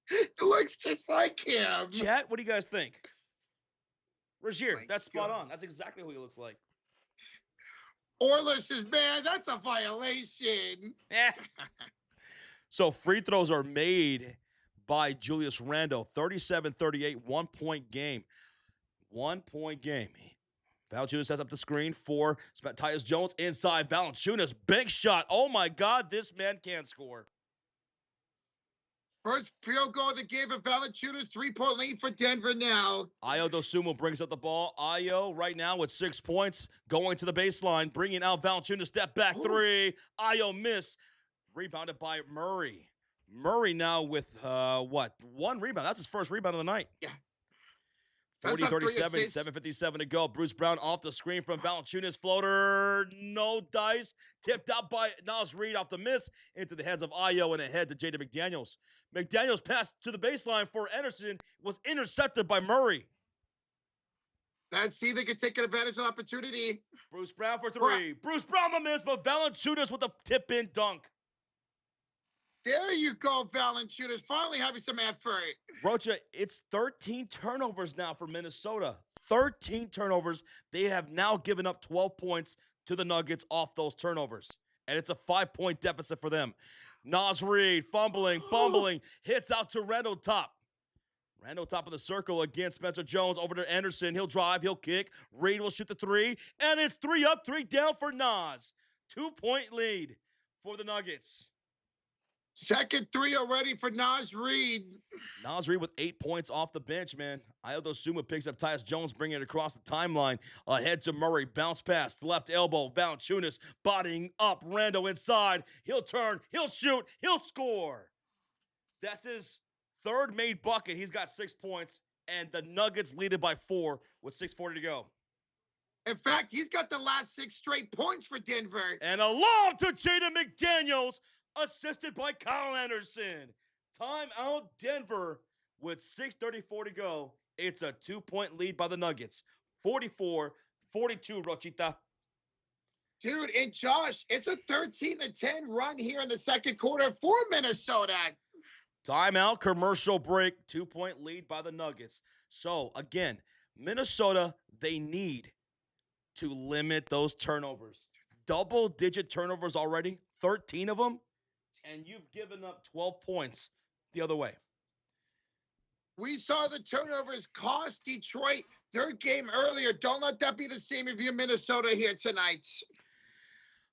It looks just like him. Chat, what do you guys think? Rozier, that's spot God. on. That's exactly who he looks like. Orler says, man, that's a violation. So free throws are made by Julius Randle. 37-38, 1-point game. 1-point game. Valanciunas sets up the screen for Tyus Jones inside. Valanciunas, big shot. Oh, my God, this man can't score. First field goal of the game of Valanciunas, 3-point lead for Denver now. Ayo Dosunmu brings up the ball. Ayo right now with 6 points, going to the baseline, bringing out Valanciunas, step back 3. Ayo miss. Rebounded by Murray. Murray now with, 1 rebound. That's his first rebound of the night. Yeah. 40-37, 7:57 to go. Bruce Brown off the screen from Valanciunas. Floater, no dice. Tipped out by Naz Reid off the miss into the hands of Ayo and ahead to Jaden McDaniels. McDaniels passed to the baseline for Anderson. Was intercepted by Murray. Let's see if they can take advantage of the opportunity. Bruce Brown for 3. Bruce Brown the miss, but Valanciunas with a tip-in dunk. There you go, Valanciunas. Finally having some effort. Rocha, it's 13 turnovers now for Minnesota. 13 turnovers. They have now given up 12 points to the Nuggets off those turnovers. And it's a 5-point deficit for them. Naz Reid, fumbling, bumbling, hits out to Randall top. Randall top of the circle against Spencer Jones over to Anderson. He'll drive, he'll kick. Reid will shoot the 3. And it's 3 up, 3 down for Naz. 2-point lead for the Nuggets. Second 3 already for Naz Reid. Naz Reid with 8 points off the bench, man. Ayo Dosunmu picks up Tyus Jones, bringing it across the timeline. Ahead to Murray, bounce pass, left elbow. Valanciunas bodying up. Randall inside. He'll turn, he'll shoot, he'll score. That's his third made bucket. He's got 6 points, and the Nuggets lead it by 4 with 6:40 to go. In fact, he's got the last 6 straight points for Denver. And a lob to Jaden McDaniels, assisted by Kyle Anderson. Timeout Denver with 6:34 to go. It's a 2-point lead by the Nuggets. 44-42, Rochita. Dude, and Josh, it's a 13-10 run here in the second quarter for Minnesota. Timeout, commercial break, 2-point lead by the Nuggets. So, again, Minnesota, they need to limit those turnovers. Double-digit turnovers already, 13 of them. And you've given up 12 points the other way. We saw the turnovers cost Detroit their game earlier. Don't let that be the same if you're Minnesota here tonight.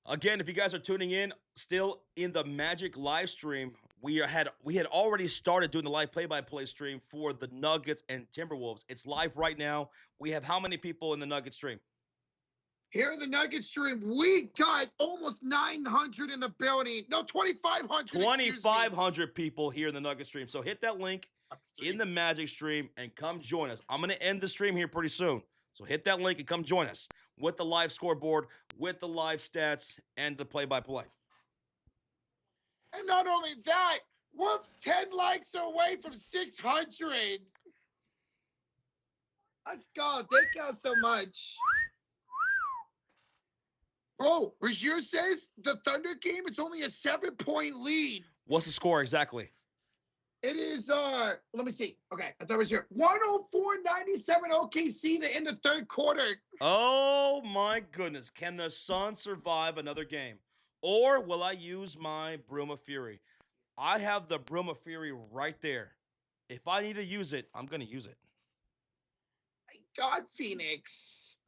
Again, if you guys are tuning in, still in the Magic live stream, we had already started doing the live play-by-play stream for the Nuggets and Timberwolves. It's live right now. We have how many people in the Nuggets stream? Here in the Nuggets stream, we got almost 900 in the building. No, 2,500. 2,500 people here in the Nuggets stream. So hit that link in the Magic stream and come join us. I'm going to end the stream here pretty soon. So hit that link and come join us with the live scoreboard, with the live stats, and the play-by-play. And not only that, we're 10 likes away from 600. Let's go. Thank y'all so much. Bro, Rozier says the Thunder game, it's only a 7-point lead. What's the score exactly? It is, let me see. Okay, I thought it was here. 104-97 OKC to end the third quarter. Oh my goodness. Can the Suns survive another game? Or will I use my Broom of Fury? I have the Broom of Fury right there. If I need to use it, I'm going to use it. My God, Phoenix.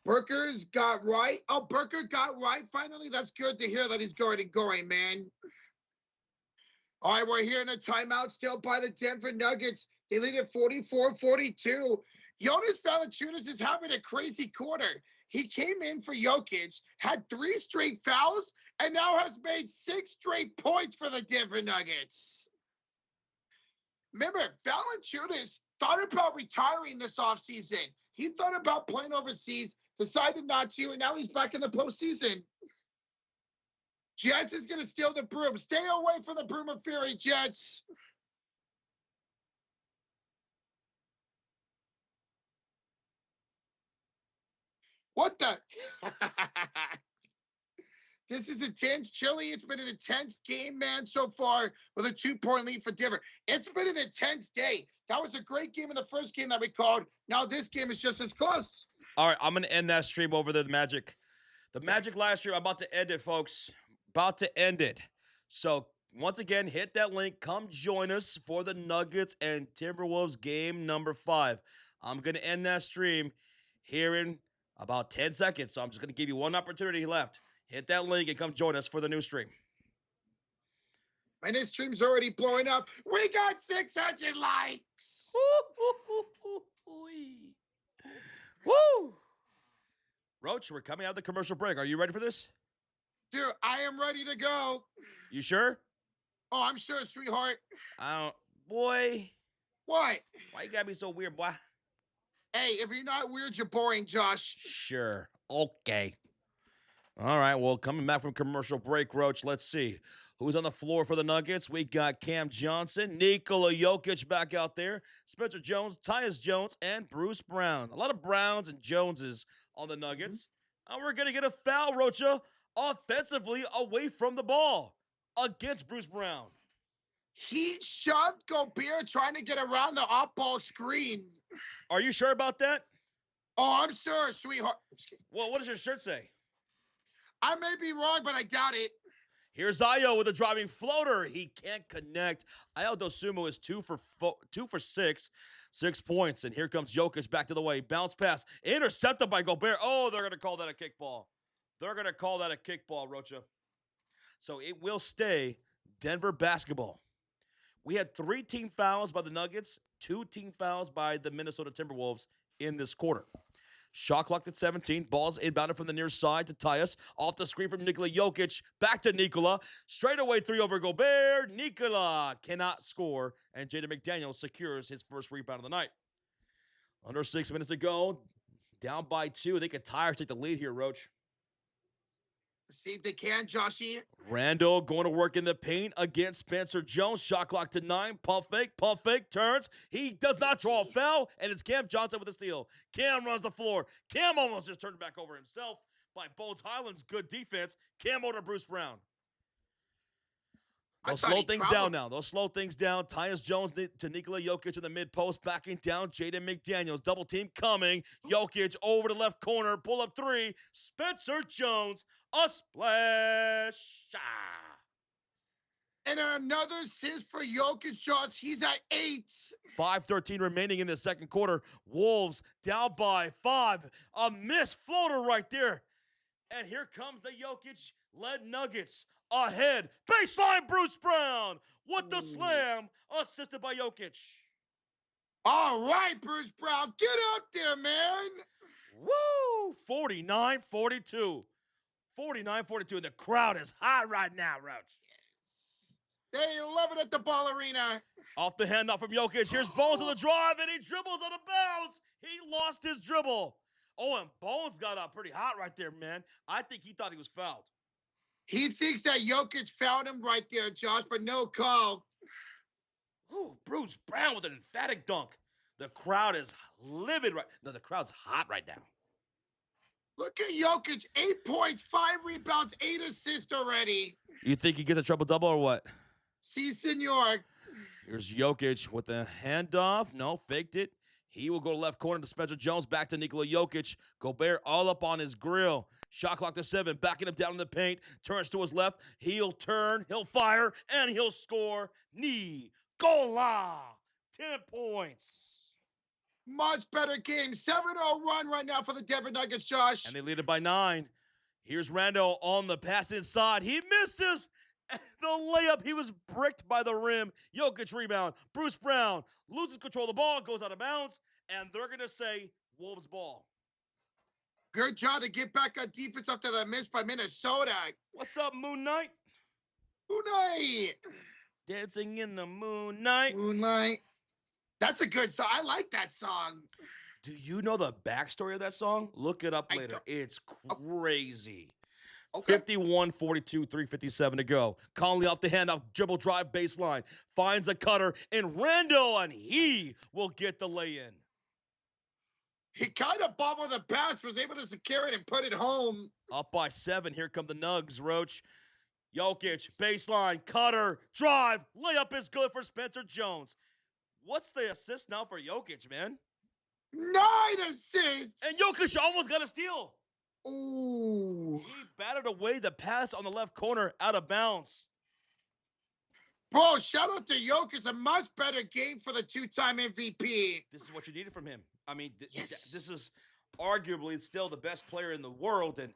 Burker's got right. Oh, Burker got right finally. That's good to hear that he's going, man. All right, we're here in a timeout still by the Denver Nuggets. They lead at 44-42. Jonas Valanciunas is having a crazy quarter. He came in for Jokic, had 3 straight fouls, and now has made 6 straight points for the Denver Nuggets. Remember, Valanciunas thought about retiring this offseason. He thought about playing overseas, decided not to, and now he's back in the postseason. Jets is going to steal the broom. Stay away from the Broom of Fury, Jets. What the? This is intense. Chili, it's been an intense game, man, so far with a 2-point lead for Denver. It's been an intense day. That was a great game in the first game that we called. Now this game is just as close. All right, I'm going to end that stream over there, the Magic. The Magic last year, I'm about to end it, folks. About to end it. So, once again, hit that link. Come join us for the Nuggets and Timberwolves game number 5. I'm going to end that stream here in about 10 seconds. So, I'm just going to give you one opportunity left. Hit that link and come join us for the new stream. And this stream's already blowing up. We got 600 likes. Woo! Roach, we're coming out of the commercial break. Are you ready for this? Dude, I am ready to go. You sure? Oh, I'm sure, sweetheart. Boy. What? Why you gotta be so weird, boy? Hey, if you're not weird, you're boring, Josh. Sure. Okay. All right, well, coming back from commercial break, Roach, let's see. Who's on the floor for the Nuggets? We got Cam Johnson, Nikola Jokic back out there, Spencer Jones, Tyus Jones, and Bruce Brown. A lot of Browns and Joneses on the Nuggets. And we're going to get a foul, Rocha, offensively away from the ball against Bruce Brown. He shoved Gobert trying to get around the off-ball screen. Are you sure about that? Oh, I'm sure, sweetheart. Well, what does your shirt say? I may be wrong, but I doubt it. Here's Ayo with a driving floater. He can't connect. Ayo Dosunmu is 2 for 6. 6 points. And here comes Jokic back to the way. Bounce pass. Intercepted by Gobert. Oh, they're going to call that a kickball. They're going to call that a kickball, Rocha. So it will stay Denver basketball. We had 3 team fouls by the Nuggets, 2 team fouls by the Minnesota Timberwolves in this quarter. Shot clocked at 17. Ball's inbounded from the near side to Tyus. Off the screen from Nikola Jokic. Back to Nikola. Straight away 3 over Gobert. Nikola cannot score. And Jaden McDaniels secures his first rebound of the night. Under 6 minutes to go. Down by 2. They could tie or take the lead here, Roach. See if they can, Joshy. Randall going to work in the paint against Spencer Jones. Shot clock to 9. Pump fake, turns. He does not draw a foul, and it's Cam Johnson with the steal. Cam runs the floor. Cam almost just turned it back over himself by Bones Highland's good defense. Cam over Bruce Brown. They'll slow things down now. They'll slow things down. Tyus Jones to Nikola Jokic in the mid-post. Backing down Jaden McDaniels. Double team coming. Jokic over the left corner. Pull up 3. Spencer Jones. A splash. And another assist for Jokic, Josh. He's at 8. 5:13 remaining in the second quarter. Wolves down by 5. A missed floater right there. And here comes the Jokic-led Nuggets. Ahead. Baseline Bruce Brown with the slam. Assisted by Jokic. All right, Bruce Brown. Get up there, man. Woo! 49-42. 49-42. The crowd is hot right now, Roach. Yes. They love it at the ball arena. Off the handoff from Jokic. Here's Bones on the drive, and he dribbles on the bounce. He lost his dribble. Oh, and Bones got up pretty hot right there, man. I think he thought he was fouled. He thinks that Jokic fouled him right there, Josh, but no call. Ooh, Bruce Brown with an emphatic dunk. The crowd is livid right now. No, the crowd's hot right now. Look at Jokic, 8 points, 5 rebounds, 8 assists already. You think he gets a triple-double or what? Si, senor. Here's Jokic with the handoff. No, faked it. He will go to left corner to Spencer Jones. Back to Nikola Jokic. Gobert all up on his grill. Shot clock to 7. Backing him down in the paint. Turns to his left. He'll turn. He'll fire. And he'll score. Nikola. 10 points. Much better game. 7-0 run right now for the Denver Nuggets, Josh. And they lead it by 9. Here's Randall on the pass inside. He misses. And the layup, he was bricked by the rim. Jokic rebound. Bruce Brown loses control of the ball, goes out of bounds, and they're going to say Wolves ball. Good job to get back on defense after that miss by Minnesota. What's up, Moon Knight? Moonlight. Dancing in the moonlight. Moonlight. That's a good song. I like that song. Do you know the backstory of that song? Look it up I later. don't. It's crazy. Okay. 51-42, 3:57 to go. Conley off the handoff, dribble drive baseline. Finds a cutter in Randall, and he will get the lay-in. He kind of bobbled the pass, was able to secure it and put it home. Up by 7. Here come the Nugs, Roach. Jokic, baseline, cutter, drive. Layup is good for Spencer Jones. What's the assist now for Jokic, man? 9 assists. And Jokic almost got a steal. Ooh. He batted away the pass on the left corner out of bounds. Bro, shout out to Jokic. A much better game for the 2-time MVP. This is what you needed from him. I mean, Yes. this is arguably still the best player in the world, and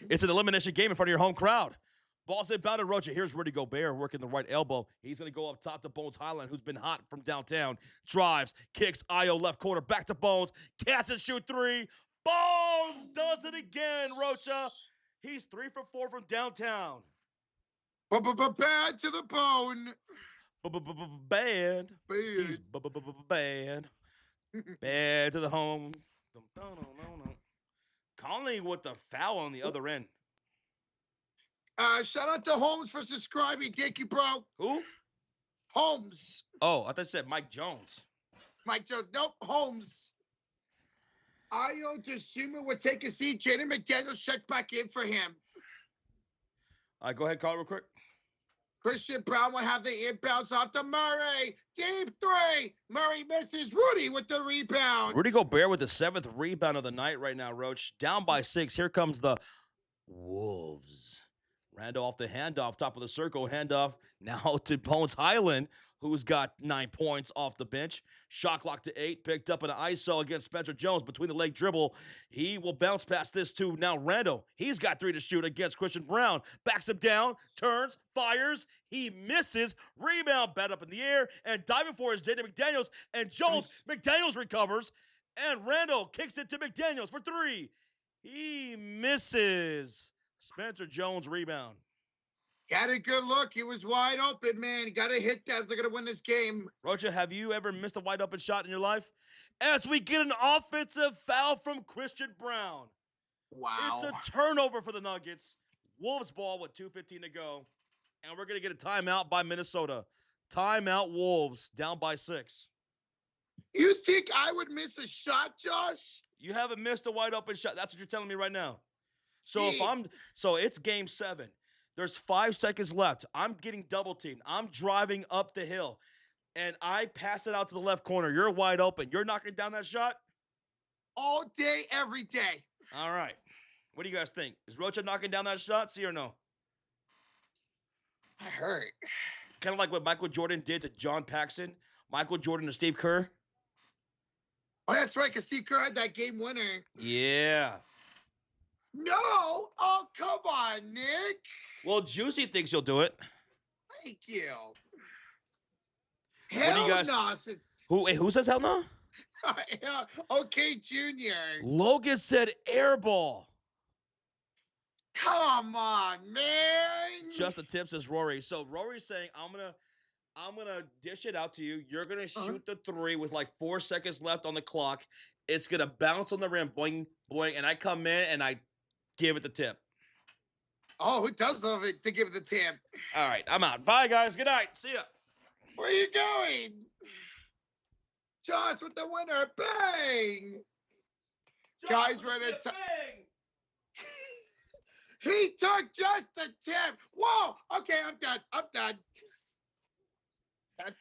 it's an elimination game in front of your home crowd. Ball's inbounded, Rocha. Here's Rudy Gobert working the right elbow. He's going to go up top to Bones Highland, who's been hot from downtown. Drives, kicks, Io left corner, back to Bones. Catch and shoot 3. Bones does it again, Rocha. He's 3 for 4 from downtown. Bad to the bone. Bad. Bad. He's bad. Bad to the home. Conley with the foul on the other end. Shout out to Holmes for subscribing. Thank you, bro. Who? Holmes. Oh, I thought you said Mike Jones. Mike Jones. Nope, Holmes. Io Desuma would take a seat. Jaden McDaniels checked back in for him. All right, go ahead, Carl, real quick. Christian Brown will have the inbounds off to Murray. Deep 3. Murray misses. Rudy with the rebound. Rudy Gobert with the 7th rebound of the night right now, Roach. Down by 6. Here comes the Wolves. Randall off the handoff, top of the circle, handoff now to Bones Highland, who's got 9 points off the bench. Shot clock to 8, picked up an ISO against Spencer Jones between the leg dribble. He will bounce past this to now Randall. He's got 3 to shoot against Christian Brown. Backs him down, turns, fires. He misses. Rebound, bat up in the air, and diving for his Jaden McDaniels. And Jones, McDaniels recovers, and Randall kicks it to McDaniels for 3. He misses. Spencer Jones rebound. Got a good look. He was wide open, man. Got to hit that if they're going to win this game. Rocha, have you ever missed a wide open shot in your life? As we get an offensive foul from Christian Brown. Wow. It's a turnover for the Nuggets. Wolves ball with 2:15 to go. And we're going to get a timeout by Minnesota. Timeout Wolves down by 6. You think I would miss a shot, Josh? You haven't missed a wide open shot. That's what you're telling me right now. So Steve. so it's game 7. There's 5 seconds left. I'm getting double teamed. I'm driving up the hill, and I pass it out to the left corner. You're wide open. You're knocking down that shot? All day, every day. All right. What do you guys think? Is Rocha knocking down that shot? See or no? I heard. Kind of like what Michael Jordan did to John Paxson. Michael Jordan to Steve Kerr. Oh, that's right, because Steve Kerr had that game winner. Yeah. No. Oh, come on, Nick. Well, Juicy thinks you'll do it. Thank you. do you Hell guys- no. Who says hell no? Yeah, okay, Junior. Logan said air ball. Come on, man. Just the tips is Rory. So Rory's saying, I'm gonna dish it out to you. You're gonna shoot the 3 with like 4 seconds left on the clock. It's going to bounce on the rim, boing, boing, and I come in and I give it the tip. Oh, who does love it to give the tip? All right, I'm out. Bye, guys. Good night. See ya. Where are you going? Josh with the winner. Bang! Guys, we're at a He took just the tip. Whoa. Okay, I'm done. That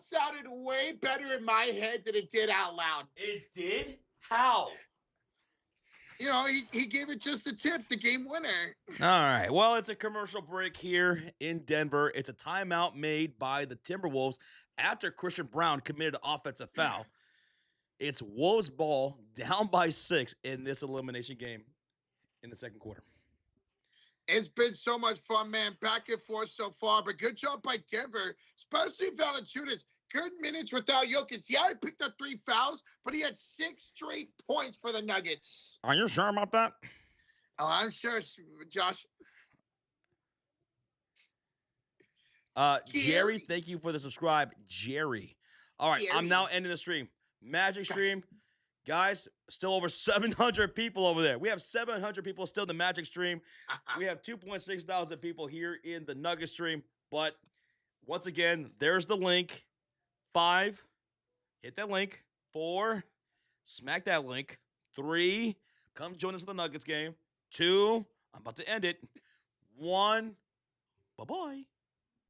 sounded way better in my head than it did out loud. It did? How? You know, he gave it just a tip, the game winner. All right. Well, it's a commercial break here in Denver. It's a timeout made by the Timberwolves after Christian Brown committed an offensive foul. It's Wolves ball down by 6 in this elimination game in the second quarter. It's been so much fun, man. Back and forth so far, but good job by Denver, especially Valanciunas. Good minutes without Jokic. Yeah, he picked up 3 fouls, but he had 6 straight points for the Nuggets. Are you sure about that? Oh, I'm sure, Josh. Jerry, thank you for the subscribe. Jerry. All right, I'm now ending the stream. Magic stream. Guys, still over 700 people over there. We have 700 people still in the Magic stream. We have 2.6 thousand people here in the Nugget stream. But once again, there's the link. 5, hit that link. 4, smack that link. 3, come join us for the Nuggets game. 2, I'm about to end it. 1, bye-bye.